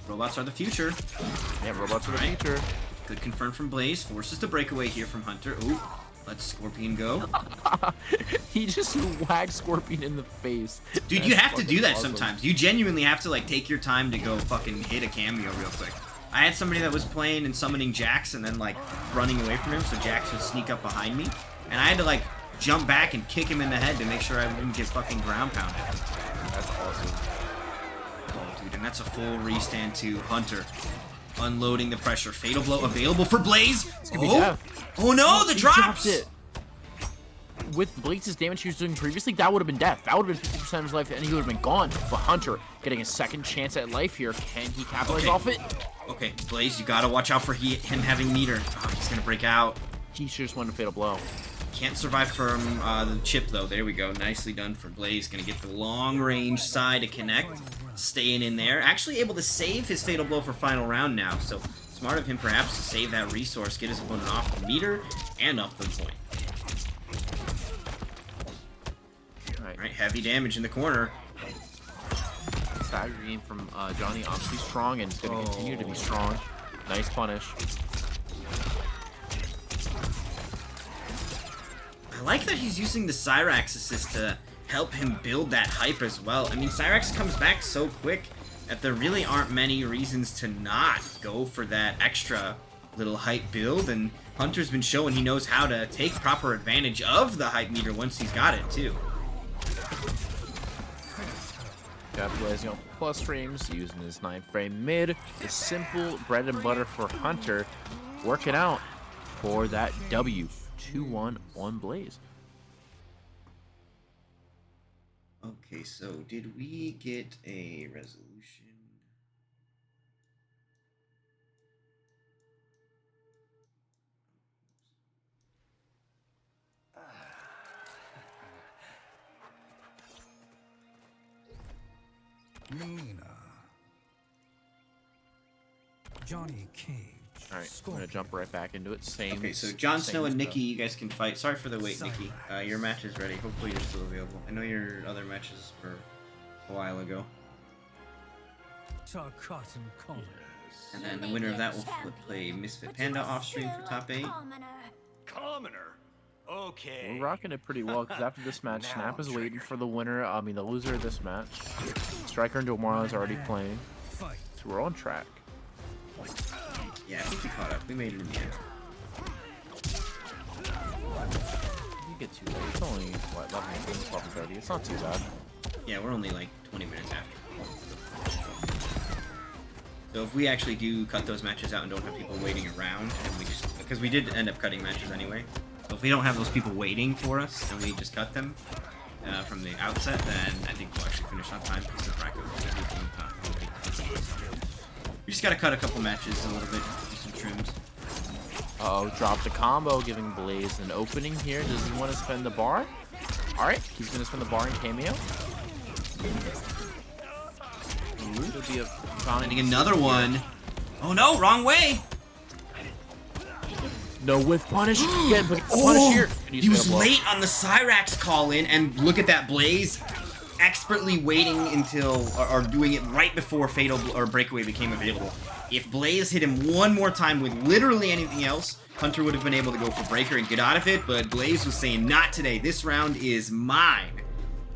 Speaker 1: Robots are the future.
Speaker 2: Yeah, robots are the future.
Speaker 1: Good confirm from Blaze. Forces the breakaway here from Hunter. Ooh, let's Scorpion go.
Speaker 2: He just whacked Scorpion in the face.
Speaker 1: Dude, you have to do that sometimes. You genuinely have to, like, take your time to go fucking hit a cameo real quick. I had somebody that was playing and summoning Jax and then, like, running away from him so Jax would sneak up behind me. And I had to, like, jump back and kick him in the head to make sure I wouldn't get fucking ground pounded.
Speaker 2: That's awesome.
Speaker 1: Oh, dude, and that's a full restand to Hunter. Unloading the pressure. Fatal blow available for Blaze. Oh no, the drops!
Speaker 2: It. With Blaze's damage he was doing previously, that would have been death. That would have been 50% of his life, and he would have been gone. But Hunter getting a second chance at life here. Can he capitalize off it?
Speaker 1: Okay, Blaze, you gotta watch out for him having meter. Oh, he's gonna break out.
Speaker 2: He should just won a fatal blow.
Speaker 1: Can't survive from the chip, though. There we go. Nicely done for Blaze. Gonna get the long-range side to connect. Staying in there. Actually able to save his fatal blow for final round now. So, smart of him, perhaps, to save that resource. Get his opponent off the meter and off the point. Alright, heavy damage in the corner.
Speaker 2: Stagger game from Johnny, obviously strong, and it's going to continue to be strong. Nice punish.
Speaker 1: I like that he's using the Cyrax assist to help him build that hype as well. I mean, Cyrax comes back so quick that there really aren't many reasons to not go for that extra little hype build, and Hunter's been showing he knows how to take proper advantage of the hype meter once he's got it, too.
Speaker 2: Capitalizing on plus frames, using his 9-frame mid. The simple bread and butter for Hunter, working out for that W. 2-1 on Blaze.
Speaker 1: Okay, so did we get a resolution?
Speaker 6: Melina. Johnny Cage.
Speaker 2: Alright, I'm gonna jump right back into it. Same.
Speaker 1: Okay, so Jon Snow and
Speaker 2: stuff.
Speaker 1: Nikki, you guys can fight. Sorry for the wait, Nikki. Your match is ready. Hopefully you're still available. I know your other matches were a while ago. And then the winner of that will play Misfit Panda off stream for top 8.
Speaker 8: Commoner. Okay.
Speaker 2: We're rocking it pretty well because after this match, Snap is waiting for the winner. I mean, the loser of this match. Striker and Domara is already playing, so we're on track.
Speaker 1: Yeah, I think we caught up. We made it in the end.
Speaker 2: You get too late. It's only what 11:30. It's not too bad.
Speaker 1: Yeah, we're only like 20 minutes after. So if we actually do cut those matches out and don't have people waiting around, and we just, because we did end up cutting matches anyway, so if we don't have those people waiting for us and we just cut them from the outset, then I think we'll actually finish on time because the bracket will be we just gotta cut a couple matches a little bit, do some trims.
Speaker 2: Oh, dropped a combo, giving Blaze an opening here. Does he want to spend the bar? Alright, he's gonna spend the bar in cameo. Could be a
Speaker 1: finding another one. Oh no, wrong way!
Speaker 2: No whiff punish. Get punish here.
Speaker 1: He was late on the Cyrax call in, and look at that Blaze expertly waiting until or doing it right before Fatal or Breakaway became available. If Blaze hit him one more time with literally anything else, Hunter would have been able to go for Breaker and get out of it, but Blaze was saying, not today. This round is mine.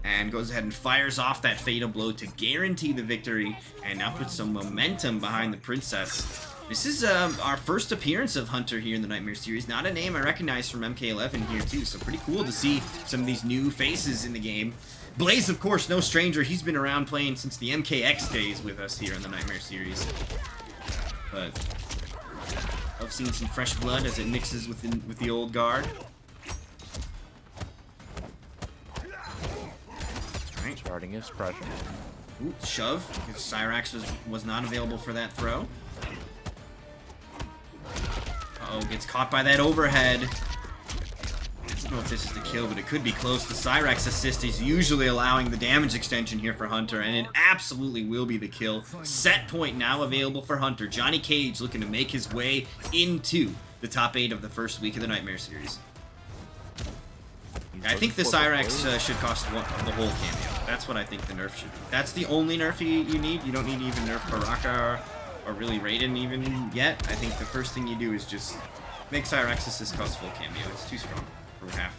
Speaker 1: And goes ahead and fires off that Fatal Blow to guarantee the victory, and now puts some momentum behind the Princess. This is our first appearance of Hunter here in the Nightmare series. Not a name I recognize from MK11 here too, so pretty cool to see some of these new faces in the game. Blaze, of course, no stranger. He's been around playing since the MKX days with us here in the Nightmare series. But I've seen some fresh blood as it mixes with the old guard. Alright.
Speaker 2: Starting his pressure.
Speaker 1: Ooh, shove, because Cyrax was not available for that throw. Uh-oh, gets caught by that overhead. I don't know if this is the kill, but it could be close. The Cyrax assist is usually allowing the damage extension here for Hunter, and it absolutely will be the kill. Set point now available for Hunter. Johnny Cage looking to make his way into the top 8 of the first week of the Nightmare series. I think the Cyrax should cost the whole cameo. That's what I think the nerf should be. That's the only nerf you need. You don't need to even nerf Baraka or really Raiden even yet. I think the first thing you do is just make Cyrax assist cost full cameo. It's too strong for half.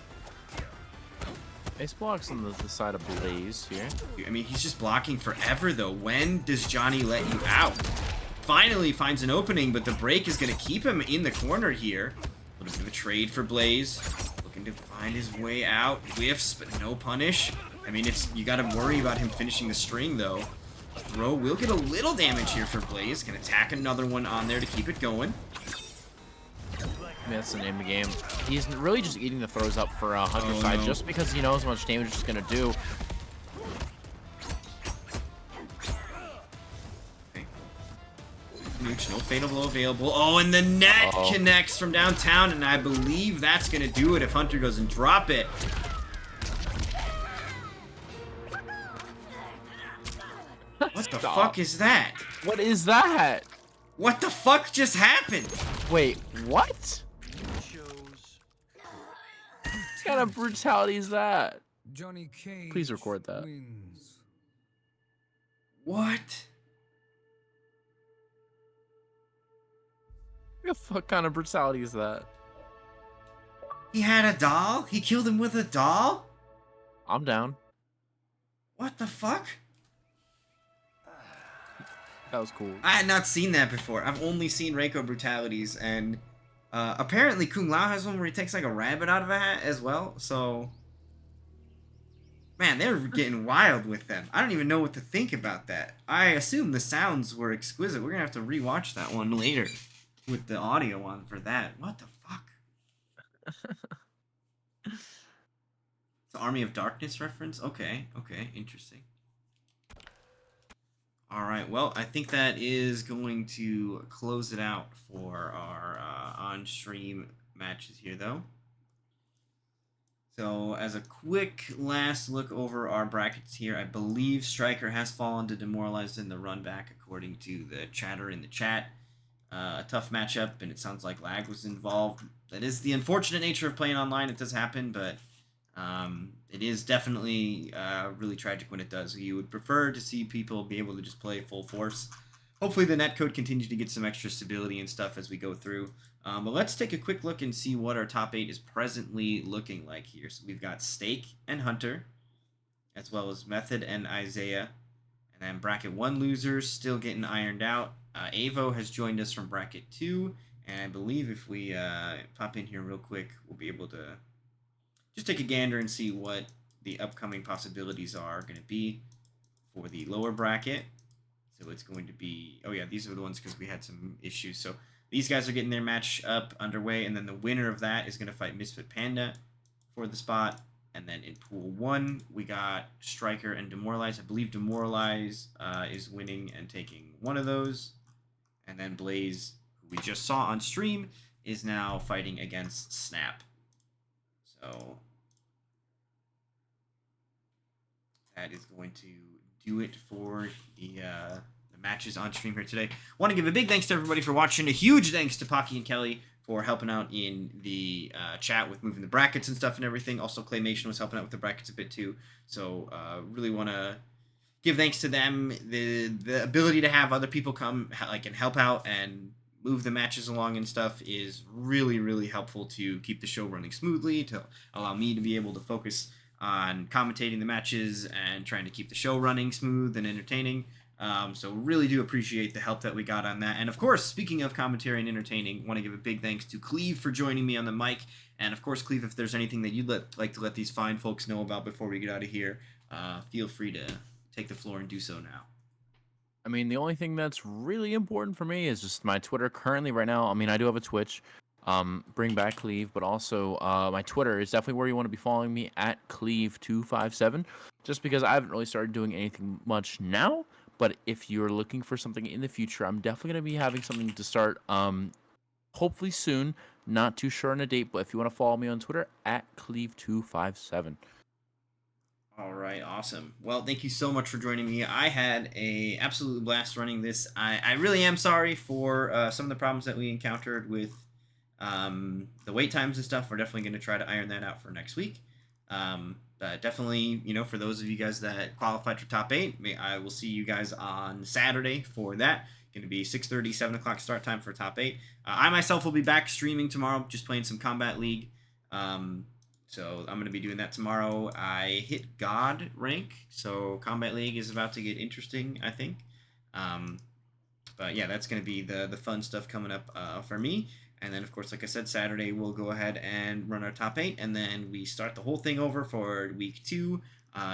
Speaker 2: Ace blocks on the side of Blaze here.
Speaker 1: I mean, he's just blocking forever though. When does Johnny let you out? Finally finds an opening, but the break is going to keep him in the corner here. A little bit of a trade for Blaze. Looking to find his way out. Whiffs, but no punish. I mean, you got to worry about him finishing the string though. A throw will get a little damage here for Blaze. Can attack another one on there to keep it going.
Speaker 2: I mean, that's the name of the game. He's really just eating the throws up for Hunter's side just because he knows how much damage it's going to do.
Speaker 1: Okay. No Fatal Blow available. Oh, and the net connects from downtown, and I believe that's going to do it if Hunter goes and drop it. What the fuck is that?
Speaker 2: What is that?
Speaker 1: What the fuck just happened?
Speaker 2: Wait, what? What kind of brutality is that?
Speaker 6: Johnny Cage
Speaker 2: Please record that.
Speaker 6: wins.
Speaker 1: What?
Speaker 2: What the fuck kind of brutality is that?
Speaker 1: He had a doll? He killed him with a doll?
Speaker 2: I'm down.
Speaker 1: What the fuck?
Speaker 2: That was cool.
Speaker 1: I had not seen that before. I've only seen Reiko brutalities, and apparently Kung Lao has one where he takes like a rabbit out of a hat as well, so... Man, they're getting wild with them. I don't even know what to think about that. I assume the sounds were exquisite. We're gonna have to rewatch that one later with the audio on for that. What the fuck? It's the Army of Darkness reference? Okay, interesting. Alright, well, I think that is going to close it out for our on-stream matches here, though. So, as a quick last look over our brackets here, I believe Striker has fallen to Demoralized in the run back, according to the chatter in the chat. A tough matchup, and it sounds like lag was involved. That is the unfortunate nature of playing online. It does happen, but it is definitely really tragic when it does. You would prefer to see people be able to just play full force. Hopefully the netcode continues to get some extra stability and stuff as we go through. But let's take a quick look and see what our top 8 is presently looking like here. So we've got Stake and Hunter, as well as Method and Isaiah. And then bracket 1 losers still getting ironed out. Avo has joined us from bracket 2. And I believe if we pop in here real quick, we'll be able to just take a gander and see what the upcoming possibilities are going to be for the lower bracket. So it's going to be... Oh, yeah, these are the ones because we had some issues. So these guys are getting their match up underway, and then the winner of that is going to fight Misfit Panda for the spot. And then in Pool 1, we got Striker and Demoralize. I believe Demoralize is winning and taking one of those. And then Blaze, who we just saw on stream, is now fighting against Snap. So that is going to do it for the matches on stream here today. Want to give a big thanks to everybody for watching. A huge thanks to Pocky and Kelly for helping out in the chat with moving the brackets and stuff and everything. Also, Claymation was helping out with the brackets a bit too. So really want to give thanks to them. The ability to have other people come and help out and move the matches along and stuff is really, really helpful to keep the show running smoothly, to allow me to be able to focus on commentating the matches and trying to keep the show running smooth and entertaining. So really do appreciate the help that we got on that. And of course, speaking of commentary and entertaining, want to give a big thanks to Cleve for joining me on the mic. And of course, Cleve, if there's anything that you'd like to let these fine folks know about before we get out of here, feel free to take the floor and do so now.
Speaker 2: I mean, the only thing that's really important for me is just my Twitter currently right now. I mean, I do have a Twitch, bring back Cleve, but also my Twitter is definitely where you want to be following me at Cleve257, just because I haven't really started doing anything much now. But if you're looking for something in the future, I'm definitely going to be having something to start hopefully soon. Not too sure on a date, but if you want to follow me on Twitter, at Cleve257.
Speaker 1: All right, awesome. Well, thank you so much for joining me. I had a absolute blast running this. I really am sorry for some of the problems that we encountered with the wait times and stuff. We're definitely going to try to iron that out for next week. Definitely, for those of you guys that qualified for top 8, I will see you guys on Saturday for that. Going to be 6:30, 7 o'clock start time for top 8. I myself will be back streaming tomorrow, just playing some Combat League. So I'm going to be doing that tomorrow. I hit God rank, so Combat League is about to get interesting, I think. But yeah, that's going to be the fun stuff coming up for me. And then, of course, like I said, Saturday we'll go ahead and run our top 8, and then we start the whole thing over for week 2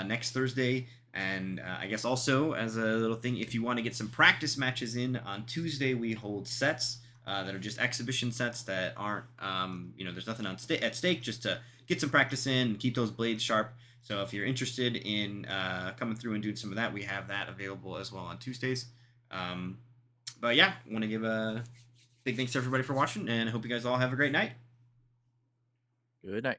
Speaker 1: next Thursday. And I guess also, as a little thing, if you want to get some practice matches in, on Tuesday we hold sets that are just exhibition sets that aren't, there's nothing at stake, just to get some practice in and keep those blades sharp. So if you're interested in coming through and doing some of that, we have that available as well on Tuesdays. But yeah, I want to give a big thanks to everybody for watching, and I hope you guys all have a great night.
Speaker 2: Good night.